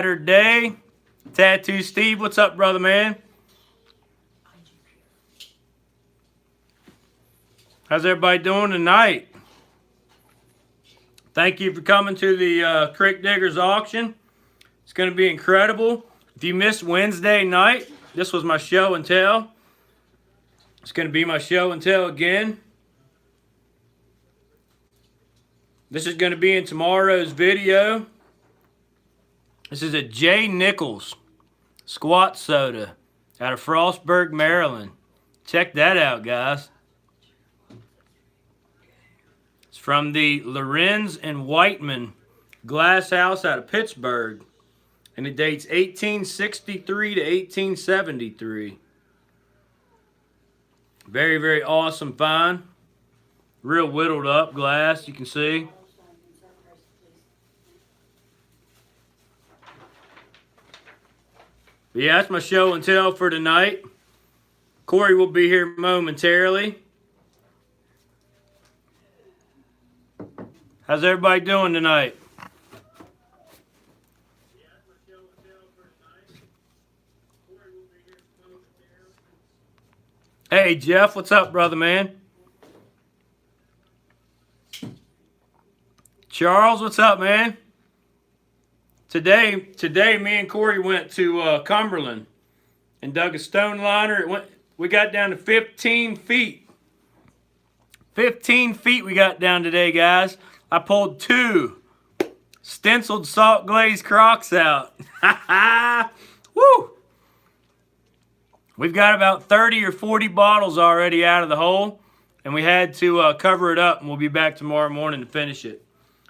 Saturday. Tattoo Steve, what's up, brother man? How's everybody doing tonight? Thank you for coming to the Crick Diggers auction. It's going to be incredible. If you missed Wednesday night, this was my show and tell. It's going to be my show and tell again. This is going to be in tomorrow's video. This is a J. Nichols squat soda out of Frostburg, Maryland. Check that out, guys. It's from the Lorenz and Whiteman glass house out of Pittsburgh. And it dates 1863 to 1873. Very, very awesome find. Real whittled up glass, you can see. But yeah, that's my show and tell for tonight. Cory will be here momentarily. How's everybody doing tonight? Hey, Jeff, what's up, brother man? Charles, what's up, man? Today, me and Cory went to Cumberland and dug a stone liner. We got down to 15 feet. 15 feet we got down today, guys. I pulled 2 stenciled salt glazed Crocs out. Woo! We've got about 30 or 40 bottles already out of the hole, and we had to cover it up, and we'll be back tomorrow morning to finish it.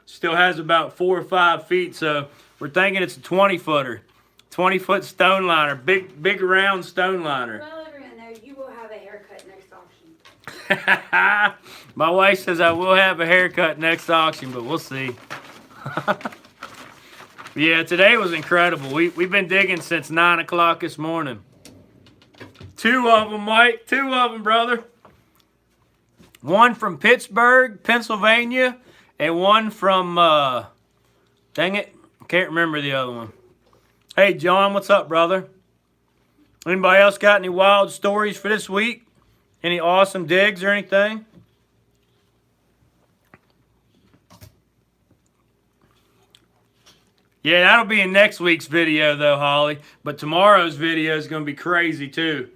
Still has about 4 or 5 feet, so we're thinking it's a 20-footer. 20-foot stone liner. Big round stone liner. Well, everyone knows you will have a haircut next auction. My wife says I will have a haircut next auction, but we'll see. Yeah, today was incredible. We've been digging since 9 o'clock this morning. 2 of them, Mike. 2 of them, brother. One from Pittsburgh, Pennsylvania, and one from, dang it, can't remember the other one. Hey, John, what's up, brother? Anybody else got any wild stories for this week? Any awesome digs or anything? Yeah, that'll be in next week's video, though, Holly. But tomorrow's video is going to be crazy, too.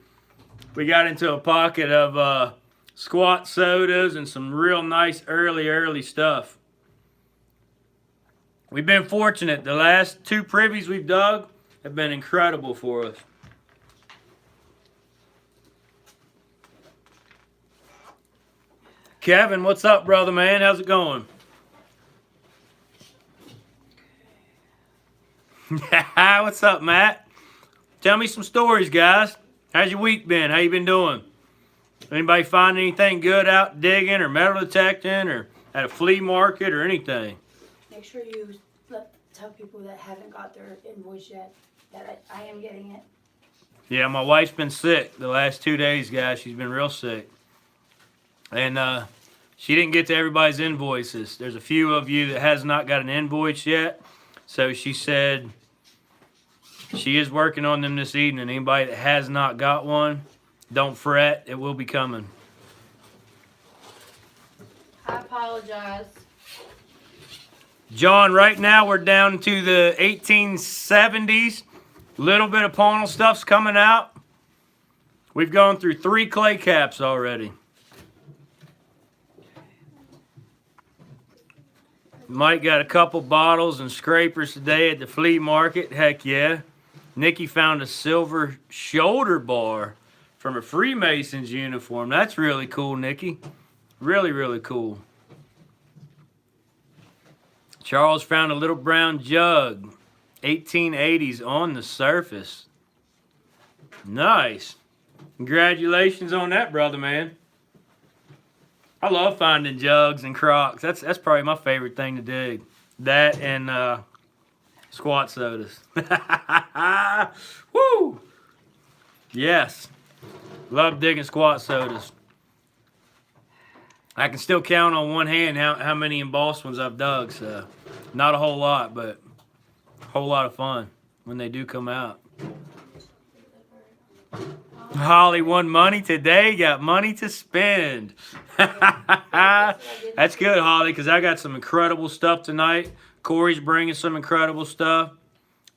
We got into a pocket of squat sodas and some real nice early stuff. We've been fortunate. The last 2 privies we've dug have been incredible for us. Kevin, what's up, brother, man? How's it going? What's up, Matt? Tell me some stories, guys. How's your week been? How you been doing? Anybody find anything good out digging or metal detecting or at a flea market or anything? Make sure you tell people that haven't got their invoice yet that I am getting it. Yeah, my wife's been sick the last 2 days, guys. She's been real sick. And she didn't get to everybody's invoices. There's a few of you that has not got an invoice yet. So she said she is working on them this evening. Anybody that has not got one, don't fret. It will be coming. I apologize. John, right now we're down to the 1870s. Little bit of Ponal stuff's coming out. We've gone through 3 clay caps already. Mike got a couple bottles and scrapers today at the flea market. Heck yeah. Nikki found a silver shoulder bar from a Freemason's uniform. That's really cool, Nikki. Really, really cool. Charles found a little brown jug. 1880s on the surface. Nice. Congratulations on that, brother, man. I love finding jugs and Crocs. That's probably my favorite thing to dig. That and squat sodas. Woo! Yes. Love digging squat sodas. I can still count on one hand how many embossed ones I've dug, so not a whole lot, but a whole lot of fun. when they do come out. Holly won money today. Got money to spend. That's good, Holly, because I got some incredible stuff tonight. Cory's bringing some incredible stuff.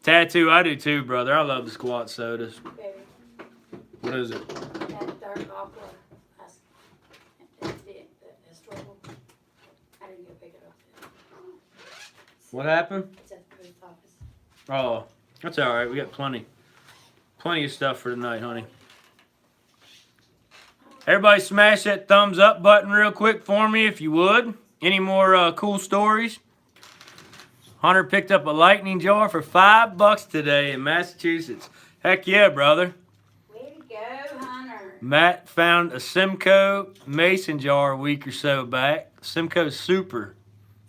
Tattoo, I do too, brother. I love the squat sodas. Baby, What is it? that dark aqua. It's the historical. I didn't go pick it up. What happened? It's at the post office. Oh, that's all right. We got plenty of stuff for tonight, honey. Everybody smash that thumbs up button real quick for me if you would. Any more cool stories? Hunter picked up a lightning jar for $5 today in Massachusetts. Heck yeah, brother. Way to go, Hunter. Matt found a Simcoe mason jar a week or so back. Simcoe Super.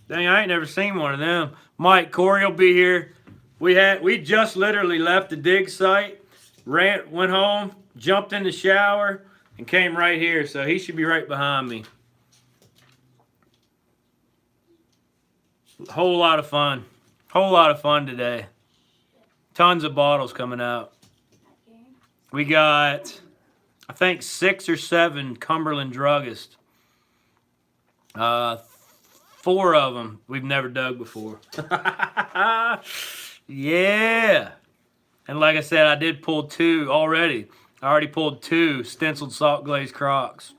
Dang, I ain't never seen one of them. Mike, Cory will be here. We just literally left the dig site, went home, jumped in the shower, and came right here. So he should be right behind me. Whole lot of fun. Whole lot of fun today. Tons of bottles coming out. We got, I think, 6 or 7 Cumberland druggists. 4 of them we've never dug before. Yeah. And like I said, I did pull 2 already. I already pulled 2 stenciled salt glazed Crocs.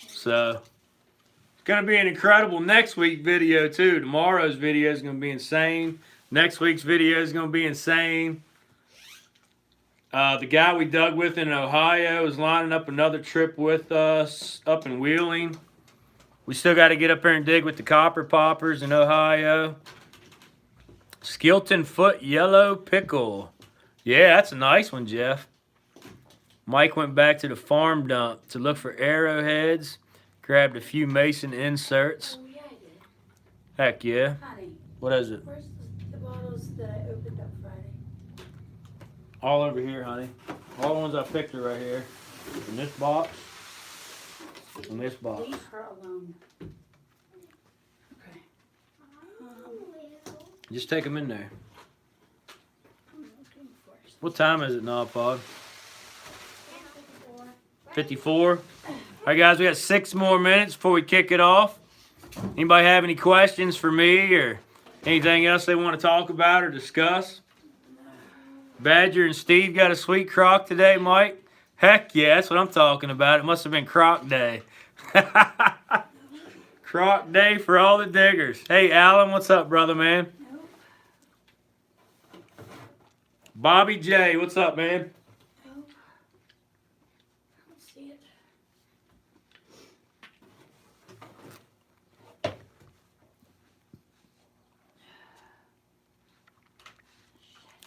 So it's going to be an incredible next week video too. Tomorrow's video is going to be insane. Next week's video is going to be insane. The guy we dug with in Ohio is lining up another trip with us up in Wheeling. We still got to get up there and dig with the copper poppers in Ohio. Skilton Foot Yellow Pickle. Yeah, that's a nice one, Jeff. Mike went back to the farm dump to look for arrowheads. Grabbed a few mason inserts. Oh, yeah, I did. Heck yeah. Honey, What is it? where's the bottles that I opened up Friday? All over here, honey. All the ones I picked are right here. In this box. In this box. Leave her alone. Okay. Just take them in there. I'm looking for What time is it now, Pod? 54. All right, guys, we got 6 more minutes before we kick it off. Anybody have any questions for me or anything else they want to talk about or discuss? Badger and Steve got a sweet crock today, Mike. Heck yeah, that's what I'm talking about. It must have been Croc Day. Croc Day for all the diggers. Hey, Alan, what's up, brother, man? Nope. Bobby J, what's up, man? Nope. I don't see it.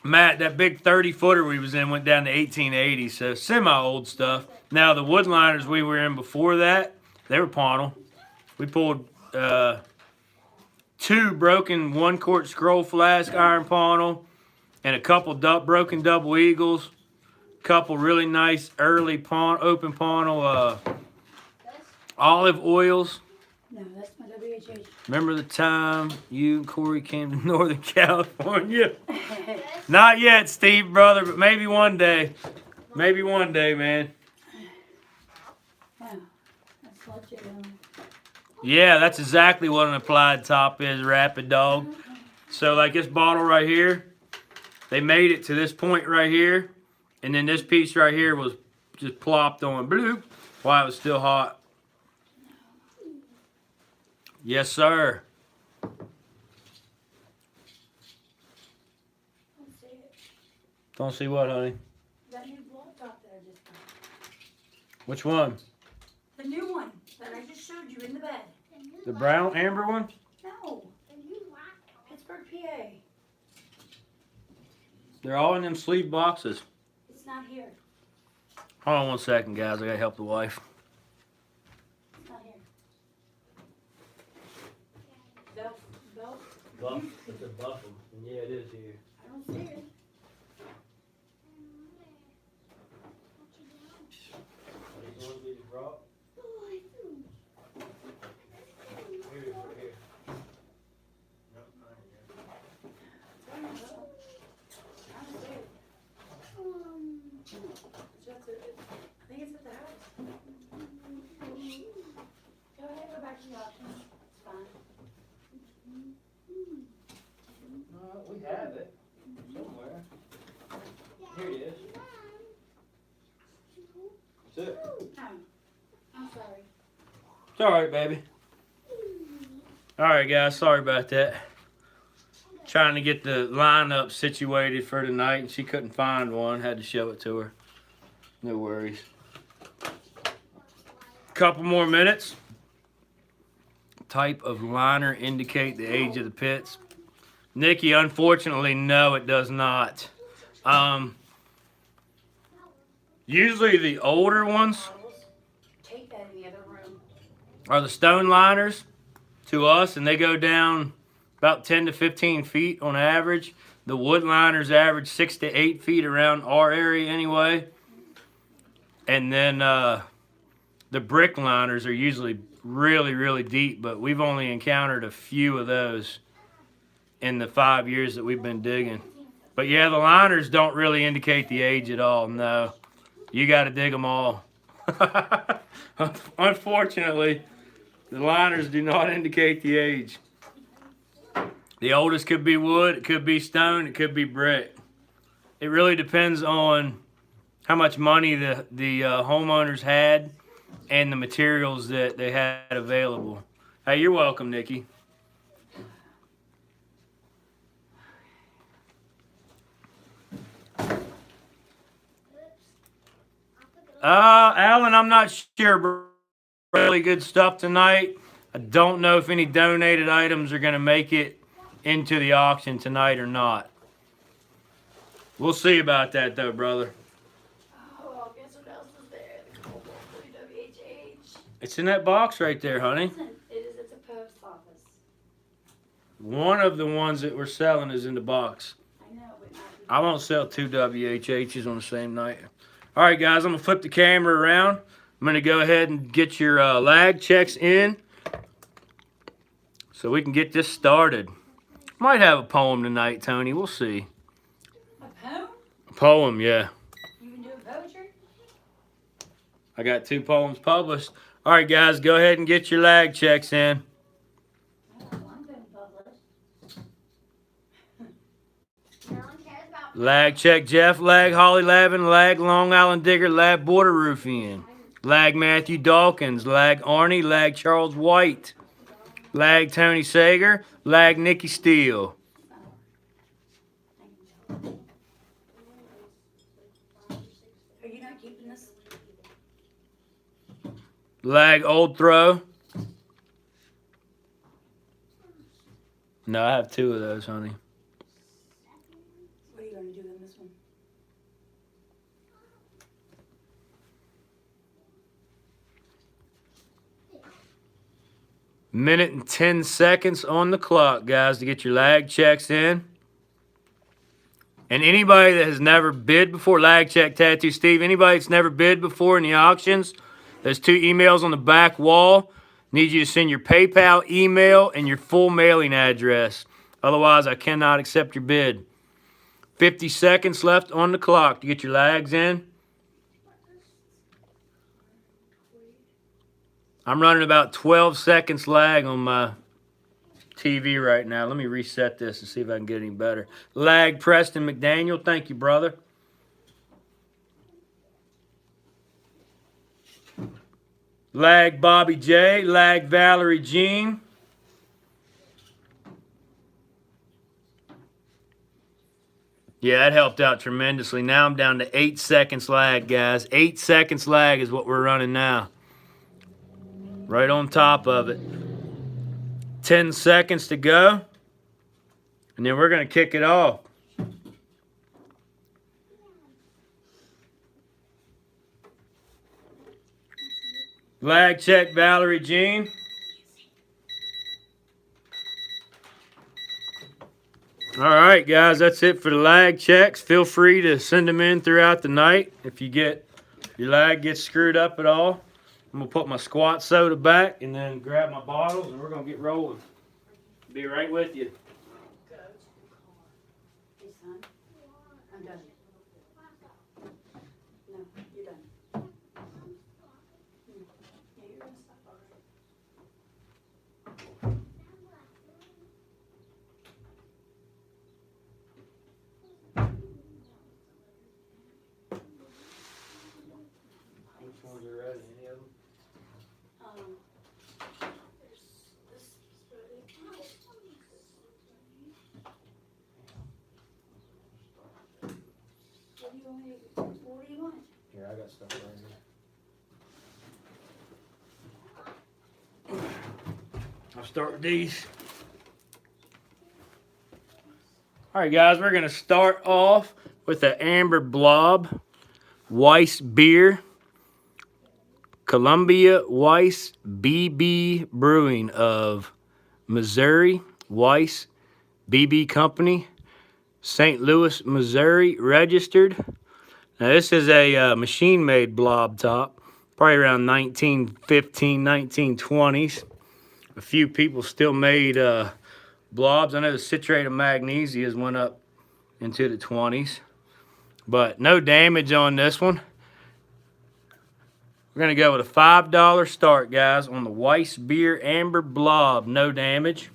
Matt, that big 30-footer we was in went down to 1880, so semi-old stuff. Now, the woodliners we were in before that, they were pawnal. We pulled 2 broken 1-quart scroll flask iron pawnal and a couple broken double eagles, couple really nice early open pawnal olive oils. No, that's my WHH. Remember the time you and Cory came to Northern California? Not yet, Steve, brother, but maybe one day. Maybe one day, man. Wow, that's legit. Yeah, that's exactly what an applied top is, Rapid Dog. So, like this bottle right here, they made it to this point right here, and then this piece right here was just plopped on, bloop, while it was still hot. Yes, sir. Don't see it. Don't see what, honey? That new blow top that I just got. Which one? The new one that I just showed you in the bed. The brown amber one? No. Pittsburgh, PA. They're all in them sleeve boxes. It's not here. Hold on one second, guys. I gotta help the wife. It's not here. Belt. Buff. It's a buffalo. Yeah, it is here. I don't see it. These ones we just brought? Here it is, right here. Nope, not here. Here it is. Sit. Oh, I'm sorry. It's all right, baby. All right, guys. Sorry about that. Trying to get the lineup situated for tonight, and she couldn't find one. Had to show it to her. No worries. Couple more minutes. Type of liner indicate the age of the pits. Nikki, unfortunately, no, it does not. Usually the older ones Take that in the other room. are the stone liners to us, and they go down about 10 to 15 feet on average. The wood liners average 6 to 8 feet around our area anyway. And then the brick liners are usually really, really deep, but we've only encountered a few of those in the 5 years that we've been digging. But yeah, the liners don't really indicate the age at all, no. You got to dig them all. Unfortunately, the liners do not indicate the age. The oldest could be wood, it could be stone, it could be brick. It really depends on how much money the homeowners had and the materials that they had available. Hey, you're welcome, Nikki. Alan, I'm not sure. Really good stuff tonight. I don't know if any donated items are going to make it into the auction tonight or not. We'll see about that, though, brother. Oh, guess what else is there? The Cobalt WHH. It's in that box right there, honey. It's a post office. One of the ones that we're selling is in the box. I know, but not. I won't sell 2 WHHs on the same night. All right, guys, I'm going to flip the camera around. I'm going to go ahead and get your lag checks in so we can get this started. Might have a poem tonight, Tony. We'll see. A poem? A poem, yeah. You been doing poetry? I got 2 poems published. All right, guys, go ahead and get your lag checks in. Oh, I'm been published. No one cares about Lag check Jeff, lag Holly Lavin, lag Long Island Digger, lag Border Roofing, lag Matthew Dawkins, lag Arnie, lag Charles White, lag Tony Sager, lag Nikki Steele. Are you not keeping this? Lag Old Throw. No, I have 2 of those, honey. What are you going to do in this one? Minute and 10 seconds on the clock, guys, to get your lag checks in. And anybody that has never bid before, lag check Tattoo Steve, anybody that's never bid before in the auctions, there's 2 emails on the back wall. Need you to send your PayPal email and your full mailing address. Otherwise, I cannot accept your bid. 50 seconds left on the clock to get your lags in. I'm running about 12 seconds lag on my TV right now. Let me reset this and see if I can get any better. Lag Preston McDaniel. Thank you, brother. Lag Bobby J. Lag Valerie Jean. Yeah, that helped out tremendously. Now I'm down to 8 seconds lag, guys. 8 seconds lag is what we're running now. Right on top of it. 10 seconds to go. And then we're going to kick it off. Lag check Valerie Jean. All right, guys, that's it for the lag checks. Feel free to send them in throughout the night. If your lag gets screwed up at all, I'm going to put my squat soda back and then grab my bottles, and we're going to get rolling. Be right with you. Hey, son. I'm done. No, you're done. Yeah, you're going to stop already. What do you want? Here, I got stuff right here. I'll start with these. All right, guys, we're going to start off with the Amber Blob Weiss Beer. Columbia Weiss BB Brewing of Missouri. Weiss BB Company. St. Louis, Missouri, registered. Now, this is a machine-made blob top, probably around 1915, 1920s. A few people still made blobs. I know the citrate of magnesia went up into the 20s, but no damage on this one. We're going to go with a $5 start, guys, on the Weiss Beer Amber Blob. No damage.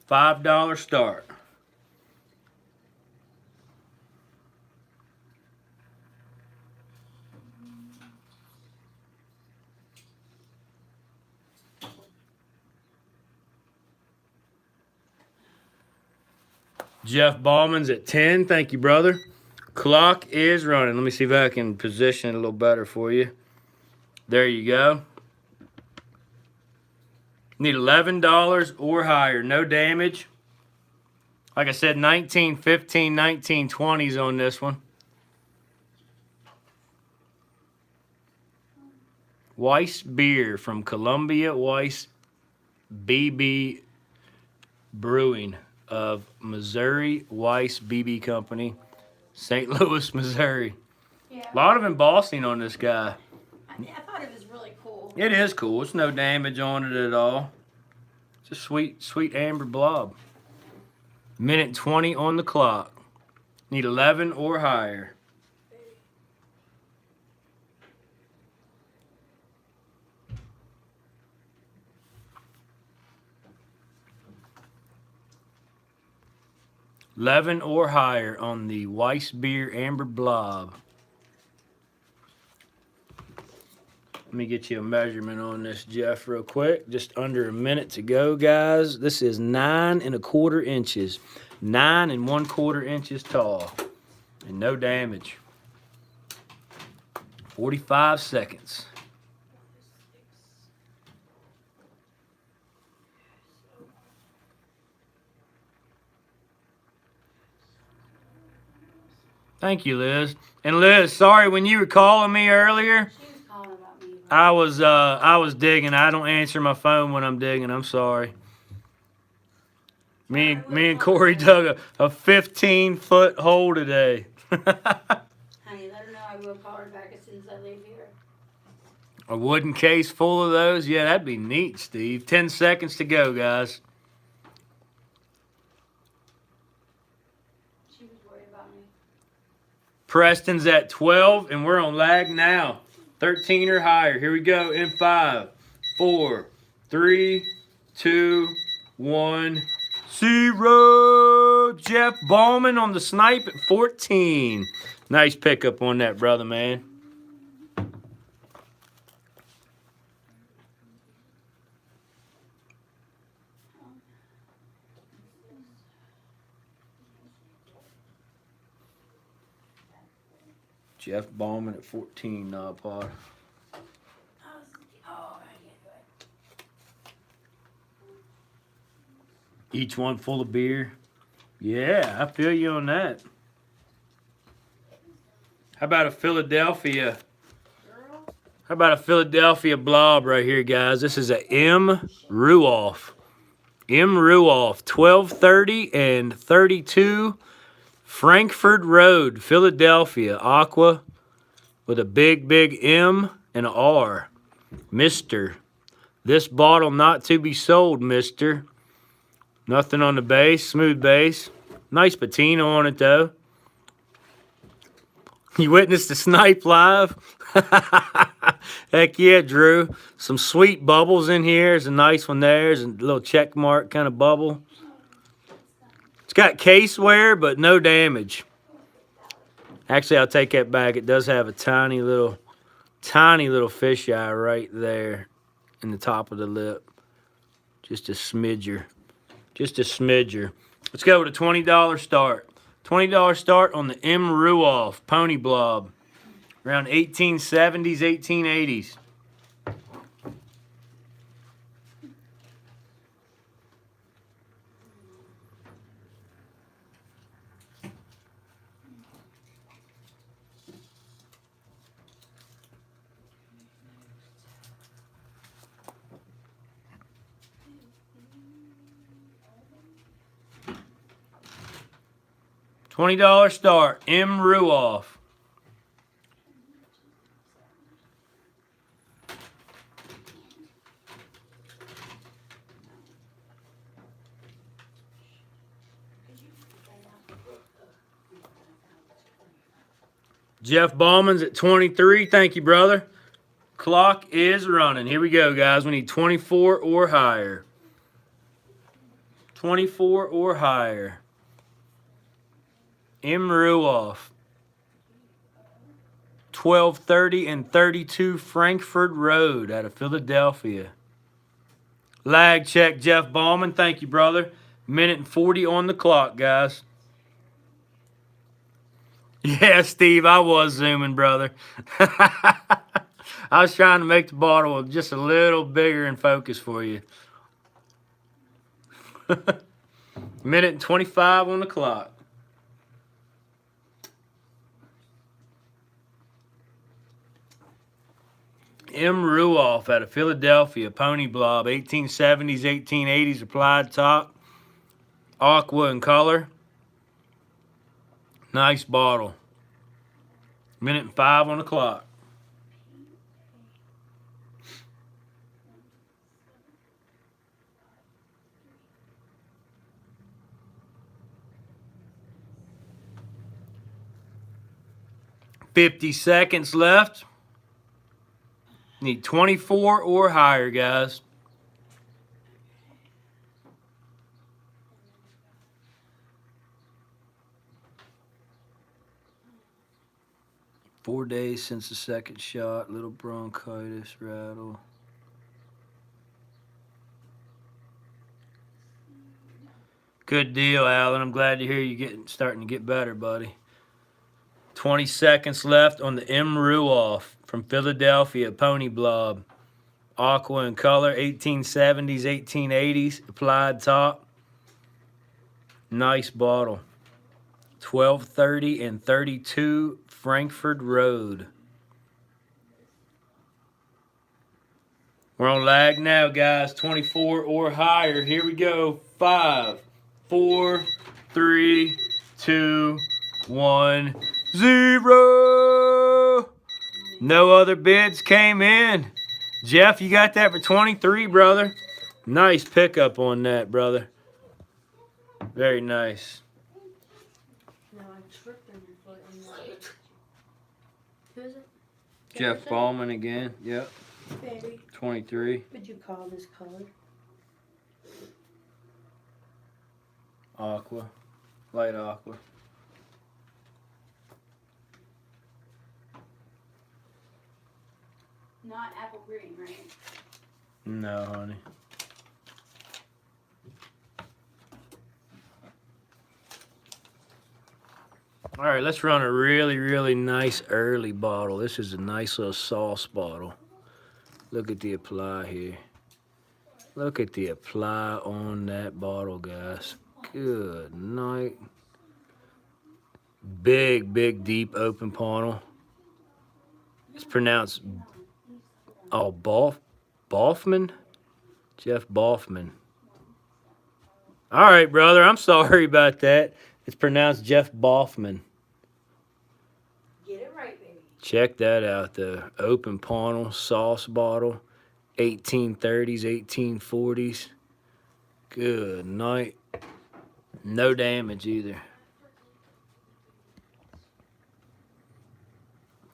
$5 start. Jeff Ballman's at 10. Thank you, brother. Clock is running. Let me see if I can position it a little better for you. There you go. Need $11 or higher. No damage. Like I said, 1915, 1920s on this one. Weiss Beer from Columbia Weiss BB Brewing of Missouri. Weiss BB Company, St. Louis, Missouri. Yeah. A lot of embossing on this guy. I thought it was really cool. It is cool. It's no damage on it at all. It's a sweet, sweet amber blob. Minute 20 on the clock. Need 11 or higher. $11 or higher on the Weiss Beer Amber Blob. Let me get you a measurement on this, Jeff, real quick. Just under a minute to go, guys. This is 9 1/4 inches. 9 1/4 inches tall. And no damage. 45 seconds. Thank you, Liz. And Liz, sorry when you were calling me earlier. She was calling about me. I was digging. I don't answer my phone when I'm digging. I'm sorry. Me and Cory dug a 15-foot hole today. Honey, let her know I will call her back as soon as I leave here. A wooden case full of those? Yeah, that'd be neat, Steve. 10 seconds to go, guys. She was worried about me. Preston's at 12, and we're on lag now. 13 or higher. Here we go in 5, 4, 3, 2, 1, 0. Jeff Ballman on the snipe at 14. Nice pickup on that, brother, man. Jeff Ballman at 14, Pod. Each one full of beer. Yeah, I feel you on that. How about a Philadelphia? How about a Philadelphia blob right here, guys? This is a M. Ruoff. M. Ruoff, 1230 and 32 Frankfurt Road, Philadelphia. Aqua with a big, big M and an R. Mister. This bottle not to be sold, mister. Nothing on the base, smooth base. Nice patina on it, though. You witnessed the snipe live? Heck yeah, Drew. Some sweet bubbles in here. There's a nice one there. There's a little check mark kind of bubble. It's got case wear, but no damage. Actually, I'll take that back. It does have a tiny little fisheye right there in the top of the lip. Just a smidger. Just a smidger. Let's go with a $20 start. $20 start on the M. Ruoff Pony Blob. Around 1870s, 1880s. $20 start, M. Ruoff. Jeff Ballman's at 23. Thank you, brother. Clock is running. Here we go, guys. We need 24 or higher. 24 or higher. M. Ruoff. 1230 and 32 Frankfurt Road out of Philadelphia. Lag check, Jeff Ballman. Thank you, brother. Minute and 40 on the clock, guys. Yeah, Steve, I was zooming, brother. I was trying to make the bottle just a little bigger in focus for you. Minute and 25 on the clock. M. Ruoff out of Philadelphia, Pony Blob, 1870s, 1880s, applied top, aqua in color. Nice bottle. Minute and 5 on the clock. $50 seconds left. Need 24 or higher, guys. Four days since the second shot. Little bronchitis, rattle. Good deal, Alan. I'm glad to hear you starting to get better, buddy. 20 seconds left on the M. Ruoff from Philadelphia, Pony Blob. Aqua in color, 1870s, 1880s, applied top. Nice bottle. 1230 and 32 Frankfurt Road. We're on lag now, guys. 24 or higher. Here we go. 5, 4, 3, 2, 1, 0. No other bids came in. Jeff, you got that for 23, brother. Nice pickup on that, brother. Very nice. No, I tripped on your foot on that. Who is it? Jeff Ballman again. Yep. Baby. 23. Would you call this color? Aqua. Light aqua. Not apple green, right? No, honey. All right, let's run a really, really nice early bottle. This is a nice little sauce bottle. Look at the apply here. Look at the apply on that bottle, guys. Good night. Big, big, deep open panel. It's pronounced Boffman? Jeff Boffman. All right, brother. I'm sorry about that. It's pronounced Jeff Boffman. Get it right, baby. Check that out, the open panel sauce bottle. 1830s, 1840s. Good night. No damage either.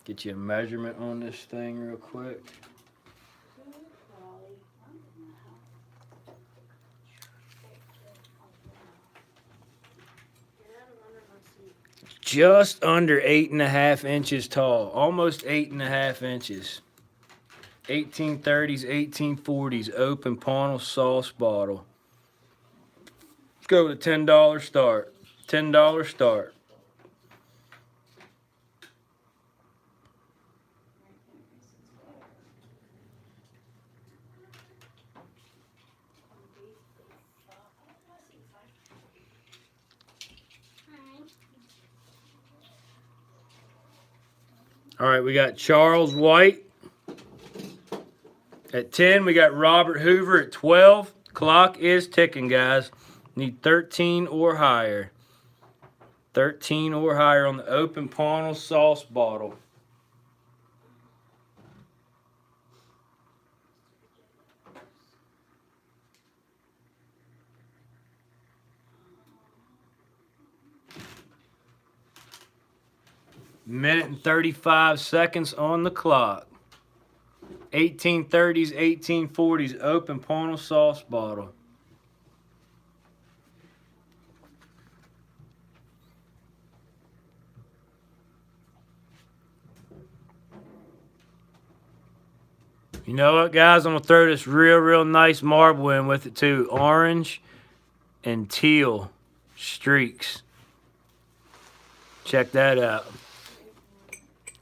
Get you a measurement on this thing real quick. Just under 8.5 inches tall. Almost 8.5 inches. 1830s, 1840s, open panel sauce bottle. Let's go with a $10 start. $10 start. All right, we got Charles White at 10. We got Robert Hoover at 12. Clock is ticking, guys. Need 13 or higher. 13 or higher on the open Pownell sauce bottle. Minute and 35 seconds on the clock. 1830s, 1840s open Pownell sauce bottle. You know what, guys? I'm going to throw this real nice marble in with it, too. Orange and teal streaks. Check that out.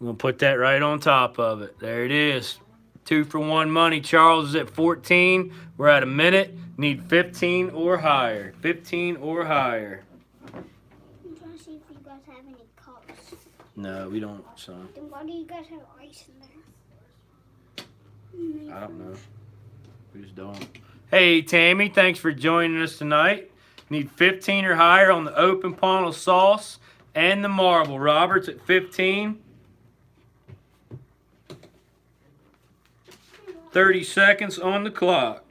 I'm going to put that right on top of it. There it is. 2 for 1 money. Charles is at 14. We're at a minute. Need 15 or higher. 15 or higher. I'm trying to see if you guys have any cups. No, we don't, son. Then why do you guys have ice in there? I don't know. We just don't. Hey, Tammy, thanks for joining us tonight. Need 15 or higher on the open Pownell sauce and the marble. Robert's at 15. 30 seconds on the clock.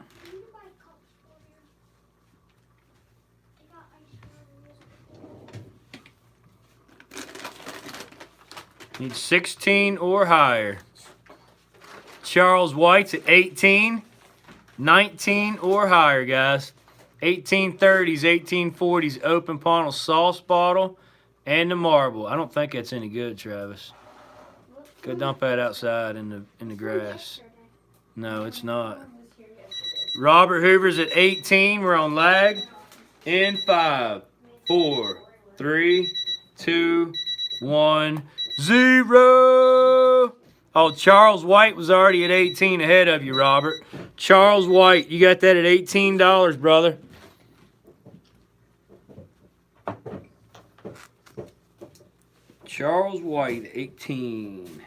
Need 16 or higher. Charles White's at 18. 19 or higher, guys. 1830s, 1840s open Pownell sauce bottle and the marble. I don't think that's any good, Travis. Go dump that outside in the grass. No, it's not. Robert Hoover's at 18. We're on lag. In 5, 4, 3, 2, 1, 0. Oh, Charles White was already at 18 ahead of you, Robert. Charles White, you got that at $18, brother. Charles White, 18.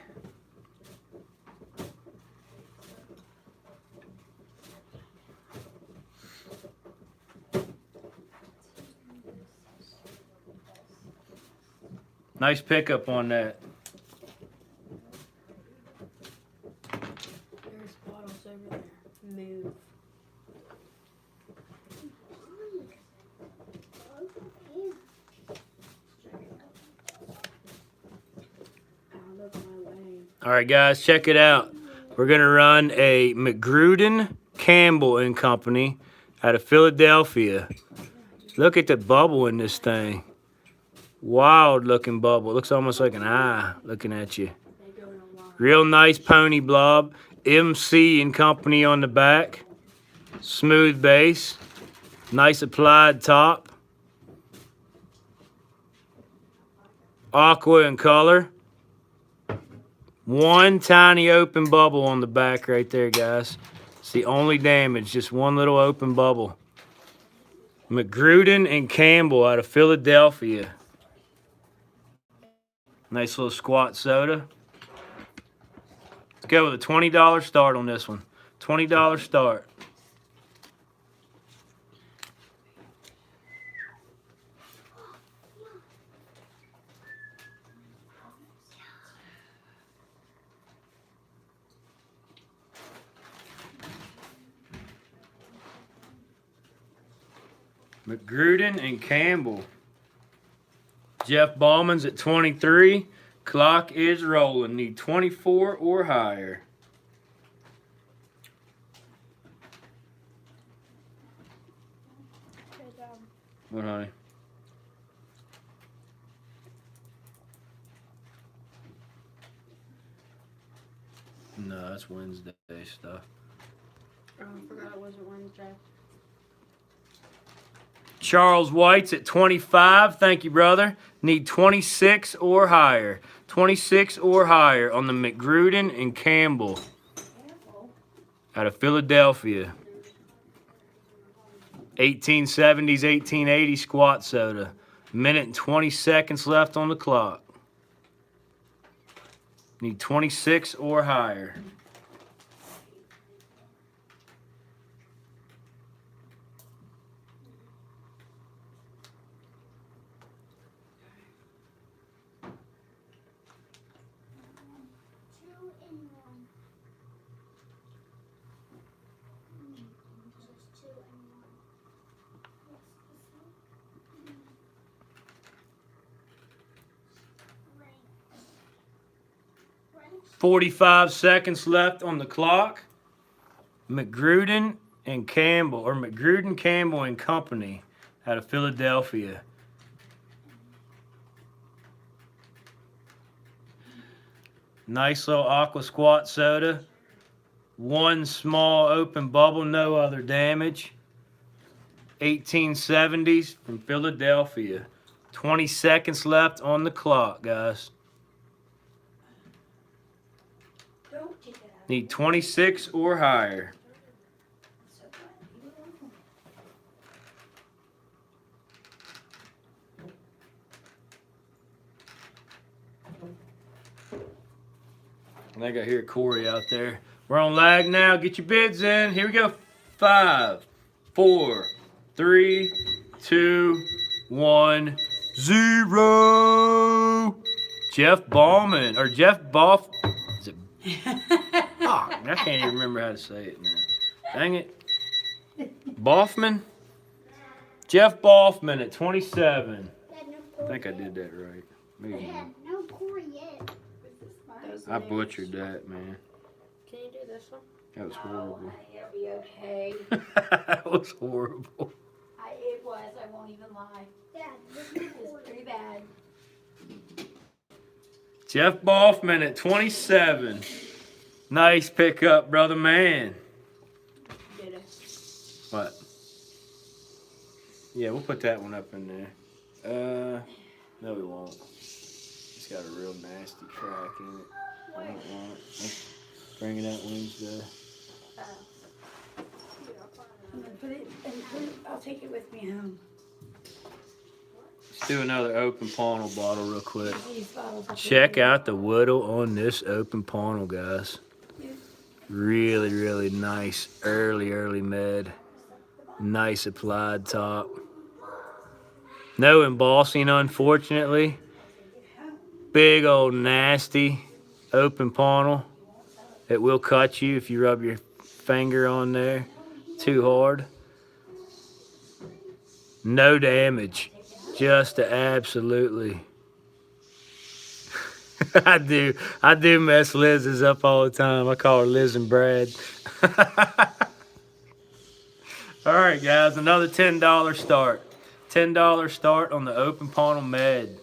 Nice pickup on that. There's bottles over there. Move. All right, guys, check it out. We're going to run a McGrudon, Campbell and Company out of Philadelphia. Look at the bubble in this thing. Wild looking bubble. Looks almost like an eye looking at you. Real nice pony blob. MC and Company on the back. Smooth base. Nice applied top. Aqua in color. One tiny open bubble on the back right there, guys. It's the only damage. Just one little open bubble. McGrudon and Campbell out of Philadelphia. Nice little squat soda. Let's go with a $20 start on this one. $20 start. McGrudon and Campbell. Jeff Ballman's at 23. Clock is rolling. Need 24 or higher. What, honey? No, that's Wednesday stuff. Oh, I forgot it wasn't Wednesday. Charles White's at 25. Thank you, brother. Need 26 or higher. 26 or higher on the McGrudin and Campbell out of Philadelphia. 1870s, 1880 squat soda. Minute and 20 seconds left on the clock. Need 26 or higher. French. 45 seconds left on the clock. McGrudin and Campbell, or McGrudin, Campbell and Company out of Philadelphia. Nice little aqua squat soda. One small open bubble, no other damage. 1870s from Philadelphia. 20 seconds left on the clock, guys. Don't take it out. Need 26 or higher. So glad you were welcome. I think I hear Cory out there. We're on lag now. Get your bids in. Here we go. 5, 4, 3, 2, 1, 0. Jeff Ballman, or Jeff Boff. Is it? Oh, I can't even remember how to say it now. Dang it. Boffman? Jeff Boffman at 27. I think I did that right. Maybe not. No Cory yet. I butchered that, man. Can you do this one? That was horrible. It'll be okay. That was horrible. It was, I won't even lie. Dad, It was pretty bad. Jeff Boffman at 27. Nice pickup, brother man. Did it? What? Yeah, we'll put that one up in there. No, we won't. It's got a real nasty crack in it. I don't want it. Let's bring it out Wednesday. I'm gonna put it, I'll take it with me home. Let's do another open funnel bottle real quick. These bottles up Check here. out the whittle on this open funnel, guys. Really, really nice early med. Nice applied top. No embossing, unfortunately. Big old nasty open funnel. It will cut you if you rub your finger on there too hard. No damage. Just absolutely. I do mess Liz's up all the time. I call her Liz and Brad. All right, guys, another $10 start. $10 start on the open funnel med.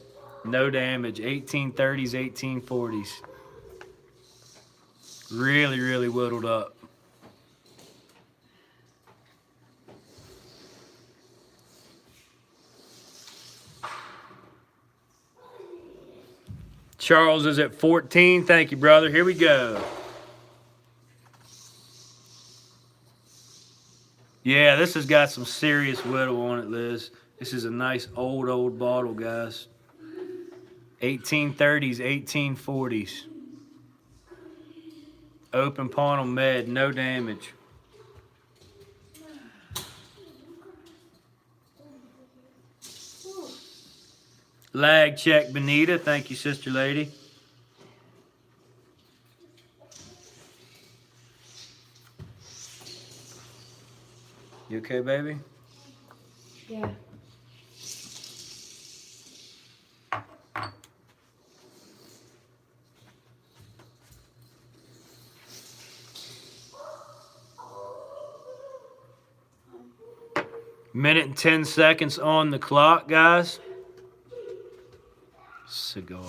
No damage. 1830s, 1840s. Really, really whittled up. Charles is at 14. Thank you, brother. Here we go. Yeah, this has got some serious whittle on it, Liz. This is a nice old bottle, guys. 1830s, 1840s. Open funnel med, no damage. Lag check, Benita. Thank you, sister lady. You okay, baby? Yeah. Minute and 10 seconds on the clock, guys. Cigar.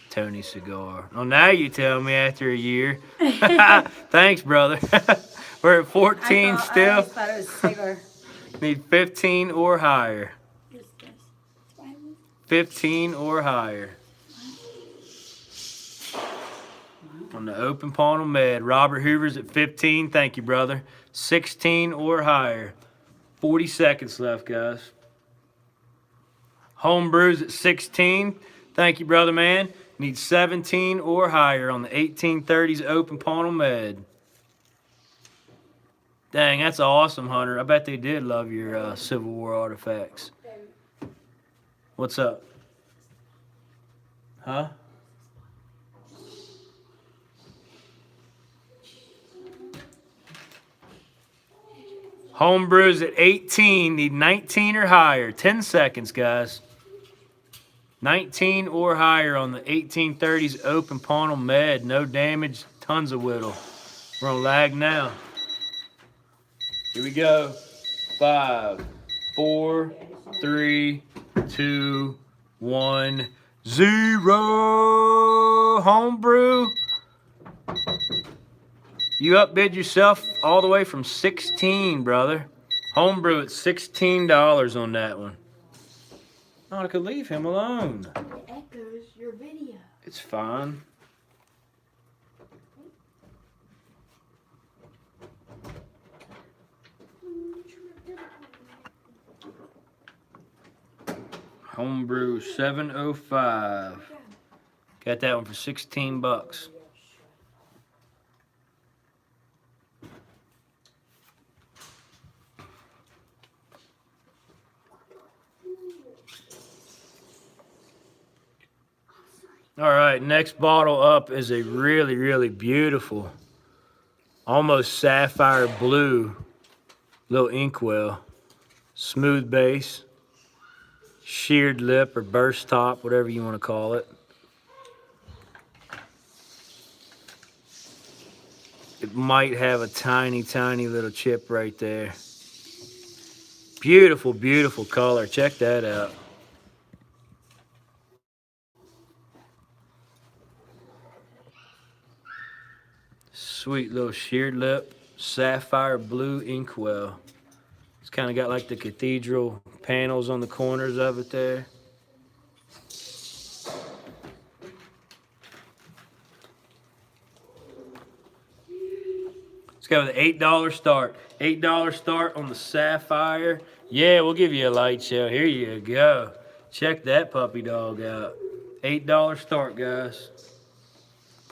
Tony Cigar. Oh, now you tell me after a year. Thanks, brother. We're at 14 I still. always thought it was cigar. Need 15 or higher. 15 or higher. On the open panel med. Robert Hoover's at 15. Thank you, brother. 16 or higher. 40 seconds left, guys. Homebrew's at 16. Thank you, brother man. Need 17 or higher on the 1830s open panel med. Dang, that's awesome, Hunter. I bet they did love your Civil War artifacts. What's up? Huh? Homebrew's at 18. Need 19 or higher. 10 seconds, guys. 19 or higher on the 1830s open panel med. No damage, tons of whittle. We're on lag now. Here we go. 5, 4, 3, 2, 1, 0. Homebrew. You upbid yourself all the way from 16, brother. Homebrew at $16 on that one. Oh, I could leave him alone. It echoes your video. It's fine. Homebrew 705. Got that one for 16 bucks. All right, next bottle up is a really, really beautiful, almost sapphire blue little inkwell. Smooth base, sheared lip or burst top, whatever you want to call it. It might have a tiny, tiny little chip right there. Beautiful, beautiful color. Check that out. Sweet little sheared lip, sapphire blue inkwell. It's kind of got like the cathedral panels on the corners of it there. Let's go with an $8 start. $8 start on the sapphire. Yeah, we'll give you a light show. Here you go. Check that puppy dog out. $8 start, guys.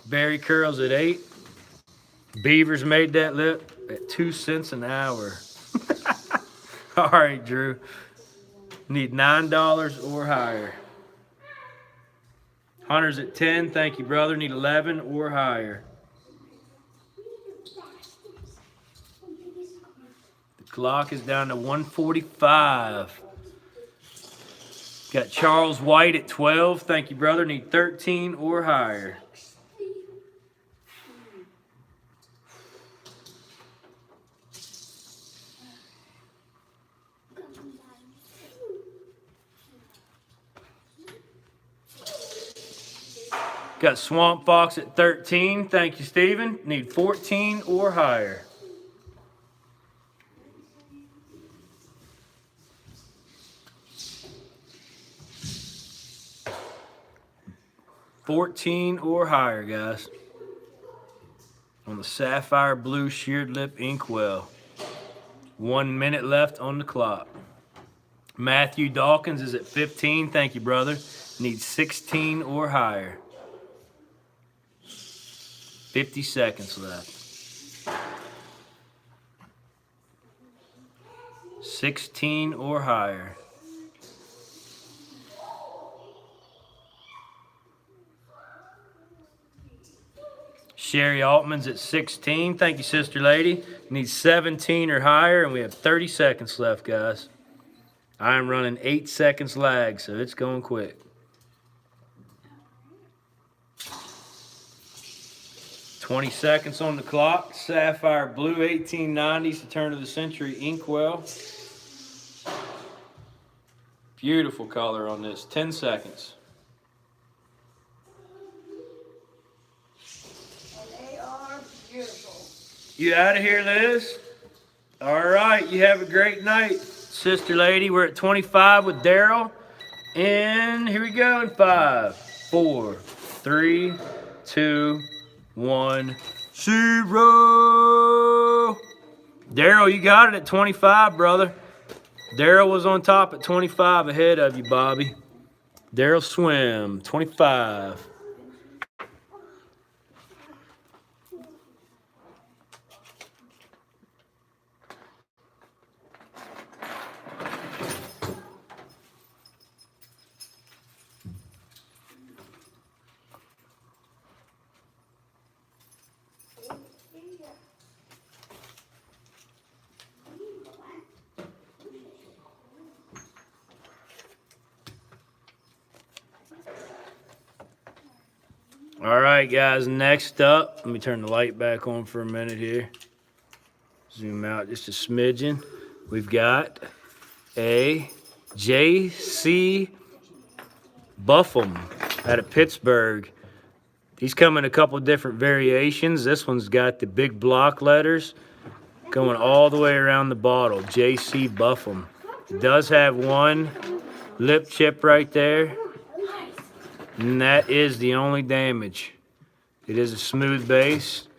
Berry curls at 8. Beavers made that lip at 2 cents an hour. All right, Drew. Need $9 or higher. Hunter's at 10. Thank you, brother. Need 11 or higher. The clock is down to 1:45. Got Charles White at 12. Thank you, brother. Need 13 or higher. Got Swamp Fox at 13. Thank you, Steven. Need 14 or higher. $14 or higher, guys. On the sapphire blue sheared lip inkwell. 1 minute left on the clock. Matthew Dawkins is at 15. Thank you, brother. Need 16 or higher. 50 seconds left. 16 or higher. Sherry Altman's at 16. Thank you, sister lady. Needs 17 or higher, and we have 30 seconds left, guys. I am running 8 seconds lag, so it's going quick. 20 seconds on the clock. Sapphire blue 1890s, the turn of the century inkwell. Beautiful color on this. 10 seconds. They are beautiful. You out of here, Liz? All right. You have a great night. sister lady. We're at 25 with Daryl. And here we go in 5, 4, 3, 2, 1, 0. Daryl, you got it at 25, brother. Daryl was on top at 25 ahead of you, Bobby. Daryl Swim, 25. All right, guys, next up, let me turn the light back on for a minute here. Zoom out just a smidgen. We've got a J.C. Buffum out of Pittsburgh. These come in a couple different variations. This one's got the big block letters going all the way around the bottle. J.C. Buffum. It does have one lip chip right there. And that is the only damage. It is a smooth base.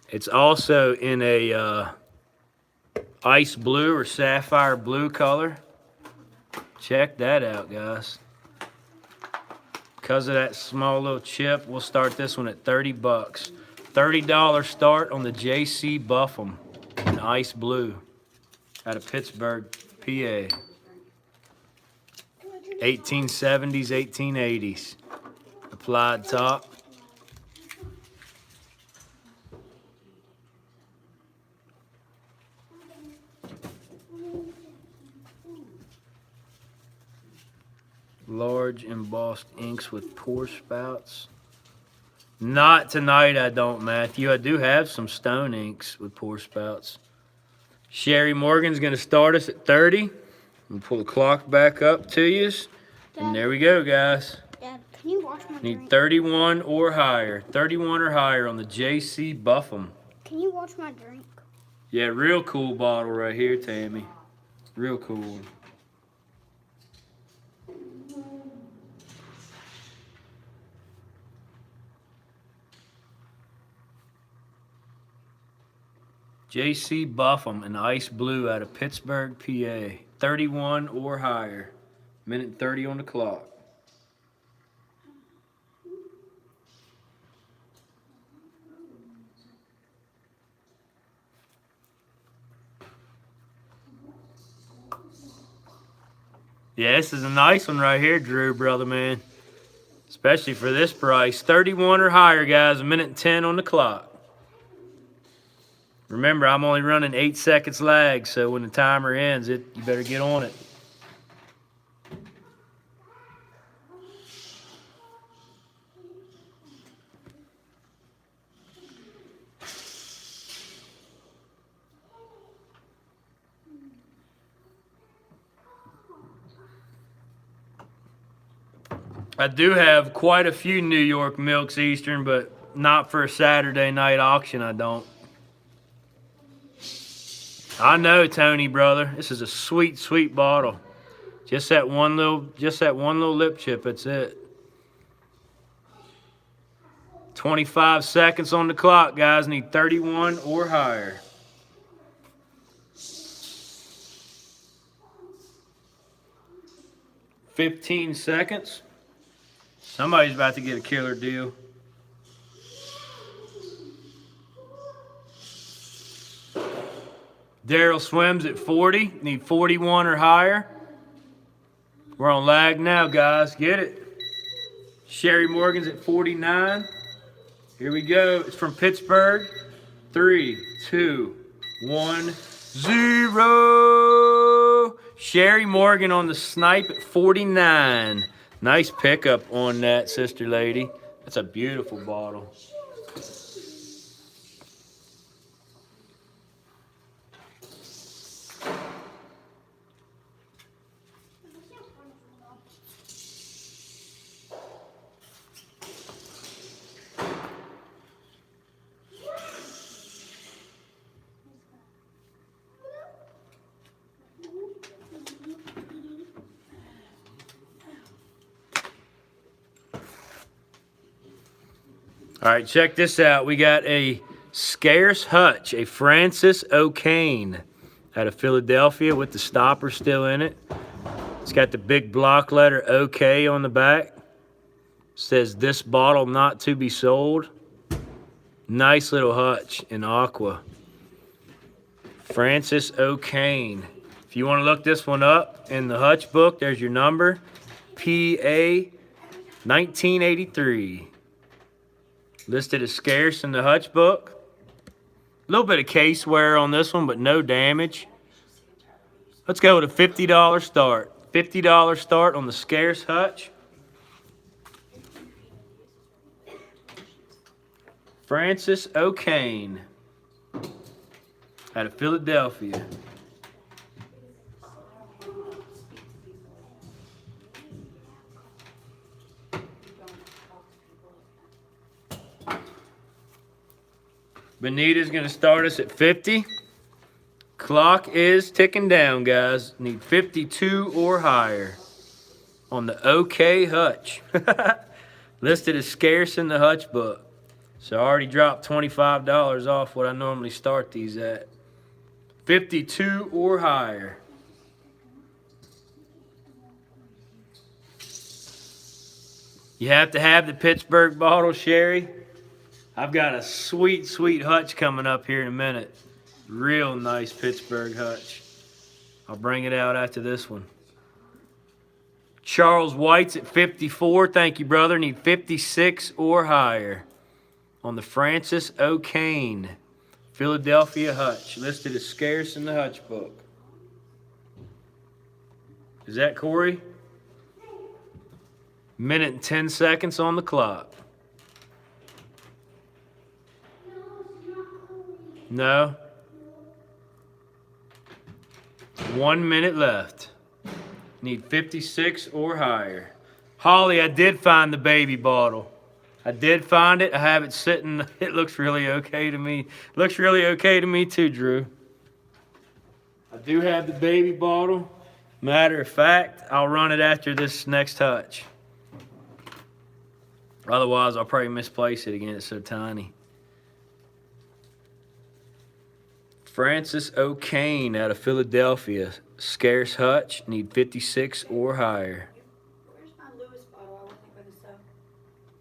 It's also in a ice blue or sapphire blue color. Check that out, guys. Because of that small little chip, we'll start this one at 30 bucks. $30 start on the J.C. Buffum in ice blue out of Pittsburgh, PA. 1870s, 1880s. Applied top. Large embossed inks with pour spouts. Not tonight, I don't, Matthew. I do have some stone inks with pour spouts. Sherry Morgan's going to start us at 30. I'm pull the clock back up to you. And there we go, guys. Dad, can you wash my Need drink? 31 or higher. 31 or higher on the J.C. Buffum. Can you wash my drink? Yeah, real cool bottle right here, Tammy. Real cool one. J.C. Buffum in ice blue out of Pittsburgh, PA. 31 or higher. Minute 30 on the clock. Yeah, this is a nice one right here, Drew, brother, man. Especially for this price. 31 or higher, guys. A minute 10 on the clock. Remember, I'm only running 8 seconds lag, so when the timer ends, you better get on it. I do have quite a few New York Milks Eastern, but not for a Saturday night auction, I don't. I know, Tony, brother. This is a sweet, sweet bottle. Just that one little lip chip, that's it. 25 seconds on the clock, guys. Need 31 or higher. $15 seconds. Somebody's about to get a killer deal. Daryl Swims at 40. Need 41 or higher. We're on lag now, guys. Get it. Sherry Morgan's at 49. Here we go. It's from Pittsburgh. 3, 2, 1, 0. Sherry Morgan on the snipe at 49. Nice pickup on that, sister lady. That's a beautiful bottle. All right, check this out. We got a Scarce Hutch, a Francis O'Kane out of Philadelphia with the stopper still in it. It's got the big block letter OK on the back. Says this bottle not to be sold. Nice little Hutch in aqua. Francis O'Kane. If you want to look this one up in the Hutch book, there's your number. PA 1983. Listed as scarce in the Hutch book. A little bit of case wear on this one, but no damage. Let's go with a $50 start. $50 start on the Scarce Hutch. Francis O'Kane out of Philadelphia. Benita's going to start us at 50. Clock is ticking down, guys. Need 52 or higher on the OK Hutch. Listed as scarce in the Hutch book. So I already dropped $25 off what I normally start these at. 52 or higher. You have to have the Pittsburgh bottle, Sherry. I've got a sweet, sweet Hutch coming up here in a minute. Real nice Pittsburgh Hutch. I'll bring it out after this one. Charles White's at 54. Thank you, brother. Need 56 or higher on the Francis O'Kane Philadelphia Hutch. Listed as scarce in the Hutch book. Is that Cory? Minute and 10 seconds on the clock. No. 1 minute left. Need 56 or higher. Holly, I did find the baby bottle. I did find it. I have it sitting. It looks really okay to me. Looks really okay to me too, Drew. I do have the baby bottle. Matter of fact, I'll run it after this next Hutch. Otherwise, I'll probably misplace it again. It's so tiny. Francis O'Kane out of Philadelphia. Scarce Hutch. Need 56 or higher. Where's my Lewis bottle? I wasn't going to sell.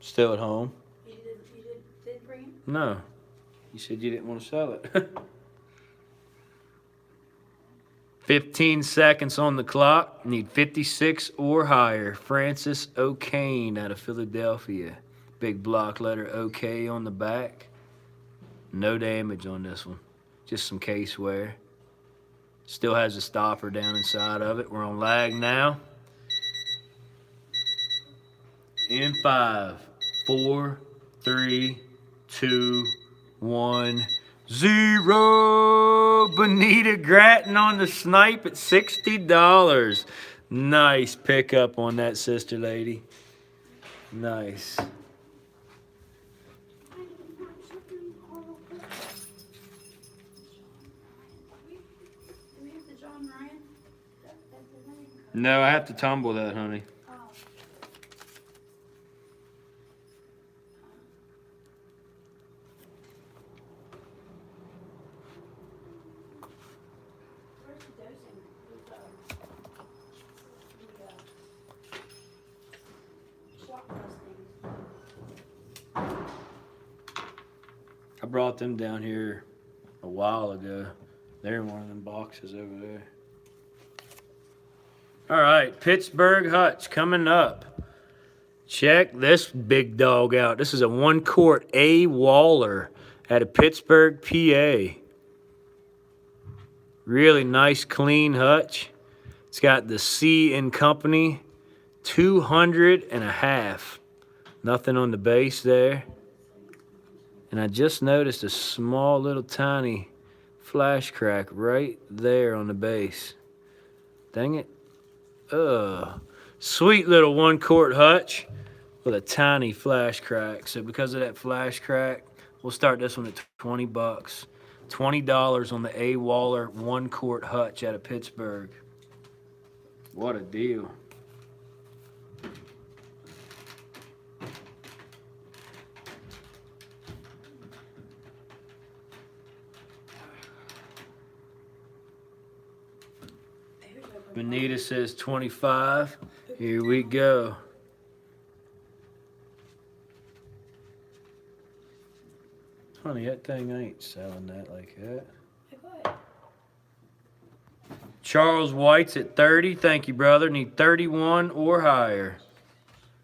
Still at home? You didn't bring it? No. You said you didn't want to sell it. 15 seconds on the clock. Need 56 or higher. Francis O'Kane out of Philadelphia. Big block letter OK on the back. No damage on this one. Just some case wear. Still has a stopper down inside of it. We're on lag now. In 5, 4, 3, 2, 1, 0. Bonita Grattan on the snipe at $60. Nice pickup on that sister lady. Nice. No, I have to tumble that, honey. Oh. Where's the dosing? Shot testing. I brought them down here a while ago. They're in one of them boxes over there. All right, Pittsburgh Hutch coming up. Check this big dog out. This is a 1 quart A Waller out of Pittsburgh, PA. Really nice, clean Hutch. It's got the C in company, 200 and a half. Nothing on the base there. And I just noticed a small little tiny flash crack right there on the base. Dang it. Sweet little 1 quart Hutch with a tiny flash crack. So because of that flash crack, we'll start this one at $20. $20 on the A Waller 1 quart Hutch out of Pittsburgh. What a deal. Benita says 25. Here we go. Honey, that thing ain't selling that like that. Charles White's at 30. Thank you, brother. Need 31 or higher.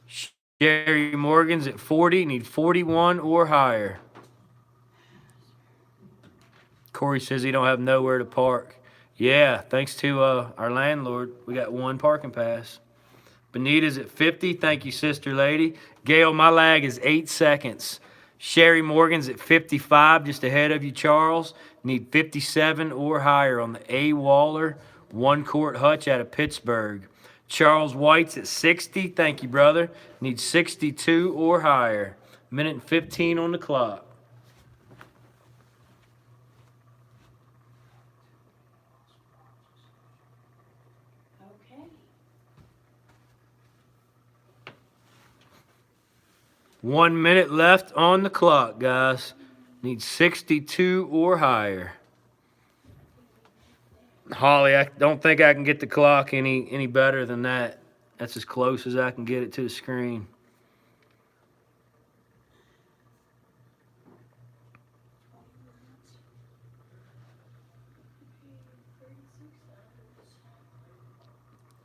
Sherry Morgan's at 40. Need 41 or higher. Cory says he don't have nowhere to park. Yeah, thanks to our landlord, we got one parking pass. Benita's at 50. Thank you, sister lady. Gail, my lag is 8 seconds. Sherry Morgan's at 55, just ahead of you, Charles. Need 57 or higher on the A. Waller, 1-quart Hutch out of Pittsburgh. Charles White's at 60. Thank you, brother. Need 62 or higher. Minute and 15 on the clock. Okay. 1 minute left on the clock, guys. Need 62 or higher. Holly, I don't think I can get the clock any better than that. That's as close as I can get it to the screen.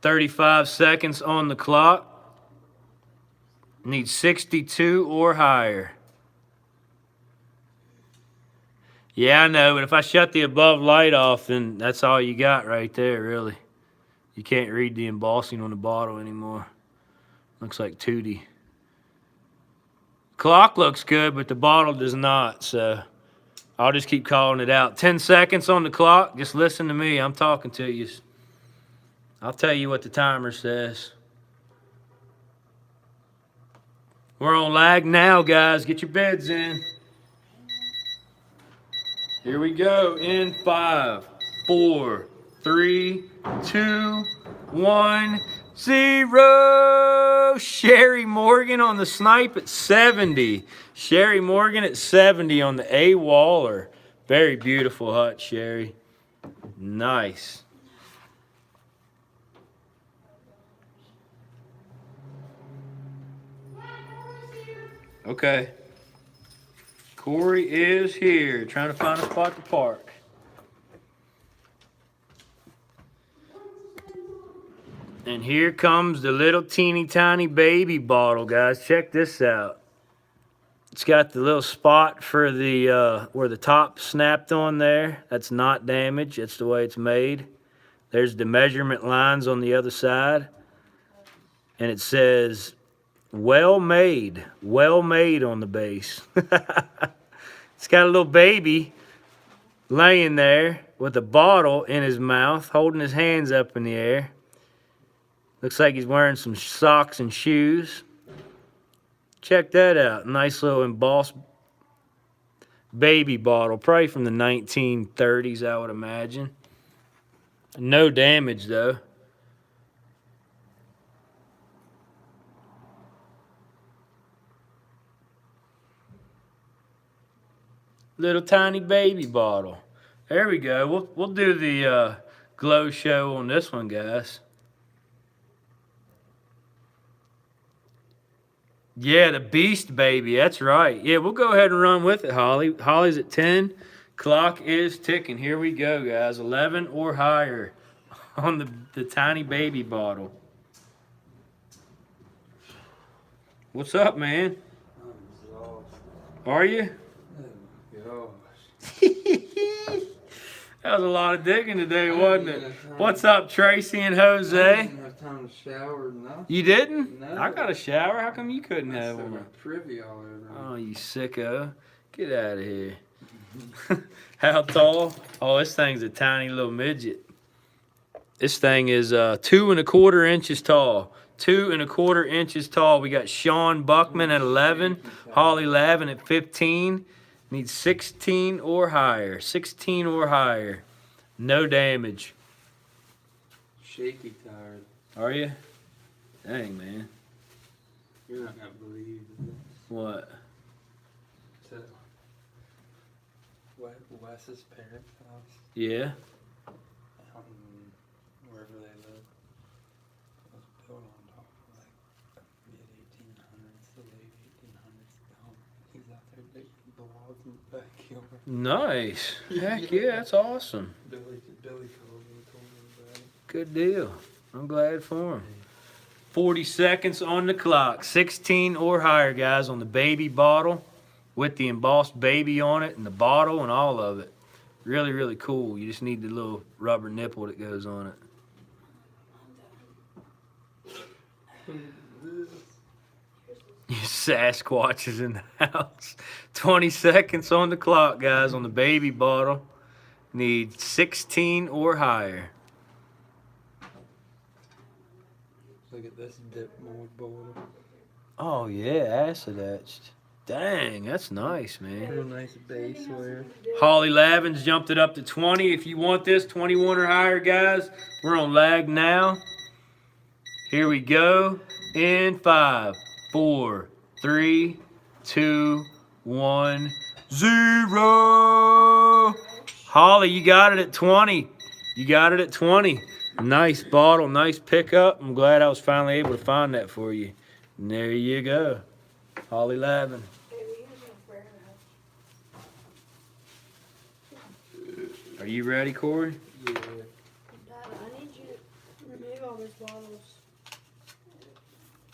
"35 seconds on the clock. Need 62 or higher." Yeah, I know, but if I shut the above light off, then that's all you got right there, really. You can't read the embossing on the bottle anymore. Looks like Tootie. Clock looks good, but the bottle does not, so I'll just keep calling it out. 10 seconds on the clock. Just listen to me. I'm talking to you. I'll tell you what the timer says. We're on lag now, guys. Get your bids in. Here we go in 5, 4, 3, 2, 1, 0. Sherry Morgan on the snipe at 70. Sherry Morgan at 70 on the A. Waller. Very beautiful Hutch, Sherry. Nice. Okay. Cory is here, trying to find a spot to park. And here comes the little teeny tiny baby bottle, guys. Check this out. It's got the little spot for the where the top snapped on there. That's not damaged. That's the way it's made. There's the measurement lines on the other side. And it says, well made on the base. It's got a little baby laying there with a bottle in his mouth, holding his hands up in the air. Looks like he's wearing some socks and shoes. Check that out. Nice little embossed baby bottle. Probably from the 1930s, I would imagine. No damage, though. Little tiny baby bottle. There we go. We'll do the glow show on this one, guys. Yeah, the Beast Baby. That's right. Yeah, we'll go ahead and run with it, Holly. Holly's at 10. Clock is ticking. Here we go, guys. 11 or higher on the tiny baby bottle. What's up, man? Are you? That was a lot of digging today, wasn't it? What's up, Tracy and Jose? I didn't have time to shower. No. You didn't? No. I got a shower. How come you couldn't have Still one? got privy all over me. Oh, you sicko. Get out of here. How tall? Oh, this thing's a tiny little midget. This thing is 2 1/4 inches tall. 2 1/4 inches tall. We got Sean Buckman at 11. Holly Lavin at 15. Needs 16 or higher. 16 or higher. No damage. Shaky tired. Are you? Dang, man. You're not gonna believe this. What? So, Wes's parents' house, Yeah? out in wherever they live. backyard. Nice. Heck yeah, that's awesome. Billy called me and told me about it. Good deal. I'm glad for him. 40 seconds on the clock. 16 or higher, guys, on the baby bottle with the embossed baby on it and the bottle and all of it. Really, really cool. You just need the little rubber nipple that goes on it. Sasquatch is in the house. 20 seconds on the clock, guys, on the baby bottle. Need 16 or higher. Look at this dip mold bottle. Oh, yeah, acid etched. Dang, that's nice, man. Real nice base layer. Holly Lavins jumped it up to 20. If you want this, 21 or higher, guys. We're on lag now. Here we go. In 5, 4, 3, 2, 1, 0. Holly, you got it at 20. You got it at 20. Nice bottle, nice pickup. I'm glad I was finally able to find that for you. And there you go. Holly Lavin. Are you ready, Cory? Yeah. Dad, I need you to remove all those bottles.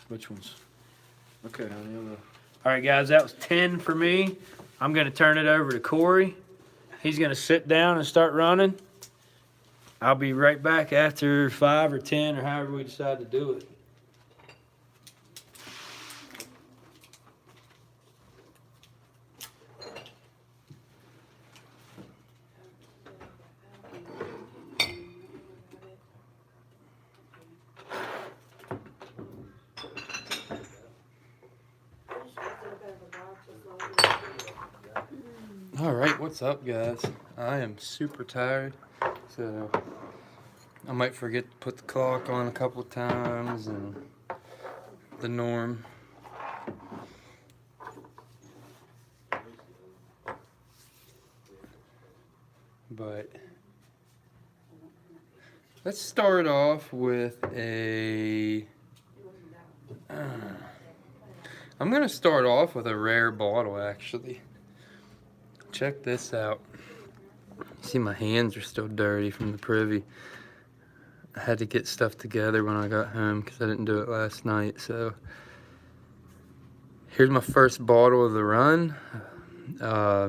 Which ones? Okay, honey. All right, guys, that was 10 for me. I'm going to turn it over to Cory. He's going to sit down and start running. I'll be right back after 5 or 10 or however we decide to do it. All right, what's up, guys? I am super tired, so I might forget to put the clock on a couple of times and the norm. But let's start off with a I'm gonna start off with a rare bottle, actually. Check this out. See, my hands are still dirty from the privy. I had to get stuff together when I got home because I didn't do it last night. So here's my first bottle of the run.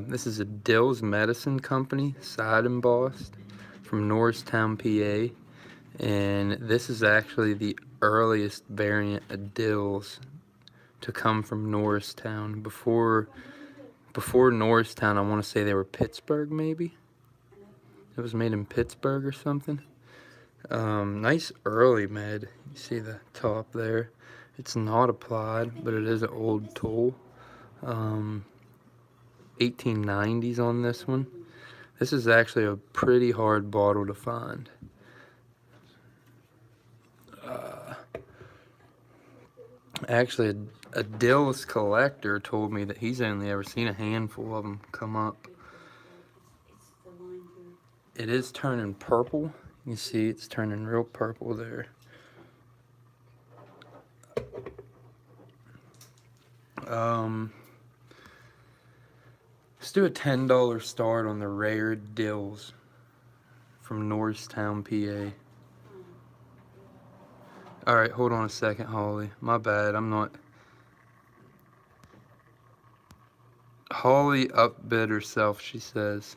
This is a Dill's Medicine Company, side embossed, from Norristown, PA. And this is actually the earliest variant of Dill's to come from Norristown. Before Norristown, I want to say they were Pittsburgh, maybe. It was made in Pittsburgh or something. Nice early med. You see the top there. It's not applied, but it is an old tool. 1890s on this one. This is actually a pretty hard bottle to find. Actually, a Dill's collector told me that he's only ever seen a handful of them come up. It is turning purple. You see it's turning real purple there. Let's do a $10 start on the rare Dill's from Norristown, PA. Alright, hold on a second, Holly. My bad, I'm not... Holly upbid herself, she says.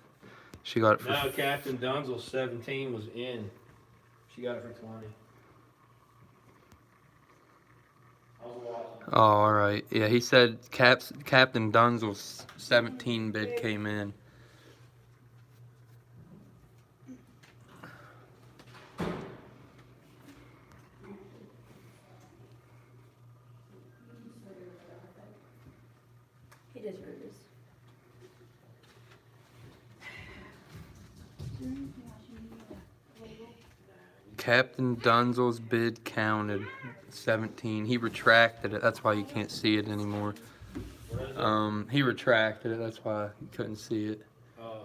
She got it for... No, Captain Dunzel's 17 was in. She got it for 20. Oh, alright. Yeah, he said Captain Dunzel's 17 bid came in. He deserves. Captain Dunzel's bid counted 17. He retracted it. That's why you can't see it anymore. He retracted it. That's why you couldn't see it. Oh.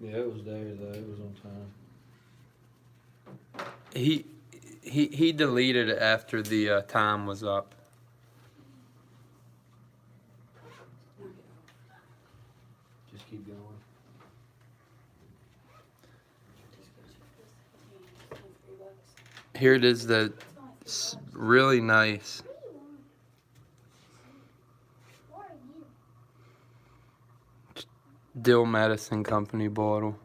Yeah, it was there though. It was on time. He deleted it after the time was up. Here it is, the really nice Dill Medicine Company bottle.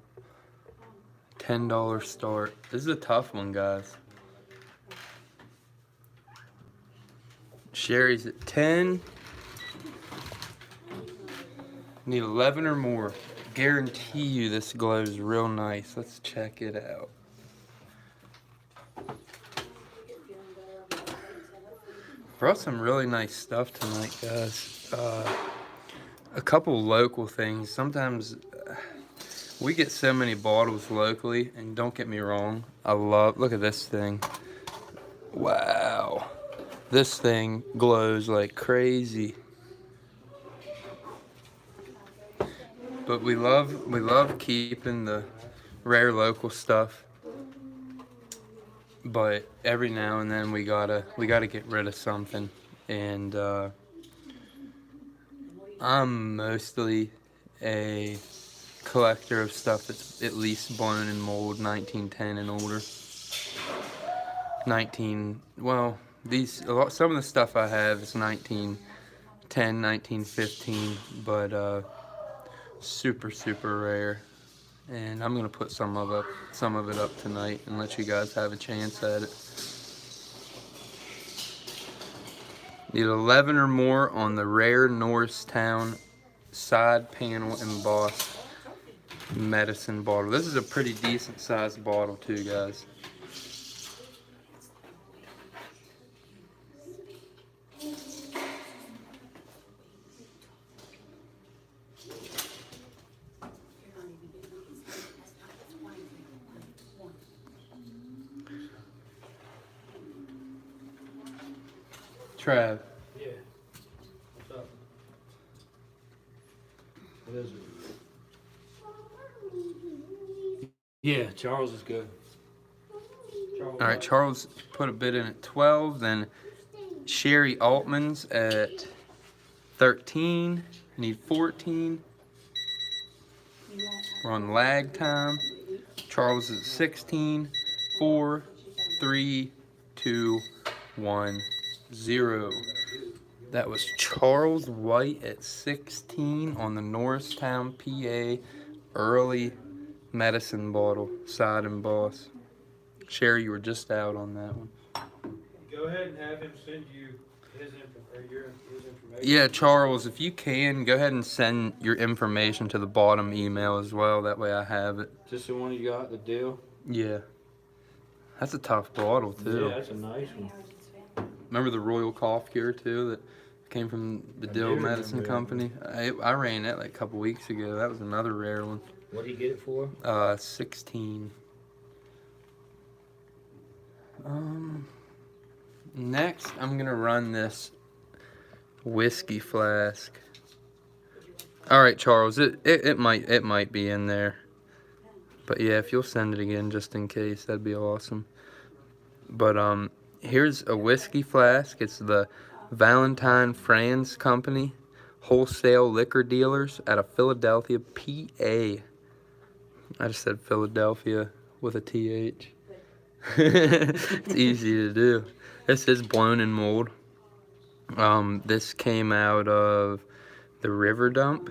$10 start. This is a tough one, guys. Sherry's at 10. Need 11 or more. Guarantee you this glows real nice. Let's check it out. Brought some really nice stuff tonight, guys. A couple local things. Sometimes we get so many bottles locally, and don't get me wrong, look at this thing. Wow. This thing glows like crazy. But we love keeping the rare local stuff. But every now and then we gotta get rid of something. And I'm mostly a collector of stuff that's at least blown in mold, 1910 and older. Some of the stuff I have is 1910, 1915, but super rare. And I'm gonna put some of it up tonight and let you guys have a chance at it. Need 11 or more on the rare Norristown side panel embossed medicine bottle. This is a pretty decent sized bottle too, guys. Trav. Yeah. What's up? What is it? Yeah, Charles is good. All right, Charles put a bid in at 12. Then Sherry Altman's at 13. I need 14. We're on lag time. Charles is at 16. 4, 3, 2, 1, 0. That was Charles White at 16 on the Norristown, PA early medicine bottle, side emboss. Sherry, you were just out on that one. Go ahead and have him send you his information. Yeah, Charles, if you can, go ahead and send your information to the bottom email as well. That way I have it. Just the one you got, the deal? Yeah. That's a tough bottle, too. Yeah, that's a nice one. Remember the Royal Cough Cure, too, that came from the Dill Medicine Company? I ran that like a couple weeks ago. That was another rare one. What did you get it for? 16. Next, I'm gonna run this whiskey flask. All right, Charles, it might be in there, but yeah, if you'll send it again just in case, that'd be awesome. But here's a whiskey flask. It's the Valentine Franz Company, wholesale liquor dealers out of Philadelphia, PA. I just said Philadelphia with a TH. It's easy to do. This is blown in mold. This came out of the River Dump,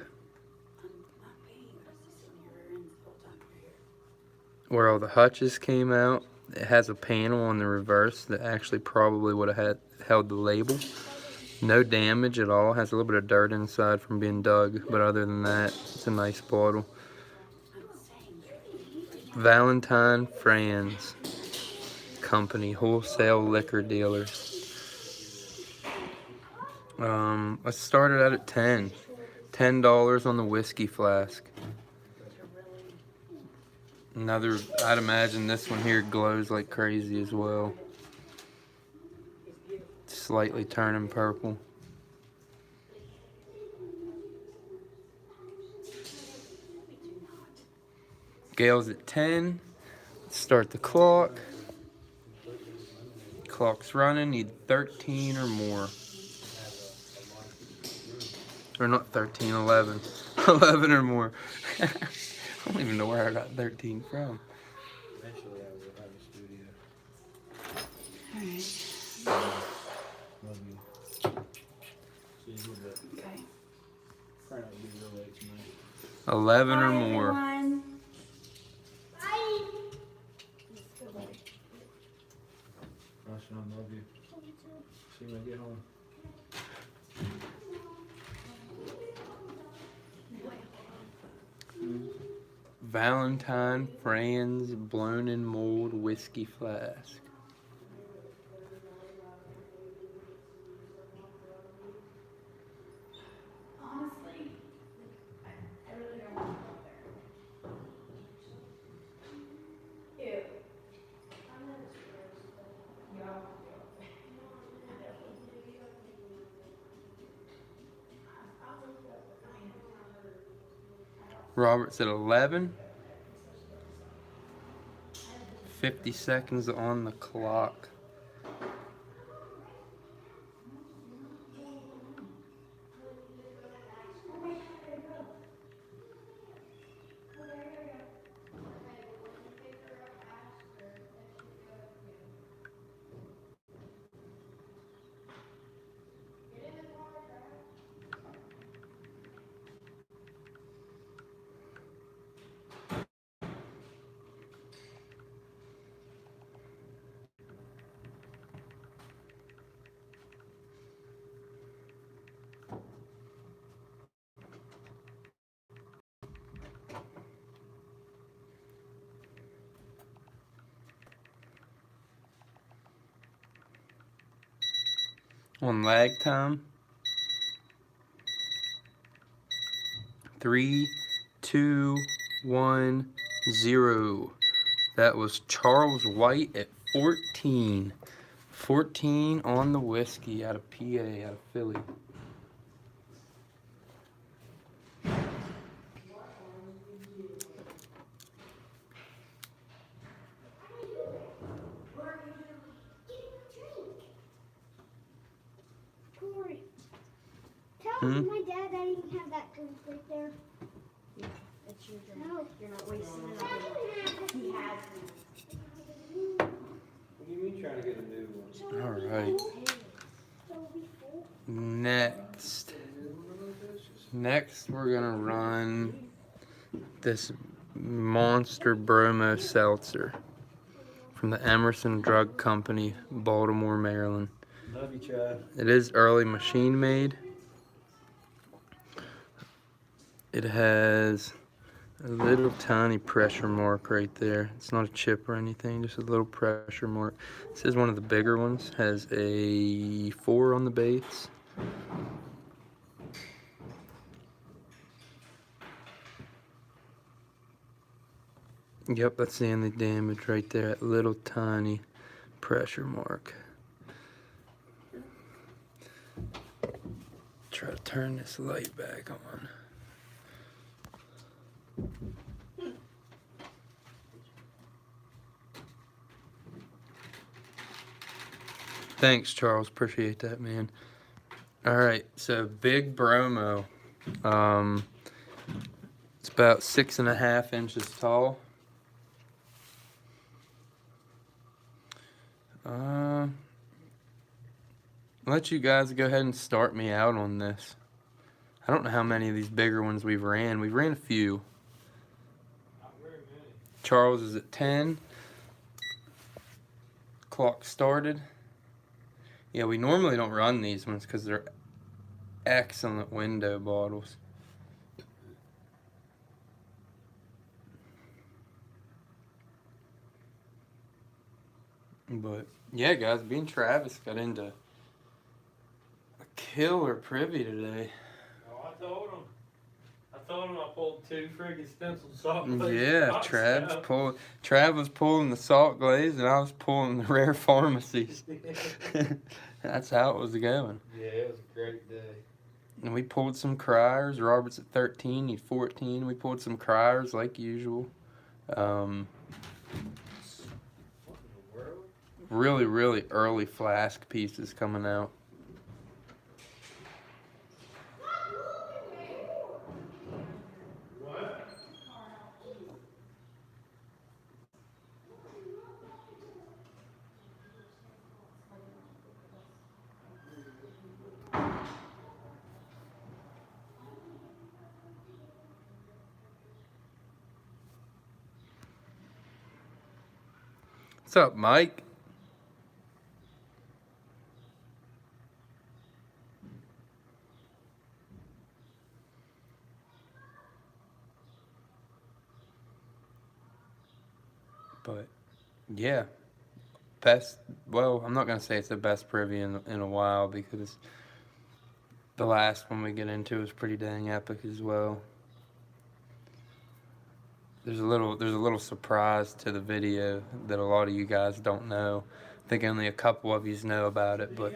where all the Hutches came out. It has a panel on the reverse that actually probably would have held the label. No damage at all. Has a little bit of dirt inside from being dug, but other than that, it's a nice bottle. Valentine Franz Company, wholesale liquor dealer. Let's start it out at 10. $10 on the whiskey flask. Another, I'd imagine this one here glows like crazy as well. Slightly turning purple. Gale's at 10. Let's start the clock. Clock's running. Need 13 or more. Or not 13, 11. 11 or more. I don't even know where I got 13 from. Eventually I will have a studio. Love you. See you, but Okay. try not to be real late tonight. 11 or Bye, more. everyone. Bye. Good buddy. Russian, I love you. See you when I get home. Valentine Franz blown in mold whiskey flask. Honestly, I really don't want to go there. Ew. Robert's at 11. 50 seconds on the clock. On lag time. 3, 2, 1, 0. That was Charles White at 14. 14 on the whiskey out of PA, out of Philly. Cory, tell Hmm? my dad I didn't have that drink right there. It's your drink. No. You're not wasting it on him. He has it. What do you mean trying to get a new one? All right. Next. Next, we're gonna run this monster bromo seltzer from the Emerson Drug Company, Baltimore, Maryland. Love you, Chad. It is early machine made. It has a little tiny pressure mark right there. It's not a chip or anything, just a little pressure mark. This is one of the bigger ones. Has a 4 on the base. Yep, that's the only damage right there. That little tiny pressure mark. Try to turn this light back on. Thanks, Charles. Appreciate that, man. All right, so big bromo. It's about 6.5 inches tall. I'll let you guys go ahead and start me out on this. I don't know how many of these bigger ones we've ran. We've ran a few. Not very many. Charles is at 10. Clock started. Yeah, we normally don't run these ones because they're excellent window bottles. But yeah, guys, me and Travis got into a killer privy today. Oh, I told him I pulled 2 friggin' stenciled salt glaze Yeah, rocks out. Trav was pulling the salt glaze and I was pulling the rare pharmacies. That's how it was going. Yeah, it was a great day. And we pulled some criers. Robert's at 13, he's 14. We pulled some criers like usual. What in the world? Really, really early flask pieces coming out. What? What's up, Mike? But yeah, best. Well, I'm not gonna say it's the best privy in a while because the last one we get into is pretty dang epic as well. There's a little surprise to the video that a lot of you guys don't know. I think only a couple of you know about it, but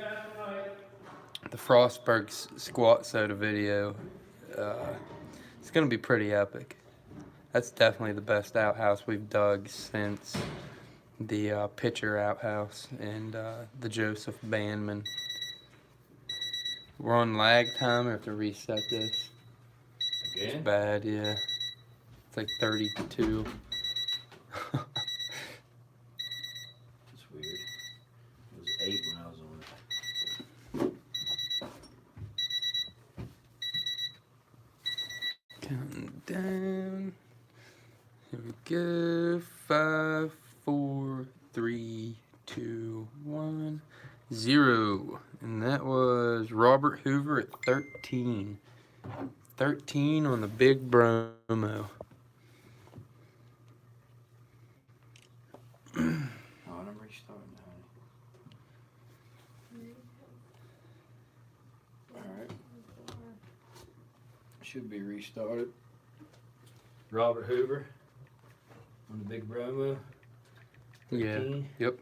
the Frostberg squat soda video, it's gonna be pretty epic. That's definitely the best outhouse we've dug since the Pitcher outhouse and the Joseph Bandman. We're on lag time. I have to reset this. Again? It's bad, yeah. It's like 32. That's weird. It was 8 when I was on it. Counting down. Here we go. 5, 4, 3, 2, 1, 0. And that was Robert Hoover at 13. 13 on the big bromo. Oh, and I'm restarting now. Alright. Should be restarted. Robert Hoover on the big bromo. Yeah. 13. Yep.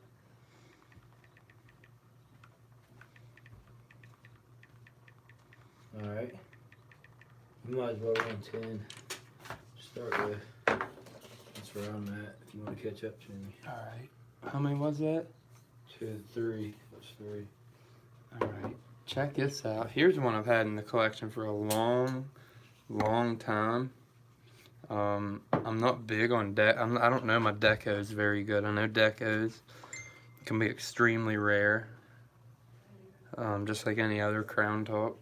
Alright. You might as well run 10. Start with. That's where I'm at. If you want to catch up to me. Alright. How many was that? 2, 3. That's 3. Alright. Check this out. Here's one I've had in the collection for a long time. I'm not big on I don't know my decos very good. I know decos can be extremely rare, just like any other crown top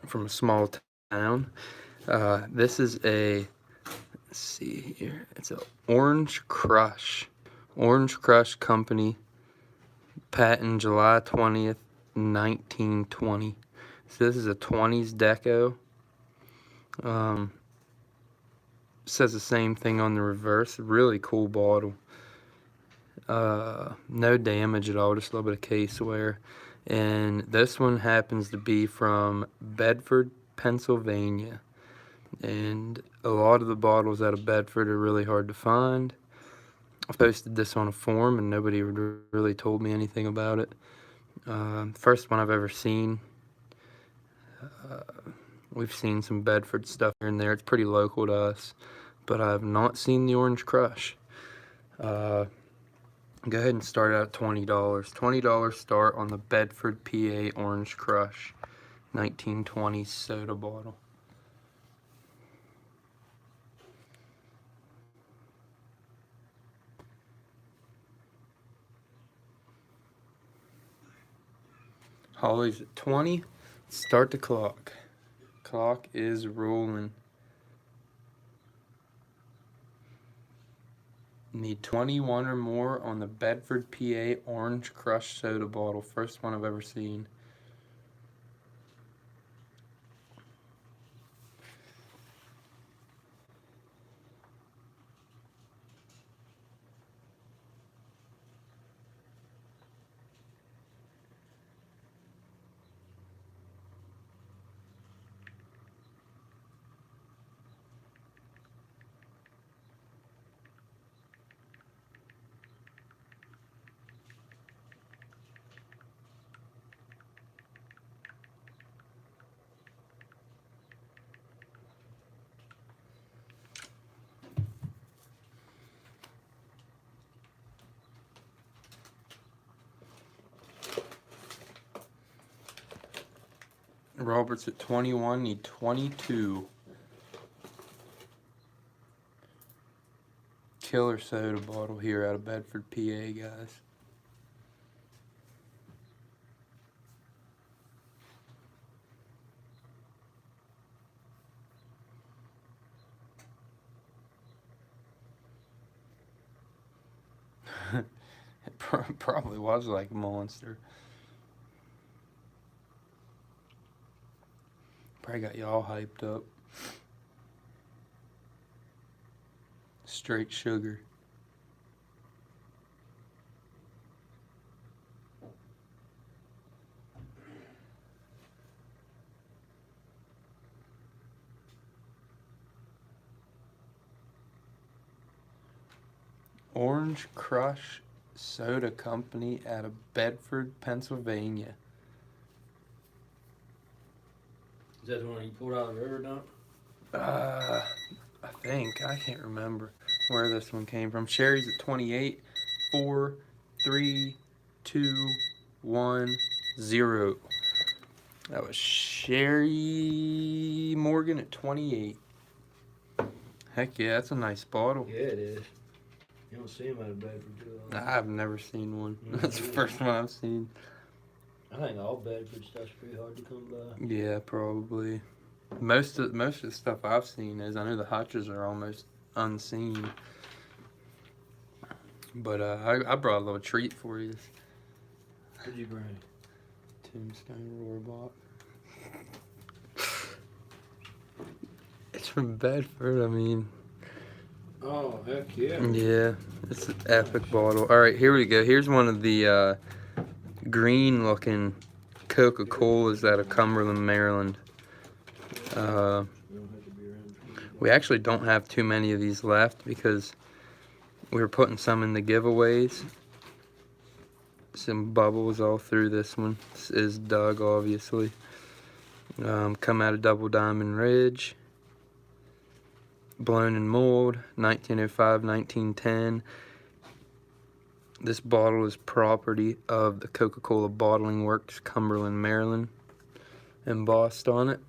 from a small town. This is a, let's see here, it's a Orange Crush Company, patent July 20th, 1920. So this is a 20s deco. Says the same thing on the reverse. Really cool bottle. No damage at all, just a little bit of case wear. And this one happens to be from Bedford, Pennsylvania. And a lot of the bottles out of Bedford are really hard to find. I posted this on a forum and nobody really told me anything about it. First one I've ever seen. We've seen some Bedford stuff here and there. It's pretty local to us, but I have not seen the Orange Crush. Go ahead and start out at $20. $20 start on the Bedford, PA Orange Crush 1920 soda bottle. Holly's at 20. Start the clock. Clock is rolling. Need 21 or more on the Bedford, PA Orange Crush soda bottle. First one I've ever seen. Robert's at 21, need 22. Killer soda bottle here out of Bedford, PA, guys. It probably was like Monster. Probably got y'all hyped up. Straight sugar. Orange Crush Soda Company out of Bedford, Pennsylvania. Is that the one you pulled out of the river, dump? I think. I can't remember where this one came from. Sherry's at 28. 4, 3, 2, 1, 0. That was Sherry Morgan at 28. Heck yeah, that's a nice bottle. Yeah, it is. You don't see them out of Bedford too often. I've never seen one. Mm, That's the yeah. first one I've seen. I think all Bedford stuff's pretty hard to come by. Yeah, probably. Most of the stuff I've seen is, I know the Hutches are almost unseen. But I brought a little treat for you. What'd you bring? Tombstone Rohrbach. It's from Bedford, I mean. Oh, heck yeah. Yeah, it's an epic bottle. Alright, here we go. Here's one of the green looking Coca-Colas out of Cumberland, Maryland. You don't have to be around for it. We actually don't have too many of these left because we were putting some in the giveaways. Some bubbles all through this one. This is Doug, obviously. Come out of Double Diamond Ridge. Blown in mold, 1905, 1910. This bottle is property of the Coca-Cola Bottling Works, Cumberland, Maryland. Embossed on it.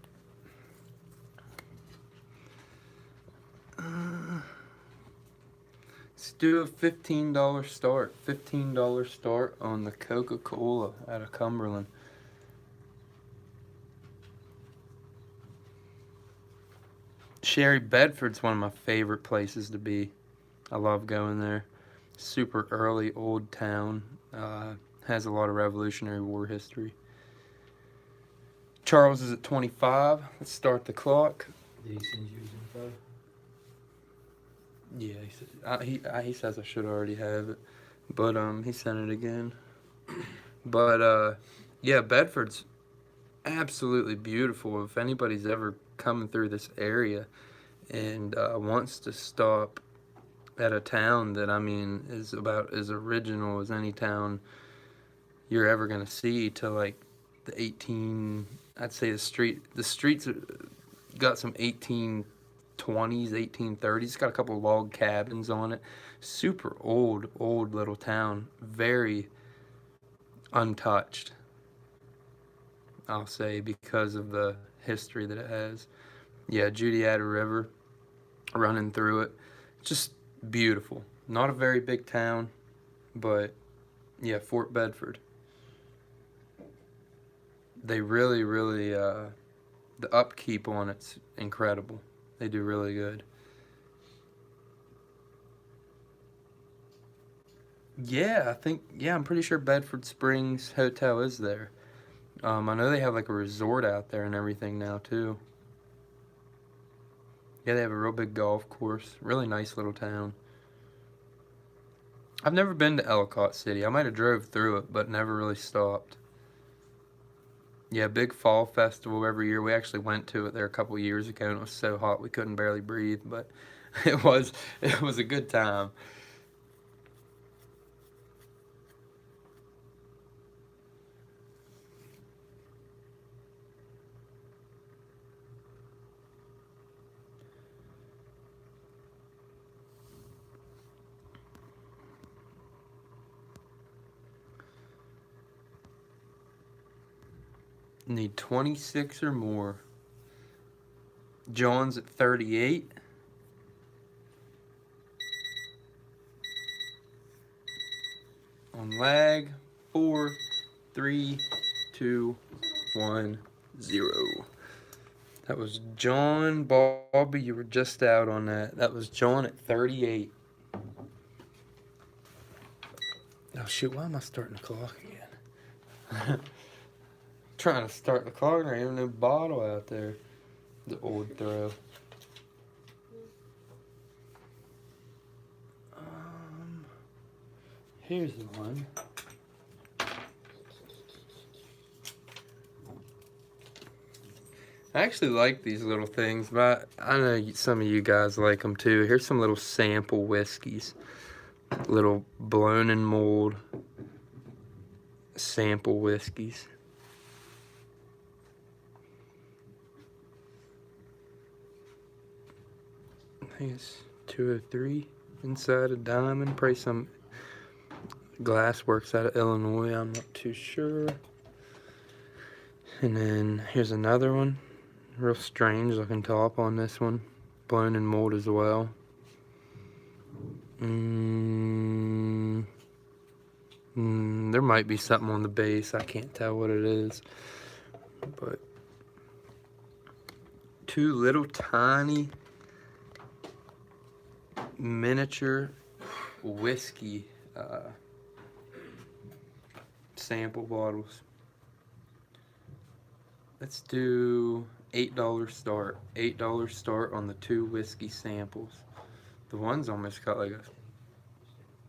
Let's do a $15 start. $15 start on the Coca-Cola out of Cumberland. Sherry, Bedford's one of my favorite places to be. I love going there. Super early old town. Has a lot of Revolutionary War history. Charles is at 25. Let's start the clock. Did he send you his info? Yeah, he says I should already have it, but he sent it again. But yeah, Bedford's absolutely beautiful. If anybody's ever coming through this area and wants to stop at a town that, I mean, is about as original as any town you're ever gonna see, to like the I'd say the streets got some 1820s, 1830s. It's got a couple of log cabins on it. Super old little town. Very untouched, I'll say, because of the history that it has. Yeah, Judiata River running through it. Just beautiful. Not a very big town, but yeah, Fort Bedford. They really, the upkeep on it's incredible. They do really good. Yeah, I'm pretty sure Bedford Springs Hotel is there. I know they have like a resort out there and everything now too. Yeah, they have a real big golf course. Really nice little town. I've never been to Ellicott City. I might have drove through it, but never really stopped. Yeah, big fall festival every year. We actually went to it there a couple years ago, and it was so hot we couldn't barely breathe, but it was a good time. Need 26 or more. John's at 38. On lag, 4, 3, 2, 1, 0. That was John. Bobby, you were just out on that. That was John at 38. Oh shoot, why am I starting the clock again? Trying to start the clock and there ain't no bottle out there. The old throw. Here's the one. I actually like these little things, but I know some of you guys like them too. Here's some little sample whiskeys. Little blown in mold sample whiskeys. I think it's 203 inside a diamond. Probably some glass works out of Illinois. I'm not too sure. And then here's another one. Real strange looking top on this one. Blown in mold as well. There might be something on the base. I can't tell what it is. But two little tiny miniature whiskey sample bottles. Let's do $8 start. $8 start on the two whiskey samples. The one's almost got like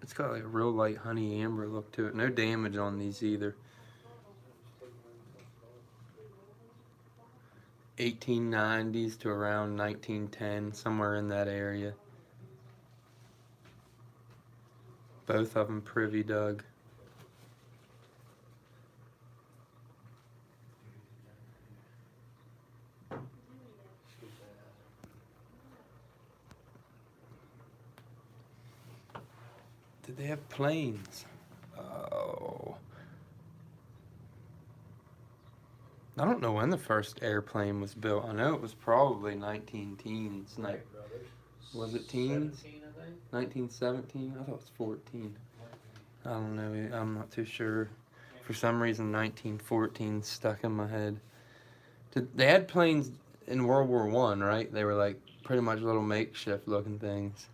it's got like a real light honey amber look to it. No damage on these either. 1890s to around 1910, somewhere in that area. Both of them privy dug. Did they have planes? Oh. I don't know when the first airplane was built. I know it was probably 19 teens. Was it teens? 1917? I thought it was 14. I don't know. I'm not too sure. For some reason, 1914 stuck in my head. They had planes in World War I, right? They were like pretty much little makeshift looking things.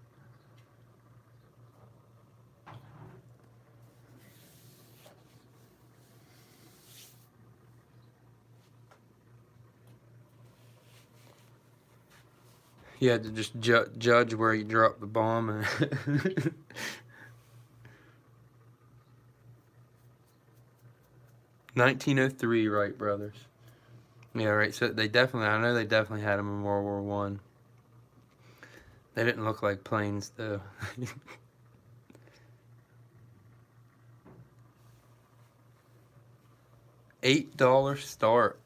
You had to just judge where you dropped the bomb. 1903, Wright brothers. Yeah, right. So I know they definitely had them in World War One. They didn't look like planes, though. $8 start.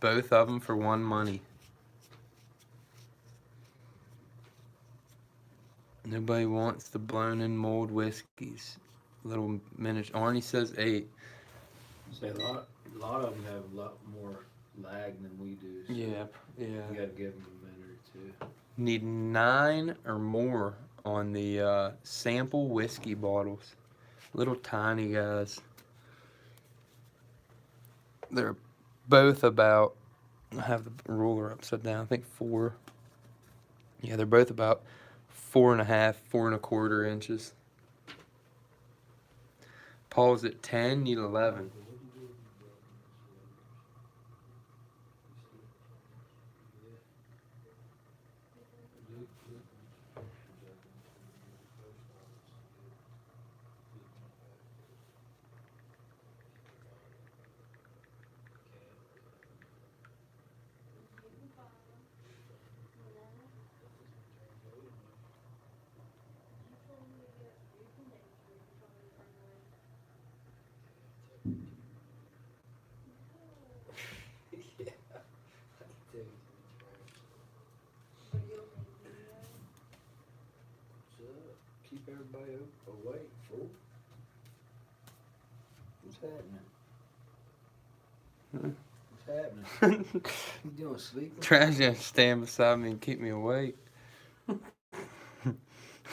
Both of them for one money. Nobody wants the blown in mold whiskeys. Little miniature. Arnie says 8. Say a lot of them have a lot more lag than we do. So Yeah. you gotta give them a minute or two. Need 9 or more on the sample whiskey bottles. Little tiny guys. They're both about, I have the ruler upside down, I think 4. Yeah, they're both about 4.5, 4.25 inches. Paul's at 10, need 11. Keep everybody awake, fool. What's happening? What's happening? You doing sleeping? Trying to stand beside me and keep me awake.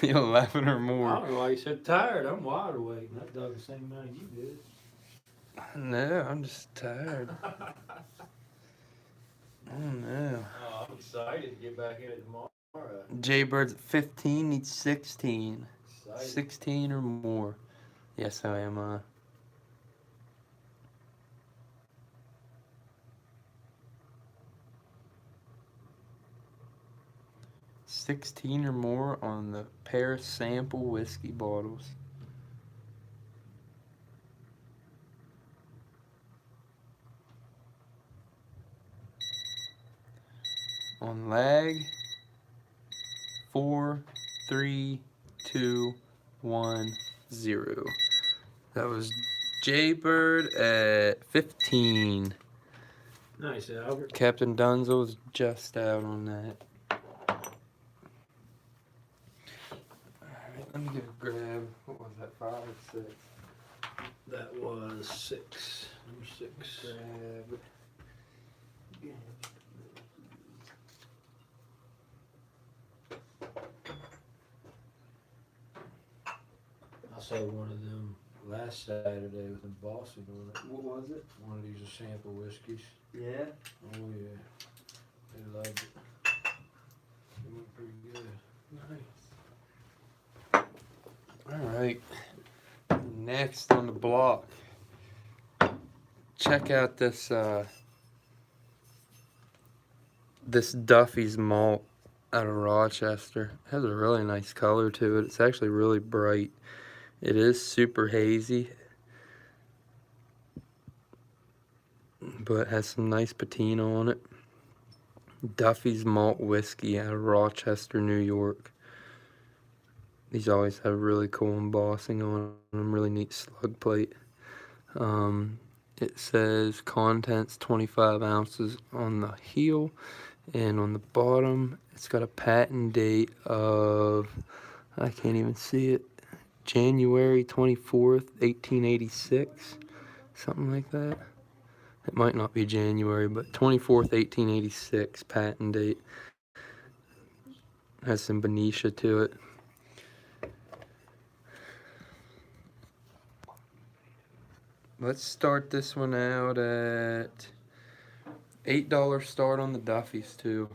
11 or I more. don't know why you so tired. I'm wide awake. And that dog the same amount as you did. No, I'm just tired. Oh no. Oh, I'm excited to get back in it tomorrow. Jaybird's at 15, needs 16. Excited. 16 or more. Yes, I am. 16 or more on the pair sample whiskey bottles. On lag, 4, 3, 2, 1, 0. That was Jaybird at 15. Nice, Albert. Captain Dunzel's just out on that. Alright, let me get a grab. What was that, 5 or 6? That was 6. Number 6. Grab. I saw one of them last Saturday with embossing on it. What was it? One of these are sample whiskeys. Yeah. Oh yeah, they loved it. It went pretty good. Nice. Alright. Next on the block. Check out this this Duffy's malt out of Rochester. It has a really nice color to it. It's actually really bright. It is super hazy, but has some nice patina on it. Duffy's malt whiskey out of Rochester, New York. These always have really cool embossing on them, really neat slug plate. It says contents 25 ounces on the heel, and on the bottom it's got a patent date of, I can't even see it, January 24th, 1886, something like that. It might not be January, but 24th, 1886 patent date. Has some Benicia to it. Let's start this one out at $8 start on the Duffys too.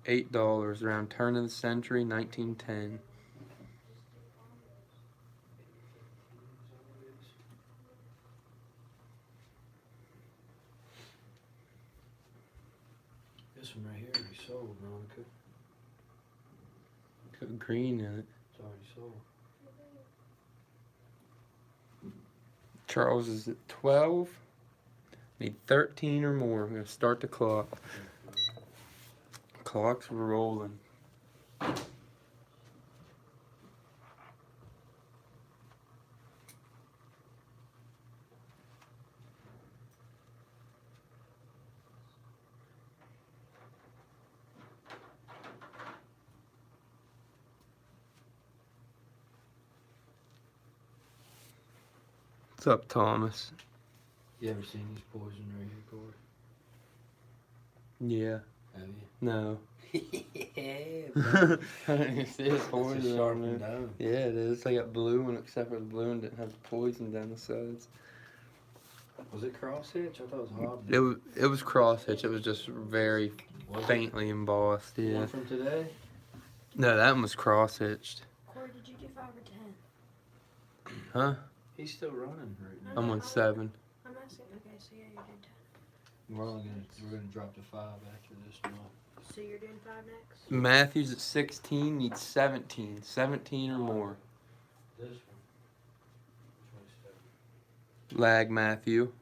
$8 around turn of the century, 1910. This one right here we sold, Monica. Got green in it. It's already sold. Charles is at 12. Need 13 or more. I'm going to start the clock. Clock's rolling. What's up, Thomas? You ever seen these poison right here, Cory? Yeah. Have you? No. Yeah, I didn't even see his It's poison a on sharpened there. dome. Yeah, it is. I got blue one, except for the blue one didn't have the poison down the sides. Was it crosshatch? I thought it was hobnail. It was crosshatch. It was just very Was it? faintly embossed. The Yeah. one from today? No, that one was cross-hitched. Cory, did you do 5 or 10? Huh? He's still running right now. I'm on 7. I'm asking. Okay, so yeah, you did 10. We're gonna drop to 5 after this month. So you're doing 5 next? Matthews at 16 needs 17. 17 or more. This one. 27. Lag Matthew.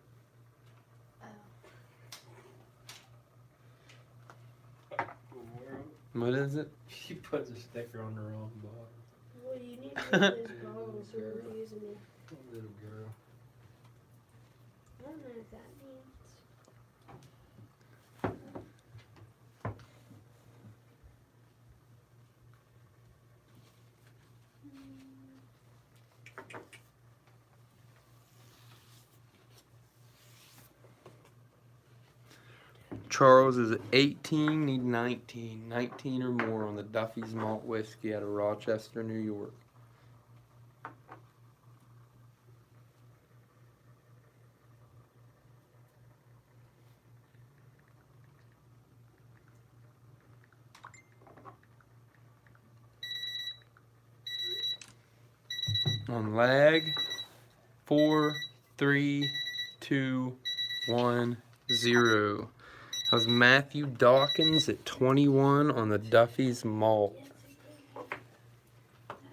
What is it? He put the sticker on the wrong bottle. Well, you need to use those bottles so you're using it. Little girl. I don't know what that means. Charles is at 18, need 19. 19 or more on the Duffy's Malt Whiskey out of Rochester, New York. On lag, 4, 3, 2, 1, 0. That was Matthew Dawkins at 21 on the Duffy's Malt.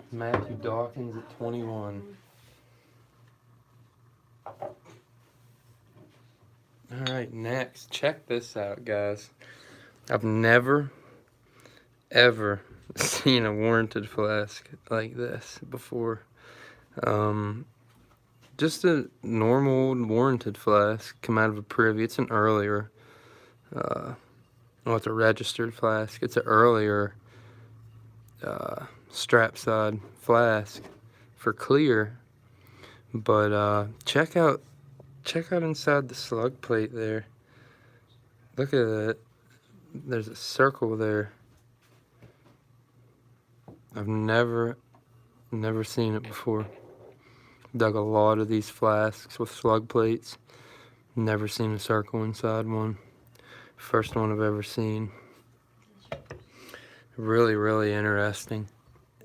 Matthew Dawkins at 21. Alright, next. Check this out, guys. I've never, ever seen a warranted flask like this before. Just a normal warranted flask come out of a privy. It's an earlier, well, it's a registered flask. It's an earlier strap side flask for clear. But check out inside the slug plate there. Look at that. There's a circle there. I've never seen it before. Dug a lot of these flasks with slug plates. Never seen a circle inside one. First one I've ever seen. Really, really interesting.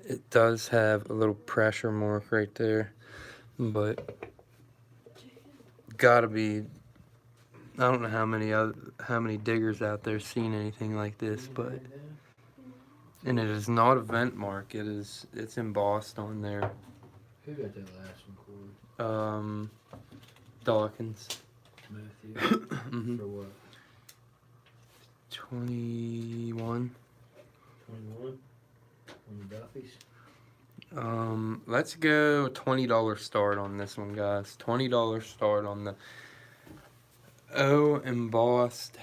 It does have a little pressure mark right there, but gotta be, I don't know how many diggers out there seen anything like this, but, and it is not a vent mark. It's embossed on there. Who got that last one, Cory? Dawkins. Matthew. Mhm. For what? 21. 21? On the Duffys? Let's go $20 start on this one, guys. $20 start on the O embossed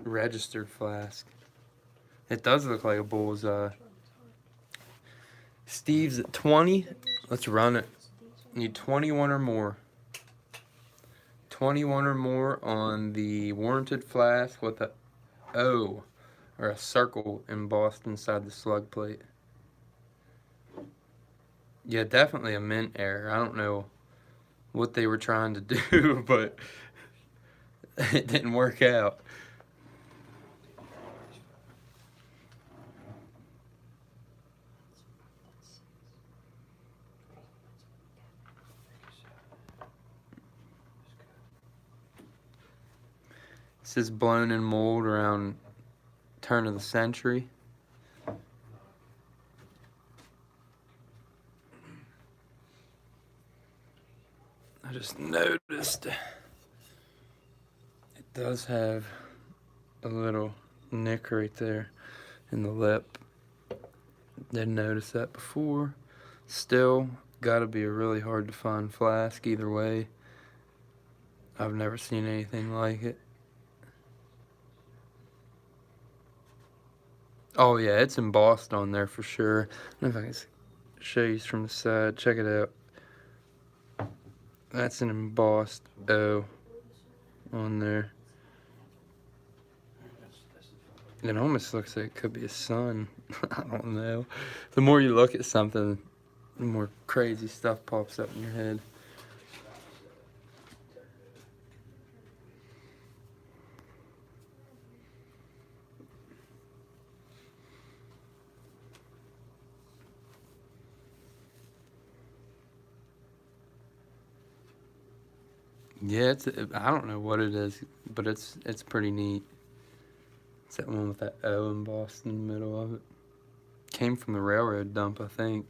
registered flask. It does look like a bullseye. Steve's at 20. Let's run it. Need 21 or more. 21 or more on the warranted flask with a O or a circle embossed inside the slug plate. Yeah, definitely a mint error. I don't know what they were trying to do, but it didn't work out. This is blown in mold around turn of the century. I just noticed it does have a little nick right there in the lip. Didn't notice that before. Still, gotta be a really hard to find flask either way. I've never seen anything like it. Oh yeah, it's embossed on there for sure. I don't know if I can show you from the side. Check it out. That's an embossed O on there. It almost looks like it could be a sun. I don't know. The more you look at something, the more crazy stuff pops up in your head. Yeah, I don't know what it is, but it's pretty neat. It's that one with that O embossed in the middle of it. Came from the railroad dump, I think.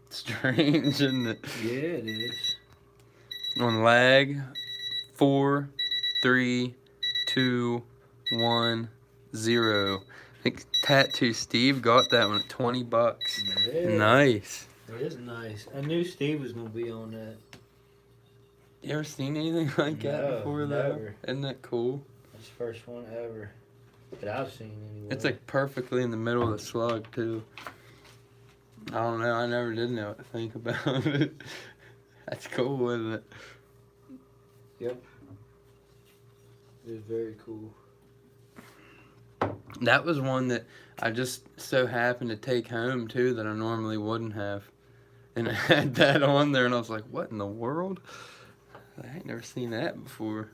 Strange, isn't it? Yeah, it is. On lag, 4, 3, 2, 1, 0. I think Tattoo Steve got that one at $20. Yeah. Nice. It is nice. I knew Steve was gonna be on that. You ever seen anything like that No, before, never. though? Isn't that cool? That's the first one ever that I've seen anyway. It's like perfectly in the middle of the slug, too. I don't know. I never did know what to think about it. That's cool, isn't it? Yep. It is very cool. That was one that I just so happened to take home, too, that I normally wouldn't have. And I had that on there, and I was like, what in the world? I ain't never seen that before.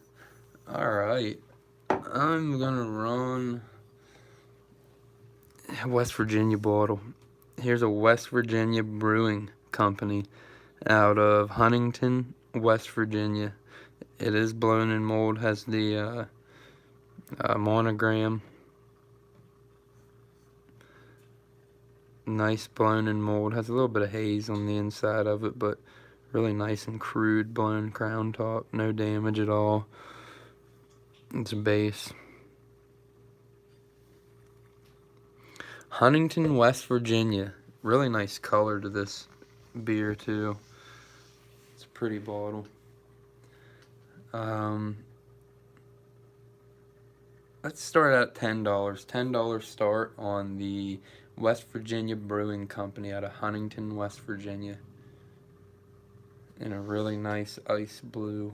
Alright. I'm gonna run West Virginia bottle. Here's a West Virginia brewing company out of Huntington, West Virginia. It is blown in mold, has the monogram. Nice blown in mold, has a little bit of haze on the inside of it, but really nice and crude blown crown top, no damage at all. It's a base. Huntington, West Virginia. Really nice color to this beer too. It's a pretty bottle. Let's start at $10. $10 start on the West Virginia Brewing Company out of Huntington, West Virginia. In a really nice ice blue.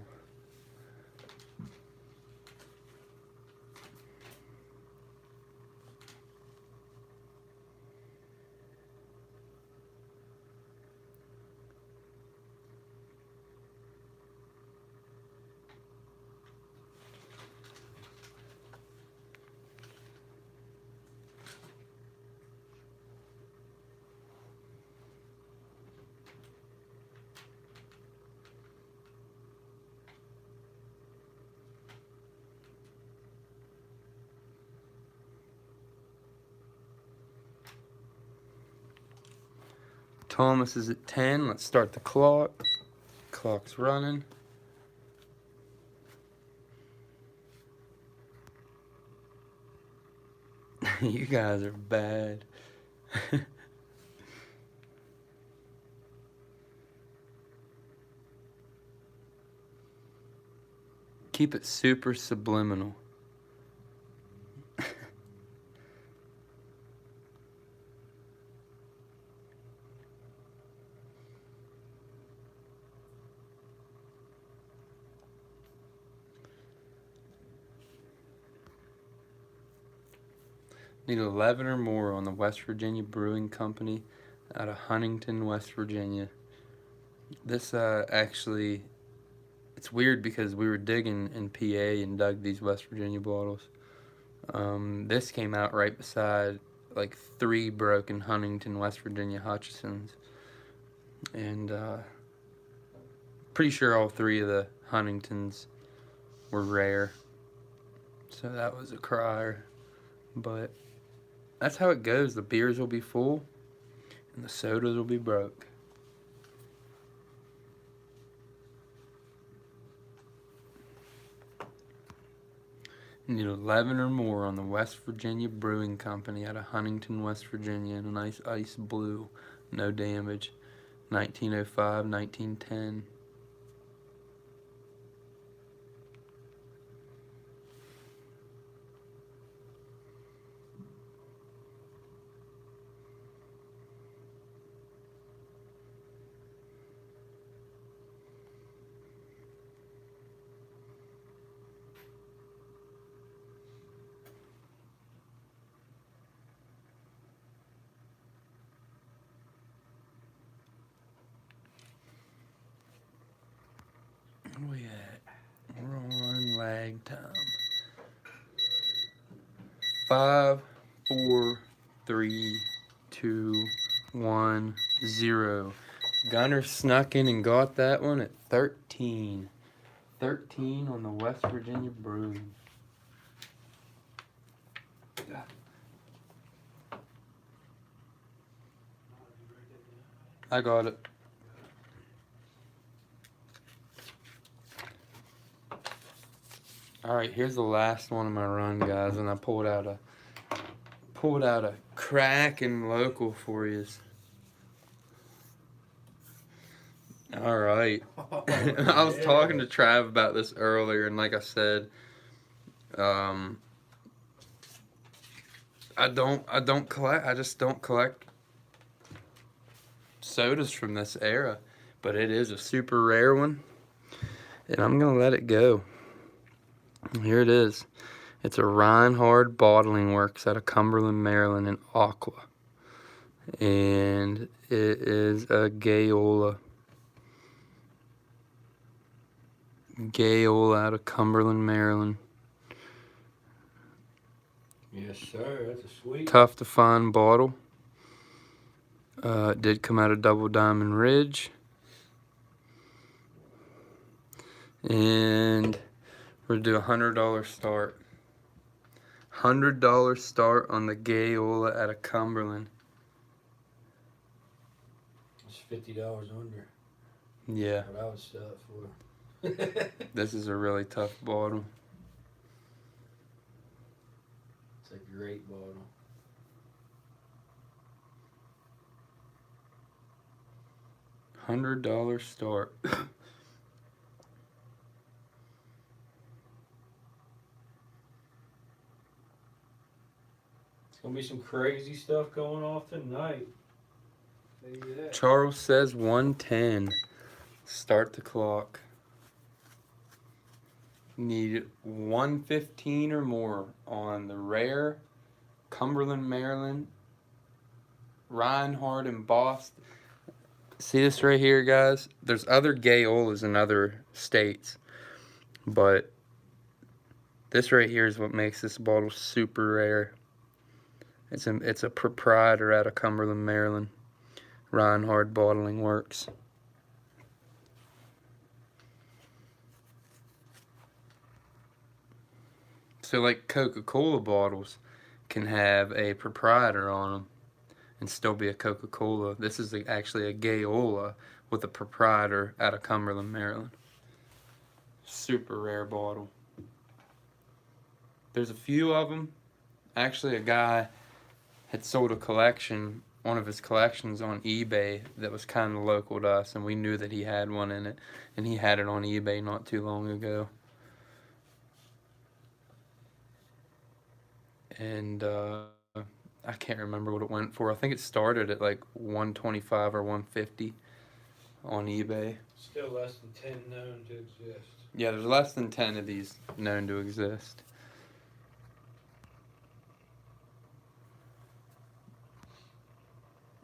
Thomas is at 10. Let's start the clock. Clock's running. You guys are bad. Keep it super subliminal. Need 11 or more on the West Virginia Brewing Company out of Huntington, West Virginia. This actually, it's weird because we were digging in PA and dug these West Virginia bottles. This came out right beside like 3 broken Huntington, West Virginia Hutchisons. And pretty sure all 3 of the Huntingtons were rare. So that was a crier. But that's how it goes. The beers will be full and the sodas will be broke. You need 11 or more on the West Virginia Brewing Company out of Huntington, West Virginia, in a nice ice blue, no damage, 1905, 1910. Where we at? We're on lag time. 5, 4, 3, 2, 1, 0. Gunner snuck in and got that one at 13. 13 on the West Virginia Brewing. I got it. Alright, here's the last one of my run, guys, and I pulled out a cracking local for you. Alright. I was talking to Trav about this earlier, and like I said, I just don't collect sodas from this era, but it is a super rare one, and I'm gonna let it go. Here it is. It's a Reinhard Bottling Works out of Cumberland, Maryland in Aqua. And it is a Gayola. Gayola out of Cumberland, Maryland. Yes, sir. That's a sweet. Tough to find bottle. It did come out of Double Diamond Ridge. And we're gonna do a $100 start. $100 start on the Gayola out of Cumberland. It's $50 under Yeah, what I would sell it for. this is a really tough bottle. It's a great bottle. $100 start. It's gonna be some crazy stuff going off tonight. Maybe that. Charles says 110. Start the clock. Need 115 or more on the rare, Cumberland, Maryland, Reinhardt, and Boston. See this right here, guys? There's other Gayolas in other states, but this right here is what makes this bottle super rare. It's a proprietor out of Cumberland, Maryland. Reinhardt Bottling Works. So like Coca-Cola bottles can have a proprietor on them and still be a Coca-Cola. This is actually a Gayola with a proprietor out of Cumberland, Maryland. Super rare bottle. There's a few of them. Actually, a guy had sold a collection, one of his collections on eBay that was kind of local to us, and we knew that he had one in it, and he had it on eBay not too long ago. And I can't remember what it went for. I think it started at like 125 or 150 on eBay. Still less than 10 known to exist. Yeah, there's less than 10 of these known to exist.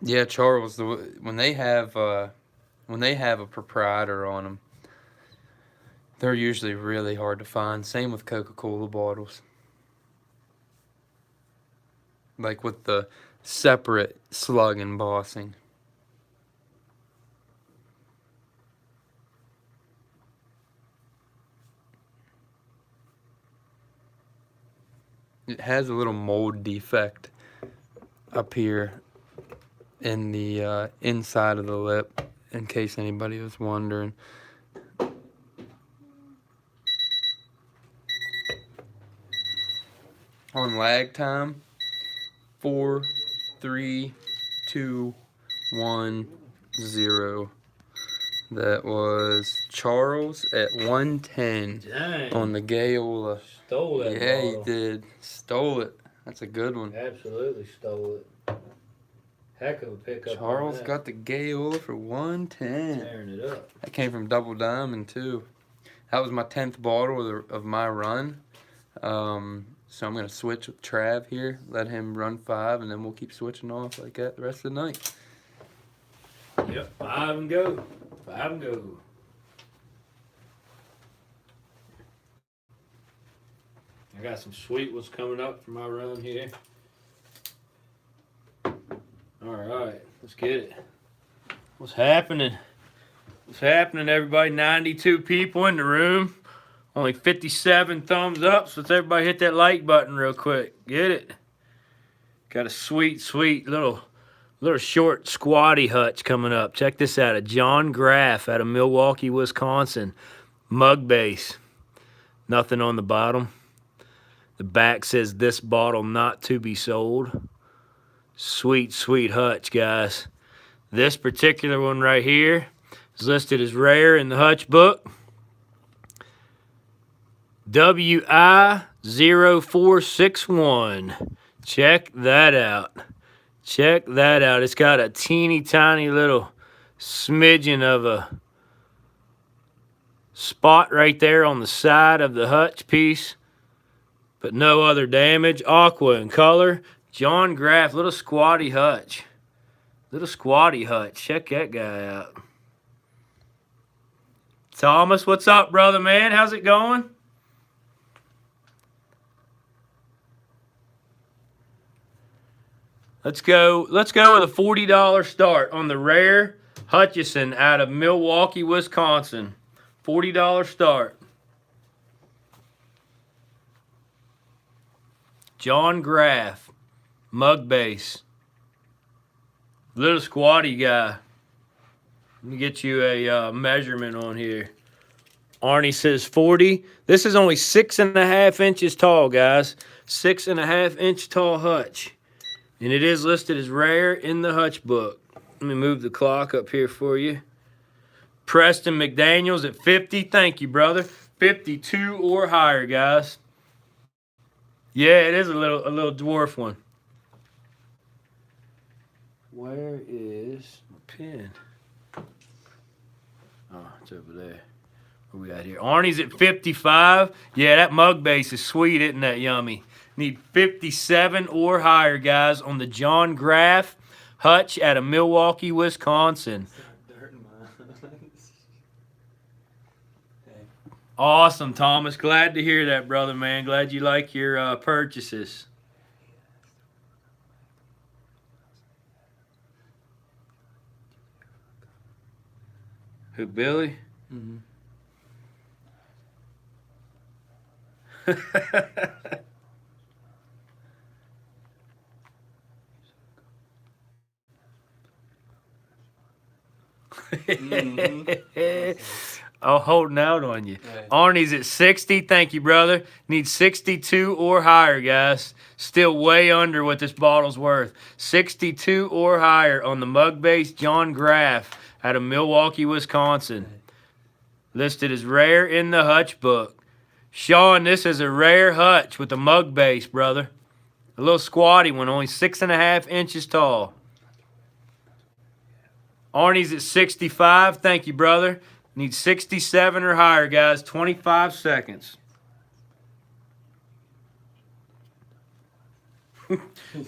Yeah, Charles, when they have a proprietor on them, they're usually really hard to find. Same with Coca-Cola bottles. Like with the separate slug embossing. It has a little mold defect up here in the inside of the lip, in case anybody was wondering. On lag time, 4, 3, 2, 1, 0. That was Charles at 110 Dang. on the Gayola. Stole that Yeah, bottle. he did. Stole it. That's a good one. Absolutely stole it. Heck of a pickup. Charles got the Gayola for 110. tearing it up. That came from Double Diamond too. That was my 10th bottle of my run. So I'm going to switch with Trav here, let him run 5, and then we'll keep switching off like that the rest of the night. Yep, 5 and go. 5 and go. I got some sweet ones coming up for my run here. Alright, let's get it. What's happening? What's happening, everybody? 92 people in the room. Only 57 thumbs up, so let's everybody hit that like button real quick. Get it? Got a sweet, sweet little short squatty hutch coming up. Check this out. A John Graff out of Milwaukee, Wisconsin. Mug base. Nothing on the bottom. The back says this bottle not to be sold. Sweet, sweet hutch, guys. This particular one right here is listed as rare in the Hutch book. WI0461. Check that out. Check that out. It's got a teeny tiny little smidgen of a spot right there on the side of the Hutch piece, but no other damage. Aqua in color. John Graff, little squatty hutch. Little squatty hutch. Check that guy out. Thomas, what's up, brother, man? How's it going? Let's go with a $40 start on the rare Hutchison out of Milwaukee, Wisconsin. $40 start. John Graff, mug base. Little squatty guy. Let me get you a measurement on here. Arnie says 40. This is only 6.5 inches tall, guys. 6.5 inch tall Hutch. And it is listed as rare in the Hutch book. Let me move the clock up here for you. Preston McDaniels at 50. Thank you, brother. 52 or higher, guys. Yeah, it is a little dwarf one. Where is my pen? Oh, it's over there. What we got here? Arnie's at 55. Yeah, that mug base is sweet, isn't that yummy? Need 57 or higher, guys, on the John Graff Hutch out of Milwaukee, Wisconsin. Awesome, Thomas. Glad to hear that, brother, man. Glad you like your purchases. Who, Billy? Mm-hmm. Oh, holding out on you. Right. Arnie's at 60. Thank you, brother. Need 62 or higher, guys. Still way under what this bottle's worth. 62 or higher on the mug base John Graff out of Milwaukee, Wisconsin. Listed as rare in the Hutch book. Sean, this is a rare Hutch with a mug base, brother. A little squatty one, only 6.5 inches tall. Arnie's at 65. Thank you, brother. Need 67 or higher, guys. 25 seconds.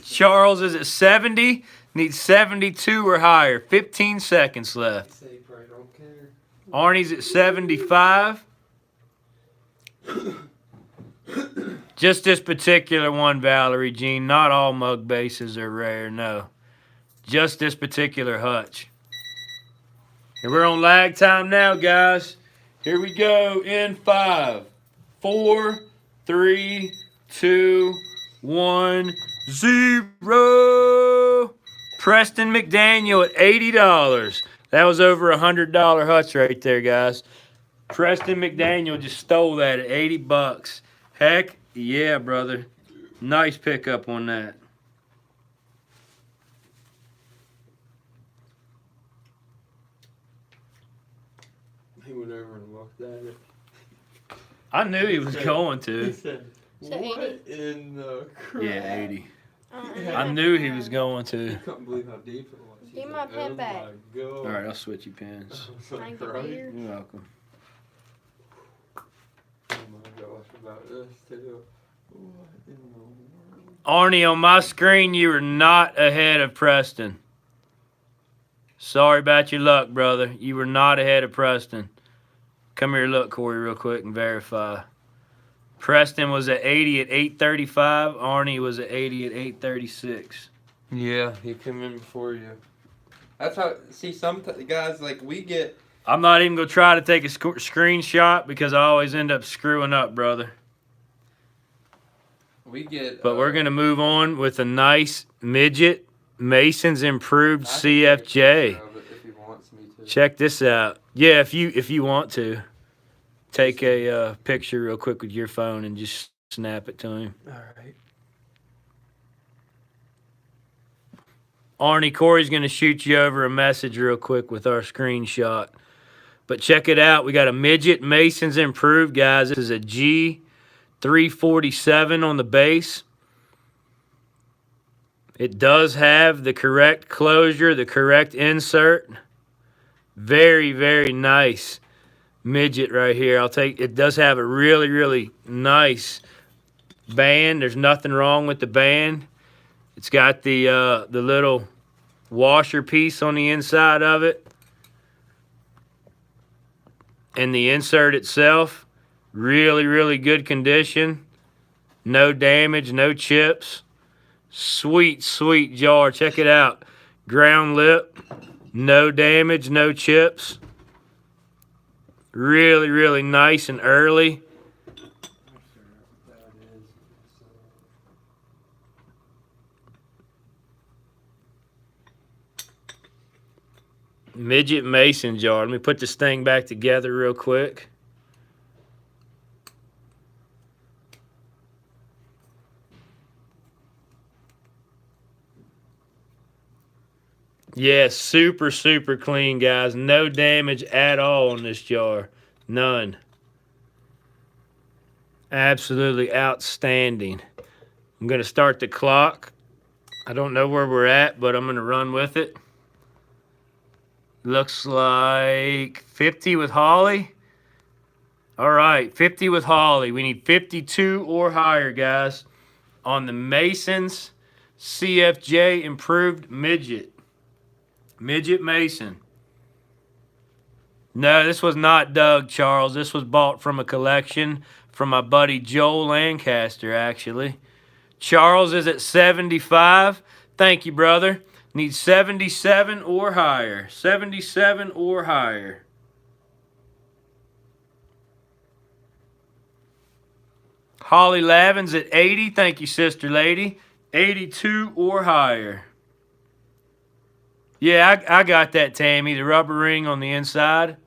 Charles is at 70. Needs 72 or higher. 15 seconds left. Arnie's at 75. Just this particular one, Valerie Jean. Not all mug bases are rare, no. Just this particular Hutch. And we're on lag time now, guys. Here we go in 5, 4, 3, 2, 1, 0. Preston McDaniel at $80. That was over $100 Hutch right there, guys. Preston McDaniel just stole that at $80. Heck yeah, brother. Nice pickup on that. He went over and looked at it. I knew he was going to. He said, what in the crap? Yeah, 80. I knew he was going to. I couldn't believe how deep it was. Give my pen back. My God. All right, I'll switch you pens. Thank you, Right? Peter. You're welcome. Oh my gosh, about this too. What in the world? Arnie, on my screen, you were not ahead of Preston. Sorry about your luck, brother. You were not ahead of Preston. Come here, look, Cory, real quick and verify. Preston was at 80 at 8:35. Arnie was at 80 at 8:36. Yeah, he came in before you. That's how. See, some guys like we get. I'm not even gonna try to take a screenshot because I always end up screwing up, brother. We get. But we're gonna move on with a nice midget Mason's Improved CFJ. If he wants me to. Check this out. Yeah, if you want to, take a picture real quick with your phone and just snap it to him. All right. Arnie, Cory's going to shoot you over a message real quick with our screenshot. But check it out. We got a midget Mason's Improved, guys. This is a G347 on the base. It does have the correct closure, the correct insert. Very, very nice midget right here. It does have a really, really nice band. There's nothing wrong with the band. It's got the little washer piece on the inside of it. And the insert itself, really, really good condition. No damage, no chips. Sweet, sweet jar. Check it out. Ground lip. No damage, no chips. Really, really nice and early. Midget mason jar. Let me put this thing back together real quick. Yeah, super, super clean, guys. No damage at all on this jar. None. Absolutely outstanding. I'm going to start the clock. I don't know where we're at, but I'm going to run with it. Looks like 50 with Holly. All right, 50 with Holly. We need 52 or higher, guys, on the Masons CFJ Improved Midget. Midget Mason. No, this was not Doug, Charles. This was bought from a collection from my buddy Joel Lancaster, actually. Charles is at 75. Thank you, brother. Need 77 or higher. 77 or higher. Holly Lavin's at 80. Thank you, sister lady. 82 or higher. Yeah, I got that, Tammy. The rubber ring on the inside.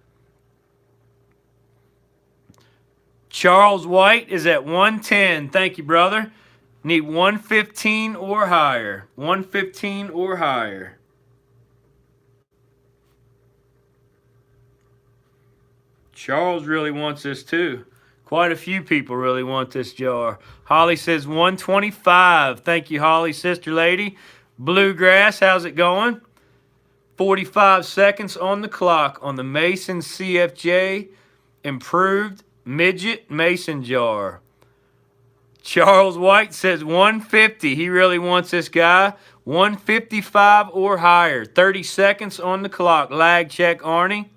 Charles White is at 110. Thank you, brother. Need 115 or higher. 115 or higher. Charles really wants this too. Quite a few people really want this jar. Holly says 125. Thank you, Holly, sister lady. Bluegrass, how's it going? 45 seconds on the clock on the Mason CFJ Improved Midget Mason Jar. Charles White says 150. He really wants this guy. 155 or higher. 30 seconds on the clock. Lag check, Arnie.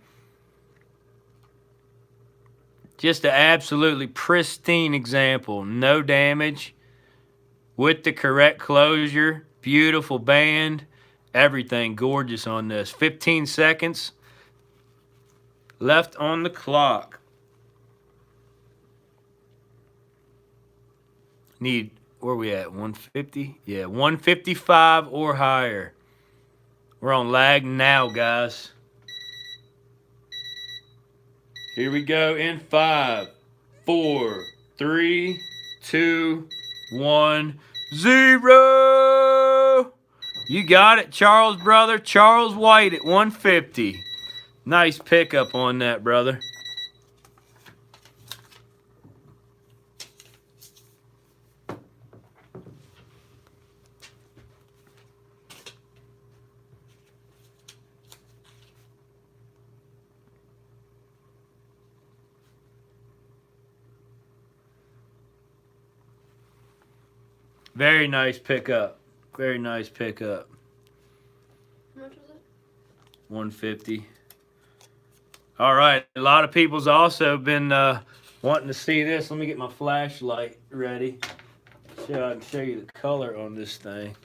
Just an absolutely pristine example. No damage. With the correct closure. Beautiful band. Everything gorgeous on this. 15 seconds left on the clock. Need, where are we at? 150? Yeah, 155 or higher. We're on lag now, guys. Here we go in 5, 4, 3, 2, 1, 0. You got it, Charles, brother. Charles White at 150. Nice pickup on that, brother. Very nice pickup. Very nice pickup. How much was it? 150. All right. A lot of people's also been wanting to see this. Let me get my flashlight ready so I can show you the color on this thing.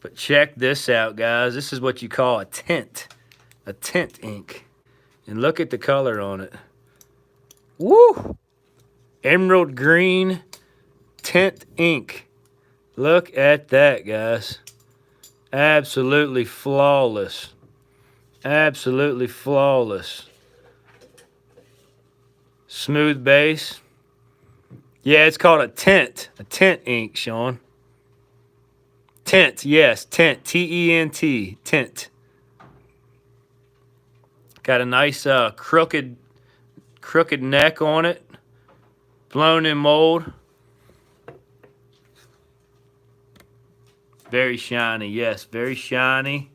But check this out, guys. This is what you call a tint. A tint ink. And look at the color on it. Woo! Emerald green tint ink. Look at that, guys. Absolutely flawless. Absolutely flawless. Smooth base. Yeah, it's called a tint. A tint ink, Sean. Tint, yes, tint. T-E-N-T. Tint. Got a nice crooked neck on it. Blown in mold. Very shiny, yes, very shiny.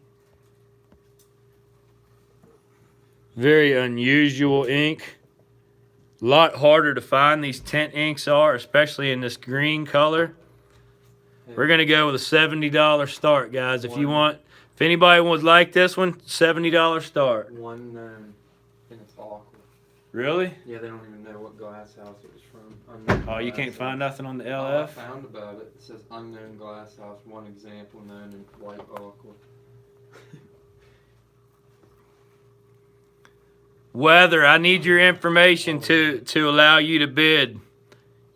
Very unusual ink. A lot harder to find these tint inks are, especially in this green color. We're going to go with a $70 start, guys. If you want, if anybody would like this one, $70 start. One, and it's aqua. Really? Yeah, they don't even know what glass house it was from. Unknown Oh, you glass can't house. find nothing on the Oh, I LF? found about it. It says unknown glass house, one example known in white aqua. Weather, I need your information to allow you to bid.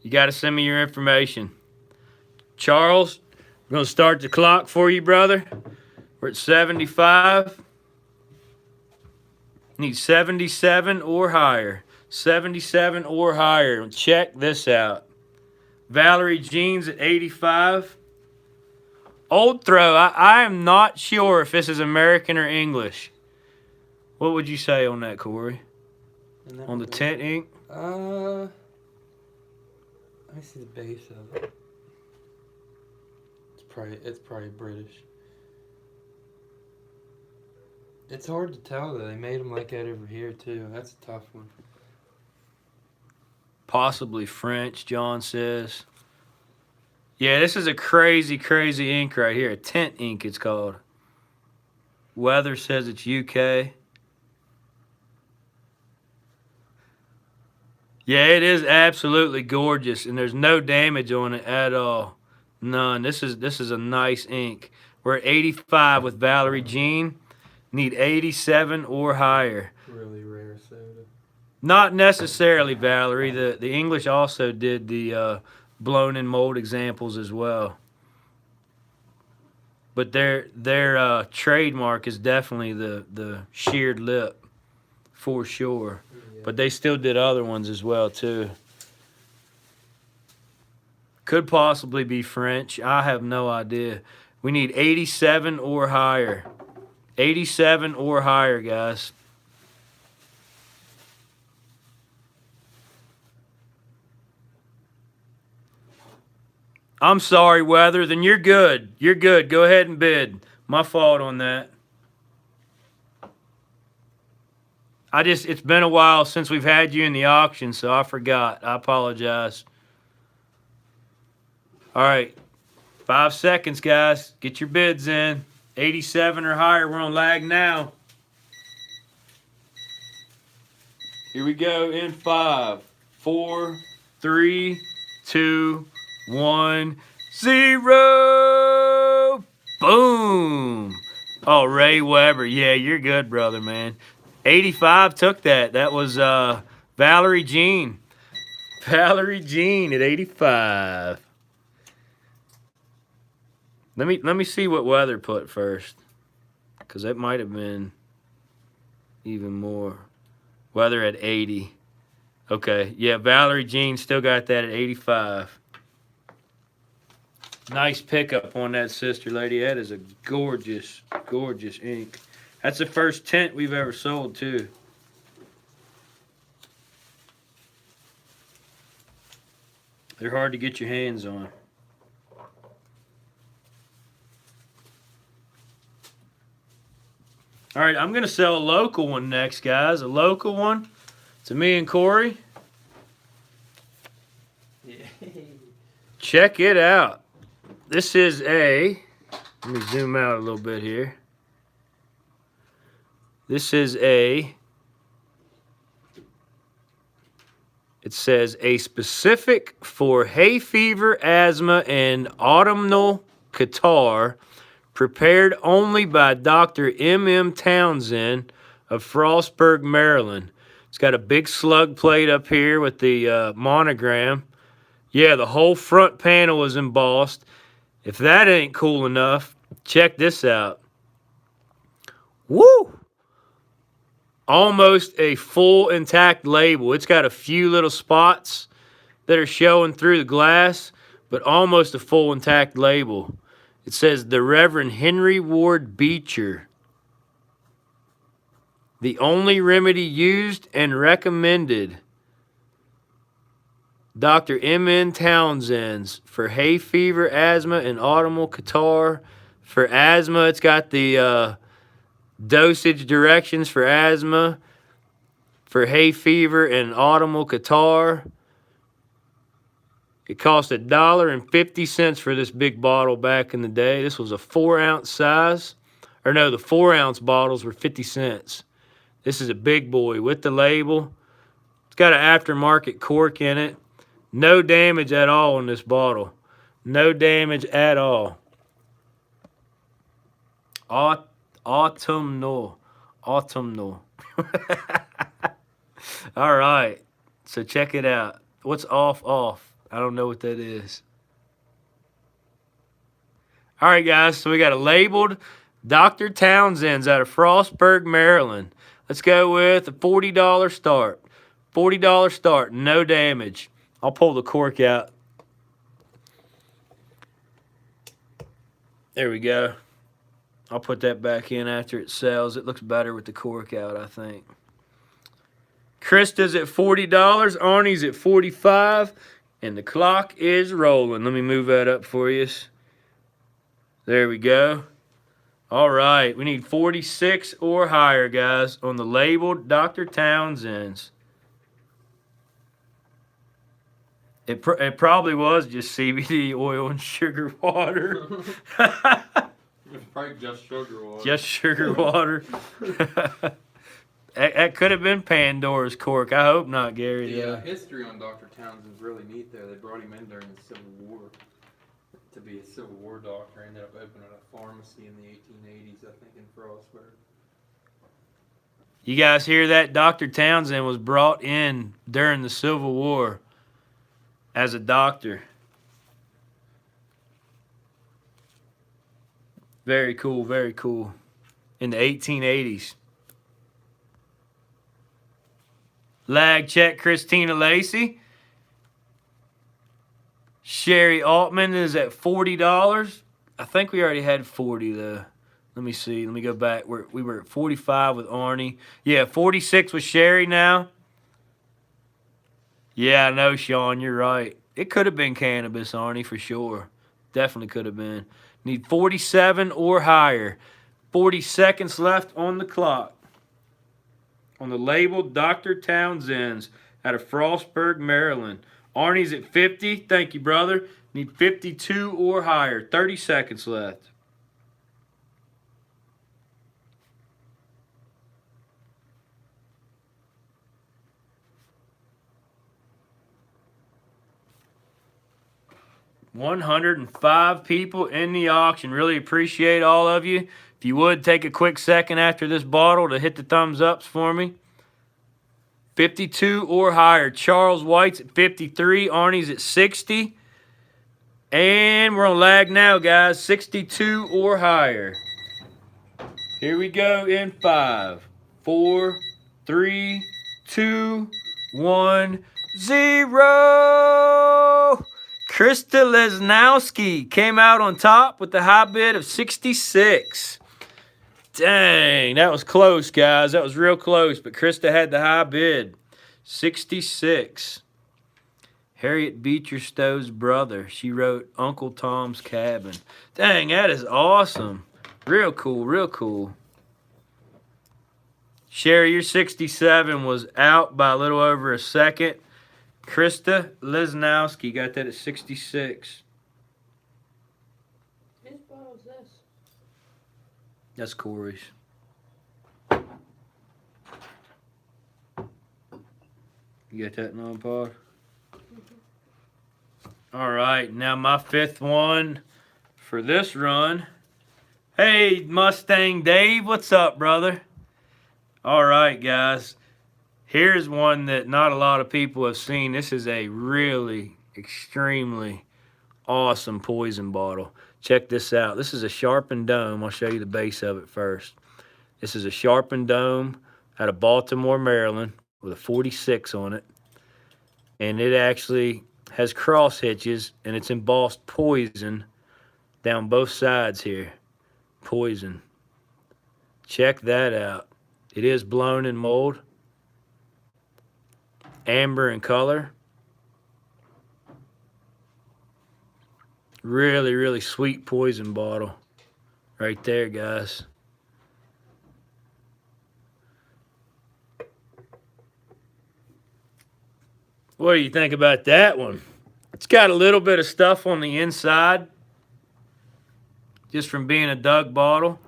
You got to send me your information. Charles, we're going to start the clock for you, brother. We're at 75. Need 77 or higher. 77 or higher. Check this out. Valerie Jeans at 85. Old Throw, I am not sure if this is American or English. What would you say on that, Cory? On the tent ink? Let me see the base of it. It's probably British. It's hard to tell though. They made them like that over here too. That's a tough one. Possibly French, John says. Yeah, this is a crazy, crazy ink right here. Tent ink, it's called. Weather says it's UK. Yeah, it is absolutely gorgeous, and there's no damage on it at all. None. This is a nice ink. We're at 85 with Valerie Jean. Need 87 or higher. Really rare soda. Not necessarily, Valerie. The English also did the blown in mold examples as well. But their trademark is definitely the sheared lip, for sure. Yeah. But they still did other ones as well too. Could possibly be French. I have no idea. We need 87 or higher. 87 or higher, guys. I'm sorry, Weather. Then you're good. You're good. Go ahead and bid. My fault on that. It's been a while since we've had you in the auction, so I forgot. I apologize. All right. 5 seconds, guys. Get your bids in. 87 or higher. We're on lag now. Here we go in 5, 4, 3, 2, 1, 0. Boom. Oh, Ray Weber. Yeah, you're good, brother, man. 85 took that. That was Valerie Jean. Valerie Jean at 85. Let me see what Weather put first, because it might have been even more. Weather at 80. Okay, yeah, Valerie Jean still got that at 85. Nice pickup on that, sister lady. That is a gorgeous, gorgeous ink. That's the first tent we've ever sold, too. They're hard to get your hands on. All right, I'm going to sell a local one next, guys. A local one to me and Cory. Check it out. This is let me zoom out a little bit here. This is it says a specific for hay fever, asthma, and autumnal catarrh, prepared only by Dr. M.M. Townsend of Frostburg, Maryland. It's got a big slug plate up here with the monogram. Yeah, the whole front panel is embossed. If that ain't cool enough, check this out. Woo! Almost a full intact label. It's got a few little spots that are showing through the glass, but almost a full intact label. It says the Reverend Henry Ward Beecher. The only remedy used and recommended. Dr. M.N. Townsend's for hay fever, asthma, and autumnal catarrh. For asthma, it's got the dosage directions for asthma, for hay fever, and autumnal catarrh. It cost $1.50 for this big bottle back in the day. This was a 4-ounce size. Or no, the 4-ounce bottles were 50 cents. This is a big boy with the label. It's got an aftermarket cork in it. No damage at all on this bottle. No damage at all. Autumnal. Autumnal. All right. So check it out. What's off? I don't know what that is. All right, guys. So we got a labeled Dr. Townsend's out of Frostburg, Maryland. Let's go with a $40 start. $40 start. No damage. I'll pull the cork out. There we go. I'll put that back in after it sells. It looks better with the cork out, I think. Krista's at $40. Arnie's at $45. And the clock is rolling. Let me move that up for you. There we go. All right. We need 46 or higher, guys, on the labeled Dr. Townsend's. It probably was just CBD oil and sugar water. It's probably just sugar water. Just sugar water. That could have been Pandora's cork. I hope not, Gary. The history on Dr. Townsend's really neat there. They brought him in during the Civil War to be a Civil War doctor. Ended up opening a pharmacy in the 1880s, I think, in Frostburg. You guys hear that? Dr. Townsend was brought in during the Civil War as a doctor. Very cool, very cool. In the 1880s. Lag check Christina Lacey. Sherry Altman is at $40. I think we already had 40 though. Let me see. Let me go back. We were at 45 with Arnie. Yeah, 46 with Sherry now. Yeah, I know, Sean. You're right. It could have been cannabis, Arnie, for sure. Definitely could have been. Need 47 or higher. 40 seconds left on the clock. On the label, Dr. Townsend's out of Frostburg, Maryland. Arnie's at 50. Thank you, brother. Need 52 or higher. 30 seconds left. $105 people in the auction. Really appreciate all of you. If you would, take a quick second after this bottle to hit the thumbs ups for me. 52 or higher. Charles White's at 53. Arnie's at 60. And we're on lag now, guys. 62 or higher. Here we go in 5, 4, 3, 2, 1, 0. Krista Lesnowski came out on top with the high bid of 66. Dang, that was close, guys. That was real close, but Krista had the high bid. 66. Harriet Beecher Stowe's brother. She wrote Uncle Tom's Cabin. Dang, that is awesome. Real cool, real cool. Sherry, your 67 was out by a little over a second. Krista Lesnowski got that at 66. Whose bottle is this? That's Cory's. You got that non-pod? All right, now my fifth one for this run. Hey, Mustang Dave, what's up, brother? All right, guys. Here's one that not a lot of people have seen. This is a really extremely awesome poison bottle. Check this out. This is a sharpened dome. I'll show you the base of it first. This is a sharpened dome out of Baltimore, Maryland with a 46 on it. And it actually has cross hitches and it's embossed poison down both sides here. Poison. Check that out. It is blown in mold. Amber in color. Really, really sweet poison bottle. Right there, guys. What do you think about that one? It's got a little bit of stuff on the inside. Just from being a Doug bottle.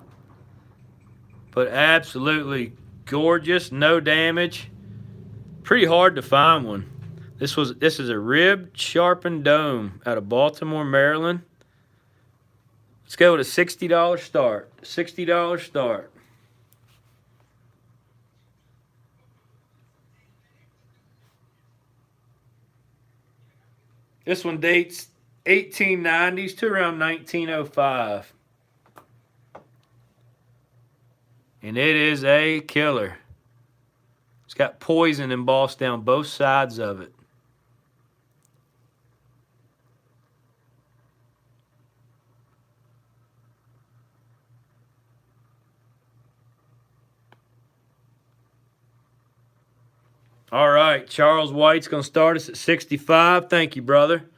But absolutely gorgeous. No damage. Pretty hard to find one. This is a ribbed sharpened dome out of Baltimore, Maryland. Let's go with a $60 start. $60 start. This one dates 1890s to around 1905. And it is a killer. It's got poison embossed down both sides of it. All right, Charles White's going to start us at 65. Thank you, brother.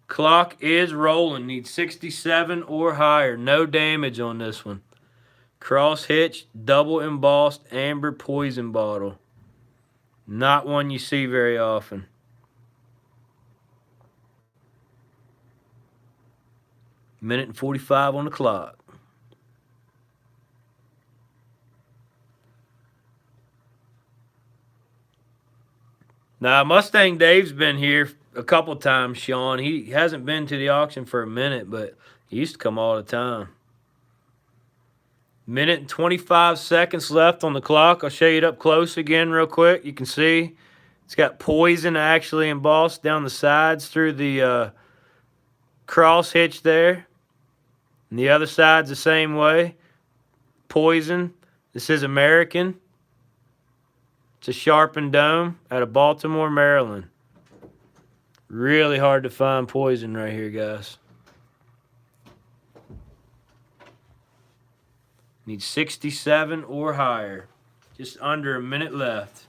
Clock is rolling. Needs 67 or higher. No damage on this one. Cross hitch, double embossed amber poison bottle. Not one you see very often. Minute and 45 on the clock. Now, Mustang Dave's been here a couple times, Sean. He hasn't been to the auction for a minute, but he used to come all the time. Minute and 25 seconds left on the clock. I'll show you it up close again real quick. You can see it's got poison actually embossed down the sides through the cross hitch there. And the other side's the same way. Poison. This is American. It's a sharpened dome out of Baltimore, Maryland. Really hard to find poison right here, guys. Need 67 or higher. Just under a minute left.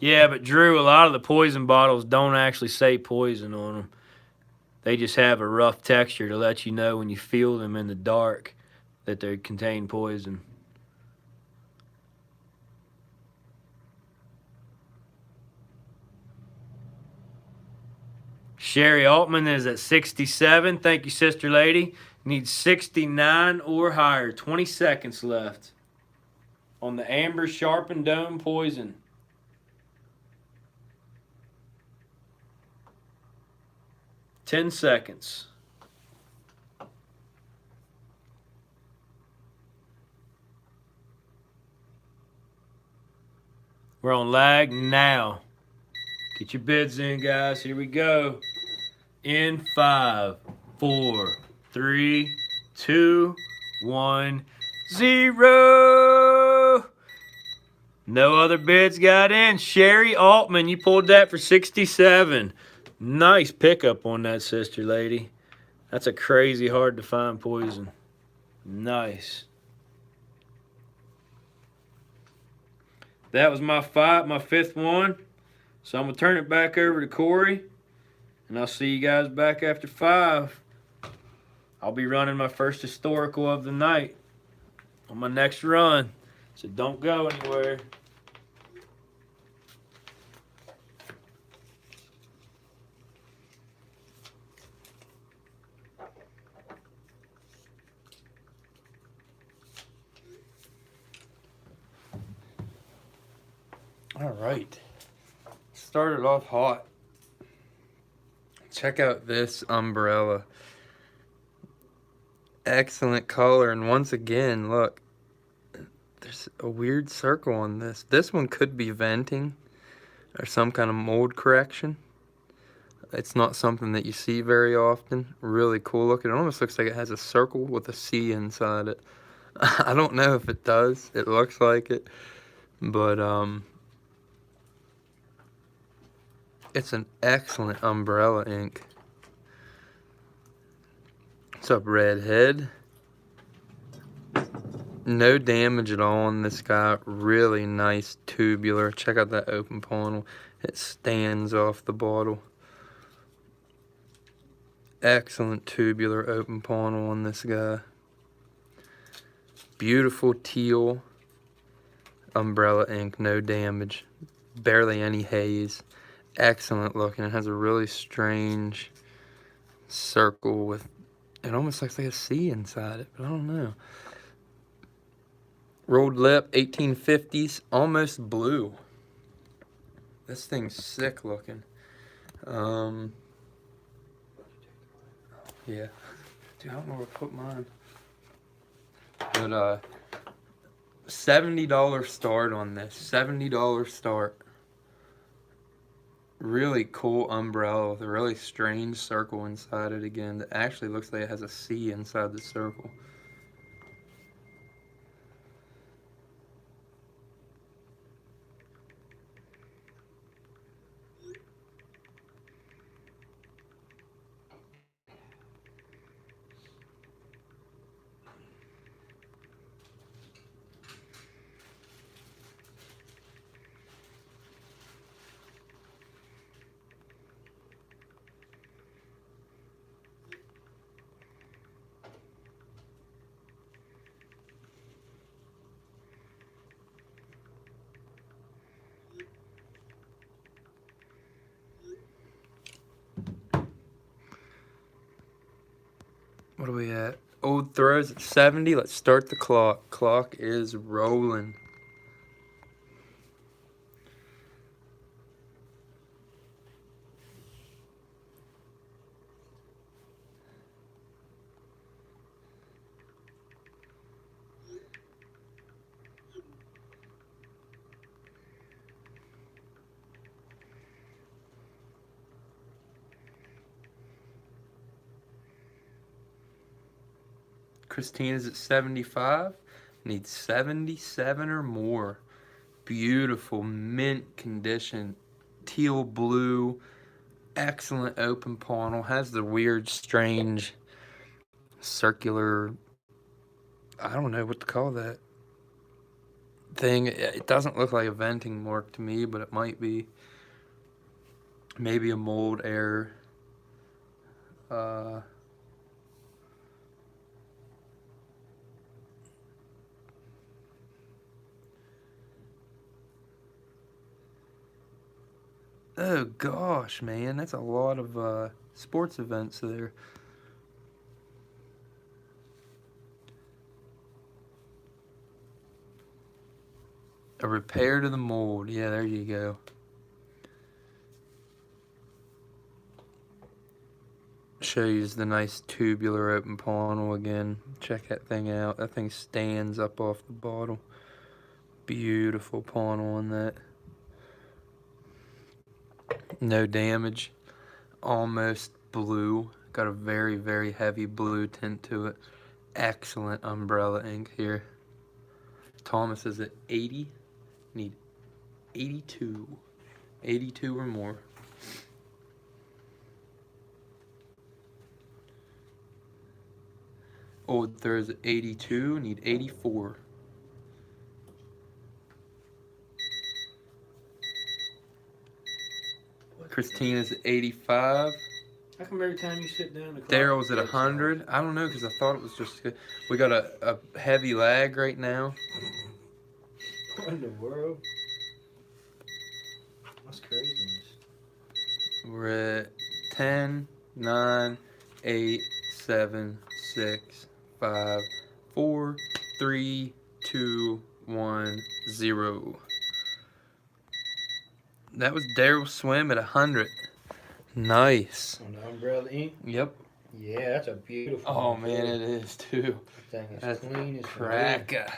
Yeah, but Drew, a lot of the poison bottles don't actually say poison on them. They just have a rough texture to let you know when you feel them in the dark that they contain poison. Sherry Altman is at 67. Thank you, sister lady. Needs 69 or higher. 20 seconds left on the amber sharpened dome poison. Ten seconds. We're on lag now. Get your bids in, guys. Here we go. In 5, 4, 3, 2, 1, 0. No other bids got in. Sherry Altman, you pulled that for 67. Nice pickup on that, sister lady. That's a crazy hard to find poison. Nice. That was my fifth one. So I'm going to turn it back over to Cory. And I'll see you guys back after 5. I'll be running my first historical of the night on my next run. So don't go anywhere. All right. Started off hot. Check out this umbrella. Excellent color. And once again, look. There's a weird circle on this. This one could be venting or some kind of mold correction. It's not something that you see very often. Really cool looking. It almost looks like it has a circle with a C inside it. I don't know if it does. It looks like it. But, it's an excellent umbrella ink. What's up, Redhead? No damage at all on this guy. Really nice tubular. Check out that open panel. It stands off the bottle. Excellent tubular open panel on this guy. Beautiful teal umbrella ink. No damage. Barely any haze. Excellent looking. It has a really strange circle with It almost looks like a C inside it, but I don't know. Rolled lip, 1850s, almost blue. This thing's sick looking. Yeah. Dude, I don't know where to put mine. But, $70 start on this. $70 start. Really cool umbrella with a really strange circle inside it again. That actually looks like it has a C inside the circle. What are we at? Old throws at 70. Let's start the clock. Clock is rolling. Christina's at 75. Needs 77 or more. Beautiful mint condition. Teal blue. Excellent open panel. Has the weird, strange, circular, I don't know what to call that thing. It doesn't look like a venting mark to me, but it might be. Maybe a mold error. Oh gosh, man, that's a lot of sports events there. A repair to the mold. Yeah, there you go. Shows the nice tubular open panel again. Check that thing out. That thing stands up off the bottle. Beautiful panel on that. No damage. Almost blue. Got a very, very heavy blue tint to it. Excellent umbrella ink here. Thomas is at 80. Need 82. 82 or more. Old Thurs at 82. Need 84. Christina's at 85. How come every time you sit down the clock Daryl's at gets 100. I don't know, because I thought it was just good. We got a heavy lag right now. off? What in the world? That's craziness. We're at 10, 9, 8, 7, 6, 5, 4, 3, 2, 1, 0. That was Daryl Swim at 100. Nice. On the umbrella ink? Yep. Yeah, that's a beautiful Oh one, man, too. it is too. That thing is That's clean as can be. cracker.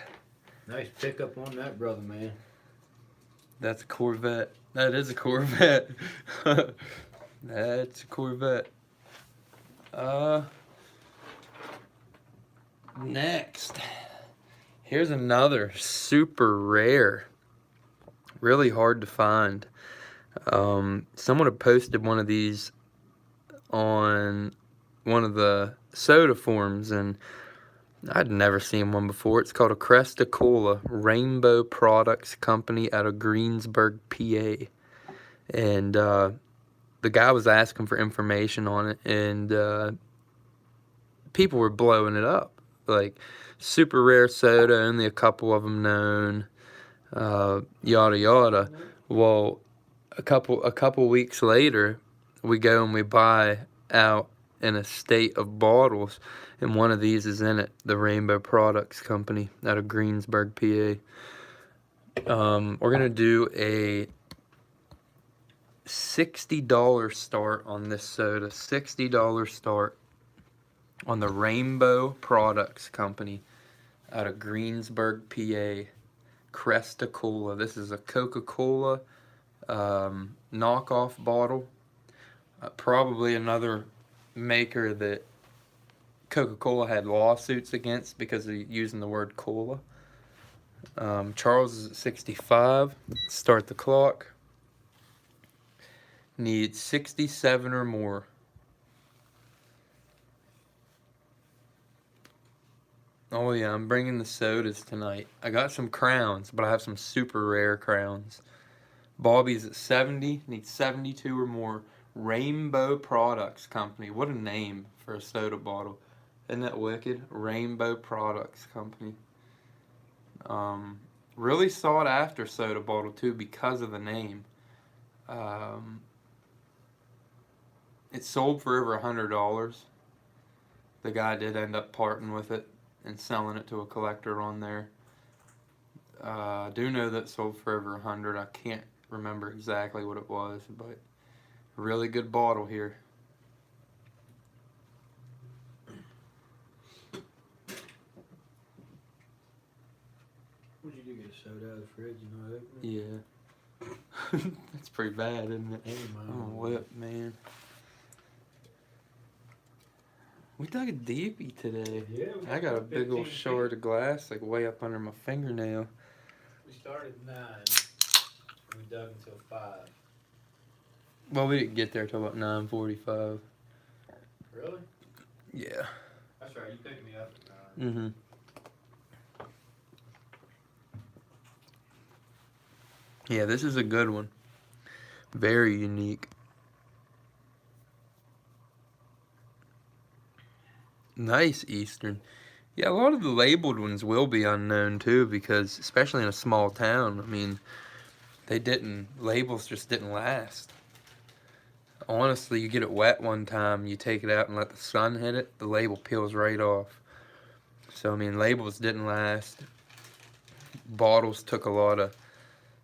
Nice pickup on that, brother, man. That's a Corvette. That is a Corvette. That's a Corvette. Next. Here's another super rare. Really hard to find. Someone had posted one of these on one of the soda forums, and I'd never seen one before. It's called a Cresta Cola Rainbow Products Company out of Greensburg, PA. And the guy was asking for information on it, and people were blowing it up. Like, super rare soda, only a couple of them known, yada yada. Well, a couple weeks later, we go and we buy out in a state of bottles, and one of these is in it. The Rainbow Products Company out of Greensburg, PA. We're gonna do a $60 start on this soda. $60 start on the Rainbow Products Company out of Greensburg, PA. Cresta Cola. This is a Coca-Cola knockoff bottle. Probably another maker that Coca-Cola had lawsuits against because of using the word cola. Charles is at 65. Start the clock. Need 67 or more. Oh yeah, I'm bringing the sodas tonight. I got some crowns, but I have some super rare crowns. Bobby's at 70. Need 72 or more. Rainbow Products Company. What a name for a soda bottle. Isn't that wicked? Rainbow Products Company. Really sought after soda bottle too because of the name. It sold for over $100. The guy did end up parting with it and selling it to a collector on there. I do know that it sold for over $100. I can't remember exactly what it was, but a really good bottle here. What'd you do? Get a soda out of the fridge and not open it? Yeah. That's pretty bad, isn't it? Ain't mine. Oh, whip, man. We dug a deepie today. Yeah, I got a big old 15 shard of glass, like way up under my fingernail. We started at 9. And we dug until 5. Well, we didn't get there till about 9:45. Really? Yeah. That's right. You picked me up at 9. Mm-hmm. Yeah, this is a good one. Very unique. Nice Eastern. Yeah, a lot of the labeled ones will be unknown too, because especially in a small town, I mean, labels just didn't last. Honestly, you get it wet one time, you take it out and let the sun hit it, the label peels right off. So, I mean, labels didn't last. Bottles took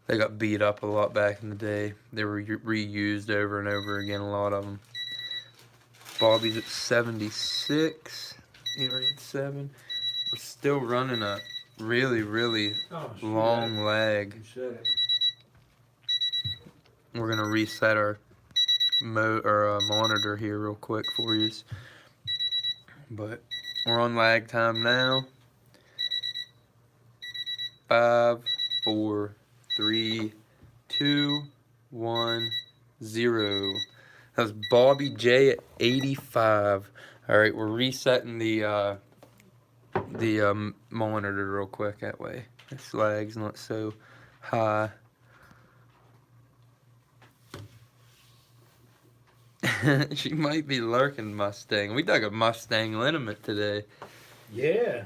they got beat up a lot back in the day. They were reused over and over again, a lot of them. Bobby's at 76. 807. We're still running a really, really long lag. You said it. We're gonna reset our monitor here real quick for you. But we're on lag time now. 5, 4, 3, 2, 1, 0. That was Bobby J at 85. All right, we're resetting the monitor real quick. That way, this lag's not so high. She might be lurking, Mustang. We dug a Mustang liniment today. Yeah.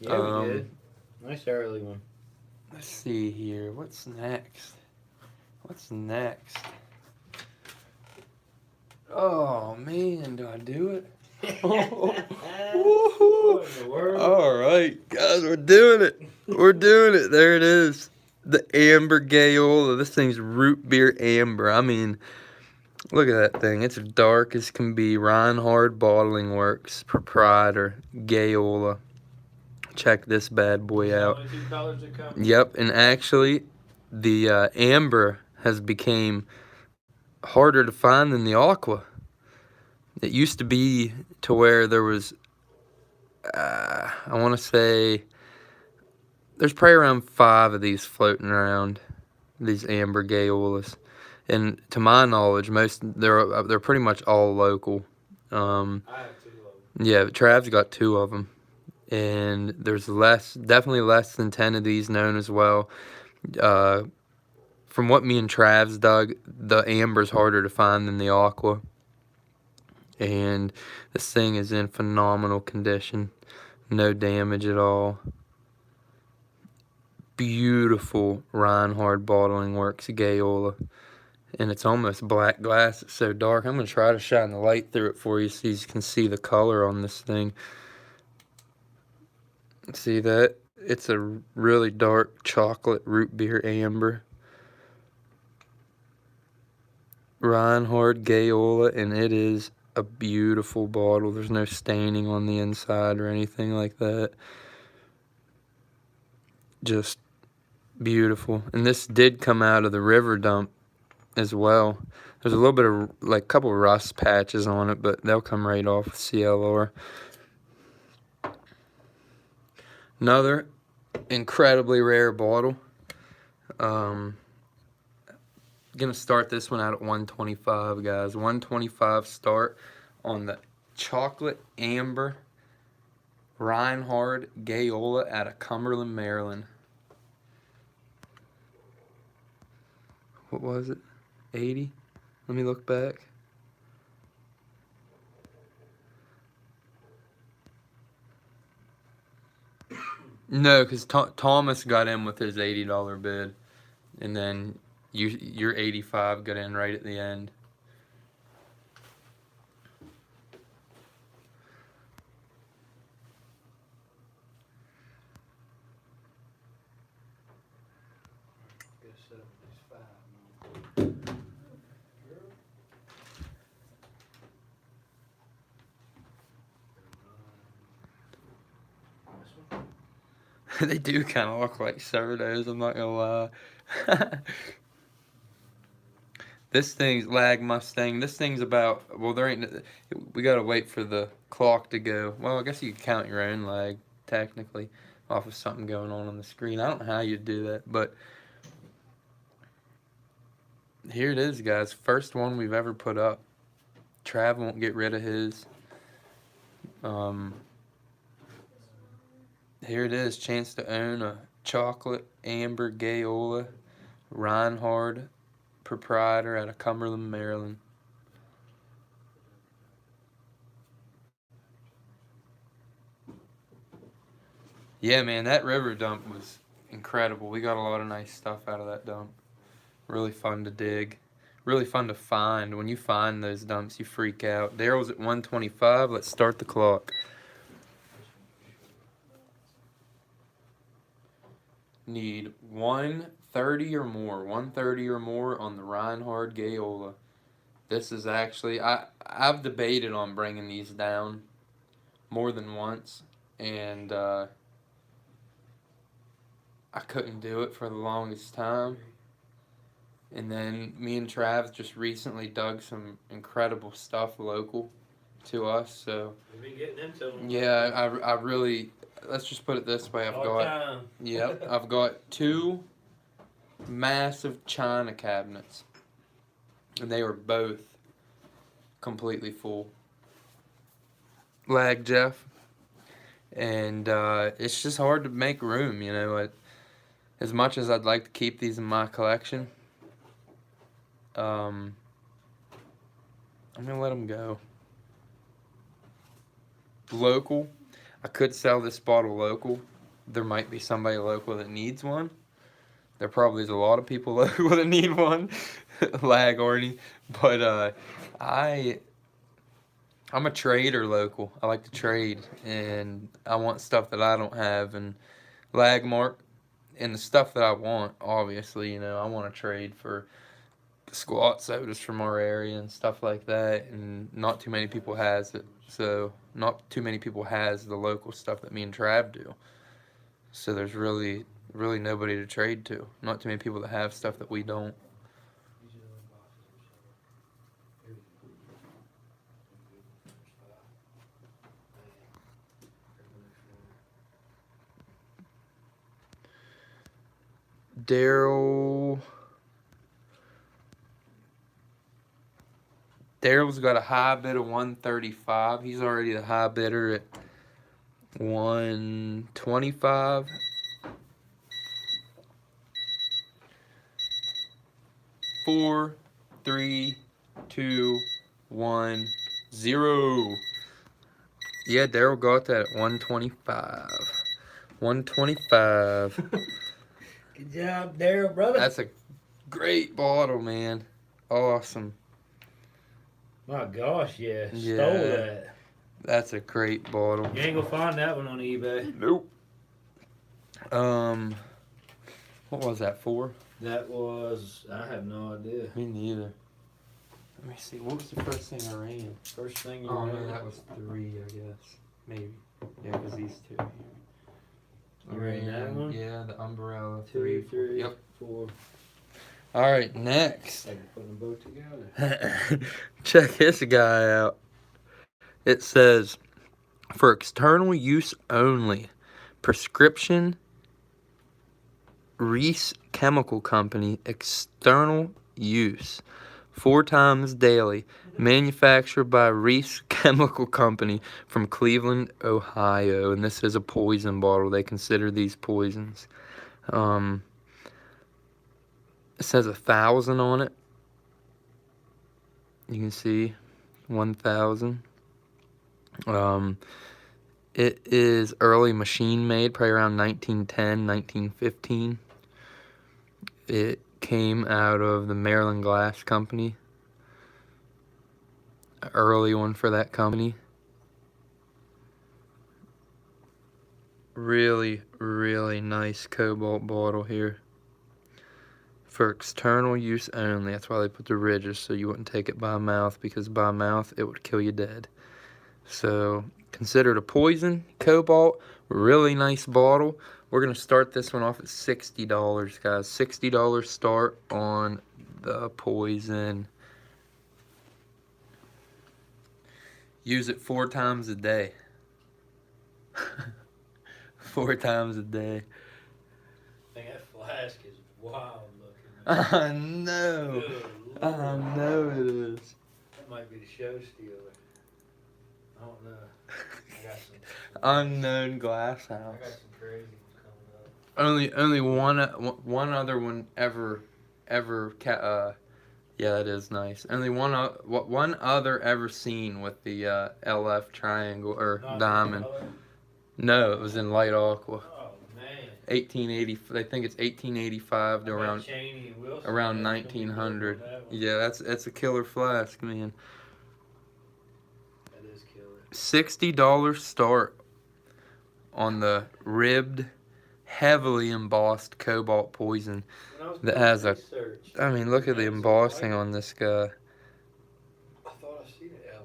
Yeah, Um, we did. Nice early one. Let's see here. What's next? What's next? Oh man, do I do it? What in the world? All right, guys, we're doing it. We're doing it. There it is. The Amber Gayola. This thing's root beer amber. I mean, look at that thing. It's dark as can be. Reinhard Bottling Works, proprietor, Gayola. Check this bad boy out. Only 2 colors that come. Yep, and actually, the amber has became harder to find than the aqua. It used to be to where there was, I want to say, there's probably around 5 of these floating around, these amber Gayolas. And to my knowledge, they're pretty much all local. I have 2 of them. Yeah, Trav's got 2 of them. And there's definitely less than 10 of these known as well. From what me and Trav's dug, the amber's harder to find than the aqua. And this thing is in phenomenal condition. No damage at all. Beautiful Reinhard Bottling Works Gayola. and it's almost black glass. It's so dark. I'm gonna try to shine the light through it for you so you can see the color on this thing. See that? It's a really dark chocolate root beer amber. Reinhard Gayola, and it is a beautiful bottle. There's no staining on the inside or anything like that. Just beautiful. And this did come out of the river dump as well. There's a little bit of, like, couple rust patches on it, but they'll come right off with CLR. Another incredibly rare bottle. Gonna start this one out at 125, guys. 125 start on the chocolate amber Reinhard Gayola out of Cumberland, Maryland. What was it? 80? Let me look back. No, because Thomas got in with his $80 bid, and then your 85 got in right at the end. Gotta set up these 5 now. They do kind of look like sodas, I'm not gonna lie. This thing's Lag Mustang. This thing's about, well, there ain't, we gotta wait for the clock to go. Well, I guess you could count your own lag, technically, off of something going on the screen. I don't know how you'd do that, but here it is, guys. First one we've ever put up. Trav won't get rid of his. Here it is, chance to own a chocolate amber Gayola Reinhard proprietor out of Cumberland, Maryland. Yeah, man, that river dump was incredible. We got a lot of nice stuff out of that dump. Really fun to dig. Really fun to find. When you find those dumps, you freak out. Daryl's at 125. Let's start the clock. Need 130 or more. 130 or more on the Reinhard Gayola. This is actually, I've debated on bringing these down more than once, and I couldn't do it for the longest time. And then me and Trav just recently dug some incredible stuff local to us, so We've been getting into them. yeah, I really, let's just put it this way, I've got 2 massive china cabinets, and they were both completely full. Lag Jeff. And it's just hard to make room, you know. As much as I'd like to keep these in my collection, I'm gonna let them go. Local, I could sell this bottle local. There might be somebody local that needs one. There probably is a lot of people local that need one. Lag Arnie. But I'm a trader local. I like to trade, and I want stuff that I don't have. And Lag Mark, and the stuff that I want, obviously, you know, I want to trade for squat sodas from our area and stuff like that, and not too many people has it. So not too many people has the local stuff that me and Trav do. So there's really nobody to trade to. Not too many people that have stuff that we don't. Daryl's got a high bid of 135. He's already the high bidder at 125. Four, 3, 2, 1, 0. Yeah, Daryl got that at 125. 125. Good job, Daryl, brother. That's a great bottle, man. awesome. My gosh, yeah. Yeah. Stole that. That's a great bottle. You ain't gonna find that one on eBay. Nope. What was that for? That was, I have no idea. Me neither. Let me see. What was the first thing I ran? First thing you Oh no, ran. that was 3, I guess. Maybe. Yeah, because these two here. You ran that one? Yeah, the umbrella. 2, 3, Yep. 4. All right, next. Like putting them both together. Check this guy out. It says, for external use only, prescription Reese Chemical Company, external use, 4 times daily, manufactured by Reese Chemical Company from Cleveland, Ohio. And this is a poison bottle. They consider these poisons. It says 1,000 on it. You can see 1,000. It is early machine made, probably around 1910, 1915. It came out of the Maryland Glass Company. An early one for that company. Really, really nice cobalt bottle here. For external use only. That's why they put the ridges, so you wouldn't take it by mouth, because by mouth it would kill you dead. So, considered a poison, cobalt, really nice bottle. We're going to start this one off at $60, guys. $60 start on the poison. Use it 4 times a day. 4 times a day. I think that flask is wild looking. I know. Good I Lord. know it is. That might be the show stealer. I don't know. I got some. Unknown glass I house. got some crazy ones coming up. Only one other one ever yeah, that is nice. Only one other ever seen with the LF triangle or Not diamond. color? No, it was in light aqua. Oh man. 1880. They think it's 1885 to I bet around Cheney and Wilson around had something to do with 1900. that one. Yeah, that's a killer flask, man. That is killer. $60 start on the ribbed, heavily embossed cobalt poison. When I was That doing has a- research, I mean, look at the That's a embossing white- on this guy. I thought I seen an L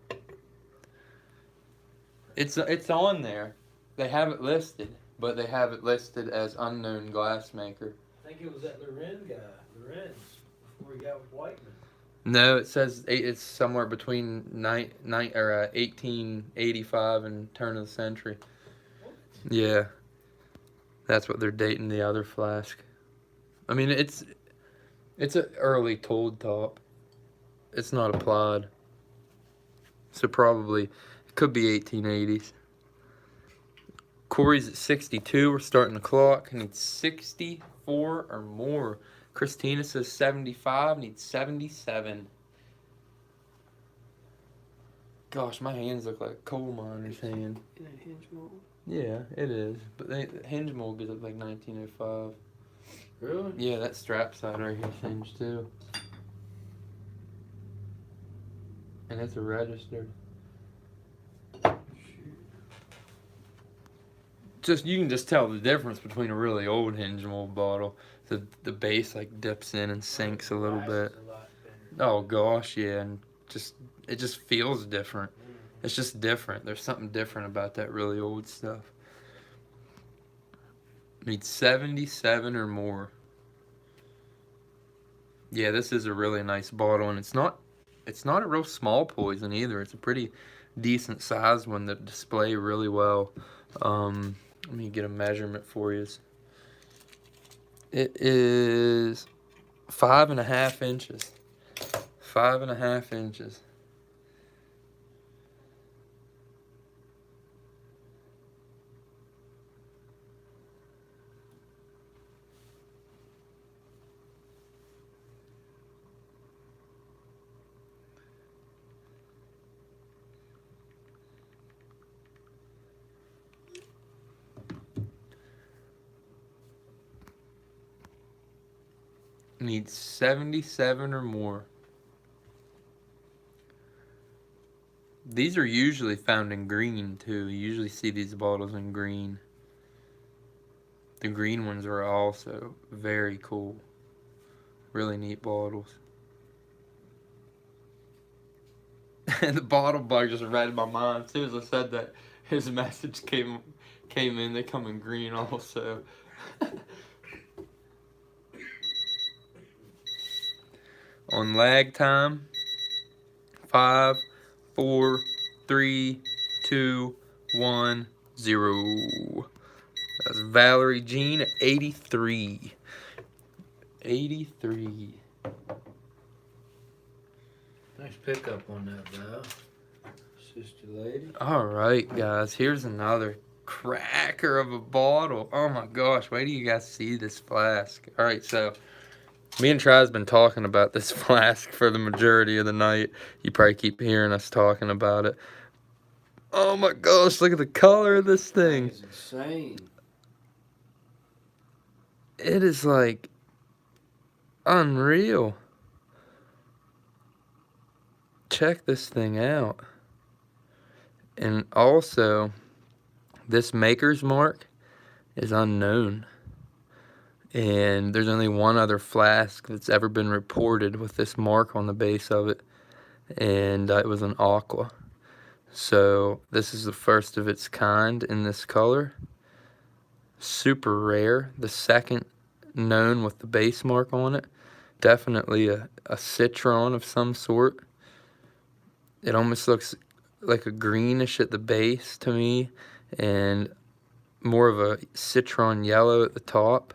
and F. It's on there. They have it listed, but they have it listed as unknown glassmaker. I think it was that Loren guy, Lorenz, before he got with Whiteman. No, it says it's somewhere between 1885 and turn of the century. Yeah, that's what they're dating the other flask. I mean, it's an early told top. It's not applied, so probably it could be 1880s. Cory's at 62. We're starting the clock. Needs 64 or more. Christina says 75. Needs 77. Gosh, my hands look like a coal miner's hand. In that hinge mold. Yeah, it is. But hinge mold goes up like 1905. Really? Yeah, that strap side right here is hinged too. And it's a registered. Just you can just tell the difference between a really old hinge mold bottle. The base like dips in and sinks a little Glass bit. is a lot thinner. Oh gosh, yeah, and it just feels different. It's just different. There's something different about that really old stuff. Needs 77 or more. Yeah, this is a really nice bottle, and it's not a real small poison either. It's a pretty decent sized one that display really well. Let me get a measurement for you. It is 5.5 inches. 5.5 inches. Need 77 or more. These are usually found in green too. You usually see these bottles in green. The green ones are also very cool. Really neat bottles. And the bottle bug just read in my mind. As soon as I said that, his message came in. They come in green also. On lag time, 5, 4, 3, 2, 1, 0. That's Valerie Jean at 83. 83. Nice pickup on that, Val. Sister lady. All right, guys. Here's another cracker of a bottle. Oh my gosh. Wait till you guys see this flask. All right, so me and Try's been talking about this flask for the majority of the night. You probably keep hearing us talking about it. Oh my gosh, look at the color of this thing. It's insane. It is like unreal. Check this thing out. And also, this maker's mark is unknown. And there's only one other flask that's ever been reported with this mark on the base of it. And it was an aqua. So this is the first of its kind in this color. Super rare. The second known with the base mark on it. Definitely a citron of some sort. It almost looks like a greenish at the base to me, and more of a citron yellow at the top.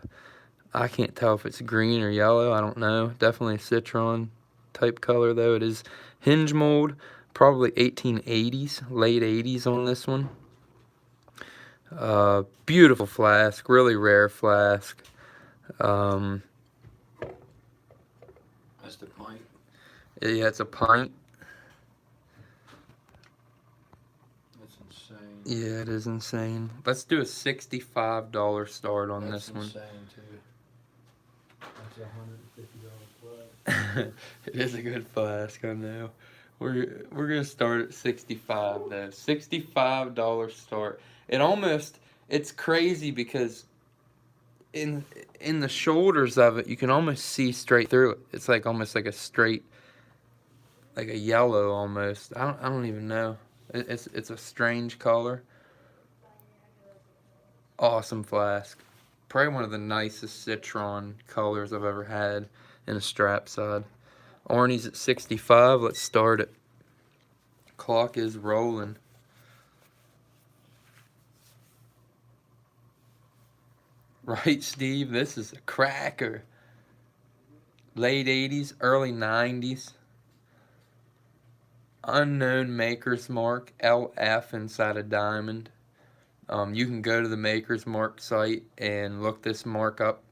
I can't tell if it's green or yellow. I don't know. Definitely a citron type color though. It is hinge mold, probably 1880s, late 80s on this one. Beautiful flask, really rare flask. That's the pint. Yeah, it's a pint. That's insane. Yeah, it is insane. Let's do a $65 start on this one. That's insane too. That's $150 flat. It is a good flask, I know. We're gonna start at 65 though. $65 start. It's crazy because in the shoulders of it you can almost see straight through it. It's like almost like a straight, like a yellow almost. I don't even know. It's a strange color. Awesome flask. Probably one of the nicest citron colors I've ever had in a strap side. Arnie's at 65. Let's start it. Clock is rolling. Right, Steve? This is a cracker. Late 80s, early 90s. Unknown maker's mark, LF inside a diamond. You can go to the maker's mark site and look this mark up.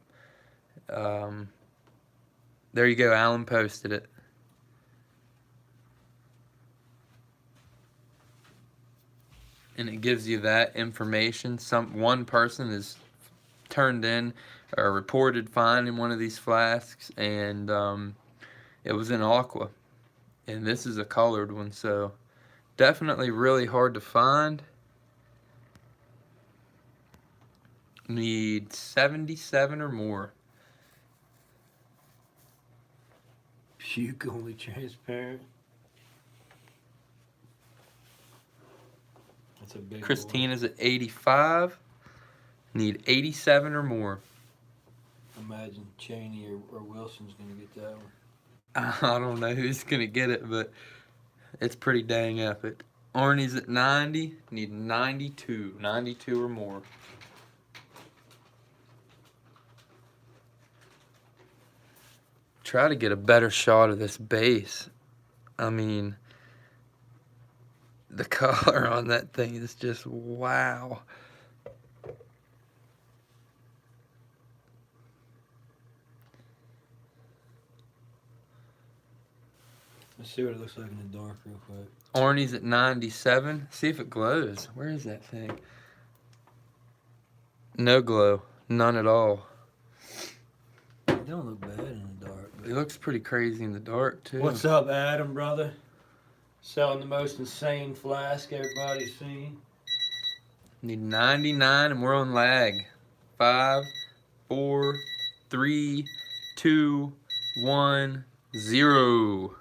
There you go, Alan posted it. And it gives you that information. One person has turned in or reported finding one of these flasks, and it was in aqua. And this is a colored one, so definitely really hard to find. Need 77 or more. Puke only transparent. That's a big Christina's at 85. Need 87 or more. one. Imagine Cheney or Wilson's gonna get that one. I don't know who's going to get it, but it's pretty dang epic. Arnie's at 90. Need 92. 92 or more. Try to get a better shot of this base. I mean, the color on that thing is just wow. Let's see what it looks like in the dark real quick. Arnie's at 97. See if it glows. Where is that thing? No glow. None at all. It don't look bad in the dark. It looks pretty crazy in the dark too. What's up, Adam, brother? Selling the most insane flask everybody's seen. Need 99 and we're on lag. 5, 4, 3, 2, 1, 0.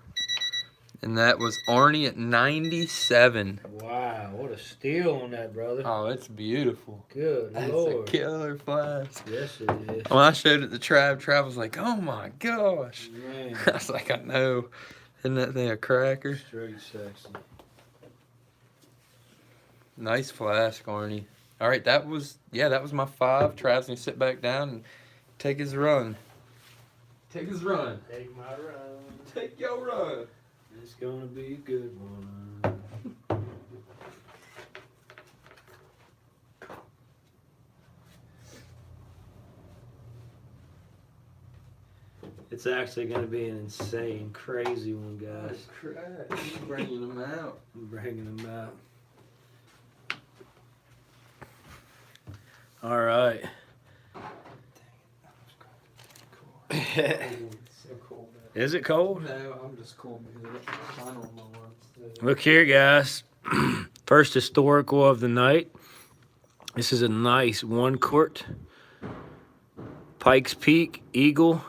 And that was Arnie at 97. Wow, what a steal on that, brother. Oh, it's beautiful. Good That's Lord. a killer flask. Yes, it is. When I showed it to Trav was like, oh my gosh. Man, I was like, I know. Isn't that thing a cracker? straight sexy. Nice flask, Arnie. All right, that was my 5. Trav's gonna sit back down and take his run. Take his run. Take my run. Take your run. It's gonna be a good one. It's actually gonna be an insane, crazy one, guys. Crap. He's bringing them out. I'm bringing them out. All right. So cool, man. Is it cold? No, I'm just cool because it's fun on my ones. Look here, guys. First historical of the night. This is a nice 1 quart Pikes Peak Eagle.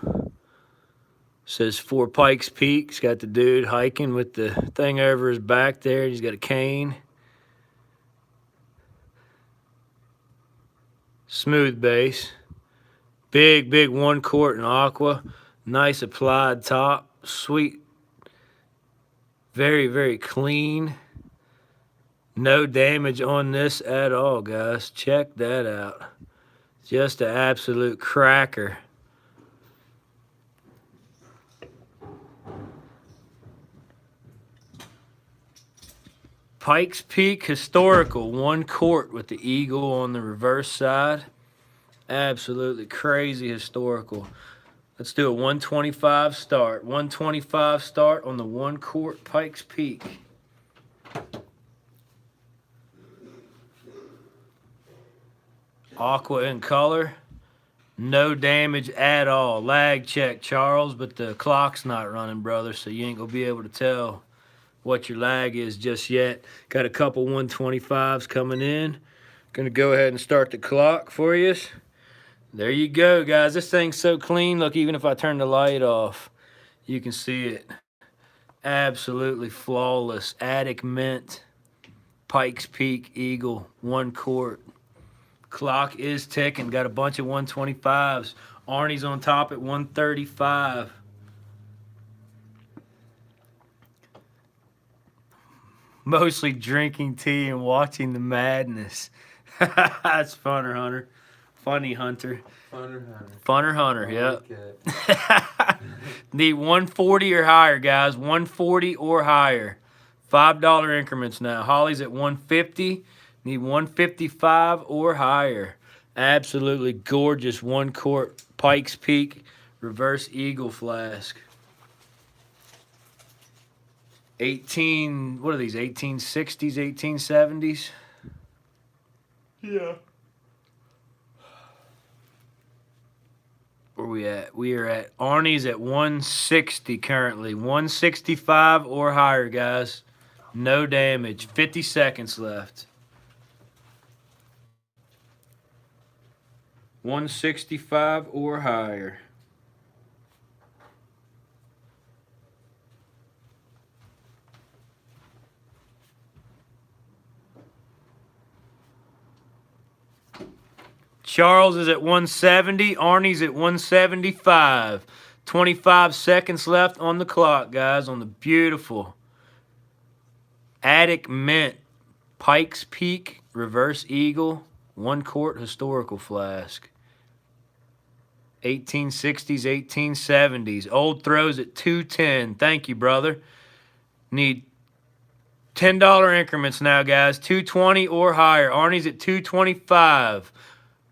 Says 4 Pikes Peak. It's got the dude hiking with the thing over his back there. He's got a cane. Smooth base. Big 1 quart in aqua. Nice applied top. Sweet. Very clean. No damage on this at all, guys. Check that out. Just an absolute cracker. Pikes Peak Historical, 1 quart with the eagle on the reverse side. Absolutely crazy historical. Let's do a 125 start. 125 start on the 1 quart Pikes Peak. Aqua in color. No damage at all. Lag check, Charles, but the clock's not running, brother, so you ain't gonna be able to tell what your lag is just yet. Got a couple 125s coming in. Gonna go ahead and start the clock for you. There you go, guys. This thing's so clean. Look, even if I turn the light off, you can see it. Absolutely flawless. Attic Mint, Pikes Peak Eagle, 1 quart. Clock is ticking. Got a bunch of 125s. Arnie's on top at 135. Mostly drinking tea and watching the madness. That's funner, Hunter. Funny Hunter. Funner Hunter, yep. Need 140 or higher, guys. 140 or higher. $5 increments now. Holly's at 150. Need 155 or higher. Absolutely gorgeous 1 quart Pikes Peak Reverse Eagle flask. what are these, 1860s, 1870s? Yeah. Where we at? We are at Arnie's at 160 currently. 165 or higher, guys. No damage. 50 seconds left. 165 or higher. Charles is at 170. Arnie's at 175. 25 seconds left on the clock, guys, on the beautiful Attic Mint Pikes Peak Reverse Eagle 1 quart historical flask. 1860s, 1870s. Old throws at 210. Thank you, brother. Need $10 increments now, guys. 220 or higher. Arnie's at 225.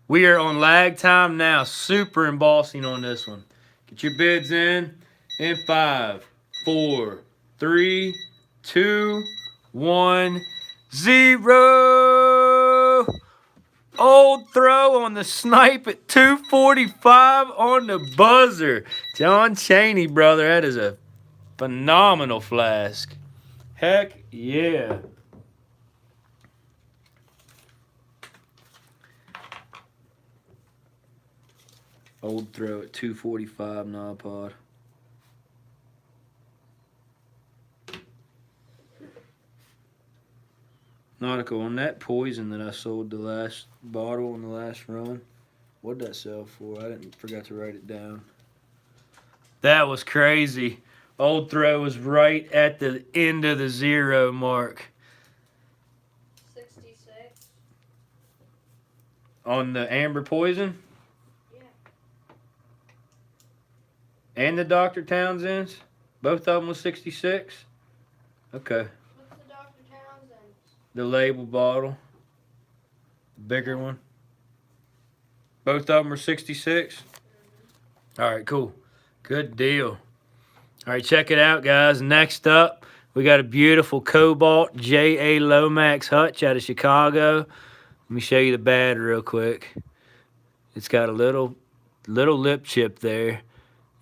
We are on lag time now. Super embossing on this one. Get your bids in 5, 4, 3, 2, 1, 0. Old throw on the snipe at 245 on the buzzer. John Chaney, brother. That is a phenomenal flask. Heck yeah. Old throw at 245 Nod. Nautical, on that poison that I sold the last bottle on the last run, what'd that sell for? I forgot to write it down. That was crazy. Old throw was right at the end of the 0 mark. 66. On the amber poison? Yeah. And the Dr. Townsend's? Both of them was 66? Okay. What's the Dr. Townsend? The label bottle. The bigger one. Both of them were 66? All right, cool. Good deal. All right, check it out, guys. Next up, we got a beautiful Cobalt J.A. Lomax Hutch out of Chicago. Let me show you the bad real quick. It's got a little lip chip there.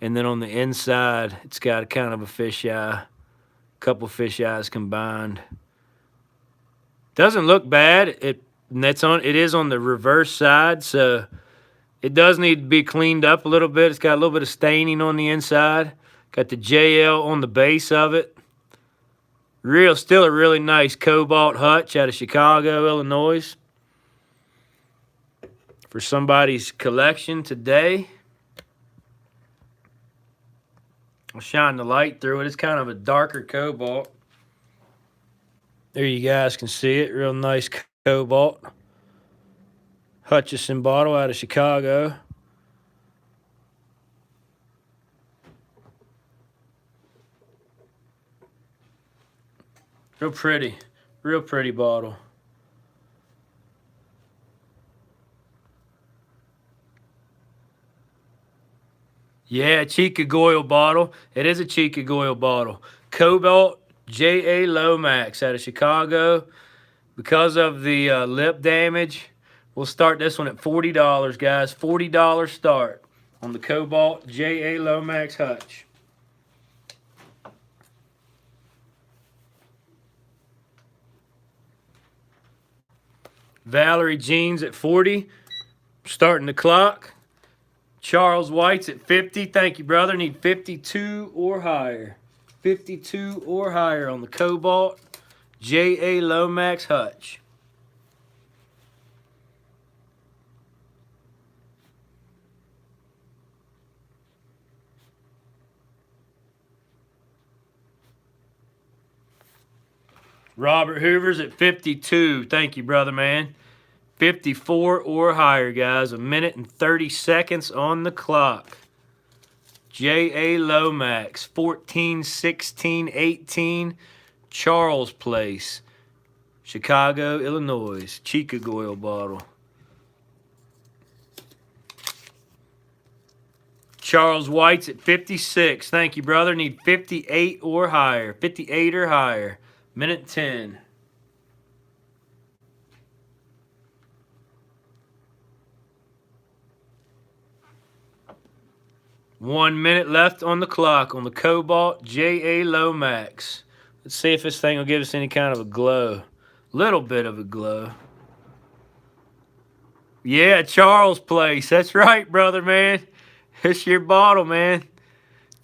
And then on the inside, it's got a kind of a fisheye. Couple fish eyes combined. Doesn't look bad. It is on the reverse side, so it does need to be cleaned up a little bit. It's got a little bit of staining on the inside. Got the JL on the base of it. Still a really nice Cobalt Hutch out of Chicago, Illinois. For somebody's collection today. I'll shine the light through it. It's kind of a darker cobalt. There you guys can see it. Real nice cobalt. Hutchison bottle out of Chicago. Real pretty. Real pretty bottle. Yeah, Chicagoyle bottle. It is a Chicagoyle bottle. Cobalt J.A. Lomax out of Chicago. Because of the lip damage, we'll start this one at $40, guys. $40 start on the Cobalt J.A. Lomax Hutch. Valerie Jeans at 40. Starting the clock. Charles White's at 50. Thank you, brother. Need 52 or higher. 52 or higher on the Cobalt J.A. Lomax Hutch. Robert Hoover's at 52. Thank you, brother, man. 54 or higher, guys. 1 minute and 30 seconds on the clock. J.A. Lomax, 14, 16, 18, Charles Place, Chicago, Illinois. Chicagoyle bottle. Charles White's at 56. Thank you, brother. Need 58 or higher. 58 or higher. Minute 10. One minute left on the clock on the Cobalt J.A. Lomax. Let's see if this thing will give us any kind of a glow. Little bit of a glow. Yeah, Charles Place. That's right, brother, man. It's your bottle, man.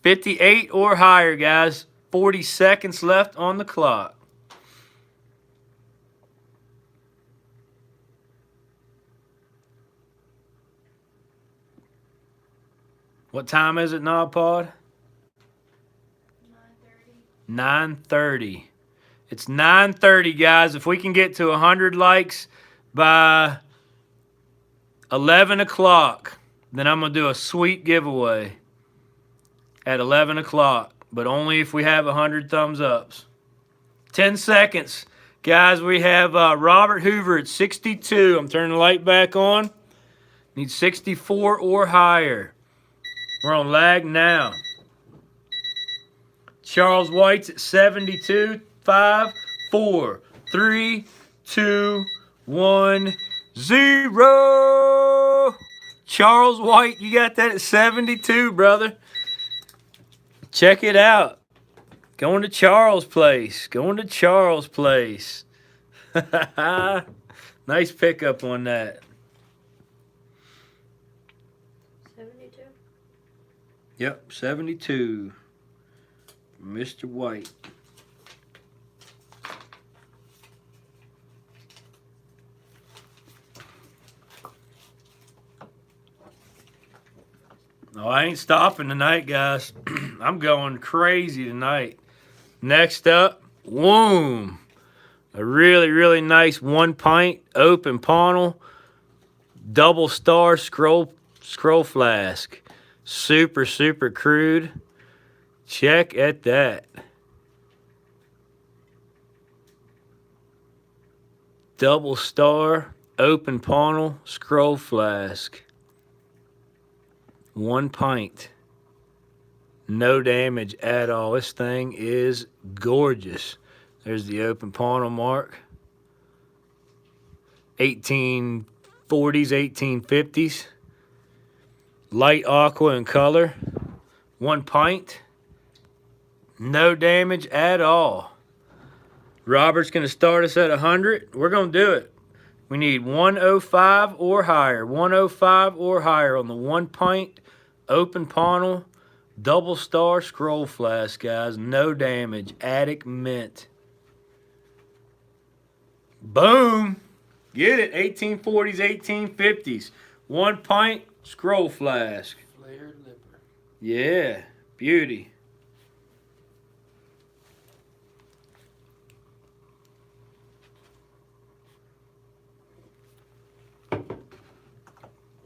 58 or higher, guys. 40 seconds left on the clock. What time is it, Knob Pod? 9:30. It's 9:30, guys. If we can get to 100 likes by 11 o'clock, then I'm going to do a sweet giveaway at 11 o'clock, but only if we have 100 thumbs ups. 10 seconds. Guys, we have Robert Hoover at 62. I'm turning the light back on. Need 64 or higher. We're on lag now. Charles White's at 72. 5, 4, 3, 2, 1, 0. Charles White, you got that at 72, brother. Check it out. Going to Charles' place. Going to Charles' place. Nice pickup on that. 72. Yep, 72. Mr. White. No, I ain't stopping tonight, guys. I'm going crazy tonight. Next up, Woom. A really, really nice 1 pint open ponnel double star scroll flask. Super, super crude. Check at that. Double star open ponnel scroll flask. 1 pint. No damage at all. This thing is gorgeous. There's the open ponnel mark. 1840s, 1850s. Light aqua in color. 1 pint. No damage at all. Robert's going to start us at 100. We're going to do it. We need 105 or higher. 105 or higher on the 1 pint open ponnel double star scroll flask, guys. No damage. Attic mint. Boom. Get it. 1840s, 1850s. 1 pint scroll flask. Flared lipper. Yeah. Beauty.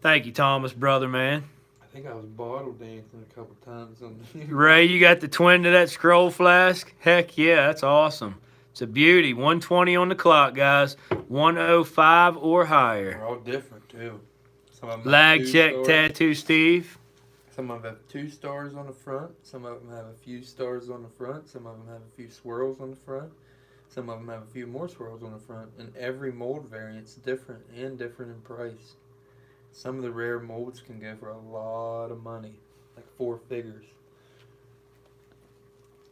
Thank you, Thomas, brother, man. I think I was bottle dancing a couple times on the Ray, you got the twin to that scroll flask? Heck yeah, that's awesome. It's a beauty. 120 on the clock, guys. 105 or higher. They're all different too. Some of them have Lag 2 check stars. tattoo, Steve. Some of them have 2 stars on the front. Some of them have a few stars on the front. Some of them have a few swirls on the front. Some of them have a few more swirls on the front. And every mold variant's different and different in price. Some of the rare molds can go for a lot of money, like 4 figures.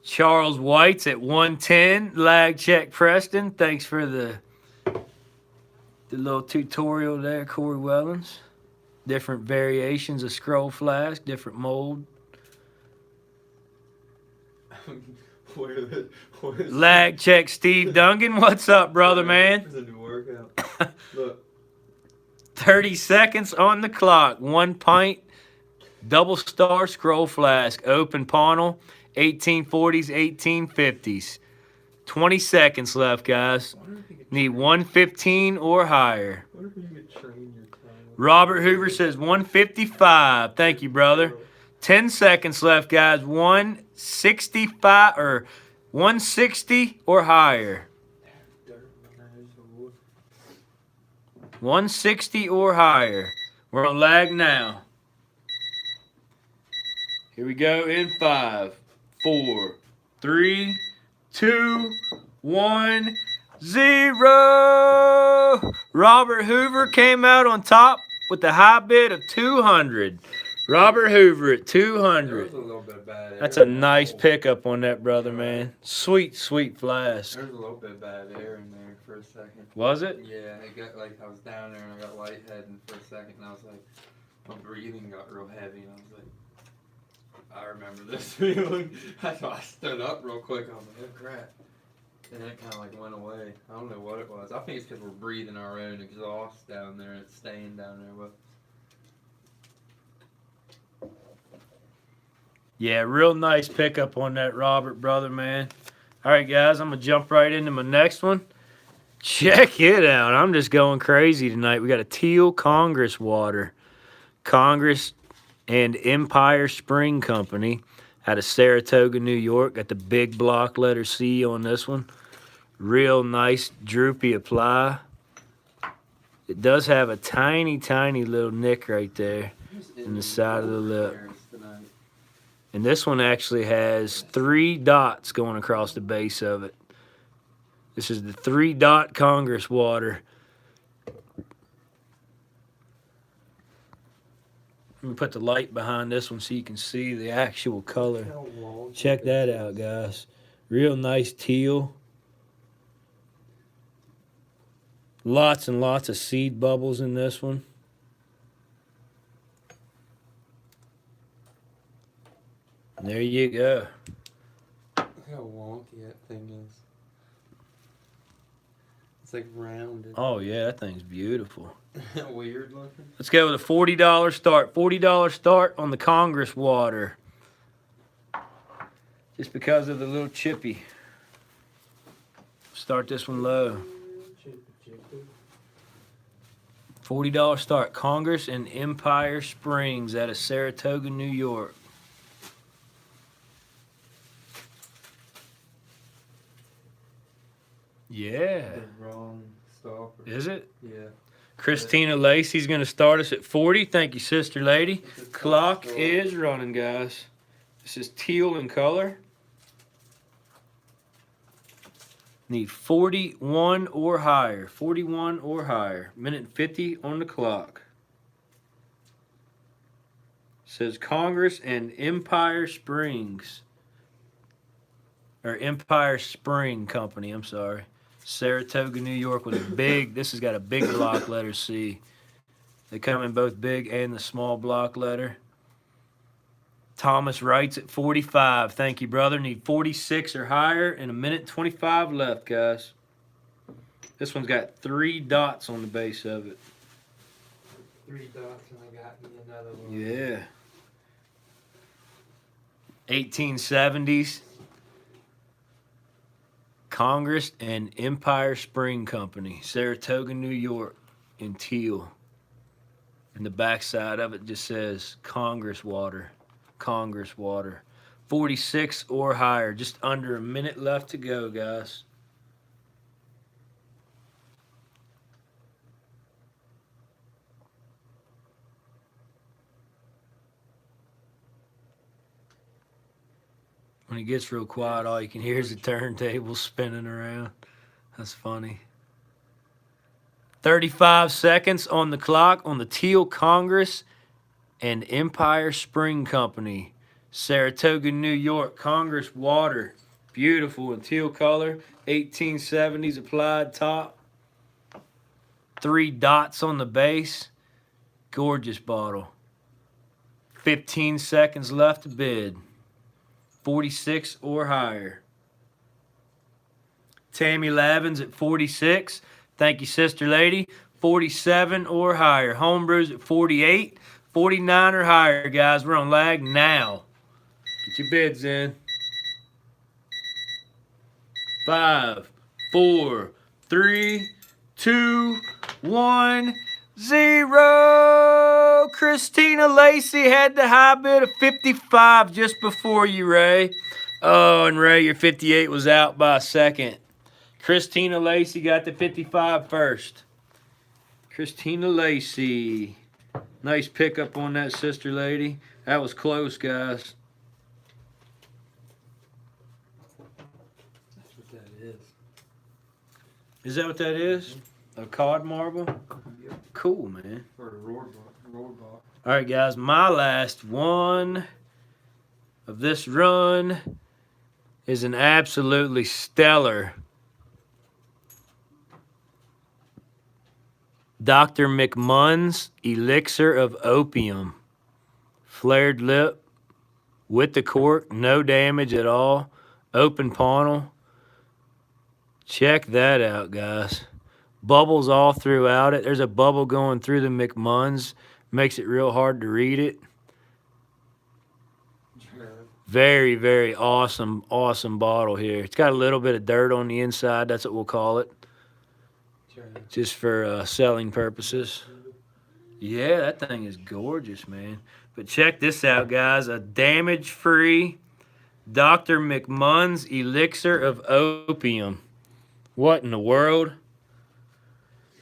Charles White's at 110. Lag check Preston. Thanks for the little tutorial there, Cory Wellens. Different variations of scroll flask, different mold. Lag check Steve Dungan. What's up, brother, man? It's a new workout. Look. 30 seconds on the clock. 1 pint, double star scroll flask, open ponnel, 1840s, 1850s. 20 seconds left, guys. Need 115 or higher. Robert Hoover says 155. Thank you, brother. 10 seconds left, guys. 165 or 160 or higher. 160 or higher. We're on lag now. Here we go in 5, 4, 3, 2, 1, 0. Robert Hoover came out on top with the high bid of 200. Robert Hoover at 200. That's a nice pickup on that, brother, man. Sweet, sweet flask. There's a little bit of bad air in there for a second. Was it? Yeah, it got like I was down there and I got lightheaded for a second and I was like, my breathing got real heavy and I was like, I remember this feeling. That's why I stood up real quick. I was like, oh crap. And then it kind of like went away. I don't know what it was. I think it's because we're breathing our own exhaust down there and it's staying down there with us. Yeah, real nice pickup on that Robert, brother, man. All right, guys, I'm going to jump right into my next one. Check it out. I'm just going crazy tonight. We got a teal Congress water. Congress and Empire Spring Company out of Saratoga, New York. Got the big block letter C on this one. Real nice droopy apply. It does have a tiny, tiny little nick right there in the side of the lip. And this one actually has 3 dots going across the base of it. This is the 3-dot Congress water. Let me put the light behind this one so you can see the actual color. Check that out, guys. Real nice teal. Lots and lots of seed bubbles in this one. There you go. Look how wonky that thing is. It's like rounded. Oh, yeah, that thing's beautiful. Weird looking. Let's go with a $40 start. $40 start on the Congress water. Just because of the little chippy. Start this one low. $40 start. Congress and Empire Springs out of Saratoga, New York. Yeah. The wrong stopper. Is it? Yeah. Christina Lacey's going to start us at 40. Thank you, sister lady. Clock is running, guys. This is teal in color. Need 41 or higher. 41 or higher. Minute and 50 on the clock. Says Congress and Empire Springs. Or Empire Spring Company, I'm sorry. Saratoga, New York with a big, this has got a big block letter C. They come in both big and the small block letter. Thomas writes at 45. Thank you, brother. Need 46 or higher and a minute 25 left, guys. This one's got 3 dots on the base of it. 3 dots and I got me another one. Yeah. 1870s. Congress and Empire Spring Company, Saratoga, New York, in teal. And the backside of it just says Congress water. Congress water. 46 or higher. Just under a minute left to go, guys. When it gets real quiet, all you can hear is the turntable spinning around. That's funny. 35 seconds on the clock on the Teal Congress and Empire Spring Company. Saratoga, New York. Congress water. Beautiful in teal color. 1870s applied top. 3 dots on the base. Gorgeous bottle. 15 seconds left to bid. 46 or higher. Tammy Lavins at 46. Thank you, sister lady. 47 or higher. Homebrews at 48. 49 or higher, guys. We're on lag now. Get your bids in. 5, 4, 3, 2, 1, 0. Christina Lacey had the high bid of 55 just before you, Ray. Oh, and Ray, your 58 was out by a second. Christina Lacey got the 55 first. Christina Lacey. Nice pickup on that, sister lady. That was close, guys. That's what that is. Is that what that is? A cod marble? Yep. Cool, man. For a roar ball. All right, guys. My last one of this run is an absolutely stellar Dr. McMunn's Elixir of Opium. Flared lip with the cork. No damage at all. Open funnel. Check that out, guys. Bubbles all throughout it. There's a bubble going through the McMunn's. Makes it real hard to read it. Very, very awesome, awesome bottle here. It's got a little bit of dirt on the inside. That's what we'll call it. Just for selling purposes. Yeah, that thing is gorgeous, man. But check this out, guys. A damage-free Dr. McMunn's Elixir of Opium. What in the world?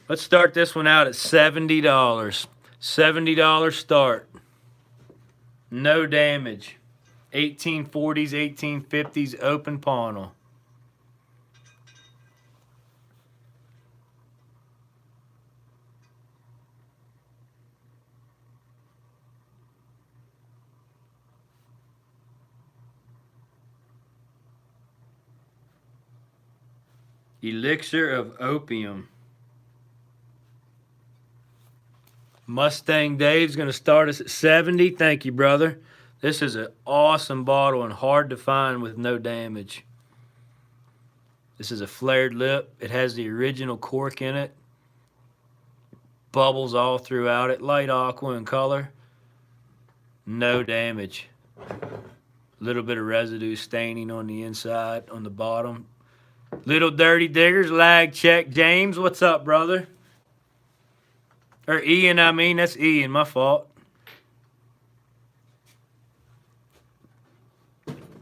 Let's start this one out at $70. $70 start. No damage. 1840s, 1850s open funnel. Elixir of Opium. Mustang Dave's going to start us at 70. Thank you, brother. This is an awesome bottle and hard to find with no damage. This is a flared lip. It has the original cork in it. Bubbles all throughout it. Light aqua in color. No damage. Little bit of residue staining on the inside, on the bottom. Little Dirty Diggers, lag check. James, what's up, brother? Or Ian, I mean. That's Ian, my fault.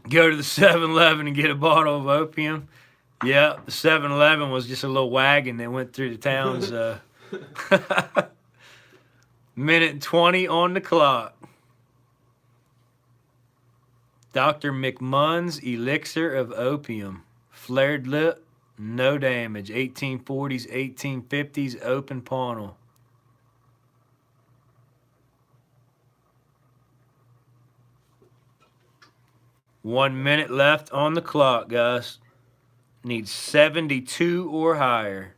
Go to the 7-Eleven and get a bottle of opium. Yeah, the 7-Eleven was just a little wagon that went through the town's minute and 20 on the clock. Dr. McMunn's Elixir of Opium. Flared lip, no damage. 1840s, 1850s, open panel. One minute left on the clock, guys. Needs 72 or higher.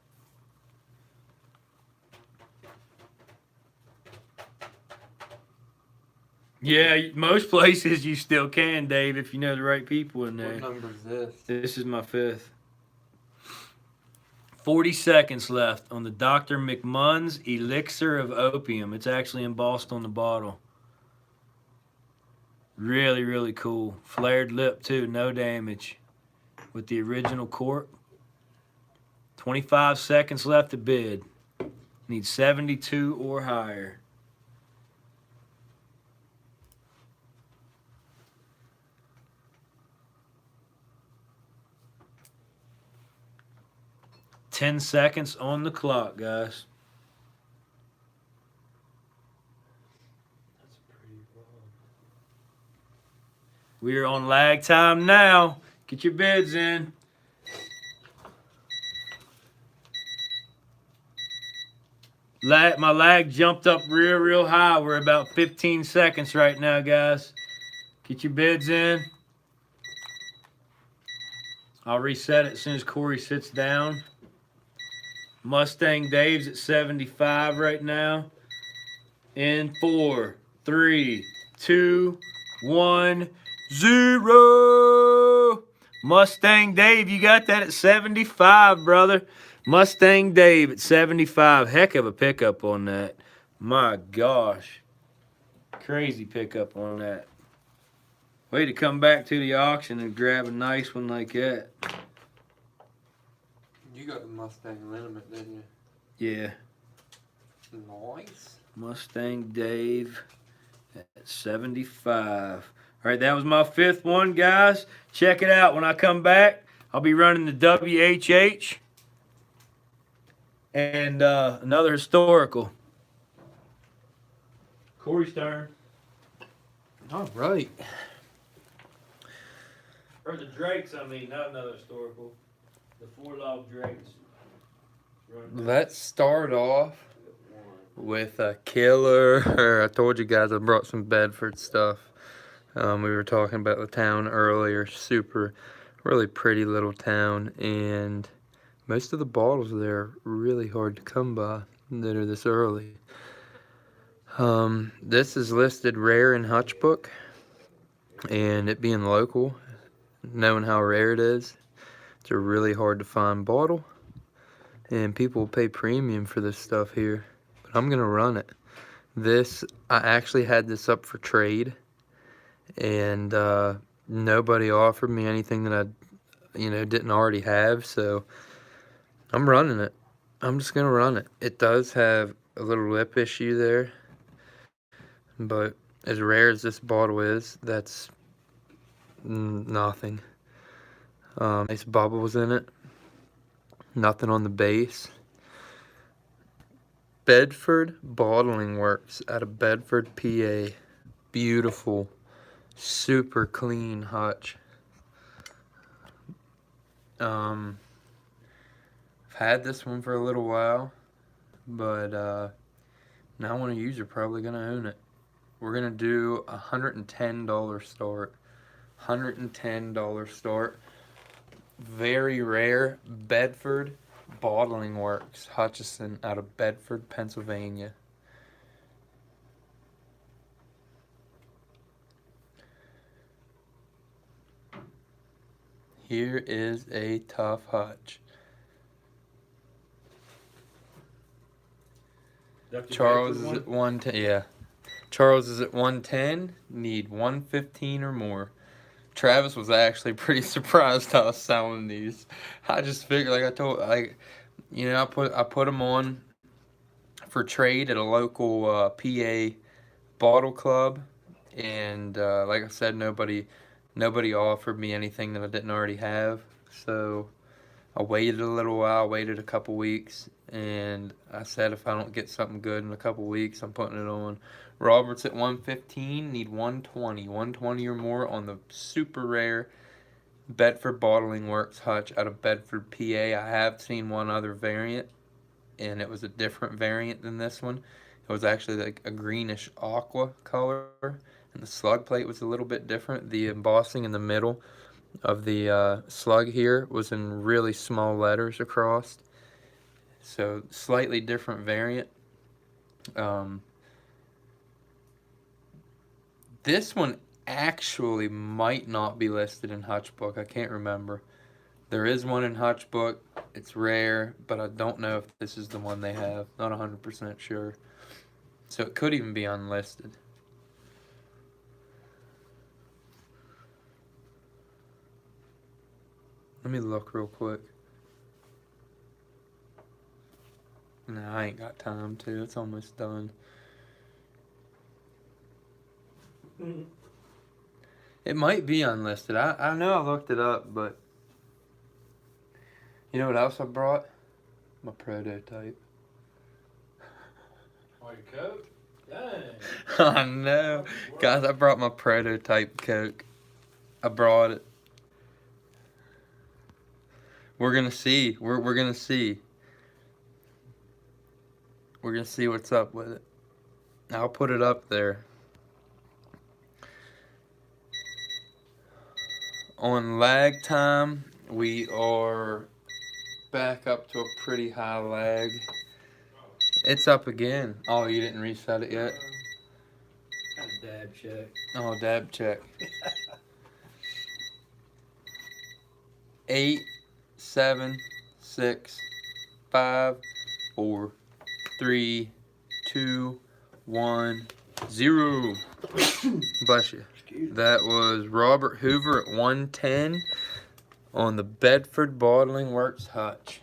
Yeah, most places you still can, Dave, if you know the right people in there. What number is this? This is my 5th. 40 seconds left on the Dr. McMunn's Elixir of Opium. It's actually embossed on the bottle. Really, really cool. Flared lip, too. No damage. With the original cork. 25 seconds left to bid. Needs 72 or higher. Ten seconds on the clock, guys. That's pretty long. We are on lag time now. Get your bids in. My lag jumped up real high. We're about 15 seconds right now, guys. Get your bids in. I'll reset it as soon as Cory sits down. Mustang Dave's at 75 right now. In 4, 3, 2, 1, 0. Mustang Dave, you got that at 75, brother. Mustang Dave at 75. Heck of a pickup on that. My gosh. Crazy pickup on that. Way to come back to the auction and grab a nice one like that. You got the Mustang Liniment, didn't you? Yeah. Nice. Mustang Dave at 75. All right, that was my 5th one, guys. Check it out. When I come back, I'll be running the WHH and another historical. Cory's turn. All right. Or the Drakes, I mean, not another historical. The 4-log Drakes. Let's start off with a killer. I told you guys I brought some Bedford stuff. We were talking about the town earlier. Really pretty little town. And most of the bottles there are really hard to come by that are this early. This is listed rare in Hutch book. And it being local, knowing how rare it is, it's a really hard to find bottle. And people pay premium for this stuff here. But I'm going to run it. I actually had this up for trade. And nobody offered me anything that I, didn't already have. So I'm running it. I'm just going to run it. It does have a little lip issue there. But as rare as this bottle is, that's nothing. Nice bubbles in it. Nothing on the base. Bedford Bottling Works out of Bedford, PA. Beautiful, super clean Hutch. I've had this one for a little while, but now when a user probably gonna own it. We're gonna do $110 start. $110 start. very rare Bedford Bottling Works, Hutchinson, out of Bedford, Pennsylvania. Here is a tough Hutch. Charles is at 110. Yeah. Charles is at 110. Need 115 or more. Travis was actually pretty surprised I was selling these. I just figured, like I told, like, you know, I put them on for trade at a local PA bottle club, and like I said, nobody offered me anything that I didn't already have. So I waited a little while, waited a couple weeks, and I said if I don't get something good in a couple weeks, I'm putting it on. Robert's at 115, need 120. 120 or more on the super rare Bedford Bottling Works Hutch out of Bedford, PA. I have seen one other variant, and it was a different variant than this one. It was actually like a greenish aqua color, and the slug plate was a little bit different. The embossing in the middle of the slug here was in really small letters across, so slightly different variant. This one actually might not be listed in Hutch book. I can't remember. There is one in Hutch book. It's rare, but I don't know if this is the one they have. Not 100% sure. So it could even be unlisted. Let me look real quick. No, I ain't got time to. It's almost done. It might be unlisted. I know I looked it up, but you know what else I brought? My prototype. Oh, your Coke? Dang. I know. Guys, I brought my prototype Coke. I brought it. We're gonna see. We're gonna see. We're gonna see what's up with it. I'll put it up there. On lag time, we are back up to a pretty high lag. It's up again. Oh, you didn't reset it yet? Got a dab check. Oh, dab check. 8, 7, 6, 5, 4, 3, 2, 1, 0. Bless you. That was Robert Hoover at 110 on the Bedford Bottling Works Hutch.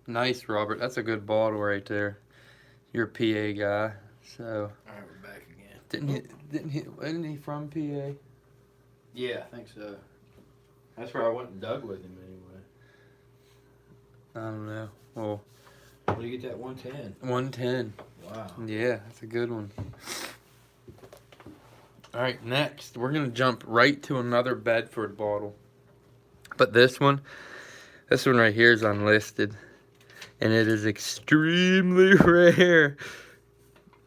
Nice, Robert. That's a good bottle right there. You're a PA guy, so. All right, we're back again. Isn't he from PA? Yeah, I think so. That's where I went and dug with him anyway. I don't know. Well, Where do you get that 110? 110. Wow. Yeah, that's a good one. All right, next we're gonna jump right to another Bedford bottle, but this one right here is unlisted, and it is extremely rare.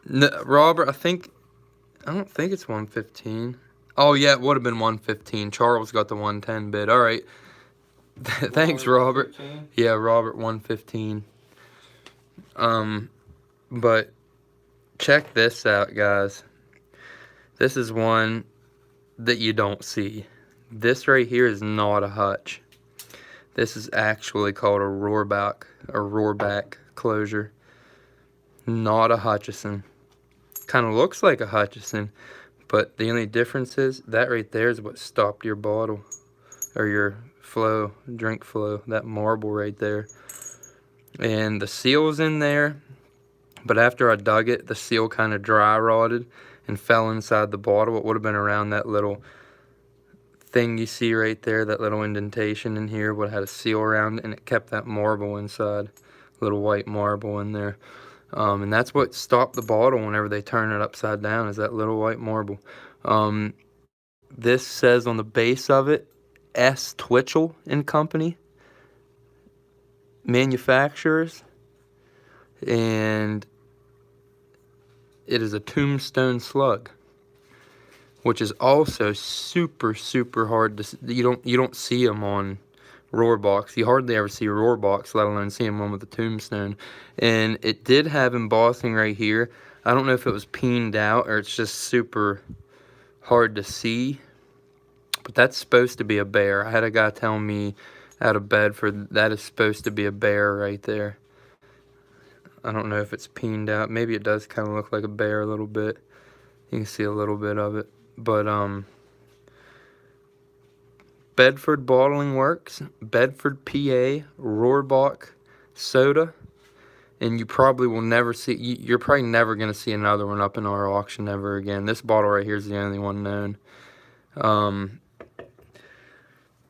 No, Robert, I don't think it's 115. Oh yeah, it would have been 115. Charles got the 110 bid. All right, thanks, Robert. 115? Yeah, Robert 115. But check this out, guys. This is one that you don't see. This right here is not a Hutch. This is actually called a roarback closure. Not a Hutchison. Kind of looks like a Hutchison, but the only difference is that right there is what stopped your bottle or your flow, drink flow, that marble right there. And the seal's in there, but after I dug it, the seal kind of dry rotted and fell inside the bottle. It would have been around that little thing you see right there, that little indentation in here, would have had a seal around it, and it kept that marble inside, little white marble in there. And that's what stopped the bottle whenever they turn it upside down, is that little white marble. This says on the base of it, S. Twitchell and Company, manufacturers, and it is a tombstone slug. which is also super, super hard to. You don't see them on Rohrbox. You hardly ever see Rohrbox, let alone see them on with the tombstone. And it did have embossing right here. I don't know if it was peened out or it's just super hard to see, but that's supposed to be a bear. I had a guy tell me out of Bedford that is supposed to be a bear right there. I don't know if it's peened out. Maybe it does kind of look like a bear a little bit. You can see a little bit of it. But Bedford Bottling Works, Bedford, PA, Rohrbach soda. And you probably will never see, you're probably never going to see another one up in our auction ever again. This bottle right here is the only one known.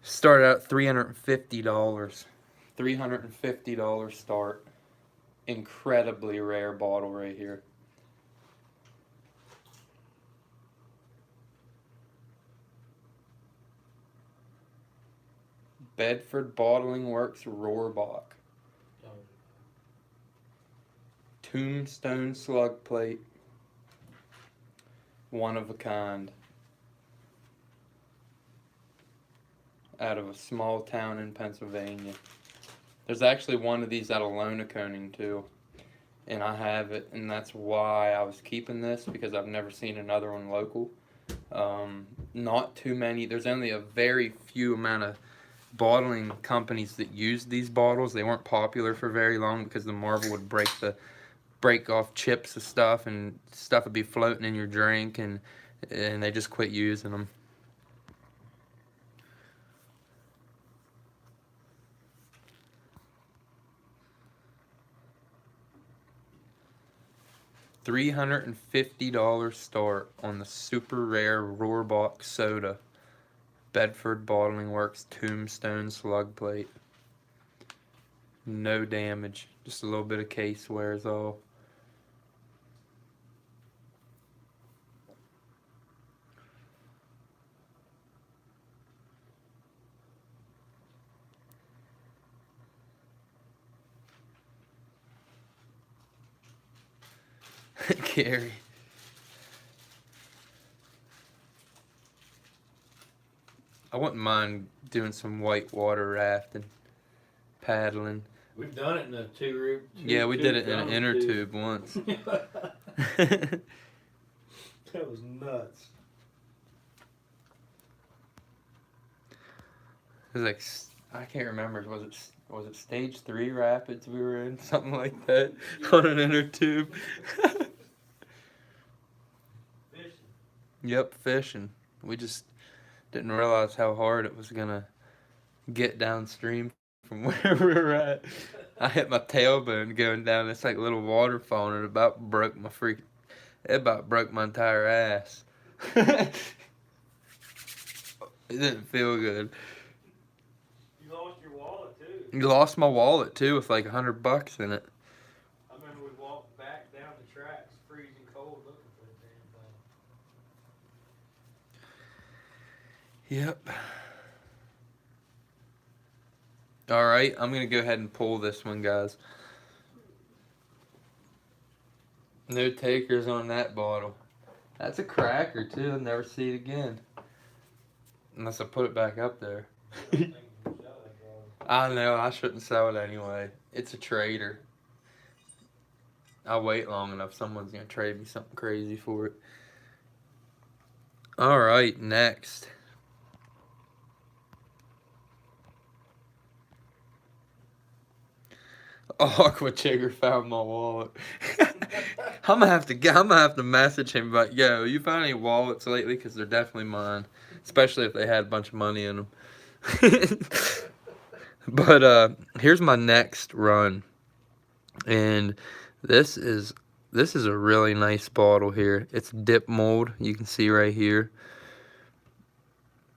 Started out $350. $350 start. Incredibly rare bottle right here. Bedford Bottling Works Rohrbach. Tombstone slug plate. One of a kind. Out of a small town in Pennsylvania. There's actually one of these out of Lonaconing too. And I have it, and that's why I was keeping this, because I've never seen another one local. Not too many. There's only a very few amount of bottling companies that use these bottles. They weren't popular for very long because the marble would break off chips of stuff, and stuff would be floating in your drink, and they just quit using them. $350 start on the super rare Rohrbach soda. Bedford Bottling Works Tombstone slug plate. No damage. Just a little bit of case wear is all. Gary. I wouldn't mind doing some whitewater rafting, paddling. We've done it in a two. Yeah, we did it in an inner tube once. That was nuts. It was like, I can't remember. Was it stage 3 rapids we were in? Something like that on an inner tube. Fishing. Yep, fishing. We just didn't realize how hard it was gonna get downstream from where we were at. I hit my tailbone going down this like little waterfall, and it about broke my entire ass. It didn't feel good. You lost your wallet too. You lost my wallet too with like $100 in it. I remember we walked back down the tracks, freezing cold, looking for the damn thing. Yep. Alright, I'm going to go ahead and pull this one, guys. No takers on that bottle. That's a cracker, too. I'll never see it again. Unless I put it back up there. I know, I shouldn't sell it anyway. It's a trader. I'll wait long enough. Someone's going to trade me something crazy for it. Alright, next. Aqua Chigger found my wallet. I'm gonna have to message him about, yo, you found any wallets lately? Because they're definitely mine, especially if they had a bunch of money in them. But here's my next run, and this is a really nice bottle here. It's dip mold. You can see right here.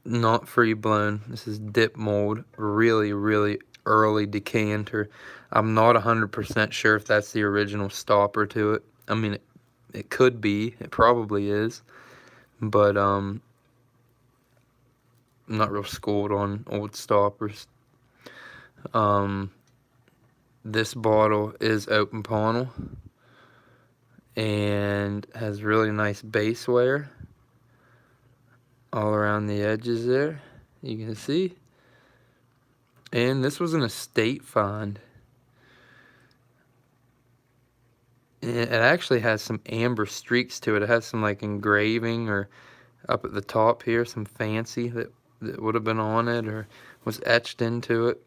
Not free blown. This is dip mold. Really, really early decanter. I'm not 100% sure if that's the original stopper to it. I mean, it could be. It probably is. But I'm not real schooled on old stoppers. This bottle is open panel and has really nice base wear. all around the edges there. You can see. And this was an estate find. And it actually has some amber streaks to it. It has some like engraving or up at the top here, some fancy that would have been on it or was etched into it.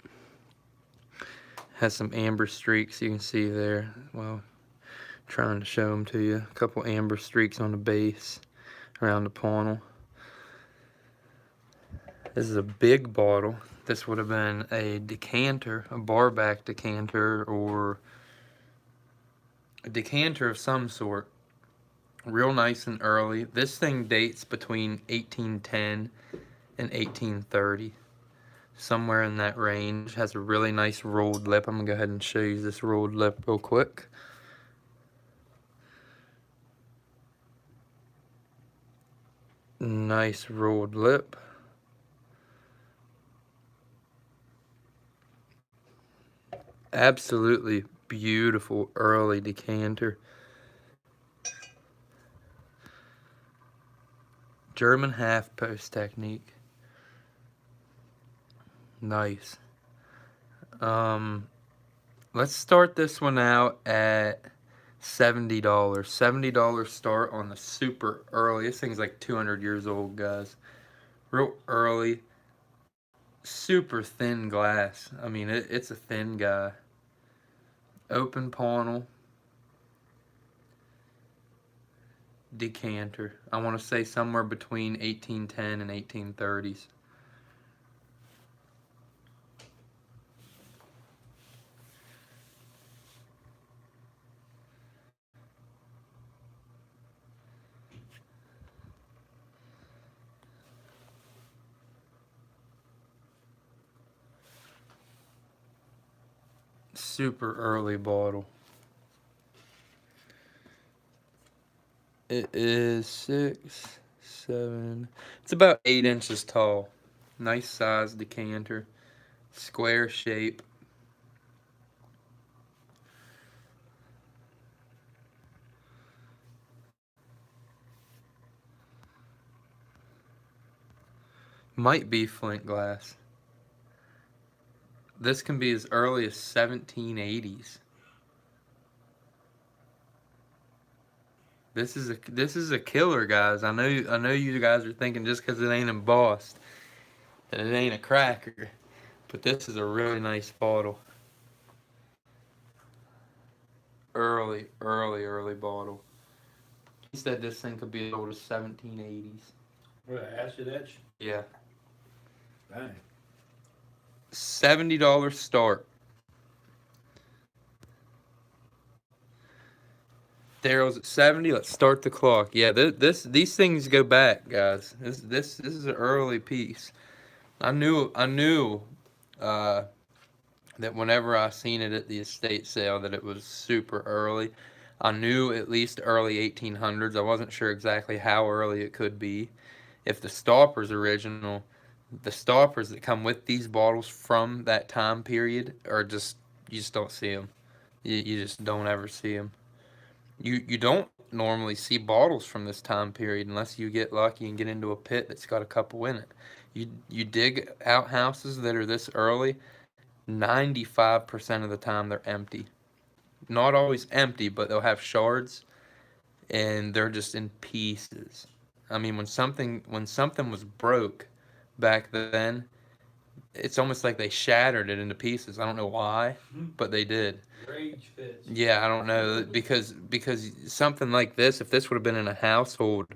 Has some amber streaks you can see there. Well, trying to show them to you. A couple amber streaks on the base around the panel. This is a big bottle. This would have been a decanter, a barback decanter, or a decanter of some sort. Real nice and early. This thing dates between 1810 and 1830. Somewhere in that range. Has a really nice rolled lip. I'm going to go ahead and show you this rolled lip real quick. Nice rolled lip. Absolutely beautiful early decanter. German half post technique. Nice. Let's start this one out at $70. $70 start on the super early. This thing's like 200 years old, guys. Real early. Super thin glass. I mean, it's a thin guy. Open panel. Decanter. I want to say somewhere between 1810 and 1830s. Super early bottle. It is 6, 7. It's about 8 inches tall. Nice size decanter. Square shape. Might be flint glass. This can be as early as 1780s. This is a killer, guys. I know you guys are thinking just because it ain't embossed that it ain't a cracker, but this is a really nice bottle. Early bottle. He said this thing could be as old as 1780s. What, acid etch? Yeah. Dang. $70 start. Daryl's at 70. Let's start the clock. Yeah, these things go back, guys. This is an early piece. I knew that whenever I seen it at the estate sale that it was super early. I knew at least early 1800s. I wasn't sure exactly how early it could be. If the stopper's original, the stoppers that come with these bottles from that time period are just, you just don't see them. You just don't ever see them. You don't normally see bottles from this time period unless you get lucky and get into a pit that's got a couple in it. You dig out houses that are this early, 95% of the time they're empty. Not always empty, but they'll have shards and they're just in pieces. I mean, when something was broke back then, it's almost like they shattered it into pieces. I don't know why, but they did. Rage fits. Yeah, I don't know, because something like this, if this would have been in a household,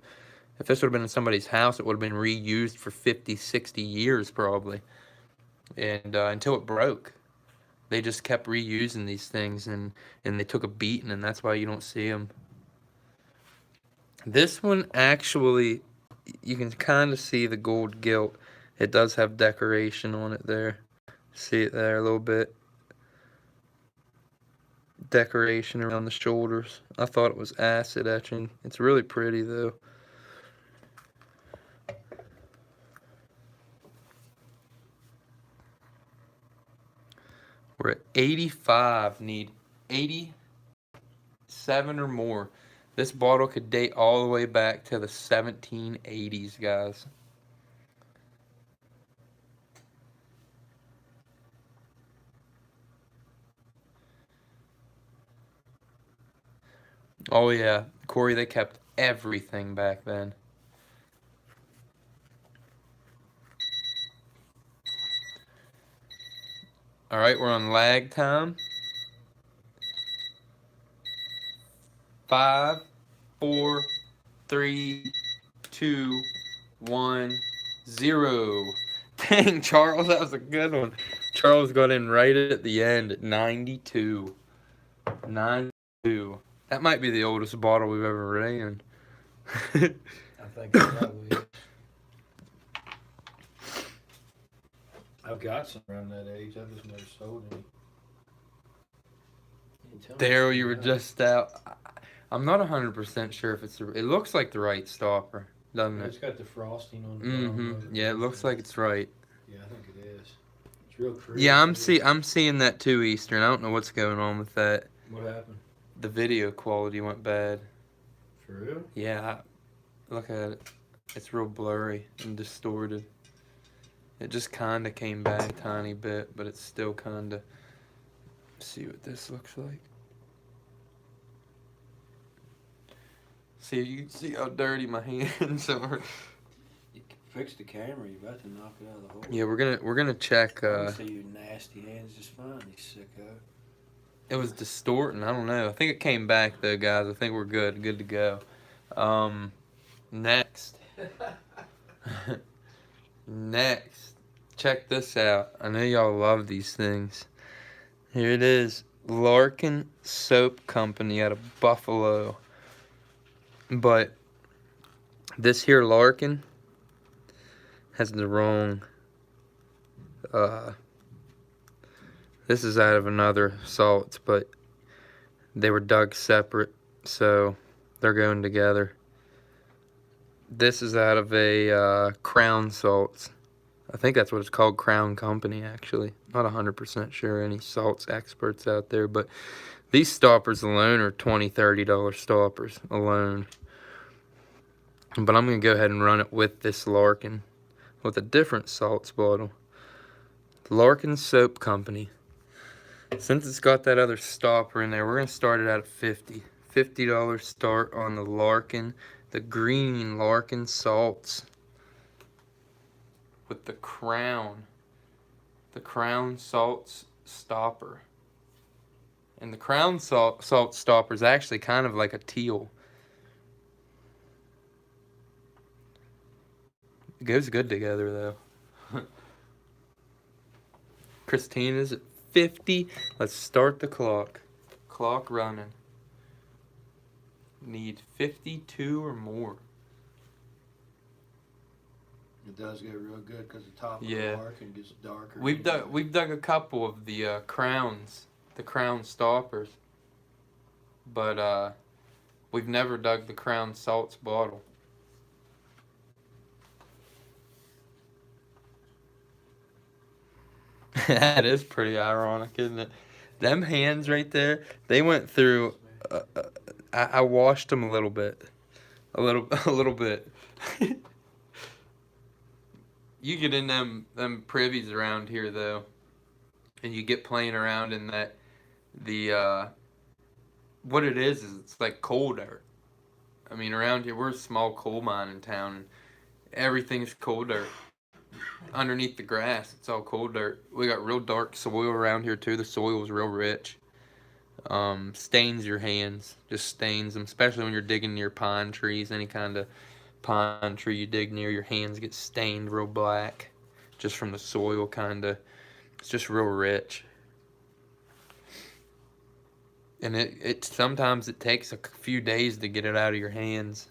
if this would have been in somebody's house, it would have been reused for 50, 60 years probably, and until it broke. They just kept reusing these things, and they took a beating, and that's why you don't see them. This one actually, you can kind of see the gold gilt. It does have decoration on it there. See it there a little bit. Decoration around the shoulders. I thought it was acid etching. It's really pretty though. We're at 85. Need 87 or more. This bottle could date all the way back to the 1780s, guys. Oh yeah, Cory, they kept everything back then. All right, we're on lag time. 5, 4, 3, 2, 1, 0. Dang, Charles, that was a good one. Charles got in right at the end at 92. 92. That might be the oldest bottle we've ever ran. I think it probably is. I've got some around that age. I've just never sold any. You tell me Daryl, if you were know. just out. I'm not 100% sure if it's the. It looks like the right stopper, doesn't It's it? got the frosting on the bottom Mm-hmm. of it. Yeah, it looks like it's right. Yeah, I think it is. It's real crisp. Yeah, I'm seeing that too, Eastern. I don't know what's going on with that. What happened? The video quality went bad. For real? Yeah, look at it. It's real blurry and distorted. It just kind of came back a tiny bit, but it's still kind of. See what this looks like. See, you can see how dirty my hands are. You can fix the camera. You're about to knock it out of the hole. Yeah, we're gonna check. I can see your nasty hands just fine. You sicko. It was distorting. I don't know. I think it came back though, guys. I think we're good to go. Next. Next. Check this out. I know y'all love these things. Here it is. Larkin Soap Company out of Buffalo. But this here Larkin has the wrong this is out of another salts, but they were dug separate, so they're going together. This is out of a Crown Salts. I think that's what it's called, Crown Company, actually. Not 100% sure, any salts experts out there, but these stoppers alone are $20, $30 stoppers alone. But I'm going to go ahead and run it with this Larkin, with a different salts bottle. Larkin Soap Company. Since it's got that other stopper in there, we're going to start it at $50. $50 start on the Larkin, the green Larkin salts. With the Crown Salts stopper. And the Crown Salt stopper is actually kind of like a teal. It goes good together though. Christina's at 50. Let's start the clock. Clock running. Need 52 or more. It does get real good because the top of Yeah. the Larkin gets darker. We've dug a couple of the crowns, the Crown stoppers, but we've never dug the Crown Salts bottle. That is pretty ironic, isn't it? Them hands right there, they went through. I washed them a little bit, a little bit. You get in them privies around here though, and you get playing around in that what it is it's like coal dirt. I mean, around here we're a small coal mine in town, and everything's coal dirt. Underneath the grass, it's all coal dirt. We got real dark soil around here too. The soil is real rich. Stains your hands, just stains them, especially when you're digging near pine trees. Any kind of pine tree you dig near, your hands get stained real black just from the soil. Kind of, it's just real rich. And it sometimes it takes a few days to get it out of your hands.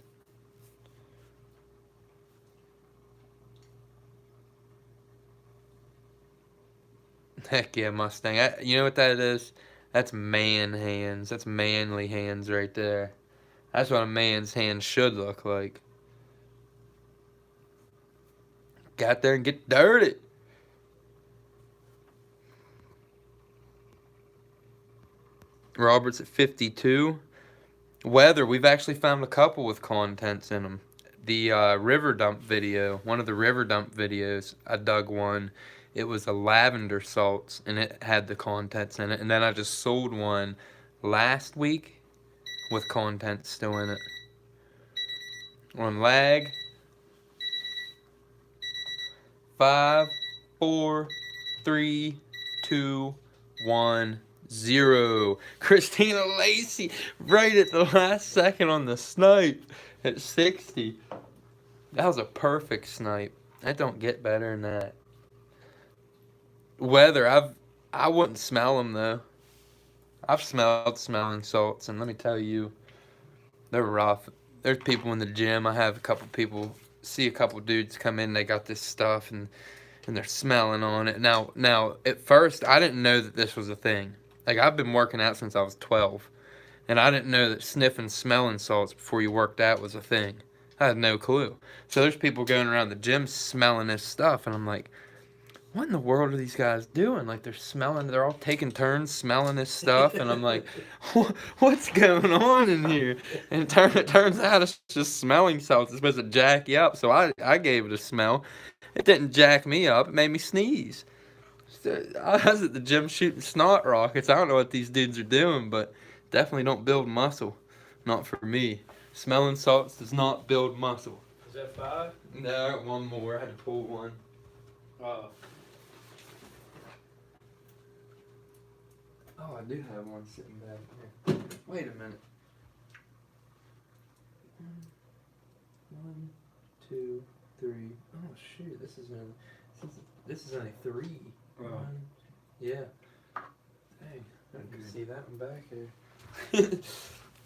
Heck yeah, Mustang. You know what that is? That's man hands. That's manly hands right there. That's what a man's hand should look like. Got there and get dirty. Robert's at 52. Weather, we've actually found a couple with contents in them. The river dump video, one of the river dump videos, I dug one. It was a lavender salts, and it had the contents in it. And then I just sold one last week. with content still in it. On lag. 5, 4, 3, 2, 1, 0. Christina Lacey right at the last second on the snipe at 60. That was a perfect snipe. That don't get better than that. Weather, I wouldn't smell them though. I've smelled smelling salts, and let me tell you, they're rough. There's people in the gym. I have a couple people, see a couple dudes come in, they got this stuff, and they're smelling on it. Now, at first, I didn't know that this was a thing. Like, I've been working out since I was 12, and I didn't know that sniffing smelling salts before you worked out was a thing. I had no clue. So there's people going around the gym smelling this stuff, and I'm like, what in the world are these guys doing? Like, they're all taking turns smelling this stuff, and I'm like, what's going on in here? And it turns out it's just smelling salts. It's supposed to jack you up, so I gave it a smell. It didn't jack me up. It made me sneeze. I was at the gym shooting snot rockets. I don't know what these dudes are doing, but definitely don't build muscle. Not for me. Smelling salts does not build muscle. Is that 5? No, I got one more. I had to pull one. Oh. Oh, I do have one sitting back here. Wait a minute. 1, 2, 3. Oh shoot! This is only 3. Oh. Yeah. Dang, I can see that one back here.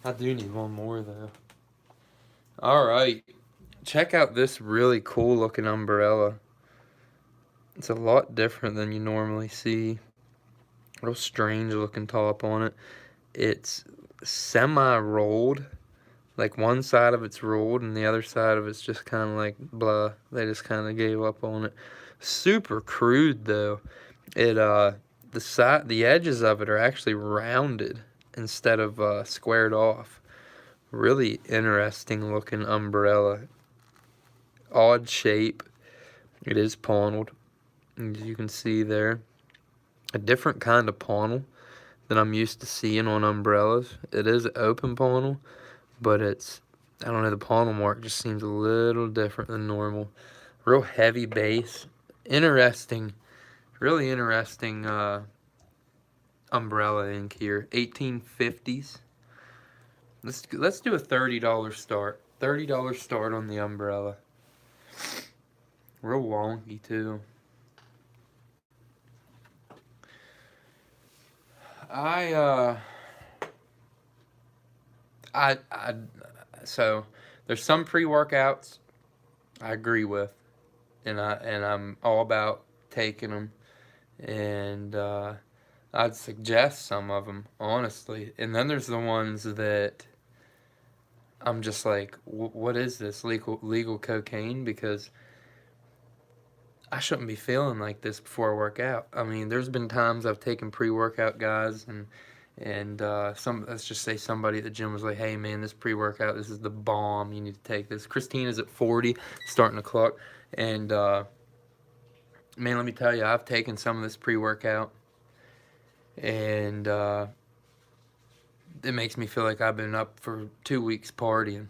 I do need one more though. All right, check out this really cool looking umbrella. It's a lot different than you normally see. Real strange looking top on it. It's semi-rolled. Like one side of it's rolled and the other side of it's just kind of like blah. They just kind of gave up on it. Super crude though. It the edges of it are actually rounded instead of squared off. Really interesting looking umbrella. Odd shape. It is paneled, as you can see there. A different kind of panel than I'm used to seeing on umbrellas. It is an open panel, but it's, I don't know, the panel mark just seems a little different than normal. Real heavy base. Interesting, really interesting umbrella ink here. 1850s. Let's do a $30 start. $30 start on the umbrella. Real wonky too. So there's some pre-workouts I agree with, and I'm all about taking them, and I'd suggest some of them honestly. And then there's the ones that I'm just like, what is this, legal cocaine? Because I shouldn't be feeling like this before I work out. I mean, there's been times I've taken pre-workout guys and let's just say somebody at the gym was like, hey man, this pre-workout, this is the bomb, you need to take this. Christina's at 40, starting to clock, and man, let me tell you, I've taken some of this pre-workout, and it makes me feel like I've been up for 2 weeks partying.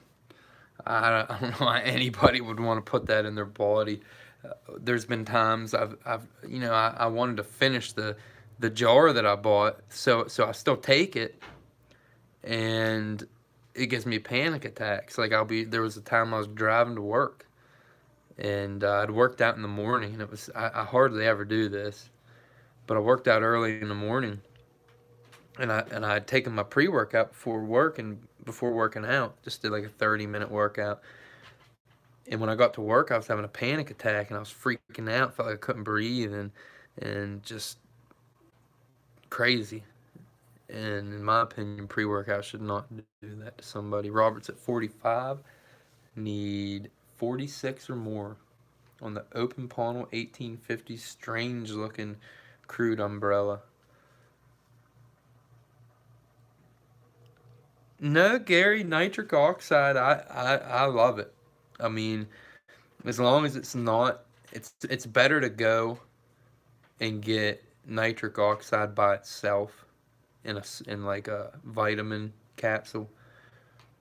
I don't know why anybody would want to put that in their body. There's been times I wanted to finish the jar that I bought, so I still take it, and it gives me panic attacks. Like there was a time I was driving to work, and I'd worked out in the morning, and I hardly ever do this, but I worked out early in the morning, and I had taken my pre-workout before working out, just did like a 30-minute workout. And when I got to work, I was having a panic attack, and I was freaking out. Felt like I couldn't breathe, and just crazy. And in my opinion, pre-workout should not do that to somebody. Robert's at 45. Need 46 or more on the open panel 1850 strange-looking crude umbrella. No, Gary, nitric oxide, I love it. I mean, as long as it's not, it's better to go and get nitric oxide by itself in like a vitamin capsule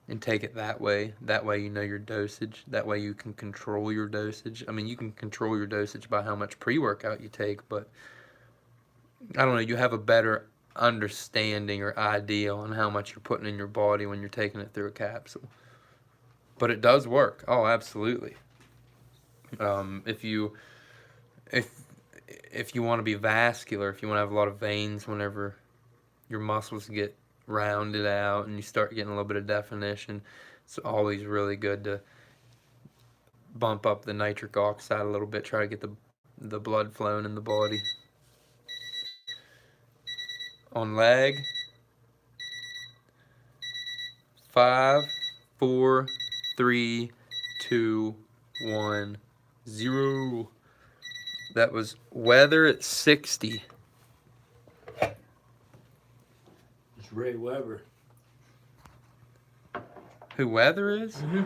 and take it that way. That way you know your dosage. That way you can control your dosage. I mean, you can control your dosage by how much pre-workout you take, but I don't know, you have a better understanding or idea on how much you're putting in your body when you're taking it through a capsule. But it does work. Oh, absolutely. If you want to be vascular, if you want to have a lot of veins whenever your muscles get rounded out and you start getting a little bit of definition, it's always really good to bump up the nitric oxide a little bit, try to get the blood flowing in the body. On leg, 5, 4, 3, 2, 1, 0. That was Weather at 60. It's Ray Weber. Who Weather is? Mm-hmm.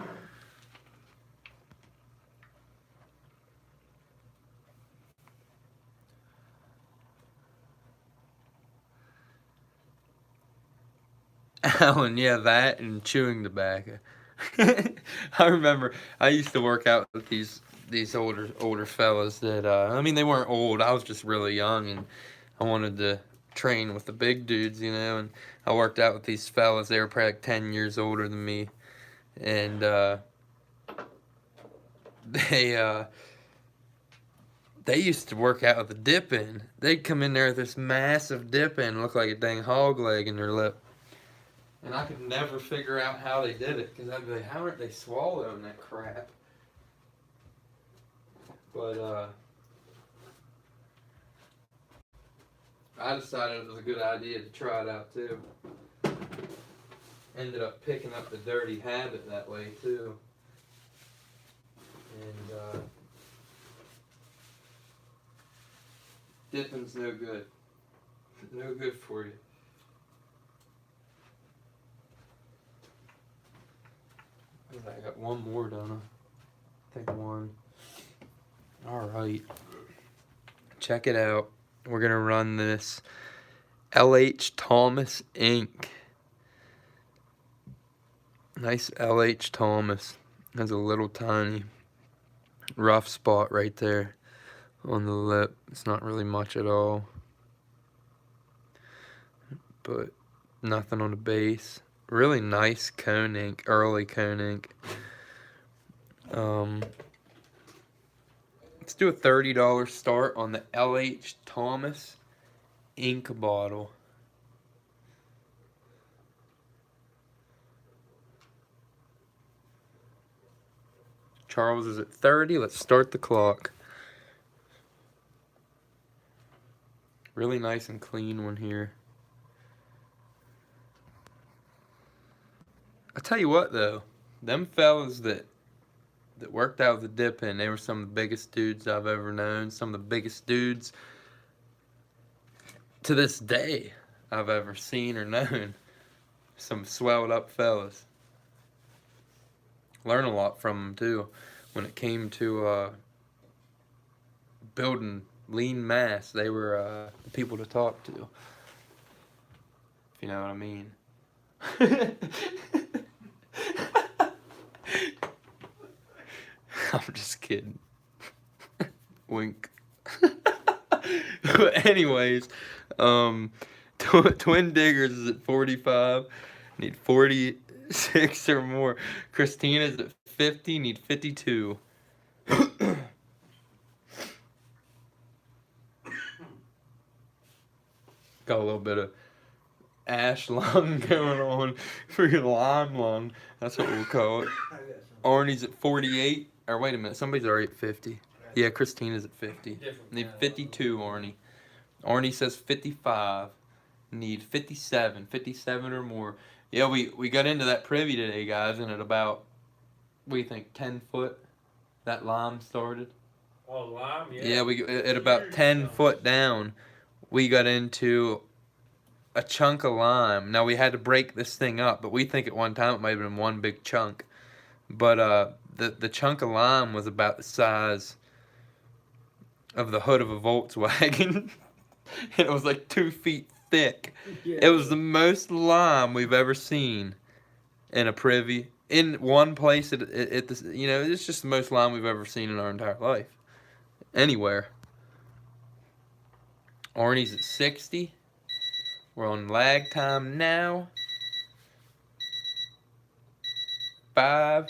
Alan, yeah, that and chewing tobacco. I remember I used to work out with these older fellas that I mean, they weren't old. I was just really young and I wanted to train with the big dudes, you know, and I worked out with these fellas. They were probably like 10 years older than me, and they used to work out with a dip in. They'd come in there with this massive dip in, look like a dang hog leg in their lip. And I could never figure out how they did it, because I'd be like, how aren't they swallowing that crap? But I decided it was a good idea to try it out too. Ended up picking up the dirty habit that way too. And dipping's no good. No good for you. I got one more, don't I? Take one. Alright. Check it out. We're going to run this LH Thomas ink. Nice LH Thomas. Has a little tiny rough spot right there on the lip. It's not really much at all. But nothing on the base. Really nice cone ink, early cone ink. Let's do a $30 start on the LH Thomas ink bottle. Charles is at 30. Let's start the clock. Really nice and clean one here. I tell you what though, them fellas that worked out with the dip in, they were some of the biggest dudes I've ever known. Some of the biggest dudes to this day I've ever seen or known. Some swelled up fellas. Learn a lot from them too when it came to building lean mass. They were the people to talk to, if you know what I mean. I'm just kidding. Wink. But anyways, Twin Diggers is at 45. Need 46 or more. Christina's at 50. Need 52. Got a little bit of ash lung going on. Freaking lime lung. That's what we'll call it. Arnie's at 48. Or wait a minute, somebody's already at 50. Yeah, Christina's at 50. Need 52, Arnie. Arnie says 55. Need 57. 57 or more. Yeah, we got into that privy today, guys, and at about, what do you think, 10 foot, that lime started? Oh, lime, yeah. Yeah, we at about 10 foot down, we got into a chunk of lime. Now, we had to break this thing up, but we think at one time it might have been one big chunk. But the chunk of lime was about the size of the hood of a Volkswagen. And it was like 2 feet thick. Yeah. It was the most lime we've ever seen and a privy in one place at this, you know, it's just the most lime we've ever seen in our entire life. Anywhere. Arnie's at 60. We're on lag time now. 5,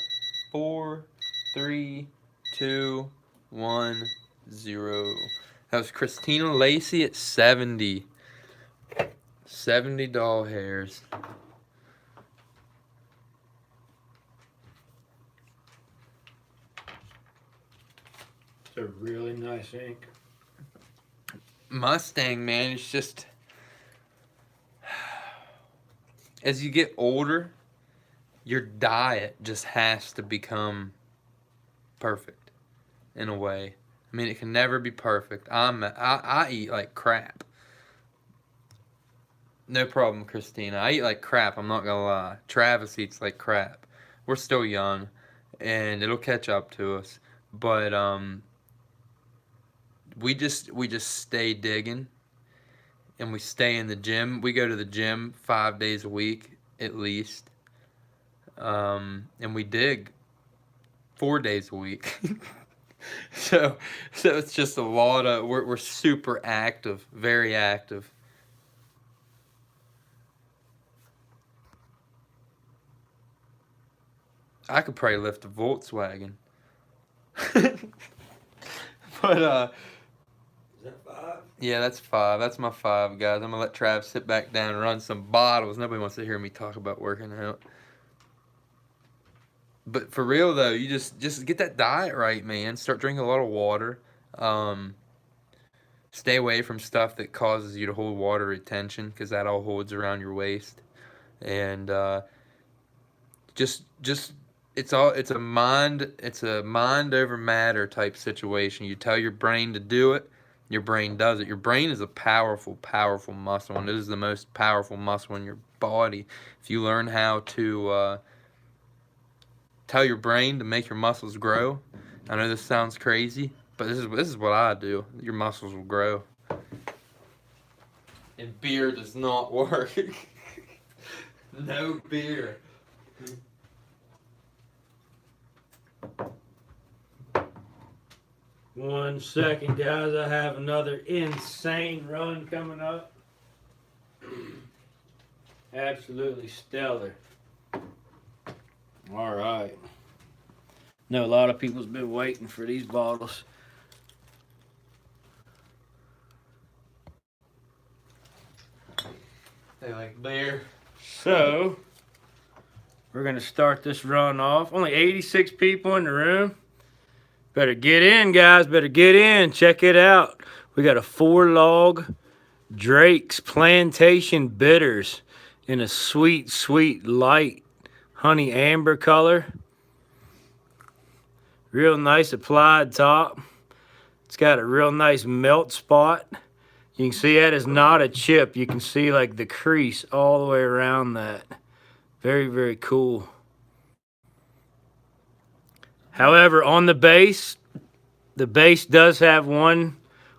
4, 3, 2, 1, 0. That was Christina Lacey at 70. 70 doll hairs. It's a really nice ink. Mustang, man, it's just, as you get older, your diet just has to become perfect in a way. I mean, it can never be perfect. I eat like crap. No problem, Christina. I eat like crap, I'm not gonna lie. Travis eats like crap. We're still young, and it'll catch up to us. But we just stay digging, and we stay in the gym. We go to the gym 5 days a week at least, and we dig 4 days a week. so it's just a lot of, we're super active, very active. I could probably lift a Volkswagen. But Is that 5? yeah, that's 5. That's my 5, guys. I'm gonna let Trav sit back down and run some bottles. Nobody wants to hear me talk about working out. But for real though, you just get that diet right, man. Start drinking a lot of water. Stay away from stuff that causes you to hold water retention, because that all holds around your waist. And just it's a mind over matter type situation. You tell your brain to do it, your brain does it. Your brain is a powerful muscle, and it is the most powerful muscle in your body. If you learn how to tell your brain to make your muscles grow, I know this sounds crazy, but this is what I do. Your muscles will grow. And beer does not work. No beer. 1 second, guys. I have another insane run coming up. Absolutely stellar. All right. Know a lot of people's been waiting for these bottles. They like beer. So, we're going to start this run off. Only 86 people in the room. Better get in, guys. Better get in. Check it out. We got a 4-log Drake's Plantation Bitters in a sweet, sweet light honey amber color. Real nice applied top. It's got a real nice melt spot. You can see that is not a chip. You can see like the crease all the way around that. Very, very cool. However, on the base does have one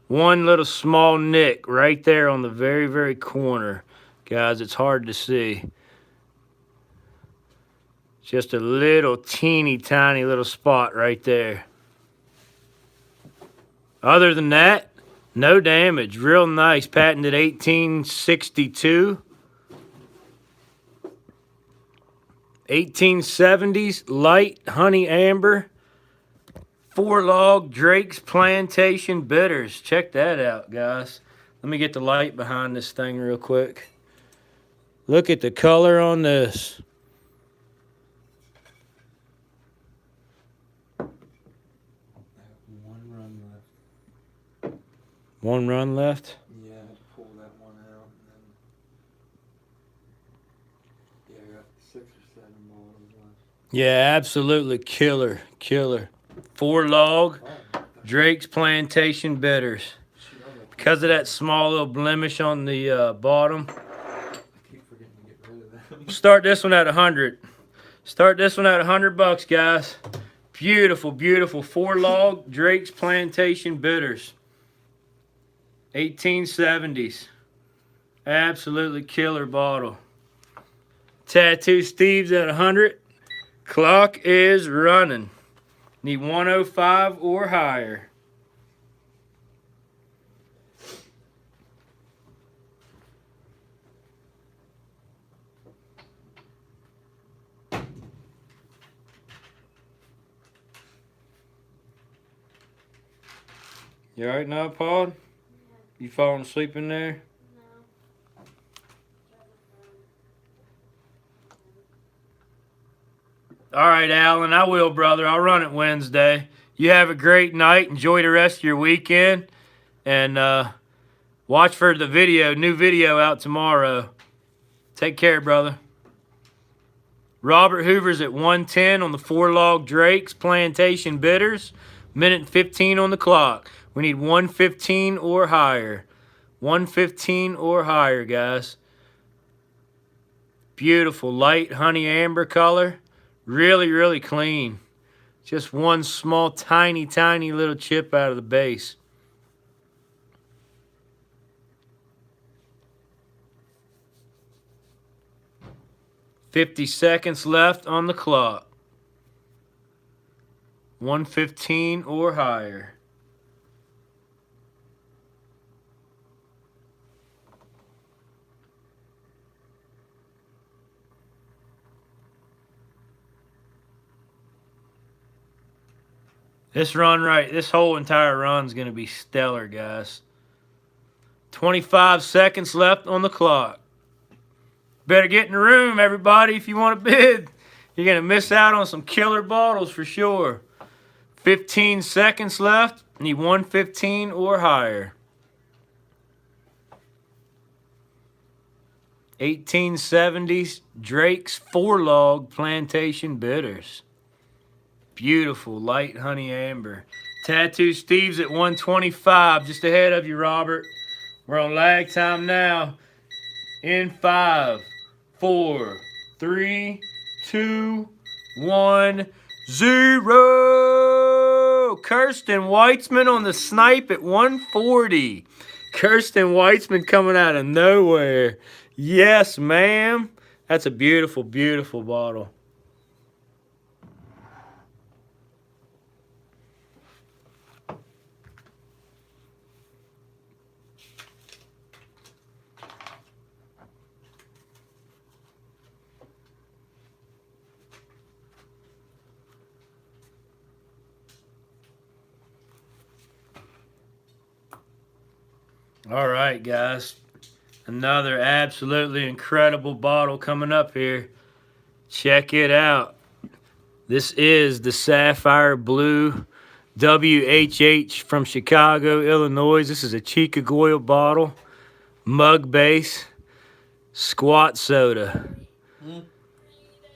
little small nick right there on the very, very corner. Guys, it's hard to see. Just a little teeny tiny little spot right there. Other than that, no damage. Real nice. Patented 1862. 1870s light honey amber. 4-log Drake's Plantation Bitters. Check that out, guys. Let me get the light behind this thing real quick. Look at the color on this. One run left. One run left? Yeah, I had to pull that one out. And then, yeah, I got 6 or 7 bottles left. Yeah, absolutely killer. 4-log Drake's Plantation Bitters. Because of that small little blemish on the bottom. I keep forgetting to get rid of that. Start this one at 100. Start this one at $100, guys. Beautiful, beautiful 4-log Drake's Plantation Bitters. 1870s. Absolutely killer bottle. Tattoo Steve's at 100. Clock is running. Need 105 or higher. You alright now, Paul? You falling asleep in there? Alright, Alan, I will, brother. I'll run it Wednesday. You have a great night. Enjoy the rest of your weekend. And watch for the video, new video out tomorrow. Take care, brother. Robert Hoover's at 110 on the 4-log Drakes Plantation Bitters. Minute and 15 on the clock. We need 115 or higher. 115 or higher, guys. Beautiful light honey amber color. Really, really clean. Just one small, tiny, tiny little chip out of the base. "50 seconds left on the clock. 115 or higher. This whole entire run is going to be stellar, guys. 25 seconds left on the clock. Better get in the room, everybody, if you want to bid. You're going to miss out on some killer bottles for sure. 15 seconds left. Need 115 or higher. 1870s Drake's 4-log Plantation Bitters. Beautiful light honey amber. Tattoo Steve's at 125, just ahead of you, Robert. We're on lag time now. In 5, 4, 3, 2, 1, 0. Kirsten Weitzman on the snipe at 140. Kirsten Weitzman coming out of nowhere. Yes, ma'am. That's a beautiful, beautiful bottle. All right, guys. Another absolutely incredible bottle coming up here. Check it out. This is the Sapphire Blue WHH from Chicago, Illinois. This is a Chicagoyle bottle. Mug base. Squat soda.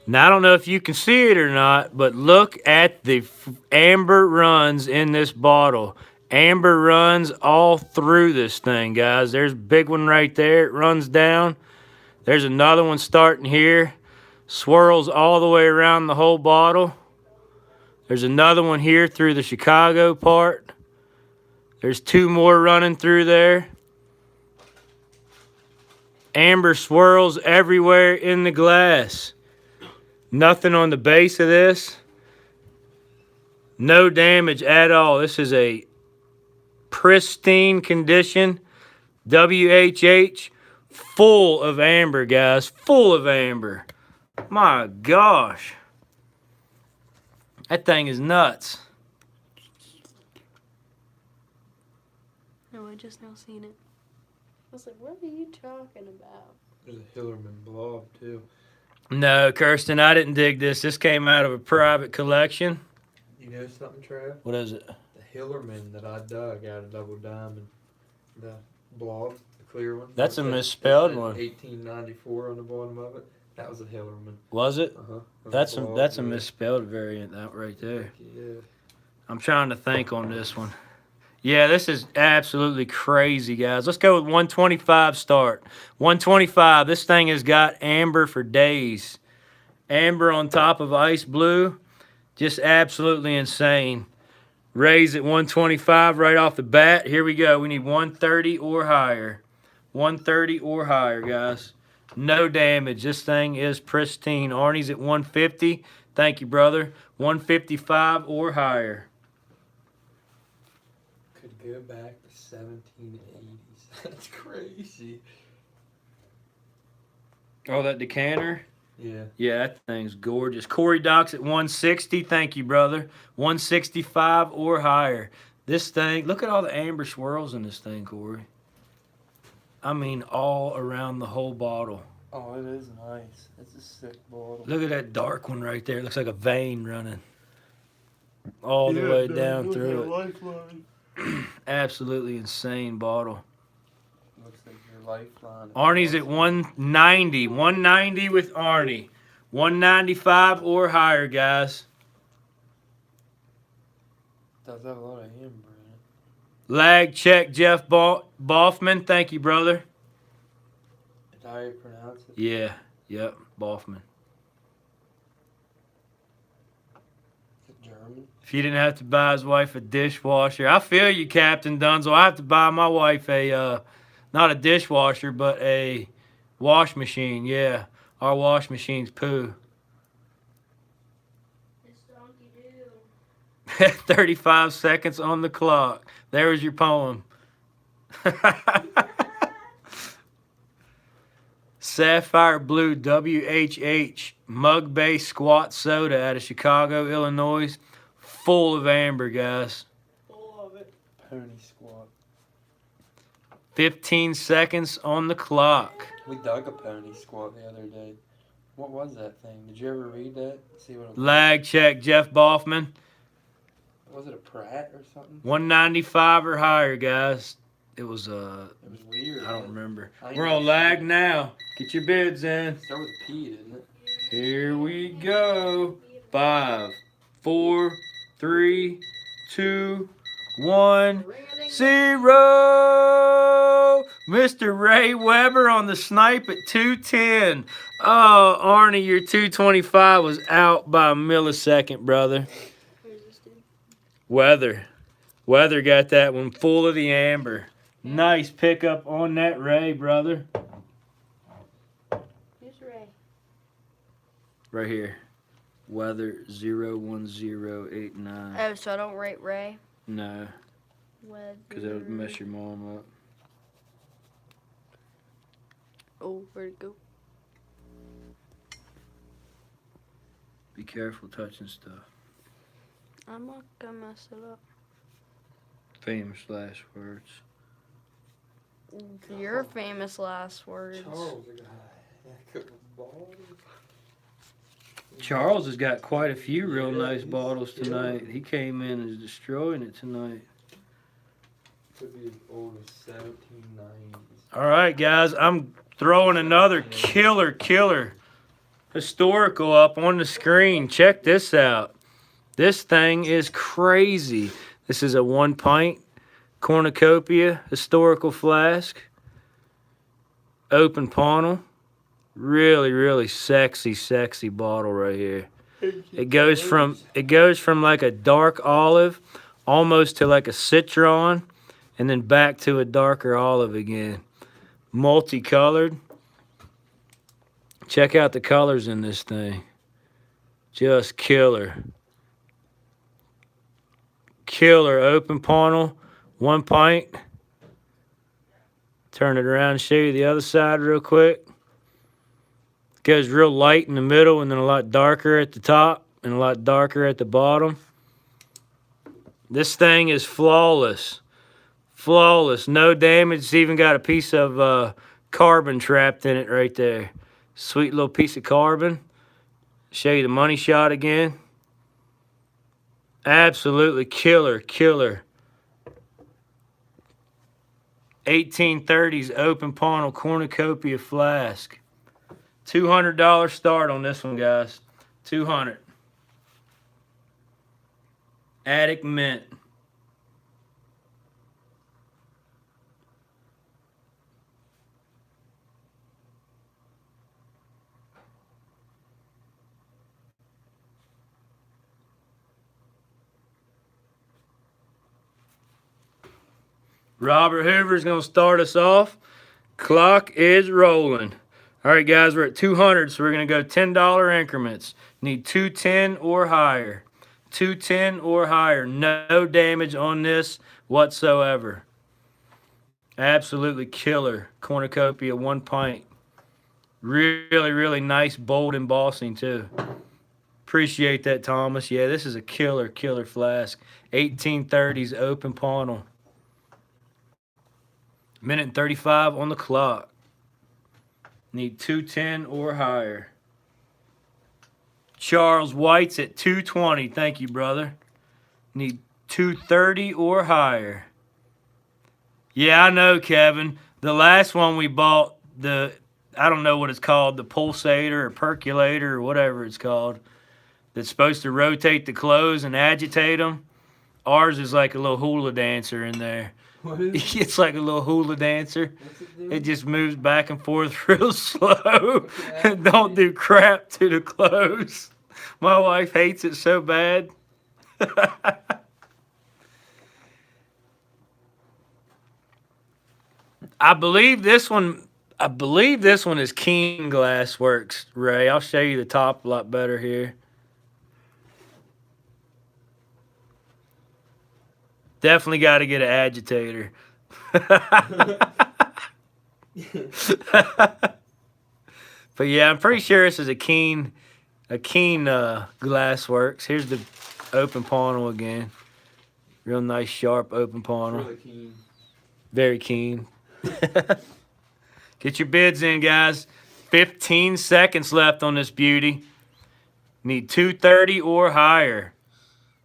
Now, I don't know if you can see it or not, but look at the amber runs in this bottle. Amber runs all through this thing, guys. There's a big one right there. It runs down. There's another one starting here. Swirls all the way around the whole bottle. There's another one here through the Chicago part. There's 2 more running through there. Amber swirls everywhere in the glass. Nothing on the base of this. No damage at all. This is a pristine condition. WHH. Full of amber, guys. Full of amber. My gosh. That thing is nuts. No, I just now seen it. I was like, what are you talking about? There's a Hillerman blob, too. No, Kirsten, I didn't dig this. This came out of a private collection. You know something, Trav? What is it? The Hillerman that I dug out of Double Diamond. The blob, the clear one. That's a It said- misspelled it said one. 1894 on the bottom of it. That was a Hillerman. Was it? Uh-huh. That's blob, a yeah. misspelled variant that right there. Yeah. I'm trying to think on this one. Yeah, this is absolutely crazy, guys. Let's go with 125 start. 125. This thing has got amber for days. Amber on top of ice blue. Just absolutely insane. Raise at 125 right off the bat. Here we go. We need 130 or higher. 130 or higher, guys. No damage. This thing is pristine. Arnie's at 150. Thank you, brother. 155 or higher. Could go back to 1780s. That's crazy. Oh, that decanter? Yeah. Yeah, that thing's gorgeous. Cory Doc's at 160. Thank you, brother. 165 or higher. This thing, look at all the amber swirls in this thing, Cory. I mean, all around the whole bottle. Oh, it is nice. It's a sick bottle. Look at that dark one right there. It looks like a vein running all the way down through it. Absolutely insane bottle. Looks like your lifeline. Arnie's at 190. 190 with Arnie. 195 or higher, guys. Does have a lot of amber in it. Lag check, Jeff Boffman. Thank you, brother. Is that how you pronounce it? Yeah, yep, Boffman. Is it German? If you didn't have to buy his wife a dishwasher, I feel you, Captain Dunzel. I have to buy my wife a, not a dishwasher, but a wash machine. Yeah, our wash machine's poo. This donkey do. 35 seconds on the clock. There's your poem. Sapphire Blue WHH Mug Base Squat Soda out of Chicago, Illinois. Full of amber, guys. Full of it. Pony squat. 15 seconds on the clock. We dug a pony squat the other day. What was that thing? Did you ever read that? See what it was? Lag check, Jeff Boffman. Was it a Pratt or something? 195 or higher, guys. It was It was weird. I don't remember. I ain't We're on never lag seen it. now. Get your bids in. Start with P, didn't it? Here we go. 5, 4, 3, 2, 1, 0. Mr. Ray Weber on the snipe at 210. Oh, Arnie, your 225 was out by a millisecond, brother. Where's this dude? Weather got that one full of the amber. Nice pickup on that, Ray, brother. Who's Ray? Right here. Weather 01089. Oh, so I don't rate Ray? No, because it'll mess your mom up. Oh, where'd it go? Be careful touching stuff. I'm not gonna mess it up. Famous last words. Your famous last words. Charles, a guy. Heck of a ball. Charles has got quite a few real nice bottles tonight. He came in and is destroying it tonight. Could be as old as 1790s. All right, guys, I'm throwing another killer historical up on the screen. Check this out. This thing is crazy. This is a 1 pint cornucopia historical flask. Open panel. Really sexy bottle right here. It goes from like a dark olive almost to like a citron and then back to a darker olive again. Multicolored. Check out the colors in this thing. Just killer. Killer open panel, 1 pint. Turn it around and show you the other side real quick. Goes real light in the middle and then a lot darker at the top and a lot darker at the bottom. This thing is flawless. Flawless. No damage. It's even got a piece of carbon trapped in it right there. Sweet little piece of carbon. Show you the money shot again. Absolutely killer. 1830s open panel cornucopia flask. $200 start on this one, guys. $200. Attic Mint. Robert Hoover's going to start us off. Clock is rolling. All right, guys, we're at 200, so we're going to go $10 increments. Need 210 or higher. 210 or higher. No damage on this whatsoever. Absolutely killer cornucopia, 1 pint. Really, really nice, bold embossing, too. Appreciate that, Thomas. Yeah, this is a killer, killer flask. 1830s open panel. Minute and 35 on the clock. Need 210 or higher. Charles White's at 220. Thank you, brother. Need 230 or higher. Yeah, I know, Kevin. The last one we bought, I don't know what it's called, the pulsator or percolator or whatever it's called, that's supposed to rotate the clothes and agitate them. Ours is like a little hula dancer in there. What is It's like a little hula dancer. What's it do? It just moves back and forth real slow and don't do crap to the clothes. My wife hates it so bad. I believe this one is Keen Glass Works, Ray. I'll show you the top a lot better here. Definitely got to get an agitator. But yeah, I'm pretty sure this is a Keen Glass Works. Here's the open panel again. Real nice, sharp open panel. Really keen. Very keen. Get your bids in, guys. 15 seconds left on this beauty. Need 230 or higher.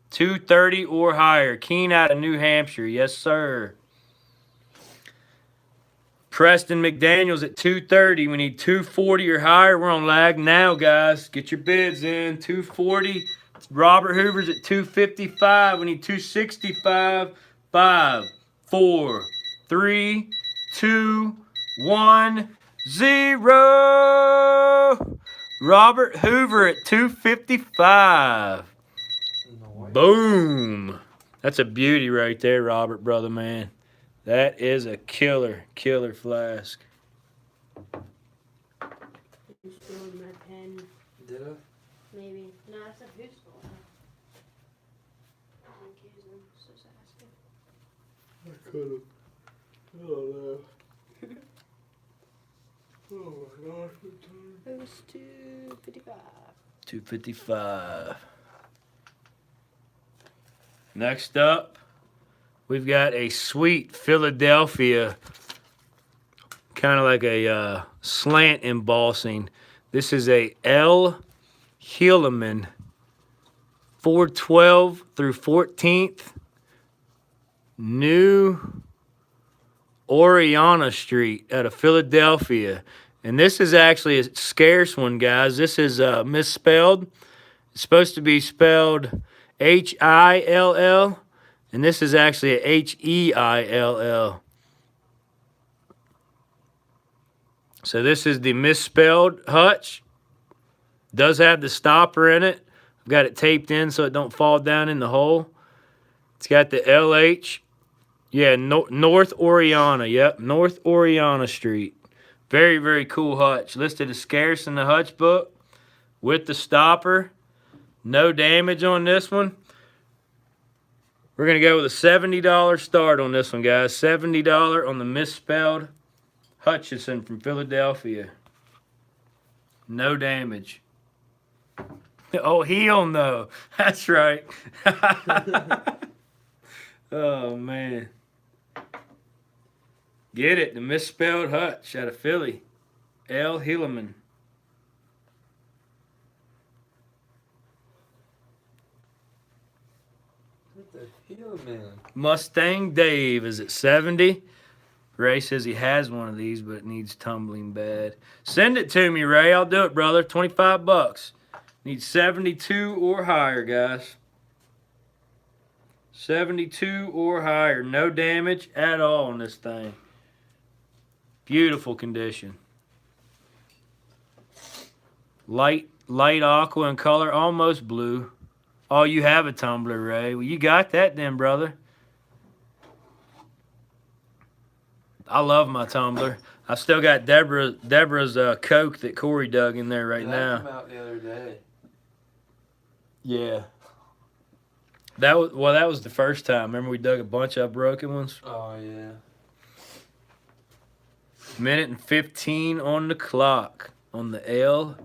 230 or higher. Keen out of New Hampshire. Yes, sir. Preston McDaniels at 230. We need 240 or higher. We're on lag now, guys. Get your bids in. 240. Robert Hoover's at 255. We need 265. 5, 4, 3, 2, 1, 0. Robert Hoover at 255. Boom. That's a beauty right there, Robert, brother, man. That is a killer, killer flask. You stole my pen. Did I? Maybe. No, it's a who stole it. I think he was just asking. I could have. Oh no. Oh my gosh, what time? It was 255. 255. Next up, we've got a sweet Philadelphia, kind of like a slant embossing. This is a L. Hilleman, 412 through 14th, New Oriana Street out of Philadelphia. And this is actually a scarce one, guys. This is misspelled. It's supposed to be spelled Hill, and this is actually a Heill. So this is the misspelled Hutch. Does have the stopper in it. I've got it taped in so it don't fall down in the hole. It's got the LH. Yeah, North Oriana. Yep, North Oriana Street. Very, very cool Hutch. Listed as scarce in the Hutch book with the stopper. No damage on this one. We're going to go with a $70 start on this one, guys. $70 on the misspelled Hutchison from Philadelphia. No damage. Oh, he'll know. That's right. Oh, man. Get it. The misspelled Hutch out of Philly. L. Hilleman. What the hell, man? Mustang Dave is at 70. Ray says he has one of these, but it needs tumbling bad. Send it to me, Ray. I'll do it, brother. 25 bucks. Need 72 or higher, guys. 72 or higher. No damage at all on this thing. Beautiful condition. Light aqua in color, almost blue. Oh, you have a tumbler, Ray. Well, you got that then, brother. I love my tumbler. I've still got Deborah's Coke that Cory dug in there right That came now. out the other day. Yeah. That was the first time. Remember we dug a bunch of broken ones? Oh yeah. Minute and 15 on the clock on the L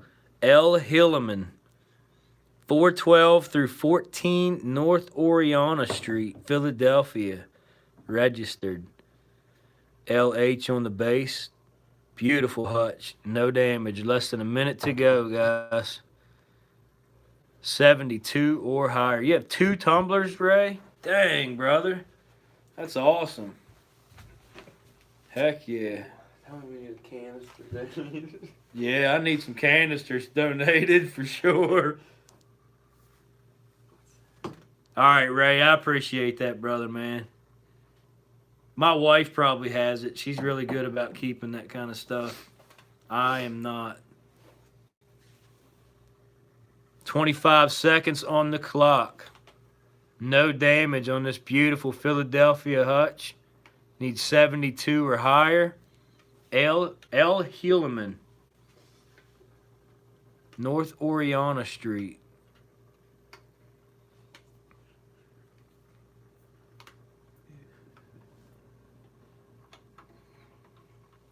Hilleman. 412 through 14 North Oriana Street, Philadelphia. Registered. LH on the base. Beautiful Hutch. No damage. Less than a minute to go, guys. 72 or higher. You have 2 tumblers, Ray? Dang, brother. That's awesome. Heck yeah. Tell me we need a canister donated. Yeah, I need some canisters donated for sure. All right, Ray, I appreciate that, brother, man. My wife probably has it. She's really good about keeping that kind of stuff. I am not. 25 seconds on the clock. No damage on this beautiful Philadelphia Hutch. Needs 72 or higher. L. Hilleman. North Oriana Street.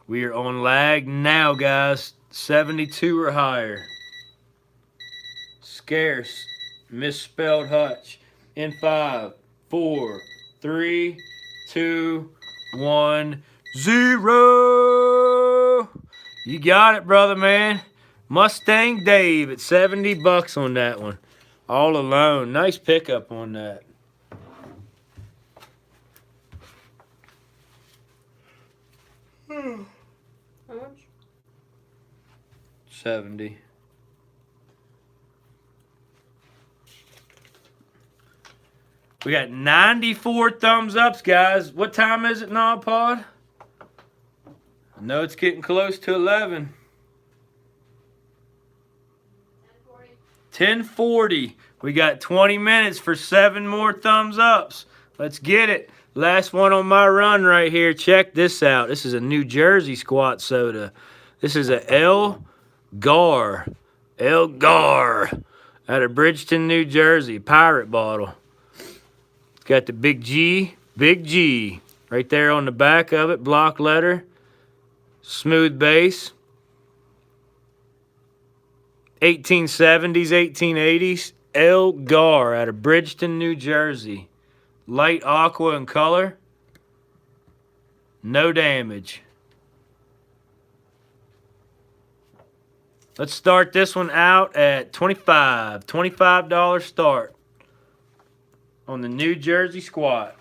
We are on lag now, guys. 72 or higher. Scarce. Misspelled Hutch. In 5, 4, 3, 2, 1, 0. You got it, brother, man. Mustang Dave at $70 on that one. All alone. Nice pickup on that. How much? 70. We got 94 thumbs ups, guys. What time is it now, Pod? I know it's getting close to 11. 10:40. We got 20 minutes for 7 more thumbs ups. Let's get it. Last one on my run right here. Check this out. This is a New Jersey squat soda. This is a El Gar. El Gar. Out of Bridgeton, New Jersey. Pirate bottle. It's got the big G. Big G. Right there on the back of it. Block letter. Smooth base. 1870s, 1880s. El Gar out of Bridgeton, New Jersey. Light aqua in color. No damage. Let's start this one out at $25 start on the New Jersey squat.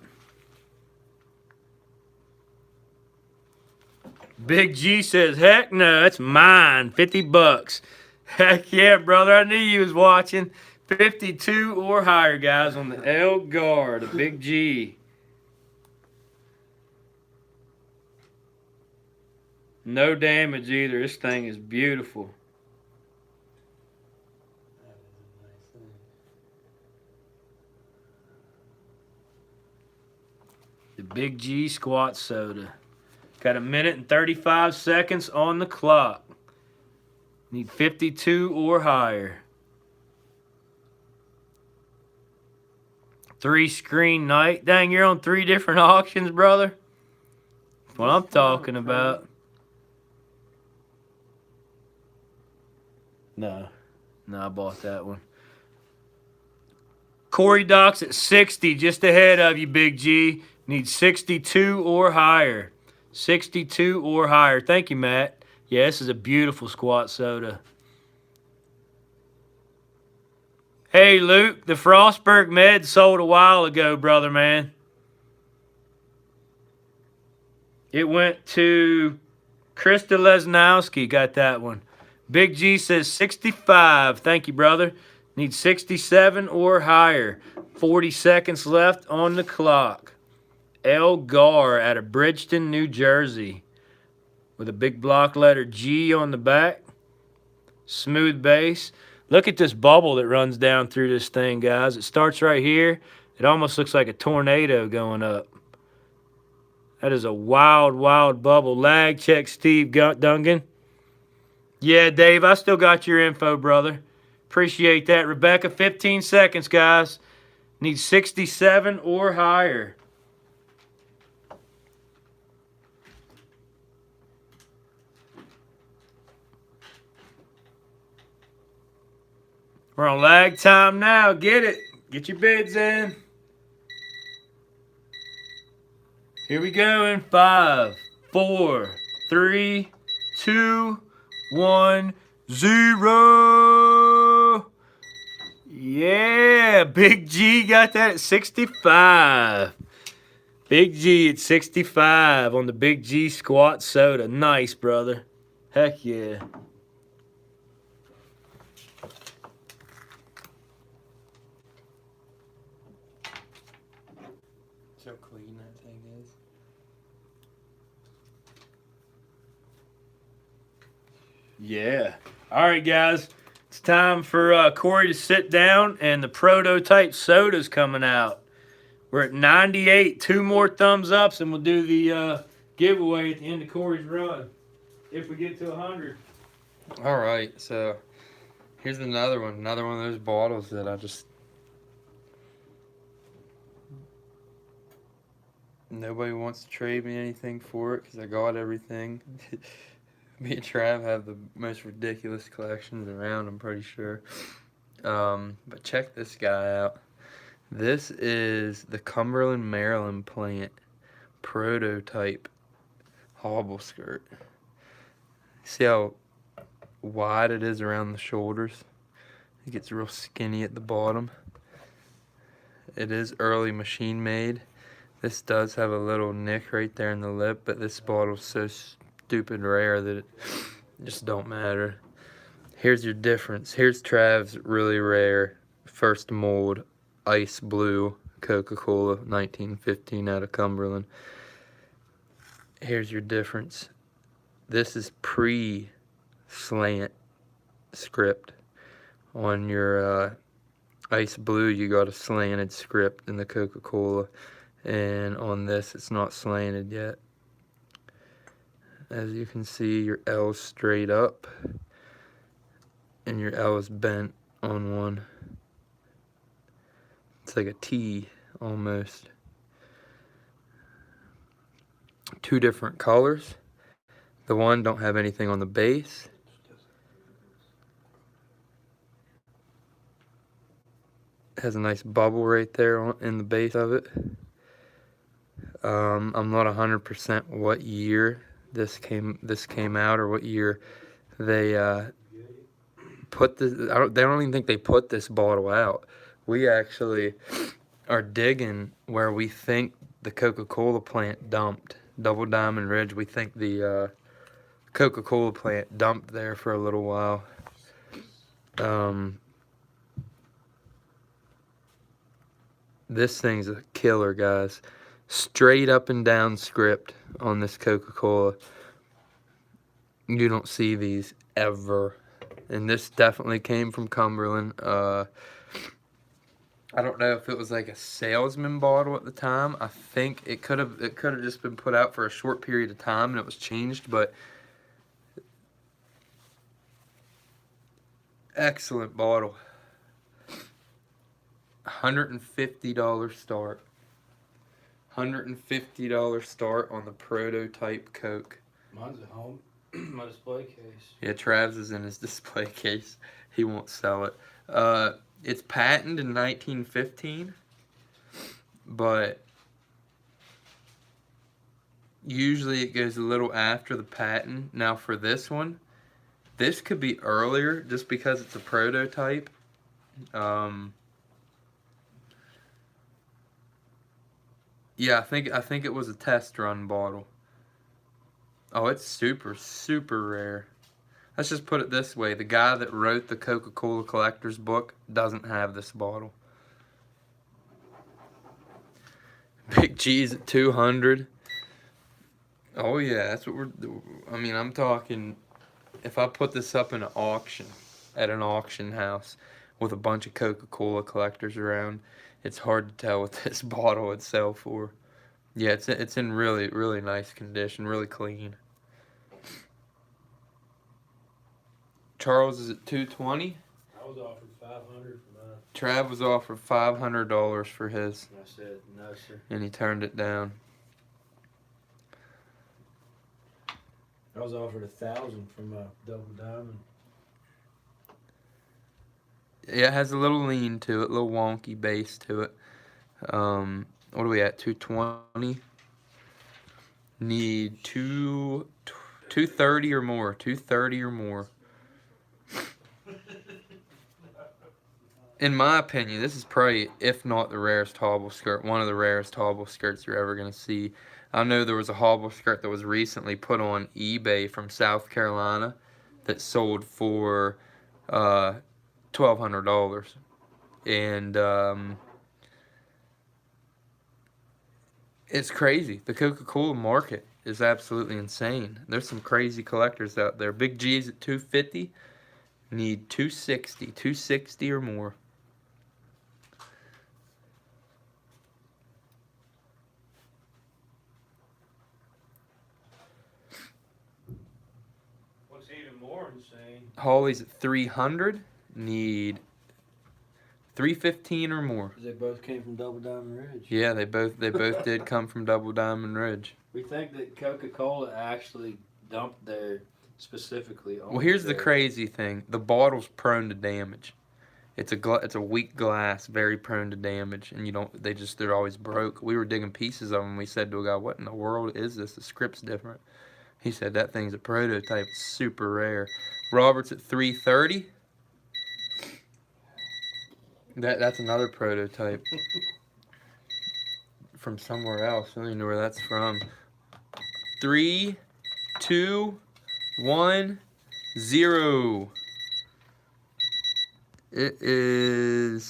Big G says, heck no, that's mine. $50. Heck yeah, brother. I knew you was watching. 52 or higher, guys, on the El Gar, the Big G. No damage either. This thing is beautiful. The Big G squat soda. Got a minute and 35 seconds on the clock. Need 52 or higher. 3-screen night. Dang, you're on 3 different auctions, brother. That's what I'm talking about. No, I bought that one. Cory Doc's at 60, just ahead of you, Big G. Need 62 or higher. 62 or higher. Thank you, Matt. Yeah, this is a beautiful squat soda. Hey, Luke, the Frostburg Med sold a while ago, brother, man. It went to Krista Lesnowski, got that one. Big G says 65. Thank you, brother. Need 67 or higher. 40 seconds left on the clock. El Gar out of Bridgeton, New Jersey. With a big block letter G on the back. Smooth base. Look at this bubble that runs down through this thing, guys. It starts right here. It almost looks like a tornado going up. That is a wild, wild bubble. Lag check, Steve Duncan. Yeah, Dave, I still got your info, brother. Appreciate that. Rebecca, 15 seconds, guys. Need 67 or higher. We're on lag time now. Get it. Get your bids in. Here we go in 5, 4, 3, 2, 1, 0. Yeah, Big G got that at 65. Big G at 65 on the Big G squat soda. Nice, brother. Heck yeah. So clean that thing is. Yeah. All right, guys. It's time for Cory to sit down, and the prototype soda's coming out. We're at 98. 2 more thumbs ups, and we'll do the giveaway at the end of Cory's run. If we get to 100. All right, so here's another one. Another one of those bottles that I just... Nobody wants to trade me anything for it because I got everything. Me and Trav have the most ridiculous collections around, I'm pretty sure. But check this guy out. This is the Cumberland, Maryland plant prototype hobble skirt. See how wide it is around the shoulders? It gets real skinny at the bottom. It is early machine made. This does have a little nick right there in the lip, but this bottle's so stupid rare that it just don't matter. Here's your difference. Here's Trav's really rare first mold ice blue Coca-Cola 1915 out of Cumberland. Here's your difference. This is pre-slant script. On your ice blue, you got a slanted script in the Coca-Cola. And on this, it's not slanted yet. As you can see, your L's straight up. And your L is bent on one. It's like a T, almost. 2 different colors. The one don't have anything on the base. It has a nice bubble right there in the base of it. I'm not 100% what year this came out or what year they put this. They don't even think they put this bottle out. We actually are digging where we think the Coca-Cola plant dumped. Double Diamond Ridge. We think the Coca-Cola plant dumped there for a little while. This thing's a killer, guys. Straight up and down script on this Coca-Cola. You don't see these ever. And this definitely came from Cumberland. I don't know if it was like a salesman bottle at the time. I think it could have just been put out for a short period of time and it was changed, but excellent bottle. $150 start. $150 start on the prototype Coke. Mine's at home. My display case. Yeah, Trav's is in his display case. He won't sell it. It's patented in 1915, but usually it goes a little after the patent. Now for this one, this could be earlier just because it's a prototype. Yeah, I think it was a test run bottle. Oh, it's super, super rare. Let's just put it this way. The guy that wrote the Coca-Cola collector's book doesn't have this bottle. Big G's at 200. Oh, yeah, that's what we're doing. I mean, I'm talking, if I put this up in an auction, at an auction house with a bunch of Coca-Cola collectors around, it's hard to tell what this bottle would sell for. Yeah, it's in really, really nice condition, really clean. Charles is at 220. I was offered 500 for mine. Trav was offered $500 for his, I said no, sir. and he turned it down. I was offered 1,000 for my double diamond. Yeah, it has a little lean to it, a little wonky base to it. What are we at? 220. Need 230 or more. 230 or more. In my opinion, this is probably, if not the rarest hobble skirt, one of the rarest hobble skirts you're ever going to see. I know there was a hobble skirt that was recently put on eBay from South Carolina that sold for $1,200. And it's crazy. The Coca-Cola market is absolutely insane. There's some crazy collectors out there. Big G's at 250. Need 260. 260 or more. What's even more insane? Holly's at 300. Need 315 or more. They both came from Double Diamond Ridge. Yeah, they both did come from Double Diamond Ridge. We think that Coca-Cola actually dumped there specifically on. Well, here's the crazy thing: the bottle's prone to damage. It's a weak glass, very prone to damage, and they're always broke. We were digging pieces of them. We said to a guy, "What in the world is this? The script's different." He said that thing's a prototype, super rare. Robert's at 330. That's another prototype from somewhere else. I don't even know where that's from. 3, 2, 1, 0. That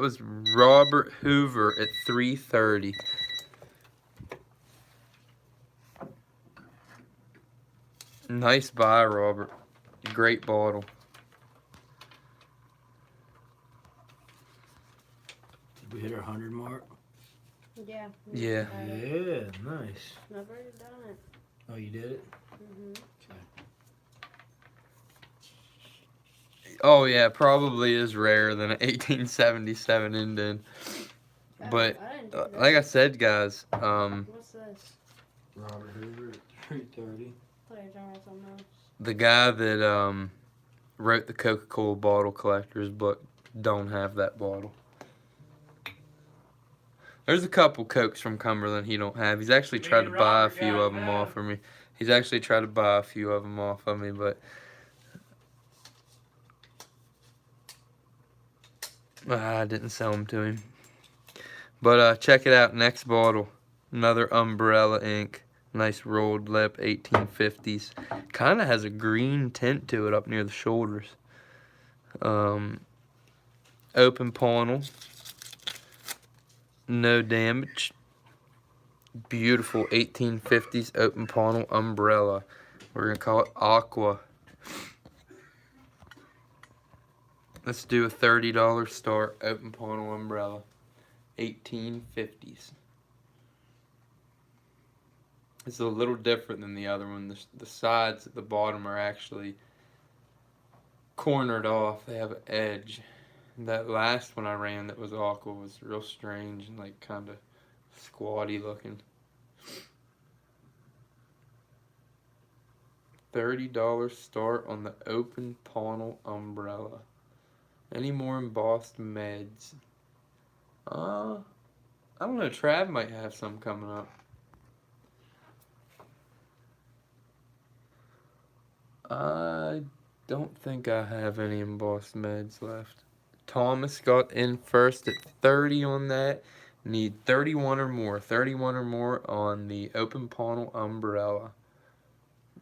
was Robert Hoover at 330. Nice buy, Robert. Great bottle. Did we hit our 100 mark? Yeah. Yeah. Yeah, nice. I've already done it. Oh, you did it? Mhm. Oh yeah, probably is rarer than an 1877 Indian. But I didn't do that. like I said, guys, What's this? Robert Hoover at 330. I thought you were talking about something else. the guy that wrote the Coca-Cola bottle collector's book don't have that bottle. There's a couple Cokes from Cumberland he don't have. He's actually tried to buy a few of them off of me. He's actually tried to buy a few of them off of me, but I didn't sell them to him. But check it out. Next bottle. Another Umbrella ink. Nice rolled lip. 1850s. Kind of has a green tint to it up near the shoulders. Open panel. No damage. Beautiful 1850s open panel umbrella. We're going to call it Aqua. Let's do a $30 start open panel umbrella. 1850s. It's a little different than the other one. The sides at the bottom are actually cornered off. They have an edge. That last one I ran that was Aqua was real strange and like kind of squatty looking. $30 start on the open panel umbrella. Any more embossed meds? I don't know. Trav might have some coming up. I don't think I have any embossed meds left. Thomas got in first at 30 on that. Need 31 or more. 31 or more on the open panel umbrella.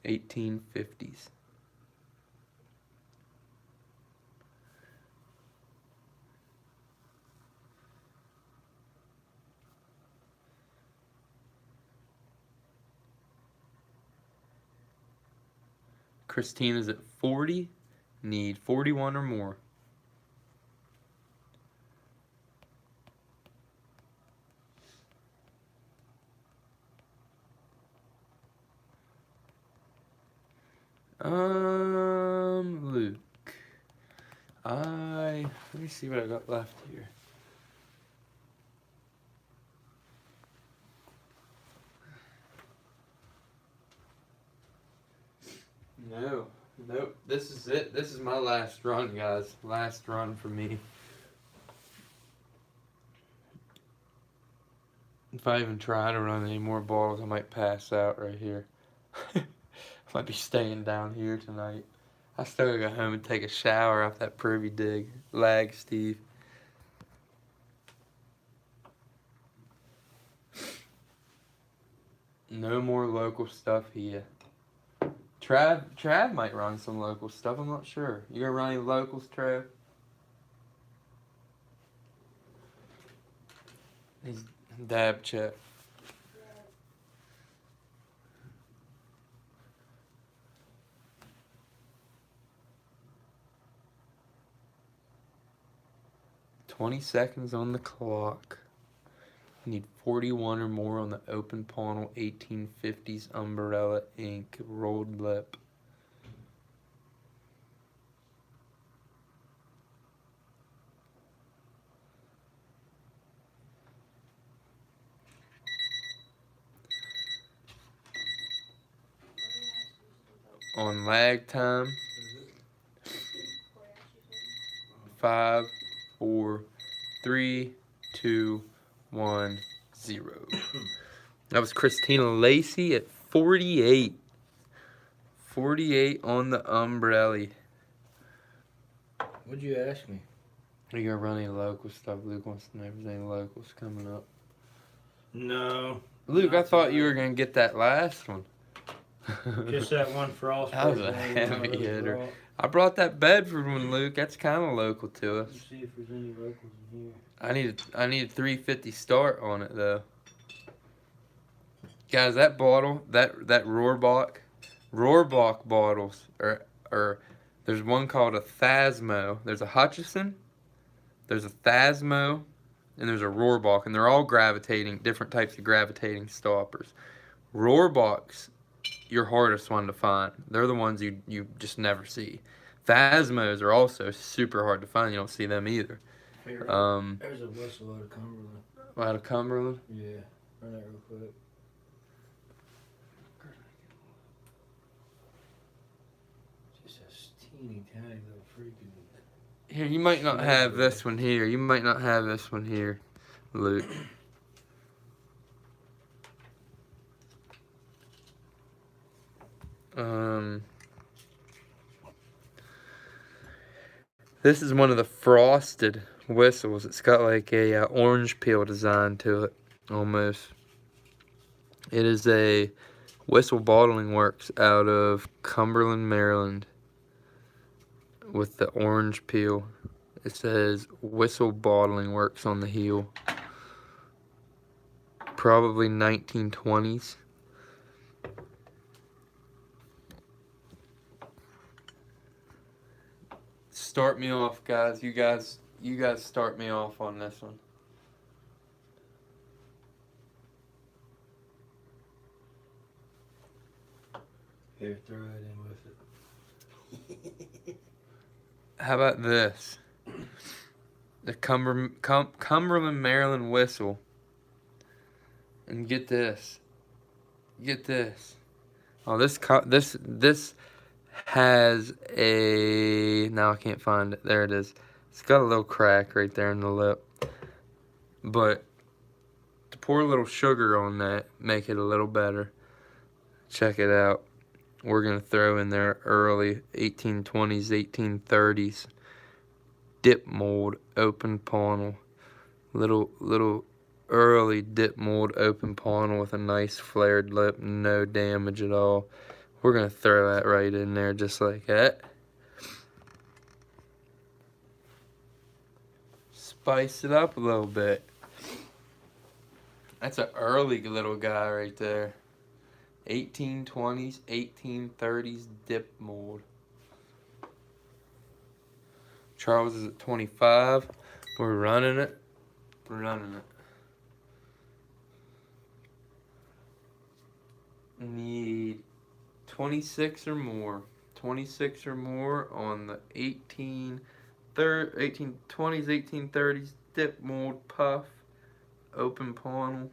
1850s. Christina's at 40. Need 41 or more. Luke. Let me see what I got left here. No, nope. This is it. This is my last run, guys. Last run for me. If I even try to run any more balls, I might pass out right here. I might be staying down here tonight. I still gotta go home and take a shower off that privy dig. Lag, Steve. No more local stuff here. Trav might run some local stuff. I'm not sure. You gonna run any locals, Trav? He's dab check. $20 on the clock. Need 41 or more on the open panel 1850s umbrella ink rolled lip. On lag time. 5, 4, 3, 2, 1, 0. That was Christina Lacey at 48. 48 on the umbrella. What'd you ask me? Are you gonna run any local stuff? Luke wants to know if there's any locals coming up. No. Luke, I Not thought today. you were gonna get that last one. Just that one frost. That was a break one heavy really hitter. brought. I brought that Bedford one, Luke. That's kind of local to us. Let's see if there's any locals in here. I need a 350 start on it though. Guys, that bottle, that Rohrbach bottles are there's one called a Thasmo. There's a Hutchison, there's a Thasmo, and there's a Rohrbach, and they're all different types of gravitating stoppers. Rohrbach's your hardest one to find. They're the ones you just never see. Thasmos are also super hard to find. You don't see them either. Here, there's a whistle out of Cumberland. Out of Cumberland. Yeah, run that real quick. Just a teeny tiny little freaking. Here, you might not have this one here. You might not have this one here, Luke. This is one of the frosted whistles. It's got like a orange peel design to it, almost. It is a Whistle Bottling Works out of Cumberland, Maryland, with the orange peel. It says Whistle Bottling Works on the heel. Probably 1920s. Start me off, guys. You guys start me off on this one. Here, throw it in with it. How about this? The Cumberland, Maryland whistle. And get this. Get this. Oh, this has a... Now I can't find it. There it is. It's got a little crack right there in the lip. But to pour a little sugar on that, make it a little better. Check it out. We're going to throw in there early 1820s, 1830s dip mold open panel. Little early dip mold open panel with a nice flared lip, no damage at all. We're going to throw that right in there just like that. Spice it up a little bit. That's an early little guy right there. 1820s, 1830s dip mold. Charles is at 25. We're running it. We're running it. Need 26 or more. 26 or more on the 1820s, 1830s dip mold puff, open panel,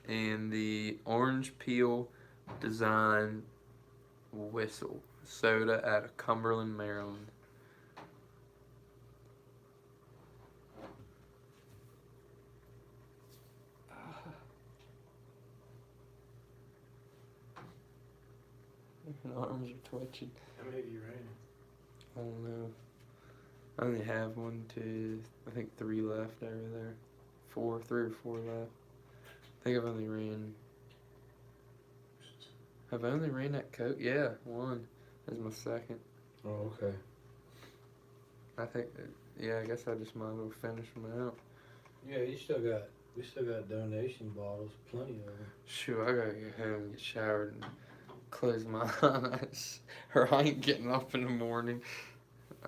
and the orange peel design whistle soda out of Cumberland, Maryland. My arms are twitching. How many have you ran? I don't know. I only have 1, 2, I think 3 left over there. 3 or 4 left. I think I've only ran. Have I only ran that coat? Yeah, 1. That's my second. Oh, okay. I think, yeah, I guess I just might as well finish them out. Yeah, we still got donation bottles, plenty of them. Shoot, I gotta get home and get showered and close my eyes. Or I ain't getting up in the morning.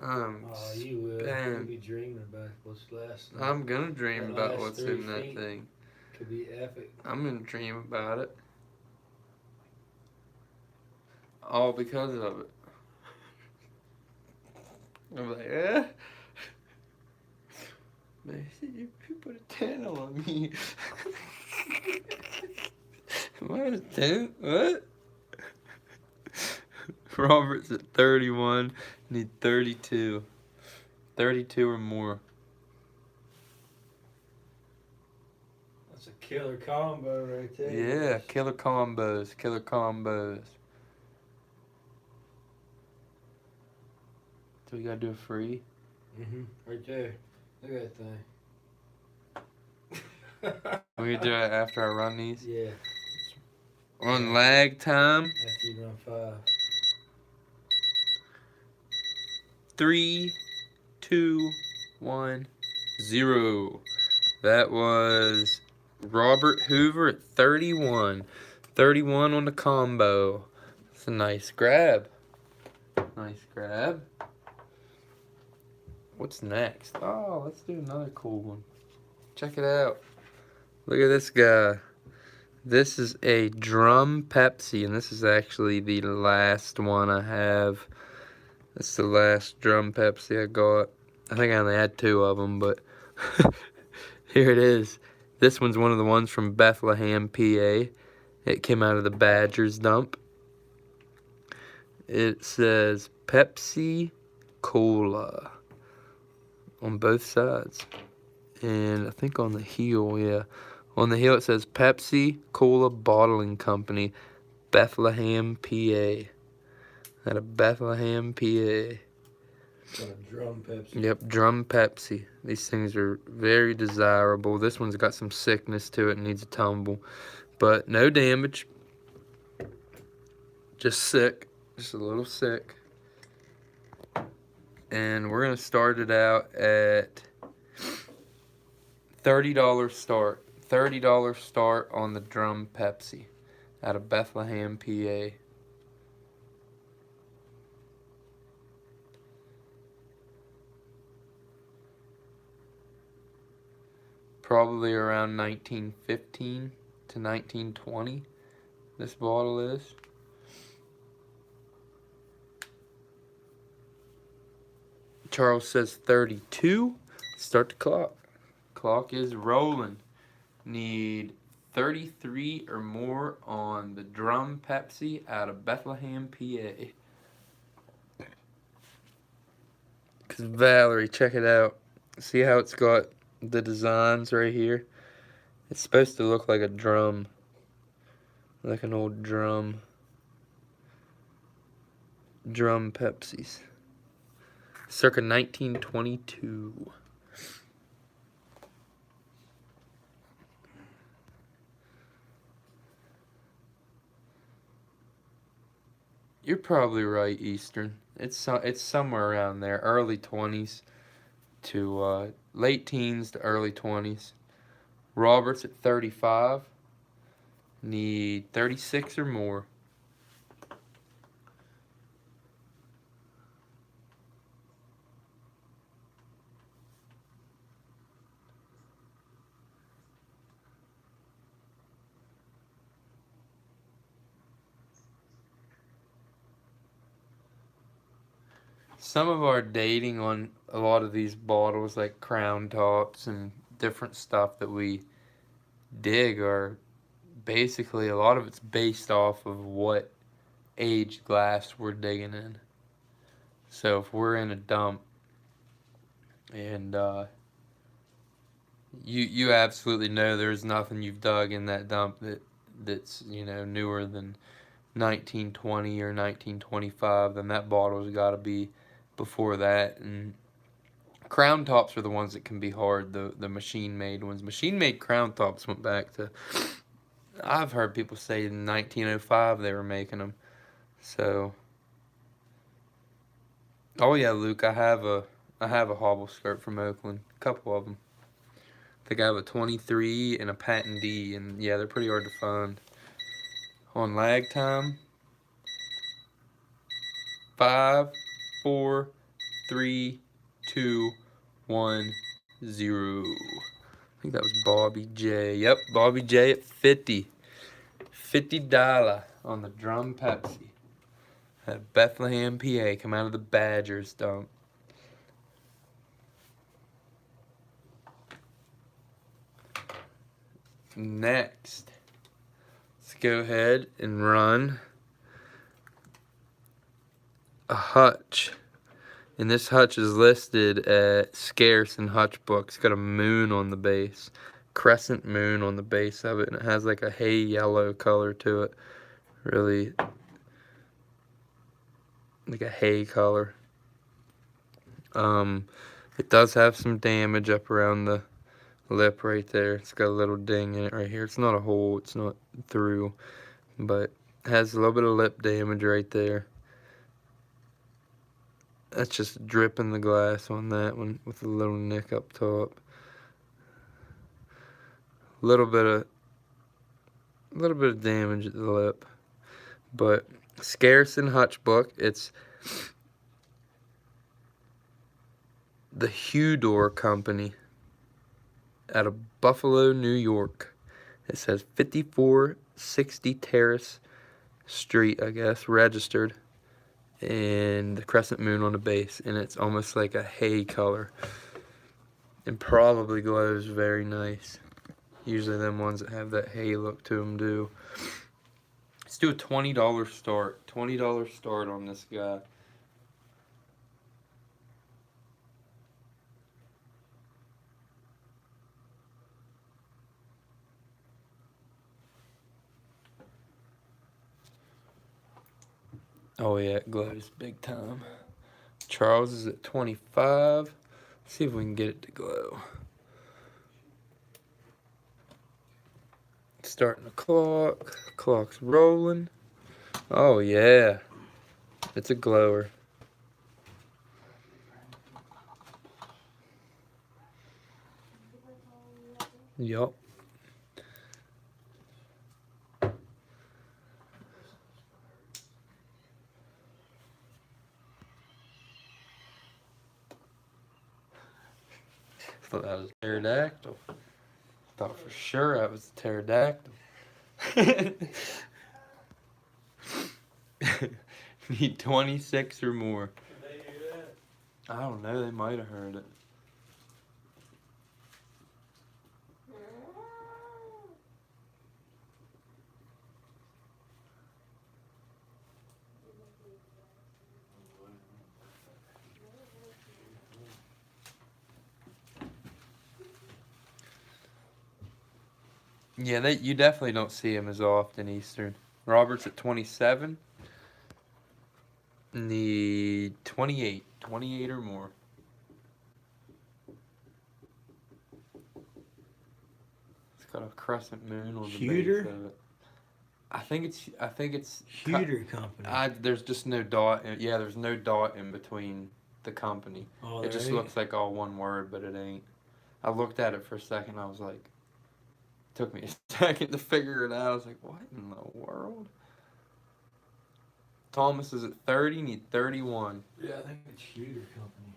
Oh, you will. Damn. You'll be dreaming about what's last. I'm gonna dream The about last what's 3 in that feet. thing. Could be epic. I'm gonna dream about it. All because of it. I'm like, eh? Man, you put a 10 on me. Am I a 10? What? Robert's at 31. Need 32. 32 or more. That's a killer combo right there. Yeah, killer combos. Killer combos. Do we gotta do a free? Right there. Look at that thing. We can do it after I run these. Yeah, On lag time. after you run 5. 3, 2, 1, 0. That was Robert Hoover at 31. 31 on the combo. It's a nice grab. Nice grab. What's next? Oh, let's do another cool one. Check it out. Look at this guy. This is a drum Pepsi, and this is actually the last one I have. It's the last drum Pepsi I got. I think I only had 2 of them, but here it is. This one's one of the ones from Bethlehem, PA. It came out of the Badgers dump. It says Pepsi Cola on both sides. And I think on the heel, yeah. On the heel it says Pepsi Cola Bottling Company, Bethlehem, PA. Out of Bethlehem, PA. Got a drum Pepsi. Yep, drum Pepsi. These things are very desirable. This one's got some sickness to it and needs a tumble. But no damage. Just sick. Just a little sick. And we're going to start it out at $30 start. $30 start on the drum Pepsi out of Bethlehem, PA. Probably around 1915 to 1920, this bottle is. Charles says 32. Start the clock. Clock is rolling. Need 33 or more on the drum Pepsi out of Bethlehem, PA. Because Valerie, check it out. See how it's got the designs right here? It's supposed to look like a drum. Like an old drum. Drum Pepsis. Circa 1922. You're probably right, Eastern. It's somewhere around there, early 20s to late teens to early 20s. Robert's at 35. Need 36 or more. some of our dating on a lot of these bottles, like crown tops and different stuff that we dig, are basically, a lot of it's based off of what aged glass we're digging in. So if we're in a dump and you absolutely know there's nothing you've dug in that dump that's newer than 1920 or 1925, then that bottle's got to be before that. And crown tops are the ones that can be hard, the machine made ones. Machine made crown tops went back to, I've heard people say in 1905 they were making them. So, oh yeah, Luke, I have a hobble skirt from Oakland, a couple of them. I think I have a 23 and a patent D, and yeah, they're pretty hard to find. On lag time, 5, 4, 3, 2, 1, 0. I think that was Bobby J. Yep, Bobby J at 50. $50 on the drum Pepsi. At Bethlehem, PA, come out of the Badgers dump. Next, let's go ahead and run a Hutch. And this Hutch is listed at Scarce and Hutch book. It's got a moon on the base, crescent moon on the base of it, and it has like a hay yellow color to it. Really, like a hay color. It does have some damage up around the lip right there. It's got a little ding in it right here. It's not a hole, it's not through, but it has a little bit of lip damage right there. That's just dripping the glass on that one with a little nick up top. A little bit of damage at the lip. But Scarce and Hutch book, it's the Hudor Company out of Buffalo, New York. It says 5460 Terrace Street, I guess, registered. And the crescent moon on the base, and it's almost like a hay color, and probably glows very nice. Usually them ones that have that hay look to them do. Let's do a $20 start. $20 start on this guy. Oh yeah, it glows big time. Charles is at 25. Let's see if we can get it to glow. Starting the clock. Clock's rolling. Oh yeah. It's a glower. Yup. Thought that was a pterodactyl. Thought for sure that was a pterodactyl. Need 26 or more. Did they hear that? I don't know, they might have heard it. Yeah, you definitely don't see him as often Eastern. Robert's at 27. Need 28. 28 or more. It's got a crescent moon on the Hewter? base of it. I think it's Hewter Company. there's just no dot. Yeah, there's no dot in between the company. Oh, It just there looks like all one word, but it ain't. I looked at it for a second. I was like, took me a second to figure it out. I was like, what in the world? Thomas is at 30. Need 31. Yeah, I think it's Hewter Company.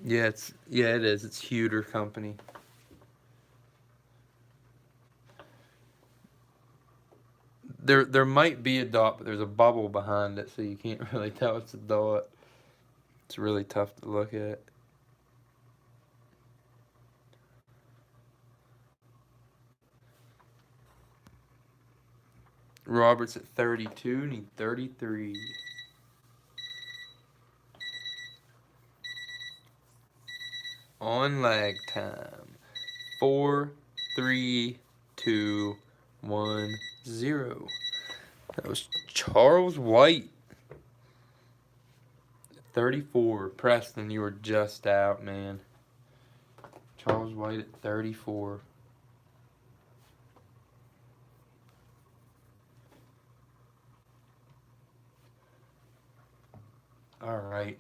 Yeah, it is. It's Hewter Company. There might be a dot, but there's a bubble behind it, so you can't really tell it's a dot. It's really tough to look at. Robert's at 32, need 33. On lag time. 4, 3, 2, 1, 0. That was Charles White. 34. Preston, you were just out, man. Charles White at 34. All right.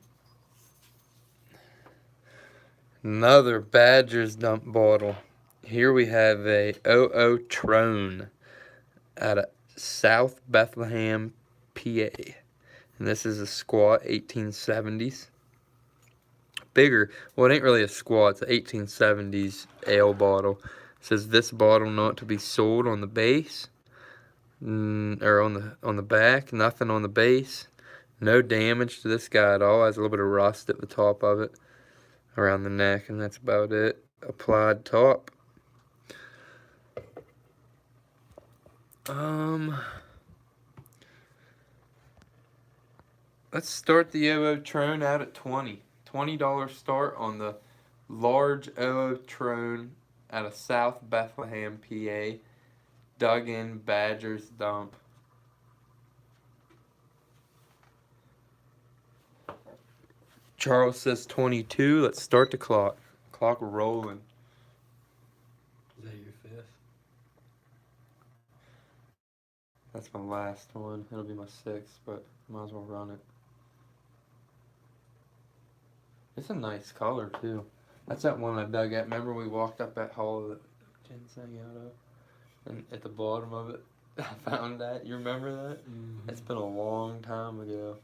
Another Badgers dump bottle. Here we have a OO Trone out of South Bethlehem, PA. And this is a squat 1870s. Bigger. Well, it ain't really a squat. It's an 1870s ale bottle. It says this bottle not to be sold on the base. Or on the back. Nothing on the base. No damage to this guy at all. Has a little bit of rust at the top of it. Around the neck. And that's about it. Applied top. Let's start the OO Trone out at 20. $20 start on the large OO Trone out of South Bethlehem, PA. Dug in Badgers dump. Charles says 22. Let's start the clock. Clock rolling. Is that your fifth? That's my last one. It'll be my sixth, but might as well run it. It's a nice color too. That's that one I dug at. Remember we walked up that hole that ginseng out of? And at the bottom of it, I found that. You remember that? Mm-hmm. It's been a long time ago.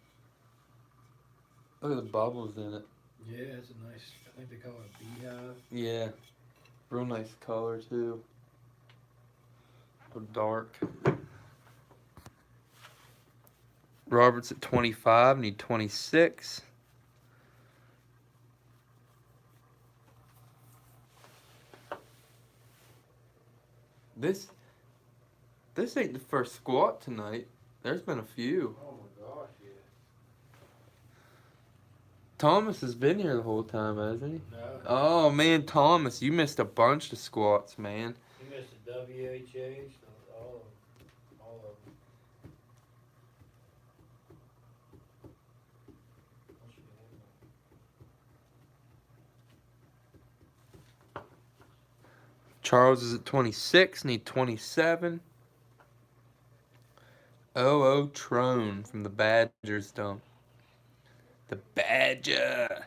Look at the bubbles in it. Yeah, it's a nice, I think they call it a beehive. Yeah. Real nice color too. So dark. Robert's at 25, need 26. This ain't the first squat tonight. There's been a few. Oh my gosh, yeah. Thomas has been here the whole time, hasn't he? No, Oh man, Thomas, you missed a bunch of squats, man. he missed a WHH, all of them. Charles is at 26, need 27. OO Trone from the Badgers dump. The Badger.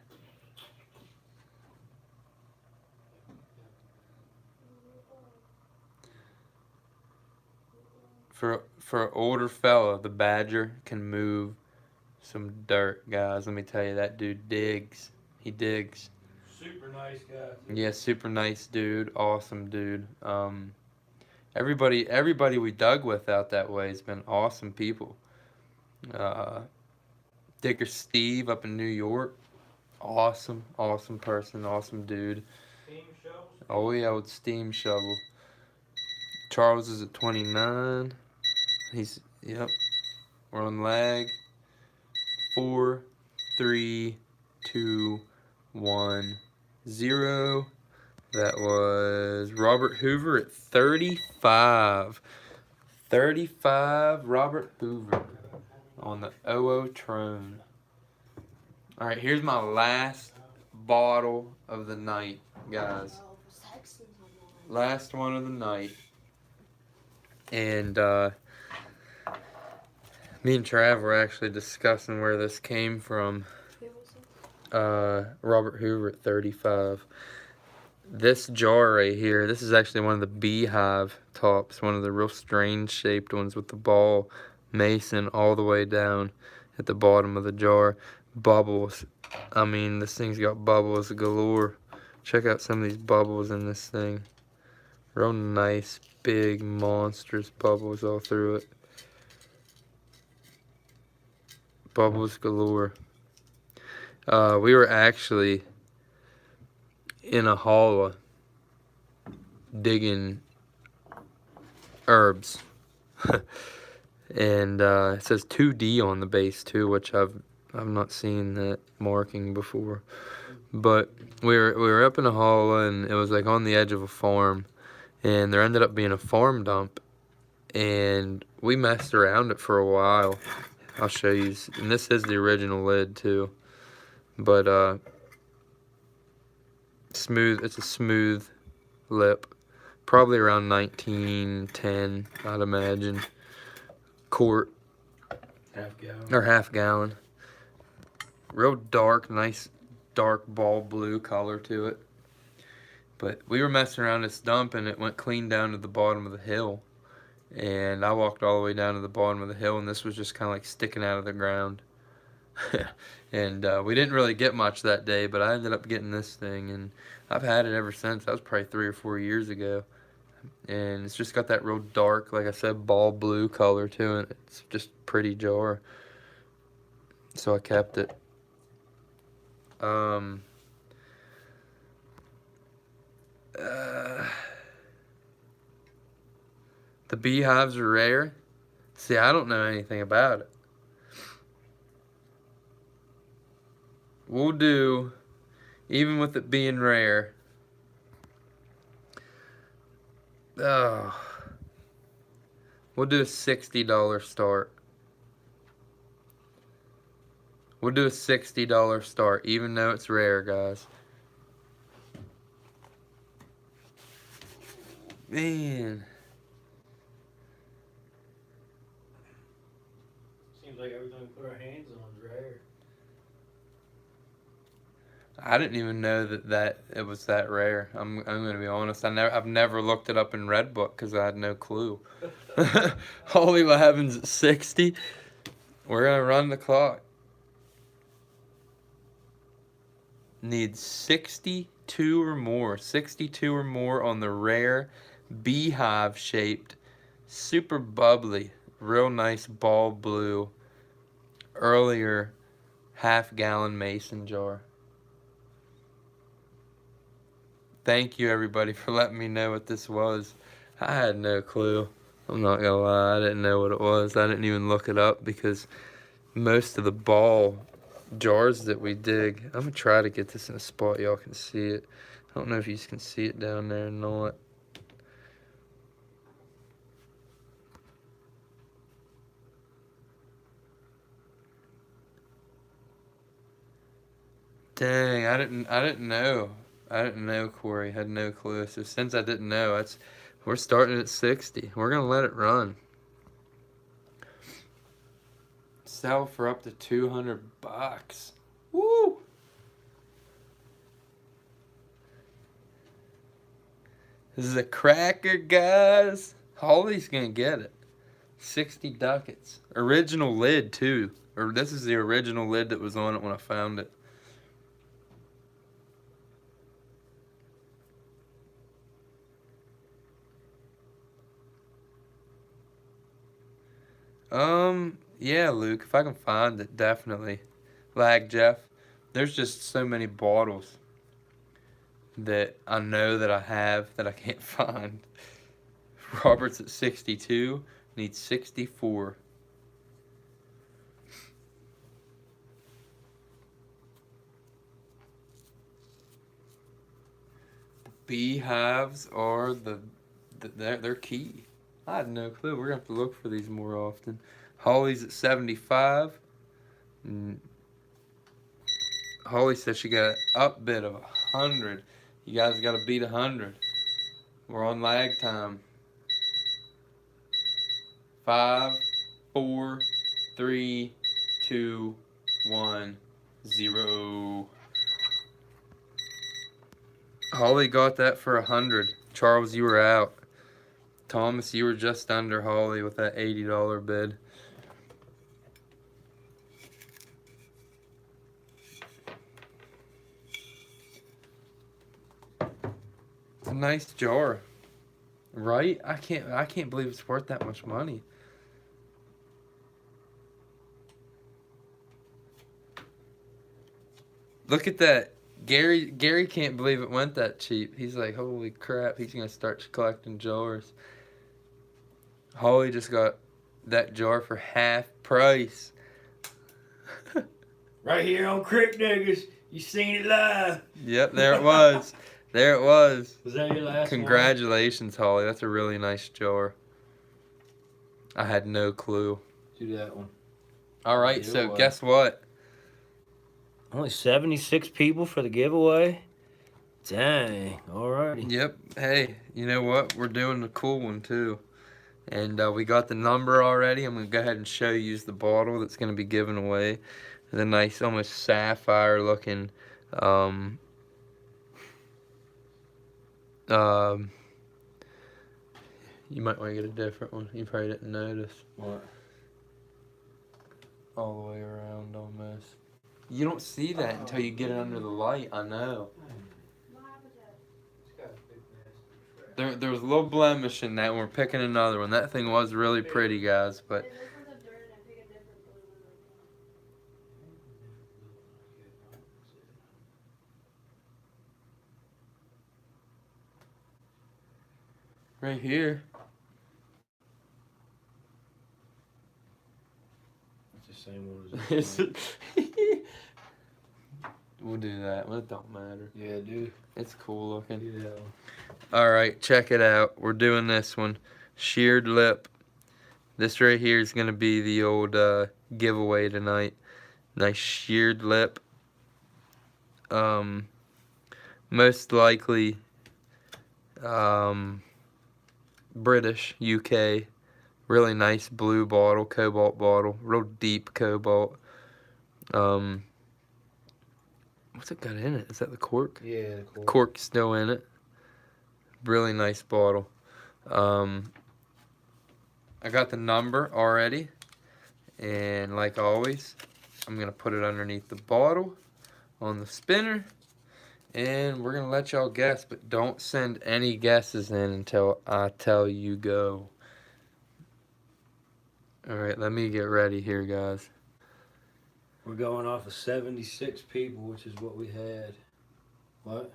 For an older fella, the Badger can move some dirt, guys. Let me tell you, that dude digs. He digs. Super nice guy. Yeah, super nice dude. Awesome dude. Everybody we dug with out that way has been awesome people. Dicker Steve up in New York. Awesome person, awesome dude. Steam shovels? Oh yeah, with steam shovel. Charles is at 29. Yep. We're on lag. 4, 3, 2, 1, 0. That was Robert Hoover at 35. 35, Robert Hoover on the OO Trone. All right, here's my last bottle of the night, guys. Last one of the night. And me and Trav were actually discussing where this came from. Robert Hoover at 35. This jar right here, this is actually one of the beehive tops, one of the real strange shaped ones with the ball mason all the way down at the bottom of the jar. Bubbles. I mean, this thing's got bubbles galore. Check out some of these bubbles in this thing. Real nice, big, monstrous bubbles all through it. Bubbles galore. We were actually in a holla digging herbs. And it says 2D on the base too, which I've not seen that marking before. But we were up in a holla, and it was like on the edge of a farm, and there ended up being a farm dump, and we messed around it for a while. I'll show you, and this is the original lid too. But smooth. It's a smooth lip, probably around 1910, I'd imagine. Quart Half gallon. or half gallon. Real dark, nice dark ball blue color to it. But we were messing around this dump, and it went clean down to the bottom of the hill. And I walked all the way down to the bottom of the hill, and this was just kind of like sticking out of the ground. And we didn't really get much that day, but I ended up getting this thing, and I've had it ever since. That was probably 3 or 4 years ago. And it's just got that real dark, like I said, ball blue color to it. It's just a pretty jar. So I kept it. The beehives are rare. See, I don't know anything about it. We'll do, even with it being rare, we'll do a $60 start. We'll do a $60 start, even though it's rare, guys. Man. Seems like everything we put our hands on is rare. I didn't even know that it was that rare. I'm gonna be honest. I've never looked it up in Redbook because I had no clue. Holy heavens, at 60. We're gonna run the clock. Needs 62 or more. 62 or more on the rare beehive shaped, super bubbly, real nice ball blue, earlier half-gallon mason jar. Thank you, everybody, for letting me know what this was. I had no clue. I'm not gonna lie, I didn't know what it was. I didn't even look it up because most of the ball jars that we dig, I'm gonna try to get this in a spot y'all can see it. I don't know if you can see it down there or not. Dang, I didn't know. I didn't know, Cory. Had no clue. So since I didn't know, we're starting at 60. We're gonna let it run. Sell for up to $200. Woo! This is a cracker, guys. Holly's gonna get it. 60 ducats. Original lid too. Or this is the original lid that was on it when I found it. Yeah, Luke, if I can find it, definitely. Lag Jeff. There's just so many bottles that I know that I have that I can't find. Robert's at 62, needs 64. The beehives are they're key. I had no clue. We're gonna have to look for these more often. Holly's at 75. Holly says she got an up bid of 100. You guys got to beat 100. We're on lag time. 5, 4, 3, 2, 1, 0. Holly got that for 100. Charles, you were out. Thomas, you were just under Holly with that $80 bid. It's a nice jar, right? I can't believe it's worth that much money. Look at that. Gary can't believe it went that cheap. He's like, holy crap, he's gonna start collecting jars. Holly just got that jar for half price. Right here on Crick Niggas. You seen it live. Yep, there it was. There it was. Was that your last Congratulations, Holly. That's a really nice jar. I had no clue. Do that one. All right, so guess what? Only 76 people for the giveaway? Dang. Alrighty. Yep. Hey, you know what? We're doing the cool one, too. And we got the number already. I'm going to go ahead and show you the bottle that's going to be given away. The nice, almost sapphire-looking you might want to get a different one. You probably didn't notice. What? All the way around, almost. You don't see that until you get it under the light. I know. There was a little blemish in that. We're picking another one. That thing was really pretty, guys. But right here. It's the same one as this one. We'll do that. Well, it don't matter. Yeah, dude. It's cool looking. Do that one. All right, check it out. We're doing this one. Sheared lip. This right here is going to be the old giveaway tonight. Nice sheared lip. Most likely British, UK. Really nice blue bottle, cobalt bottle. Real deep cobalt. What's it got in it? Is that the cork? Yeah, the cork. Cork's still in it. Really nice bottle. I got the number already. And like always, I'm going to put it underneath the bottle on the spinner. And we're going to let y'all guess. But don't send any guesses in until I tell you go. Alright, let me get ready here, guys. We're going off of 76 people, which is what we had. What?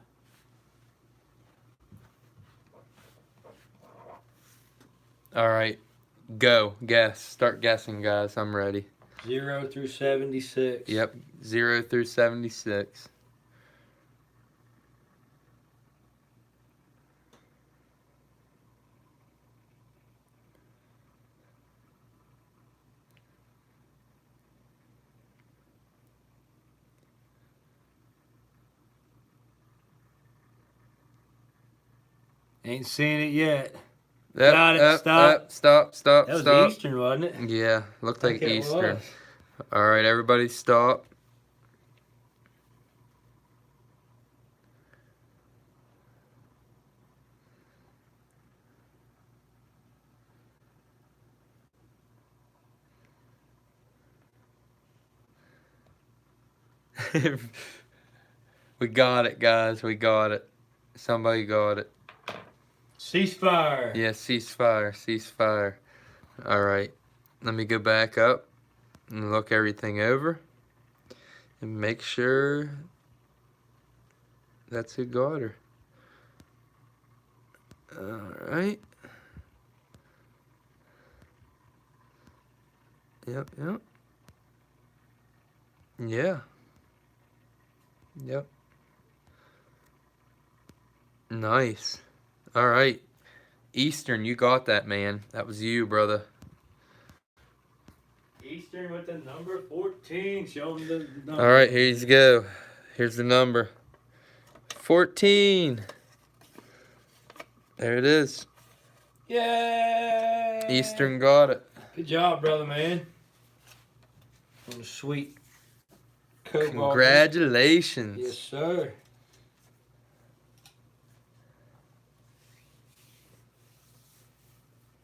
Alright, go. Guess. Start guessing, guys. I'm ready. 0 through 76. Yep, 0 through 76. Ain't seen it yet. Yep, Got it, yep, stop. yep, stop, stop, That was stop. Eastern, wasn't it? Yeah, looked like Okay, Eastern. what? Alright, everybody stop. We got it, guys. We got it. Somebody got it. Ceasefire. Yeah, ceasefire, ceasefire. Alright, let me go back up and look everything over and make sure that's who got her. Alright. Yep, yep. Yeah. Yep. Nice. All right. Eastern, you got that, man. That was you, brother. Eastern with the number 14. Show them the number. All right, here you go. Here's the number. 14. There it is. Yay! Eastern got it. Good job, brother, man. On the sweet cobalt. Congratulations. Yes, sir.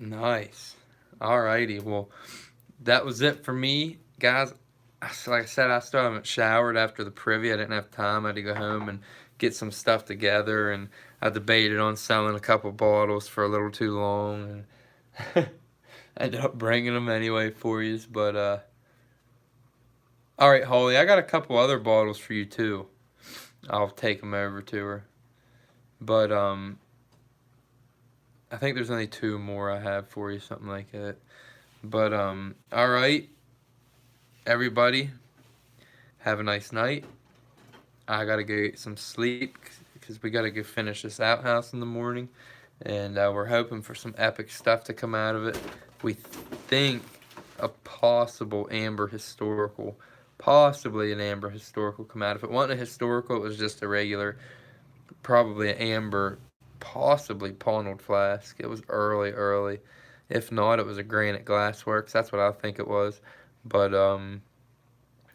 Nice. Alrighty. Well, that was it for me, guys. Like I said, I still haven't showered after the privy. I didn't have time. I had to go home and get some stuff together, and I debated on selling a couple bottles for a little too long, and I ended up bringing them anyway for you. But all right, Holly, I got a couple other bottles for you too. I'll take them over to her. But I think there's only 2 more I have for you, something like that. But all right, everybody, have a nice night. I gotta go get some sleep because we gotta go finish this outhouse in the morning, and we're hoping for some epic stuff to come out of it. We think a possibly an Amber historical come out. If it wasn't a historical, it was just a regular, probably an Amber, possibly Ponnold flask. It was early. If not, it was a Granite Glassworks. That's what I think it was. But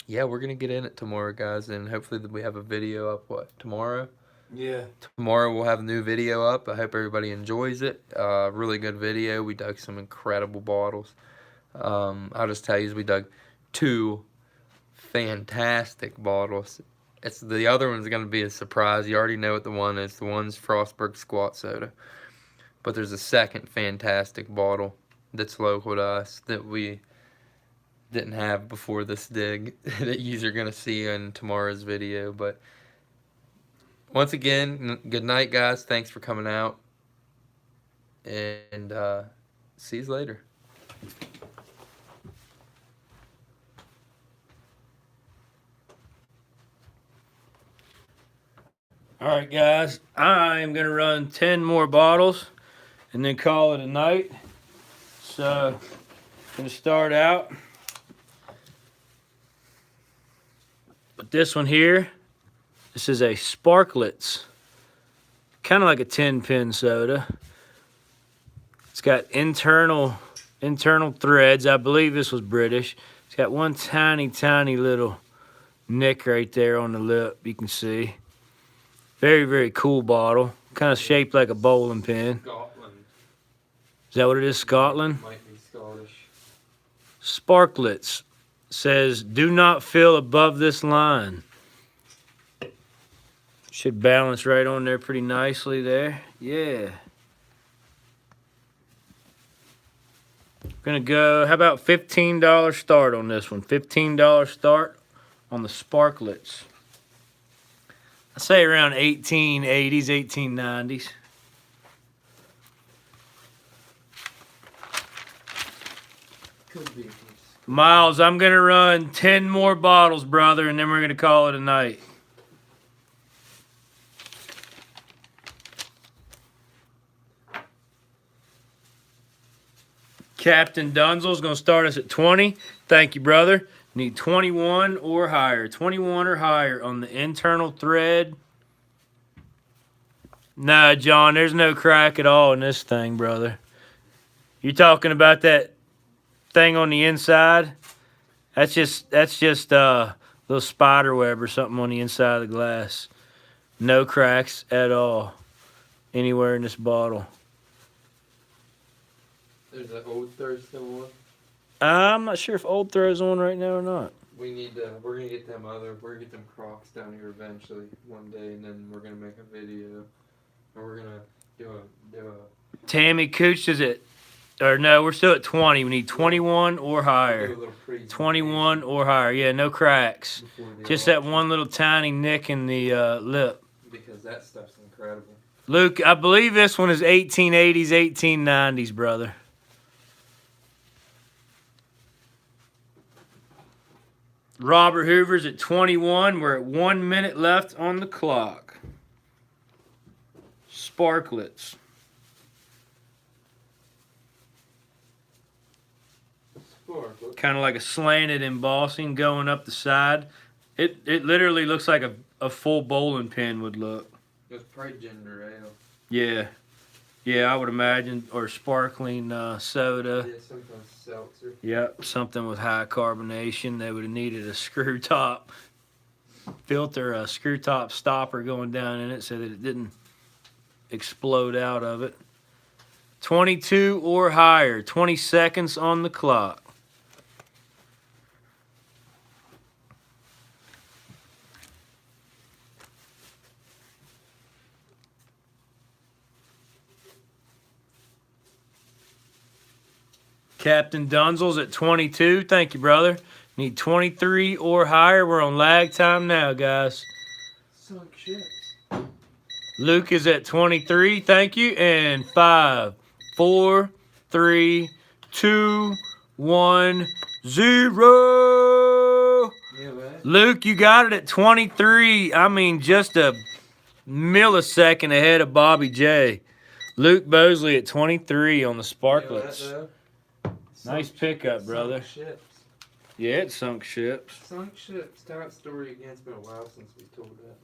yeah, we're gonna get in it tomorrow, guys, and hopefully we have a video up. What, tomorrow? Yeah. Tomorrow we'll have a new video up. I hope everybody enjoys it. Really good video. We dug some incredible bottles. I'll just tell you, we dug 2 fantastic bottles. The other one's gonna be a surprise. You already know what the one is. The one's Frostburg Squat Soda. But there's a second fantastic bottle that's local to us that we didn't have before this dig that you're going to see in tomorrow's video. But once again, good night, guys. Thanks for coming out. And see you later. All right, guys. I am going to run 10 more bottles and then call it a night. So, going to start out with this one here. This is a Sparklets, kind of like a 10-pin soda. It's got internal threads. I believe this was British. It's got one tiny little nick right there on the lip. You can see. Very, very cool bottle. Kind of shaped like a bowling pin. Scotland. Is that what it is, Scotland? Might be Scottish. Sparklets says, do not fill above this line. Should balance right on there pretty nicely there. Yeah. Gonna go, how about $15 start on this one? $15 start on the Sparklets. I say around 1880s, 1890s. Could be. Miles, I'm going to run 10 more bottles, brother, and then we're going to call it a night. Captain Dunzel's going to start us at 20. Thank you, brother. Need 21 or higher. 21 or higher on the internal thread. Nah, John, there's no crack at all in this thing, brother. You're talking about that thing on the inside? That's just little spider web or something on the inside of the glass. No cracks at all anywhere in this bottle. There's an Old Thirst still on. I'm not sure if Old Throw's on right now or not. We need to. We're gonna get them Crocs down here eventually one day, and then we're gonna make a video, and we're gonna do a. Tammy Cooch is it? Or no, we're still at 20. We need 21 or higher. 21 or higher. Yeah, no cracks. Just that one little tiny nick in the lip. Because that stuff's incredible. Luke, I believe this one is 1880s, 1890s, brother. Robert Hoover's at 21. We're at 1 minute left on the clock. Sparklets. Kind of like a slanted embossing going up the side. It literally looks like a full bowling pin would look. It's probably ginger ale. Yeah. Yeah, I would imagine. Or sparkling soda. Yeah, sometimes seltzer. Yep, something with high carbonation. They would have needed a screw top filter, a screw top stopper going down in it so that it didn't explode out of it. 22 or higher. 20 seconds on the clock. Captain Dunzel's at 22. Thank you, brother. Need 23 or higher. We're on lag time now, guys. Sunk ships. Luke is at 23. Thank you. And 5, 4, 3, 2, 1, 0. Yeah, right. Luke, you got it at 23. I mean, just a millisecond ahead of Bobby J. Luke Bosley at 23 on the Sparklets. Nice pickup, brother. Sunk ships. Yeah, it sunk ships. Sunk ships. Top story again. It's been a while since we told that.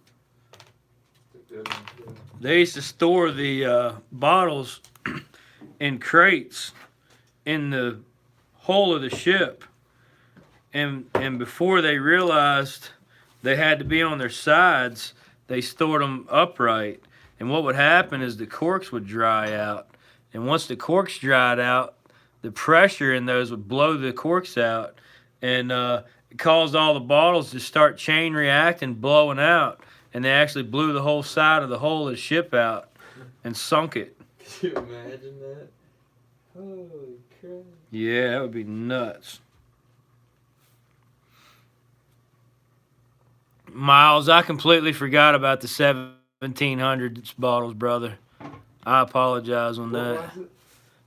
It's a good one, too. They used to store the bottles in crates in the hull of the ship. And before they realized they had to be on their sides, they stored them upright. And what would happen is the corks would dry out. And once the corks dried out, the pressure in those would blow the corks out. And it caused all the bottles to start chain reacting, blowing out. And they actually blew the whole side of the hull of the ship out and sunk it. Could you imagine that? Holy crap. Yeah, that would be nuts. Miles, I completely forgot about the 1700s bottles, brother. I apologize on that. What was it?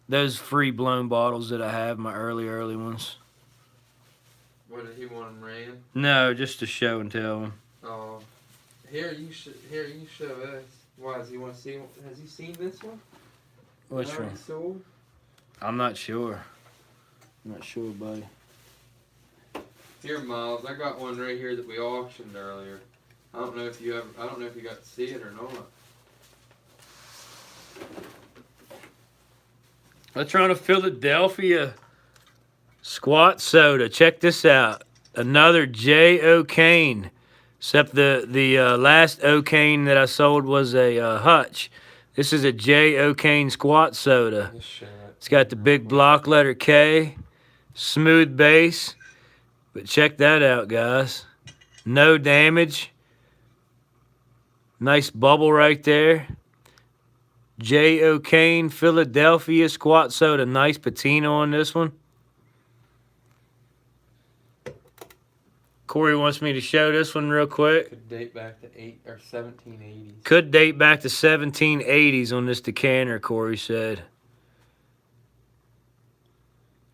Those free blown bottles that I have, my early ones. What did he want them ran? No, just to show and tell them. Oh, here you show us. Why does he want to see? Has he seen this one? Which Already one? sold? I'm not sure. I'm not sure, buddy. Here, Miles, I got one right here that we auctioned earlier. I don't know if you got to see it or not. Let's run a Philadelphia squat soda. Check this out. Another J. O'Kane. Except the last O'Kane that I sold was a Hutch. This is a J. O'Kane squat soda. This shit. It's got the big block letter K. Smooth base. But check that out, guys. No damage. Nice bubble right there. J. O'Kane Philadelphia squat soda. Nice patina on this one. Cory wants me to show this one real quick. Could date back to 1780s. Could date back to 1780s on this decanter, Cory said.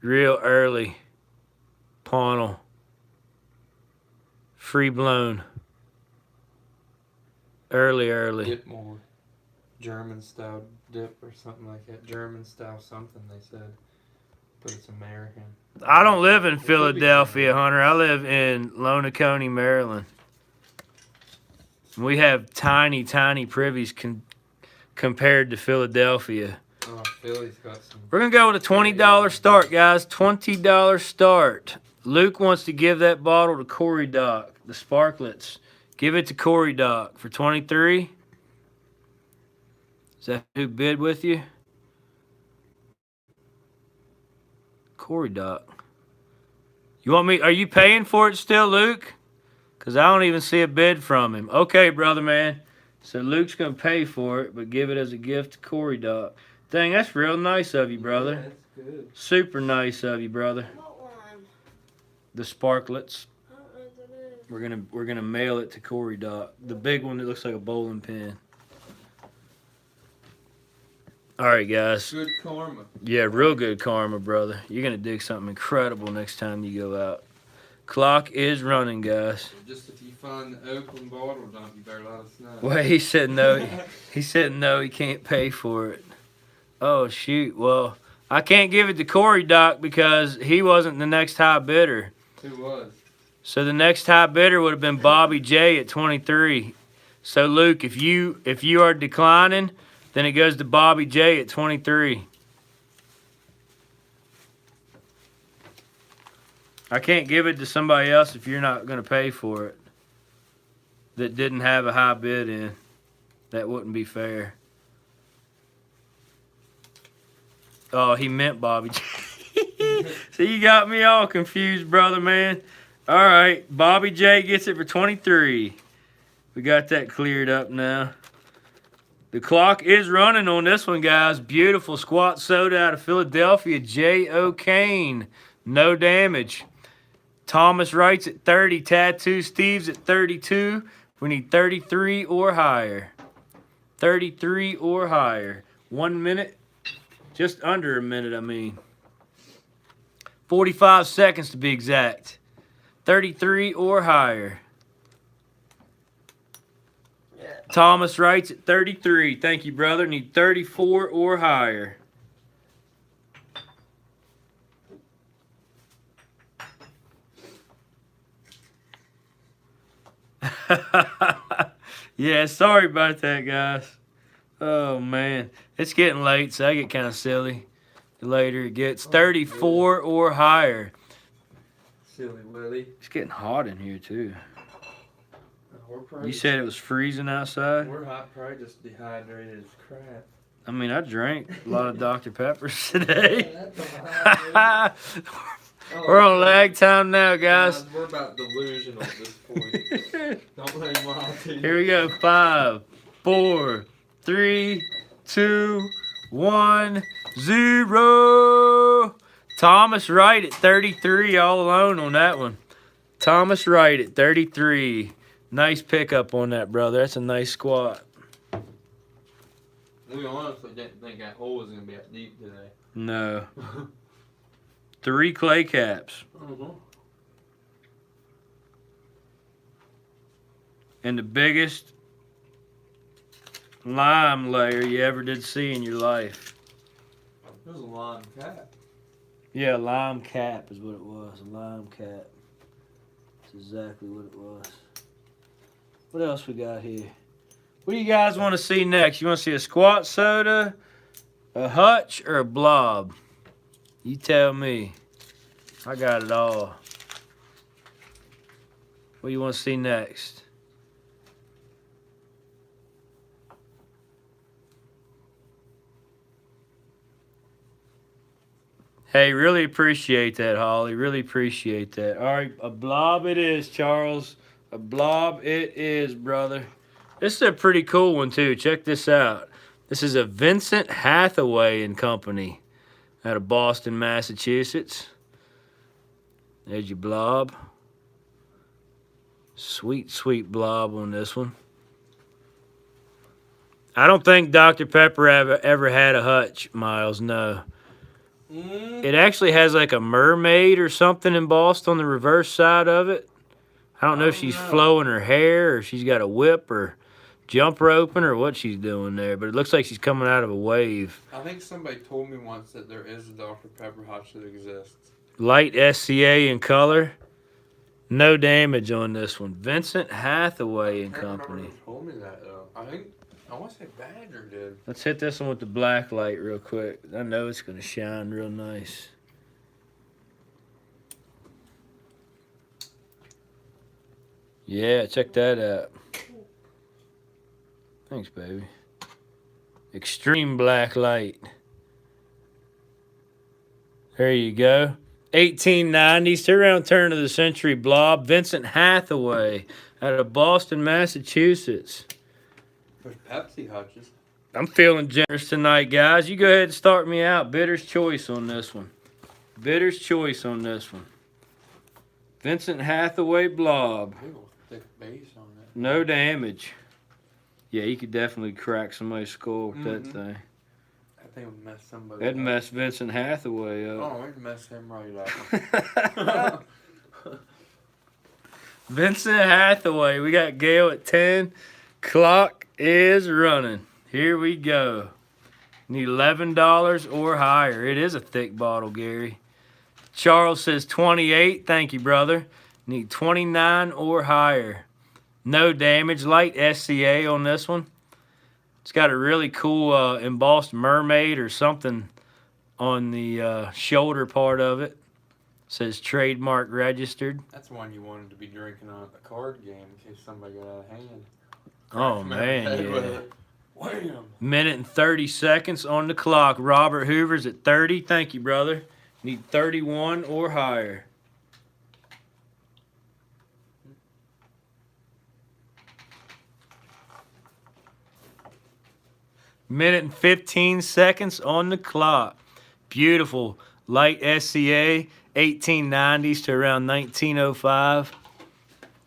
Real early. Pawnel. Free blown. Early. Dip more. German style dip or something like that. German style something they said. But it's American. I don't live in Philadelphia, Hunter. I live in Lonaconee, Maryland. We have tiny privies compared to Philadelphia. Oh, Philly's got some. We're going to go with a $20 start, guys. $20 start. Luke wants to give that bottle to Cory Doc, the Sparklets. Give it to Cory Doc for 23. Is that who bid with you? Cory Doc. You want me? Are you paying for it still, Luke? Because I don't even see a bid from him. Okay, brother, man. So Luke's going to pay for it, but give it as a gift to Cory Doc. Dang, that's real nice of you, brother. Yeah, that's good. Super nice of you, brother. What one? The Sparklets. I don't know what that is. We're gonna mail it to Cory Doc. The big one that looks like a bowling pin. All right, guys. Good karma. Yeah, real good karma, brother. You're gonna dig something incredible next time you go out. Clock is running, guys. Just if you find the Oakland bottle dump, you better let us know. Well, he said no. He said no. He can't pay for it. Oh shoot. Well, I can't give it to Cory Doc because he wasn't the next high bidder. Who was? So the next high bidder would have been Bobby J at 23. So Luke, if you are declining, then it goes to Bobby J at 23. I can't give it to somebody else if you're not going to pay for it. That didn't have a high bid in. That wouldn't be fair. Oh, he meant Bobby J. So you got me all confused, brother, man. All right, Bobby J gets it for 23. We got that cleared up now. The clock is running on this one, guys. Beautiful squat soda out of Philadelphia. J. O'Kane. No damage. Thomas Wright's at 30. Tattoo Steve's at 32. We need 33 or higher. 33 or higher. 1 minute. Just under a minute, I mean. 45 seconds to be exact. 33 or higher. Thomas writes at 33. Thank you, brother. Need 34 or higher. Yeah, sorry about that, guys. Oh, man. It's getting late, so I get kind of silly. The later it gets. 34 or higher. Silly Willie. It's getting hot in here, too. We're probably You said it was freezing outside? we're hot, probably just dehydrated as crap. I mean, I drank a lot of Dr. Peppers today. We're on lag time now, guys. We're about delusional at this point. Don't let him lie to you. Here we go. 5, 4, 3, 2, 1, 0. Thomas Wright at 33, all alone on that one. Thomas Wright at 33. Nice pickup on that, brother. That's a nice squat. We honestly didn't think that hole was going to be that deep today. No. 3 clay caps. And the biggest lime layer you ever did see in your life. It was a lime cap. Yeah, lime cap is what it was. A lime cap. That's exactly what it was. What else we got here? What do you guys want to see next? You want to see a squat soda, a Hutch, or a blob? You tell me. I got it all. What do you want to see next? Hey, really appreciate that, Holly. Really appreciate that. All right, a blob it is, Charles. A blob it is, brother. This is a pretty cool one, too. Check this out. This is a Vincent Hathaway and Company out of Boston, Massachusetts. There's your blob. Sweet, sweet blob on this one. I don't think Dr. Pepper ever had a Hutch, Miles. No. It actually has like a mermaid or something embossed on the reverse side of it. I don't know if she's flowing her hair or she's got a whip or jump roping or what she's doing there, but it looks like she's coming out of a wave. I think somebody told me once that there is a Dr. Pepper Hutch that exists. Light SCA in color. No damage on this one. Vincent Hathaway and I can't remember Company. who told me that though. I want to say Badger did. Let's hit this one with the black light real quick. I know it's going to shine real nice. Yeah, check that out. Thanks, baby. Extreme black light. There you go. 1890s, to around turn of the century blob. Vincent Hathaway out of Boston, Massachusetts. There's Pepsi Hutches. I'm feeling generous tonight, guys. You go ahead and start me out. Bitter's choice on this one. Bitter's choice on this one. Vincent Hathaway blob. Thick base on that. No damage. Yeah, you could definitely crack somebody's skull with that thing. That thing would mess somebody That'd up. mess Vincent Hathaway up. Oh, it'd mess him right up. Vincent Hathaway. We got Gail at 10. Clock is running. Here we go. Need $11 or higher. It is a thick bottle, Gary. Charles says 28. Thank you, brother. Need 29 or higher. No damage. Light SCA on this one. It's got a really cool embossed mermaid or something on the shoulder part of it. Says trademark registered. That's one you wanted to be drinking on a card game in case somebody got out of hand. Oh, man, yeah. Wham! Minute and 30 seconds on the clock. Robert Hoover's at 30. Thank you, brother. Need 31 or higher. Minute and 15 seconds on the clock. Beautiful. Light SCA, 1890s to around 1905.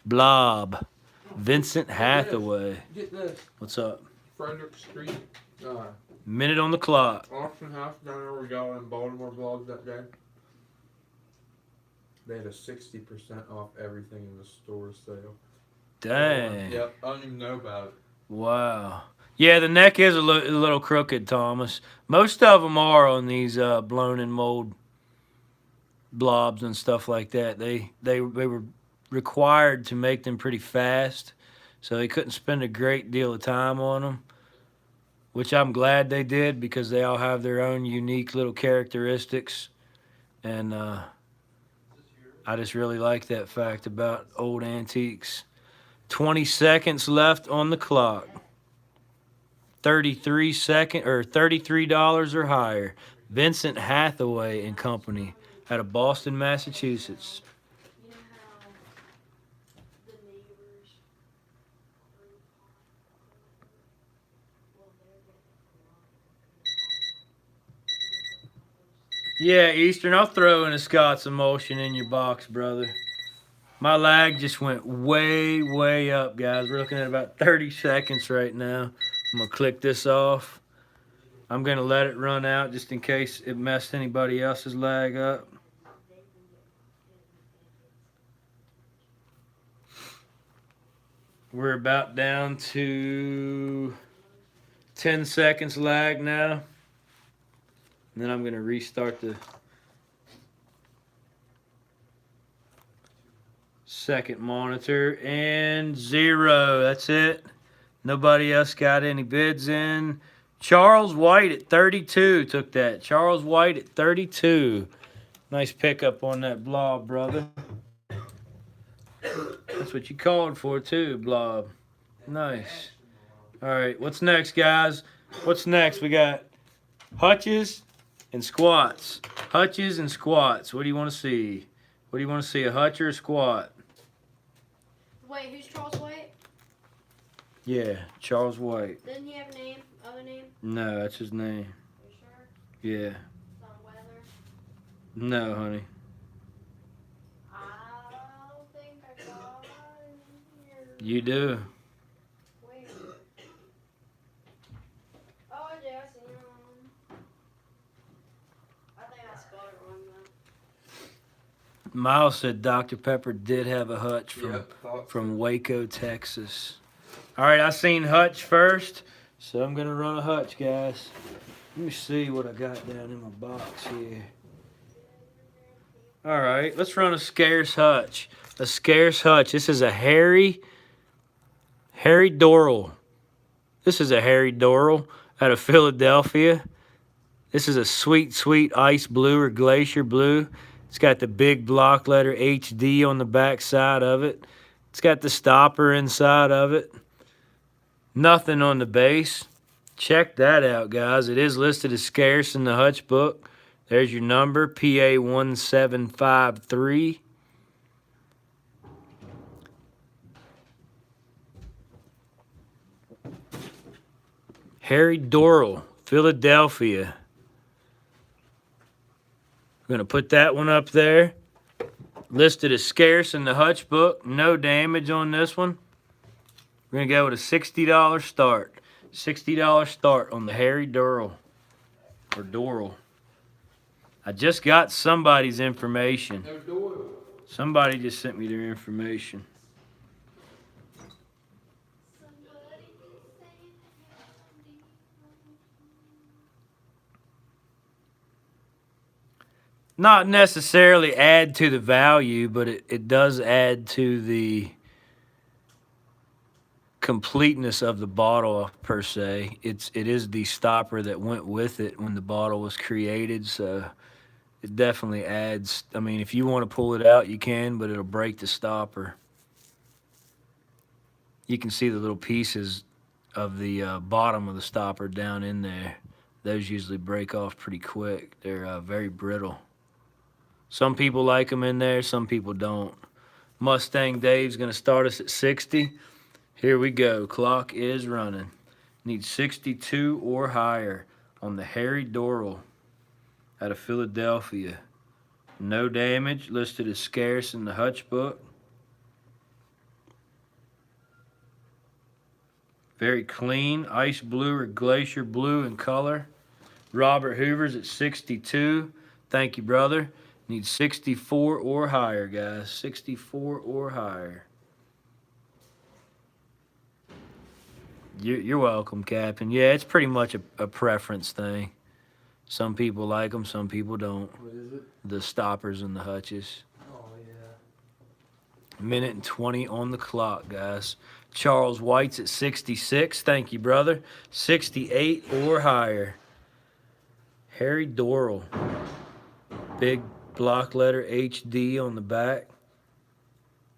Blob. Vincent Hathaway. Get this. What's up? Frederick Street. Minute on the clock. Auction house down there we got in Baltimore vlogs that day. They had a 60% off everything in the store sale. Dang. Yep, I don't even know about it. Wow. Yeah, the neck is a little crooked, Thomas. Most of them are on these blown in mold blobs and stuff like that. They were required to make them pretty fast, so they couldn't spend a great deal of time on them, which I'm glad they did because they all have their own unique little characteristics. And I just really like that fact about old antiques. 20 seconds left on the clock. $33 or higher. Vincent Hathaway and Company out of Boston, Massachusetts. You know how the neighbors Yeah, Eastern, I'll throw in a Scott's emulsion in your box, brother. My lag just went way, way up, guys. We're looking at about 30 seconds right now. I'm going to click this off. I'm going to let it run out just in case it messed anybody else's lag up. We're about down to 10 seconds lag now. And then I'm going to restart the second monitor. And 0. That's it. Nobody else got any bids in. Charles White at 32 took that. Charles White at 32. Nice pickup on that blob, brother. That's what you called for too, blob. Nice. All right, what's next, guys? What's next? We got Hutches and squats. Hutches and squats. What do you want to see? What do you want to see, a hutch or a squat? Wait, who's Charles White? Yeah, Charles White. Doesn't he have a name? Other name? No, that's his name. You sure? Yeah. It's not Weather? No, honey. I don't think I got it here. You do. Where? Oh, I do. I see him. I think I spelled it wrong though. Miles said Dr. Pepper did have a hutch Thought from Waco, Texas. All right, I seen Hutch first, so I'm gonna run a Hutch, guys. Let me see what I got down in my box here. All right, let's run a Scarce Hutch. A Scarce Hutch. This is a Harry Doral. This is a Harry Doral out of Philadelphia. This is a sweet, sweet ice blue or glacier blue. It's got the big block letter HD on the back side of it. It's got the stopper inside of it. Nothing on the base. Check that out, guys. It is listed as Scarce in the Hutch book. There's your number, PA1753. Harry Doral, Philadelphia. I'm going to put that one up there. Listed as Scarce in the Hutch book. No damage on this one. We're going to go with a $60 start. $60 start on the Harry Doral. Or Doral. I just got somebody's information. Somebody just sent me their information. Not necessarily add to the value, but it does add to the completeness of the bottle per se. It is the stopper that went with it when the bottle was created, so it definitely adds. I mean, if you want to pull it out, you can, but it'll break the stopper. You can see the little pieces of the bottom of the stopper down in there. Those usually break off pretty quick. They're very brittle. Some people like them in there, some people don't. Mustang Dave's going to start us at 60. Here we go. Clock is running. Need 62 or higher on the Harry Doral out of Philadelphia. No damage. Listed as Scarce in the Hutch book. Very clean. Ice blue or glacier blue in color. Robert Hoover's at 62. Thank you, brother. Need 64 or higher, guys. 64 or higher. You're welcome, Captain. Yeah, it's pretty much a preference thing. Some people like them, some people don't. What is it? The stoppers and the hutches. Oh, yeah. Minute and 20 on the clock, guys. Charles White's at 66. Thank you, brother. 68 or higher. Harry Dorrell. Big block letter HD on the back.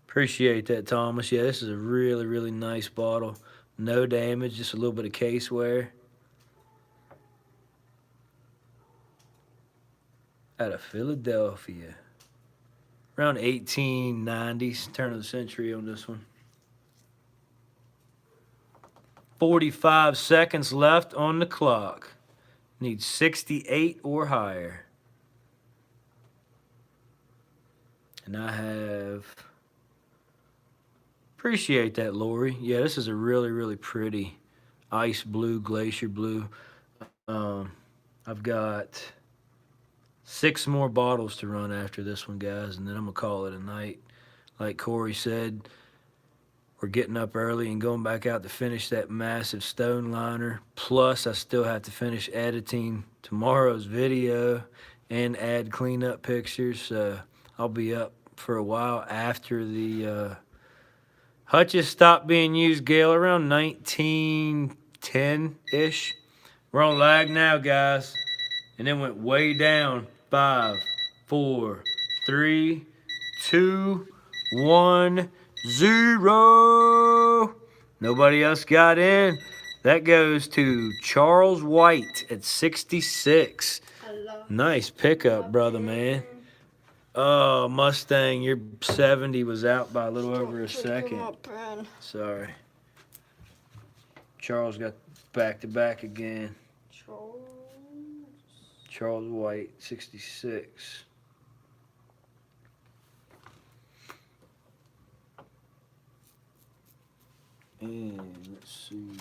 Appreciate that, Thomas. Yeah, this is a really, really nice bottle. No damage, just a little bit of case wear. Out of Philadelphia. Around 1890s, turn of the century on this one. 45 seconds left on the clock. Need 68 or higher. And I have... Appreciate that, Lori. Yeah, this is a really, really pretty ice blue, glacier blue. I've got 6 more bottles to run after this one, guys, and then I'm going to call it a night. Like Cory said, we're getting up early and going back out to finish that massive stone liner. Plus, I still have to finish editing tomorrow's video and add cleanup pictures. So I'll be up for a while after the... Hutches stopped being used, Gail, around 1910-ish. We're on lag now, guys. And then went way down. 5, 4, 3, 2, 1, 0. Nobody else got in. That goes to Charles White at 66. Nice pickup, brother, man. Oh, Mustang, your 70 was out by a little over a second. Sorry. Charles got back-to-back again. Charles White, 66. And let's see.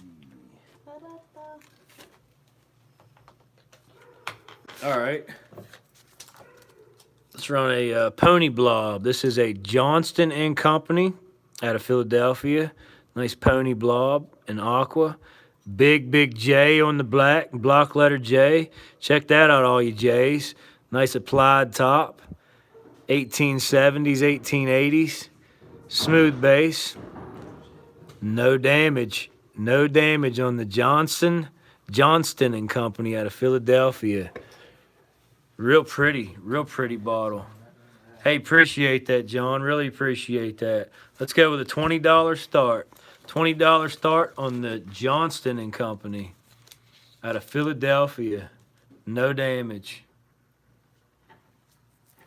All right. Let's run a pony blob. This is a Johnston and Company out of Philadelphia. Nice pony blob in aqua. Big J on the black, block letter J. Check that out, all you J's. Nice applied top. 1870s, 1880s. Smooth base. No damage. No damage on the Johnston and Company out of Philadelphia. Real pretty bottle. Hey, appreciate that, John. Really appreciate that. Let's go with a $20 start. $20 start on the Johnston and Company out of Philadelphia. No damage.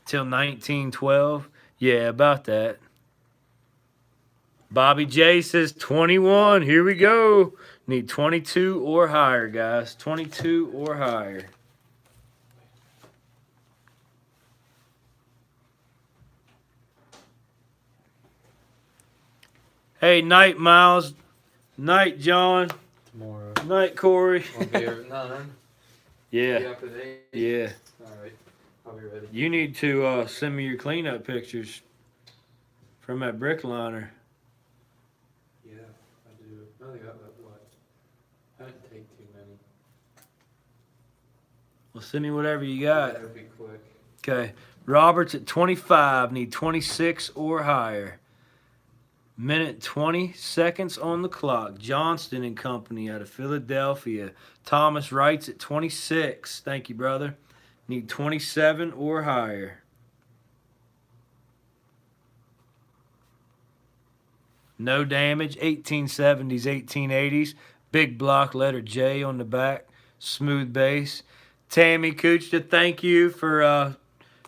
Till 1912. Yeah, about that. Bobby J says 21. Here we go. Need 22 or higher, guys. 22 or higher. Hey, night, Miles. Night, John. Tomorrow. Night, Cory. I'll be here at 9. Yeah. Be up at 8. Yeah. Alright. I'll be ready. You need to send me your cleanup pictures from that brick liner. Yeah, I do. I only got what? I didn't take too many. Well, send me whatever you got. That'll be quick. Okay. Robert's at 25. Need 26 or higher. Minute 20 seconds on the clock. Johnston and Company out of Philadelphia. Thomas Wright's at 26. Thank you, brother. Need 27 or higher. No damage. 1870s, 1880s. Big block letter J on the back. Smooth base. Tammy Kuchta, thank you for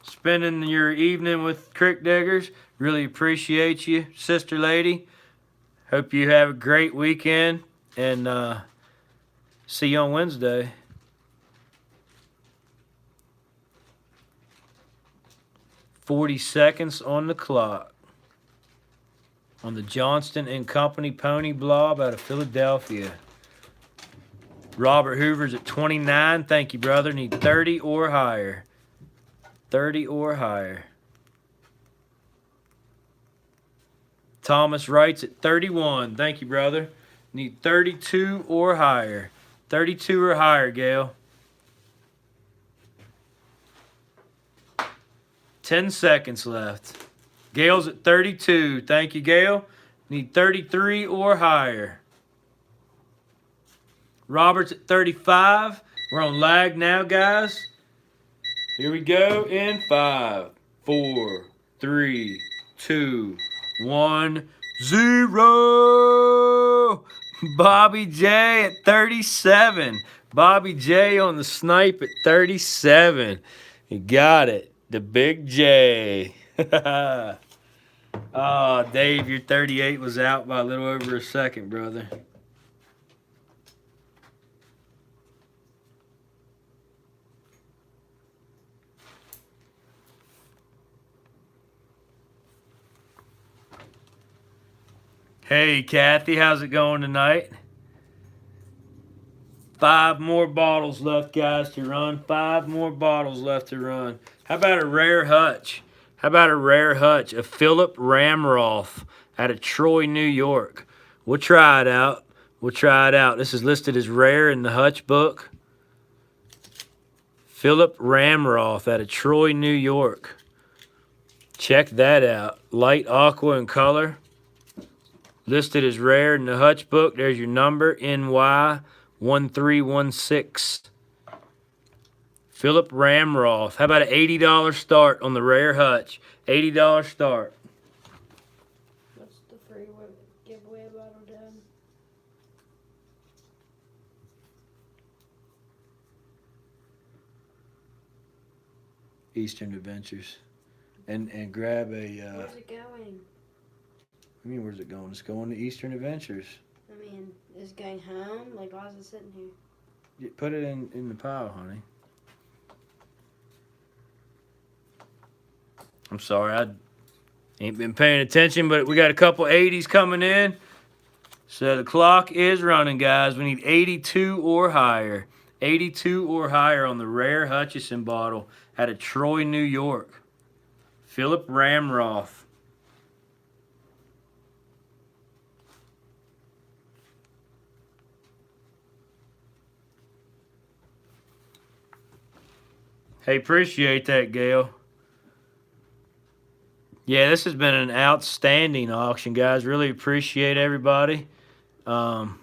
spending your evening with Crick Diggers. Really appreciate you, sister lady. Hope you have a great weekend, and see you on Wednesday. $40 seconds on the clock on the Johnston and Company Pony Blob out of Philadelphia. Robert Hoover's at 29. Thank you, brother. Need 30 or higher. 30 or higher. Thomas Wright's at 31. Thank you, brother. Need 32 or higher. 32 or higher, Gail. 10 seconds left. Gail's at 32. Thank you, Gail. Need 33 or higher. Robert's at 35. We're on lag now, guys. Here we go in 5, 4, 3, 2, 1, 0. Bobby J at 37. Bobby J on the snipe at 37. You got it. The big J. Oh, Dave, your 38 was out by a little over a second, brother. Hey, Kathy, how's it going tonight? 5 more bottles left, guys, to run. 5 more bottles left to run. How about a rare Hutch? How about a rare Hutch? A Philip Ramroth out of Troy, New York. We'll try it out. We'll try it out. This is listed as rare in the Hutch book. Philip Ramroth out of Troy, New York. Check that out. Light aqua in color. Listed as rare in the Hutch book. There's your number, NY1316. Philip Ramroth. How about an $80 start on the rare Hutch? $80 start. What's the free giveaway bottle done? Eastern Adventures. And grab a... Where's it going? I mean, where's it going? It's going to Eastern Adventures. I mean, is it going home? Like, why is it sitting here? Put it in the pile, honey. I'm sorry, I ain't been paying attention, but we got a couple 80s coming in. So the clock is running, guys. We need 82 or higher. 82 or higher on the rare Hutchison bottle out of Troy, New York. Philip Ramroth. Hey, appreciate that, Gail. Yeah, this has been an outstanding auction, guys. Really appreciate everybody. Knock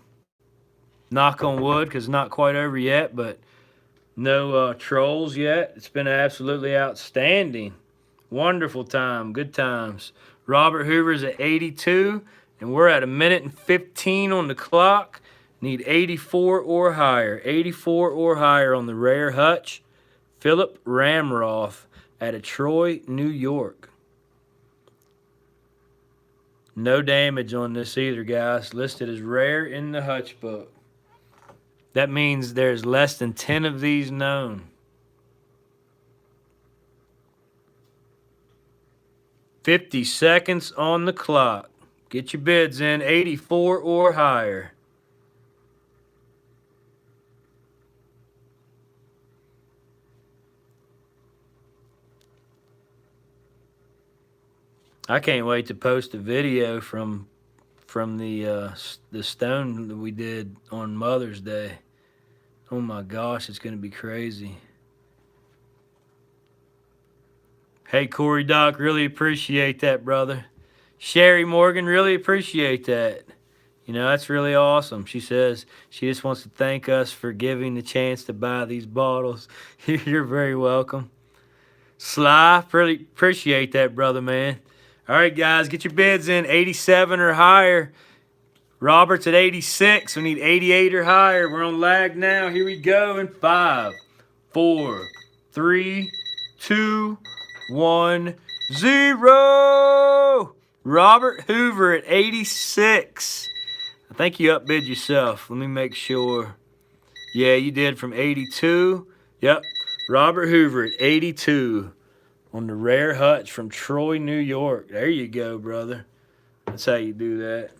on wood, because it's not quite over yet, but no trolls yet. It's been absolutely outstanding. Wonderful time. Good times. Robert Hoover's at 82, and we're at 1:15 on the clock. Need 84 or higher. 84 or higher on the rare Hutch. Philip Ramroth out of Troy, New York. No damage on this either, guys. Listed as rare in the Hutch book. That means there's less than 10 of these known. 50 seconds on the clock. Get your bids in. 84 or higher. I can't wait to post a video from the stone that we did on Mother's Day. Oh my gosh, it's gonna be crazy. Hey, Cory Doc, really appreciate that, brother. Sherry Morgan, really appreciate that. You know, that's really awesome. She says she just wants to thank us for giving the chance to buy these bottles. You're very welcome. Sly, really appreciate that, brother, man. All right, guys, get your bids in. 87 or higher. Robert's at 86. We need 88 or higher. We're on lag now. Here we go in 5, 4, 3, 2, 1, 0. Robert Hoover at 86. I think you upbid yourself. Let me make sure. Yeah, you did from 82. Yep. Robert Hoover at 82 on the rare Hutch from Troy, New York. There you go, brother. That's how you do that.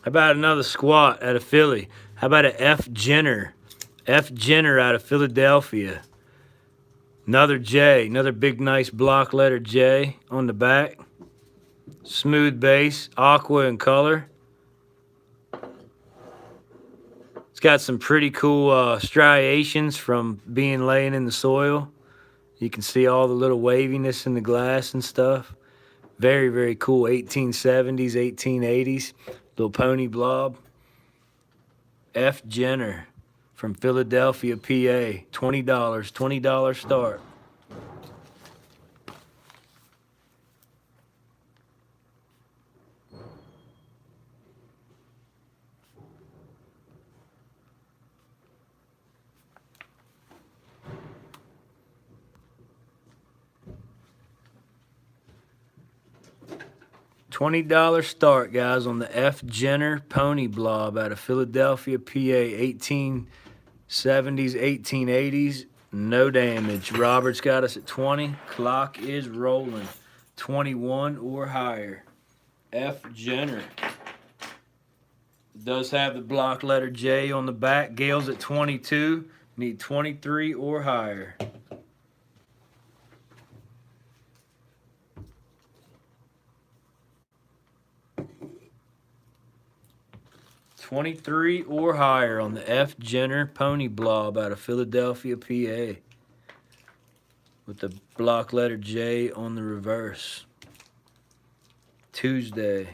How about another squat out of Philly? How about an F. Jenner? F. Jenner out of Philadelphia. Another J. Another big, nice block letter J on the back. Smooth base. Aqua in color. It's got some pretty cool striations from being laying in the soil. You can see all the little waviness in the glass and stuff. Very, very cool. 1870s, 1880s. Little pony blob. F. Jenner from Philadelphia, PA. $20. $20 start. $20 start, guys, on the F. Jenner Pony Blob out of Philadelphia, PA. 1870s, 1880s. No damage. Robert's got us at 20. Clock is rolling. 21 or higher. F. Jenner. Does have the block letter J on the back. Gale's at 22. Need 23 or higher. $23 or higher on the F. Jenner Pony Blob out of Philadelphia, PA. With the block letter J on the reverse. Tuesday.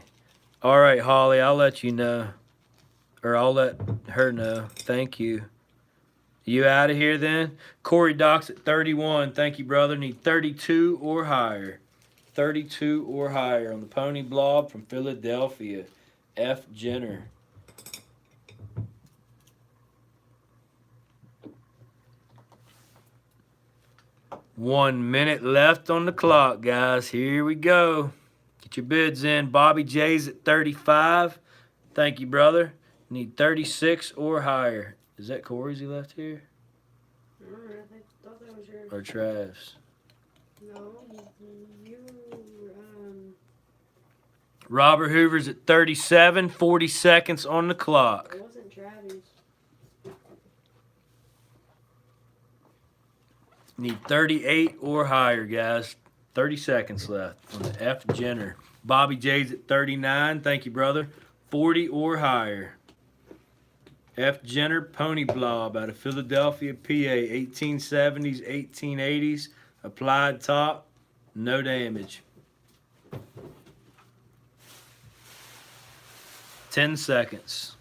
All right, Holly, I'll let you know. Or I'll let her know. Thank you. You out of here then? Cory Doc's at 31. Thank you, brother. Need 32 or higher. 32 or higher on the Pony Blob from Philadelphia. F. Jenner. One minute left on the clock, guys. Here we go. Get your bids in. Bobby J's at 35. Thank you, brother. Need 36 or higher. Is that Cory's he left here? Thought that was yours. Or Trav's? No, you, Robert Hoover's at 37. 40 seconds on the clock. it wasn't Travis. Need 38 or higher, guys. 30 seconds left on the F. Jenner. Bobby J's at 39. Thank you, brother. 40 or higher. F. Jenner Pony Blob out of Philadelphia, PA. 1870s, 1880s. Applied top. No damage. 10 seconds.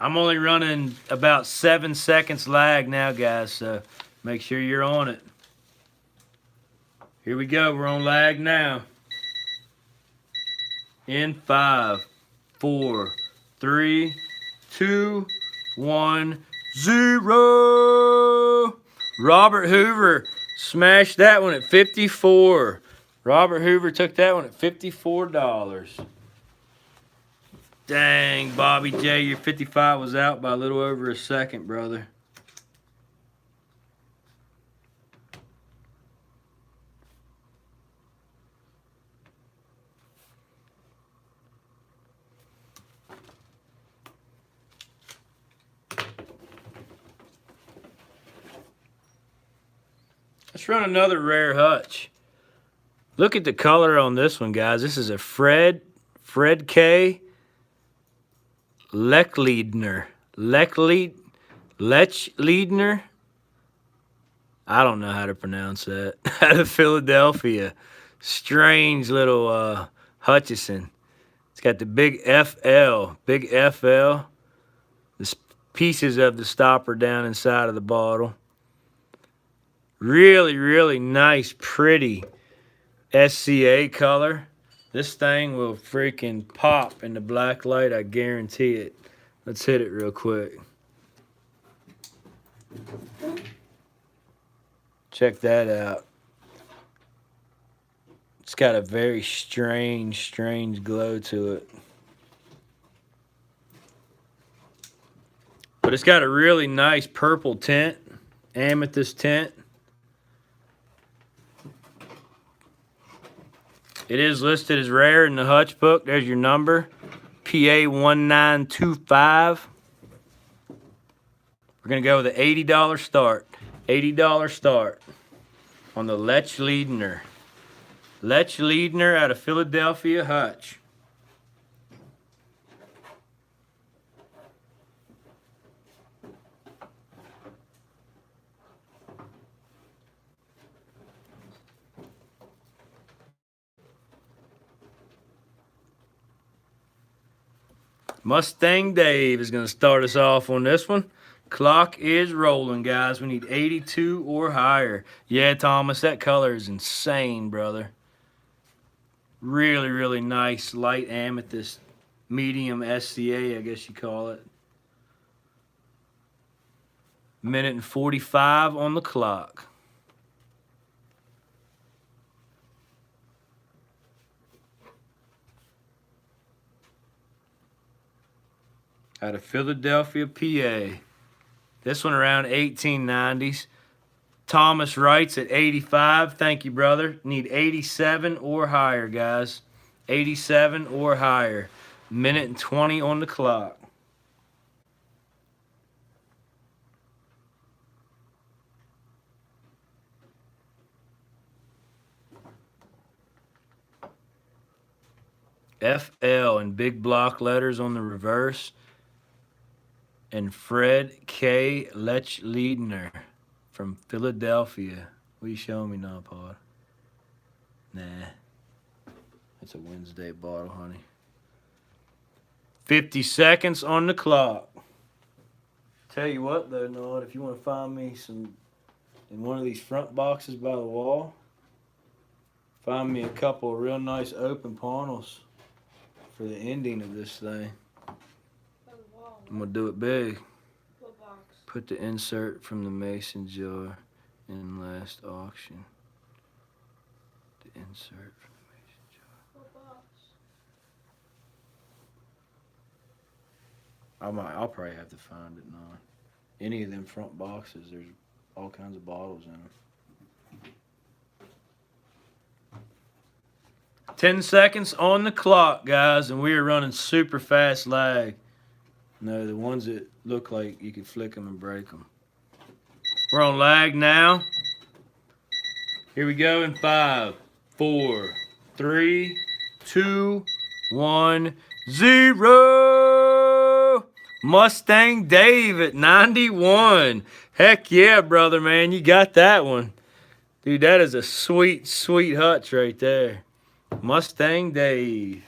I'm only running about 7 seconds lag now, guys, so make sure you're on it. Here we go. We're on lag now. In 5, 4, 3, 2, 1, 0. Robert Hoover smashed that one at 54. Robert Hoover took that one at $54. Dang, Bobby J, your 55 was out by a little over a second, brother. Let's run another rare Hutch. Look at the color on this one, guys. This is a Fred K. Lechleidner. Lechleidner? I don't know how to pronounce that. Out of Philadelphia. Strange little Hutchison. It's got the big FL. Big FL. The pieces of the stopper down inside of the bottle. Really, really nice, pretty SCA color. This thing will freaking pop in the black light, I guarantee it. Let's hit it real quick. Check that out. It's got a very strange glow to it. But it's got a really nice purple tint, amethyst tint. It is listed as rare in the Hutch book. There's your number, PA 1925. We're gonna go with an $80 start. $80 start on the Lech Leadner. Lech Leadner out of Philadelphia Hutch. Mustang Dave is going to start us off on this one. Clock is rolling, guys. We need 82 or higher. Yeah, Thomas, that color is insane, brother. Really, really nice light amethyst, medium SCA, I guess you call it. Minute and 45 on the clock. Out of Philadelphia, PA. This one around 1890s. Thomas writes at 85. Thank you, brother. Need 87 or higher, guys. 87 or higher. Minute and 20 on the clock. FL in big block letters on the reverse. And Fred K. Lech Leadner from Philadelphia. What you showing me now, Pod? Nah. That's a Wednesday bottle, honey. 50 seconds on the clock. Tell you what, though, Nod, if you want to find me some in one of these front boxes by the wall, find me a couple of real nice open panels for the ending of this thing. I'm going to do it big. What box? Put the insert from the mason jar in last auction. The insert from the mason jar. What box? I'll probably have to find it now. Any of them front boxes, there's all kinds of bottles in them. 10 seconds on the clock, guys, and we are running super fast lag. No, the ones that look like you could flick them and break them. We're on lag now. Here we go in 5, 4, 3, 2, 1, 0. Mustang Dave at 91. Heck yeah, brother, man. You got that one. Dude, that is a sweet, sweet Hutch right there. Mustang Dave.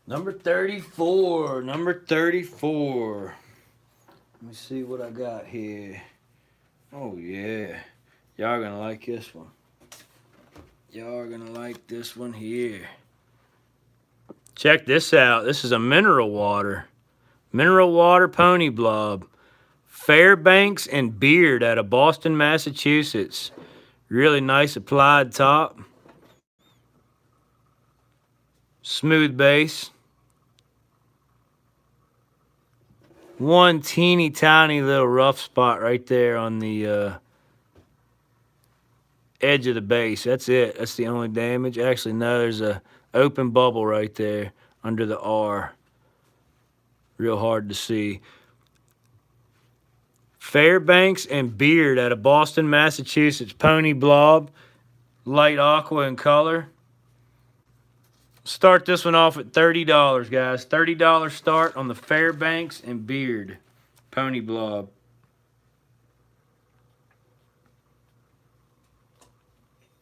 Number 34. Number 34. Let me see what I got here. Oh, yeah. Y'all gonna like this one. Y'all are gonna like this one here. Check this out. This is a mineral water. Mineral water pony blob. Fairbanks and Beard out of Boston, Massachusetts. Really nice applied top. Smooth base. One teeny tiny little rough spot right there on the edge of the base. That's it. That's the only damage. Actually, no, there's a open bubble right there under the R. Real hard to see. Fairbanks and Beard out of Boston, Massachusetts. Pony blob. Light aqua in color. Start this one off at $30, guys. $30 start on the Fairbanks and Beard pony blob.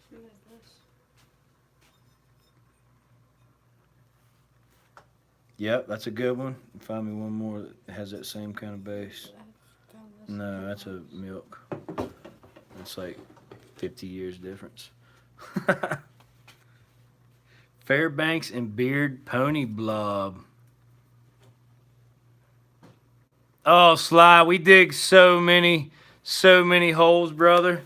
What is this? Yep, that's a good one. Find me one more that has that same kind of base. No, that's a milk. It's like 50 years difference. Fairbanks and Beard Pony Blob. Oh, Sly, we dig so many holes, brother.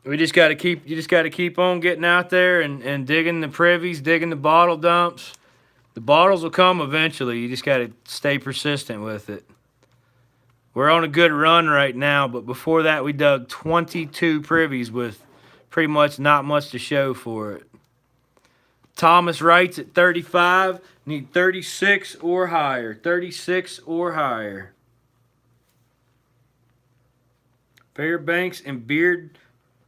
You just got to keep on getting out there and digging the privies, digging the bottle dumps. The bottles will come eventually. You just got to stay persistent with it. We're on a good run right now, but before that we dug 22 privies with pretty much not much to show for it. Thomas writes at 35. Need 36 or higher. 36 or higher. Fairbanks and Beard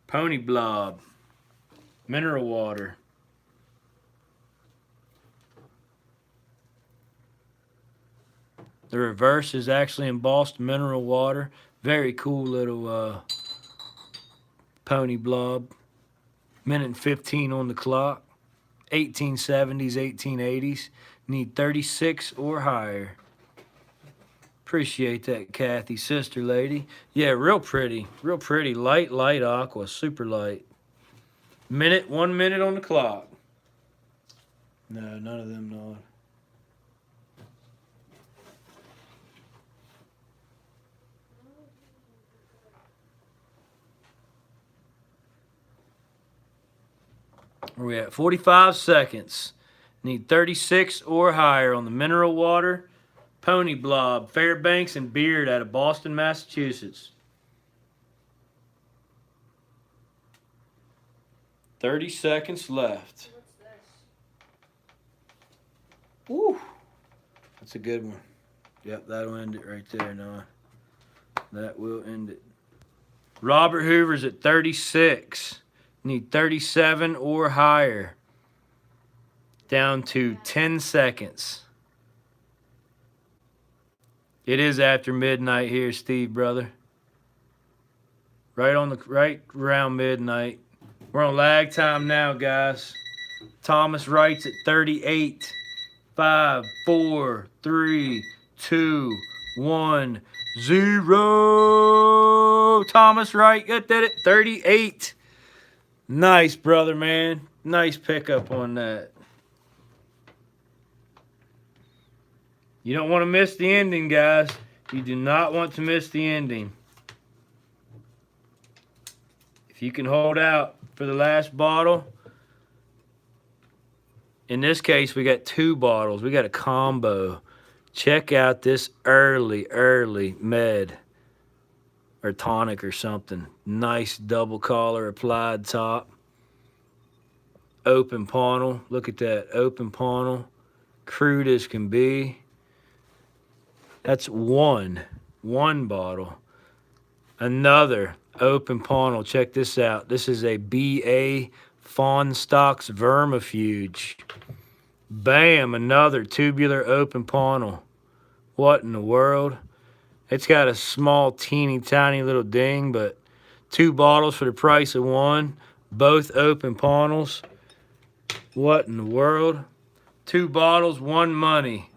Pony Blob. Mineral water. The reverse is actually embossed mineral water. Very cool little pony blob. Minute and 15 on the clock. 1870s, 1880s. Need 36 or higher. Appreciate that, Kathy, sister lady. Yeah, real pretty. Real pretty. Light aqua. Super light. 1 minute on the clock. No, none of them not. Where we at? 45 seconds. Need 36 or higher on the mineral water. Pony Blob, Fairbanks and Beard out of Boston, Massachusetts. 30 seconds left. What's this? Woo! That's a good one. Yep, that'll end it right there, Noah. That will end it. Robert Hoover's at 36. Need 37 or higher. Down to 10 seconds. It is after midnight here, Steve, brother. Right around midnight. We're on lag time now, guys. Thomas writes at 38. 5, 4, 3, 2, 1, 0. Thomas Wright got that at 38. Nice, brother, man. Nice pickup on that. You don't want to miss the ending, guys. You do not want to miss the ending. If you can hold out for the last bottle. In this case, we got 2 bottles. We got a combo. Check out this early med or tonic or something. Nice double collar applied top. Open funnel. Look at that. Open funnel. Crude as can be. That's one bottle. Another open funnel. Check this out. This is a BA Fawn Stocks Vermifuge. Bam, another tubular open funnel. What in the world? It's got a small, teeny, tiny little ding, but 2 bottles for the price of 1. Both open funnels. What in the world? 2 bottles, 1 money.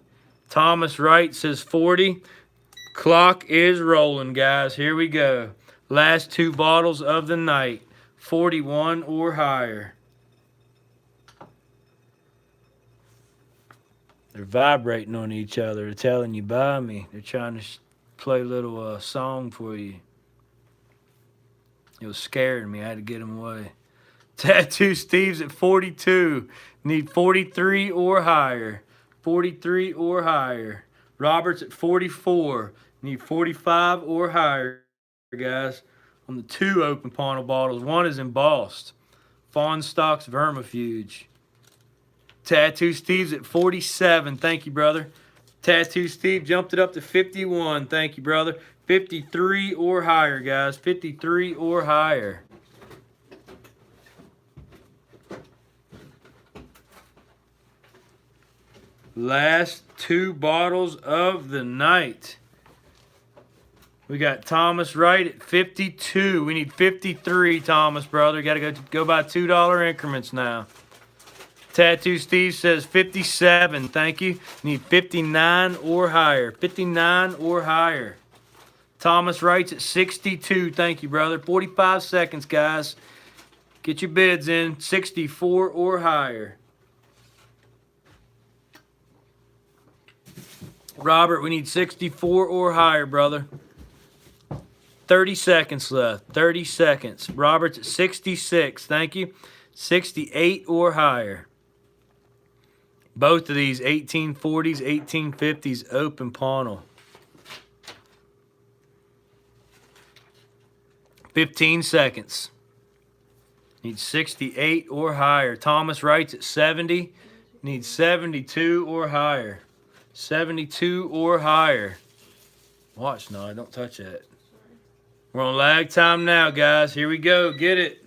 Thomas Wright says 40. Clock is rolling, guys. Here we go. Last 2 bottles of the night. 41 or higher. They're vibrating on each other. They're telling you buy me. They're trying to play a little song for you. It was scaring me. I had to get them away. Tattoo Steve's at 42. Need 43 or higher. 43 or higher. Robert's at 44. Need 45 or higher, guys. On the 2 open funnel bottles. 1 is embossed. Fawn Stocks Vermifuge. Tattoo Steve's at 47. Thank you, brother. Tattoo Steve jumped it up to 51. Thank you, brother. 53 or higher, guys. 53 or higher. Last 2 bottles of the night. We got Thomas Wright at 52. We need 53, Thomas, brother. Got to go by $2 increments now. Tattoo Steve says 57. Thank you. Need 59 or higher. 59 or higher. Thomas writes at 62. Thank you, brother. 45 seconds, guys. Get your bids in. 64 or higher. Robert, we need 64 or higher, brother. 30 seconds left. 30 seconds. Robert's at 66. Thank you. 68 or higher. Both of these 1840s, 1850s open panel. 15 seconds. Need 68 or higher. Thomas writes at 70. Need 72 or higher. 72 or higher. Watch now, don't touch that. We're on lag time now, guys. Here we go. Get it.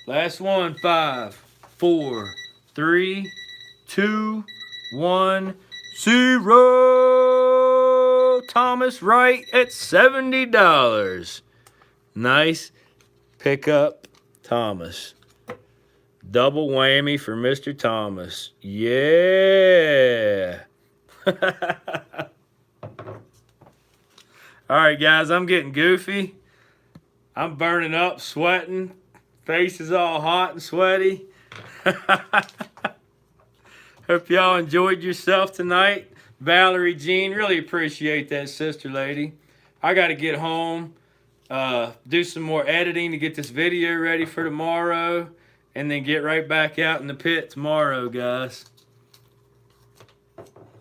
Last one. 5, 4, 3, 2, 1, 0. Thomas Wright at $70. Nice pickup, Thomas. Double whammy for Mr. Thomas. Yeah. All right, guys, I'm getting goofy. I'm burning up, sweating. Face is all hot and sweaty. Hope y'all enjoyed yourself tonight. Valerie Jean, really appreciate that, sister lady. I got to get home, do some more editing to get this video ready for tomorrow, and then get right back out in the pit tomorrow, guys.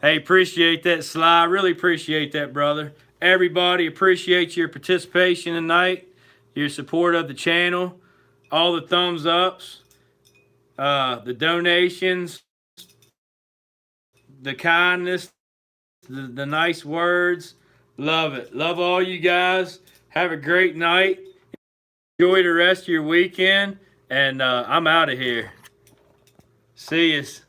Hey, appreciate that, Sly. Really appreciate that, brother. Everybody, appreciate your participation tonight, your support of the channel, all the thumbs ups, the donations, the kindness, the nice words. Love it. Love all you guys. Have a great night. Enjoy the rest of your weekend. And I'm out of here. See yous.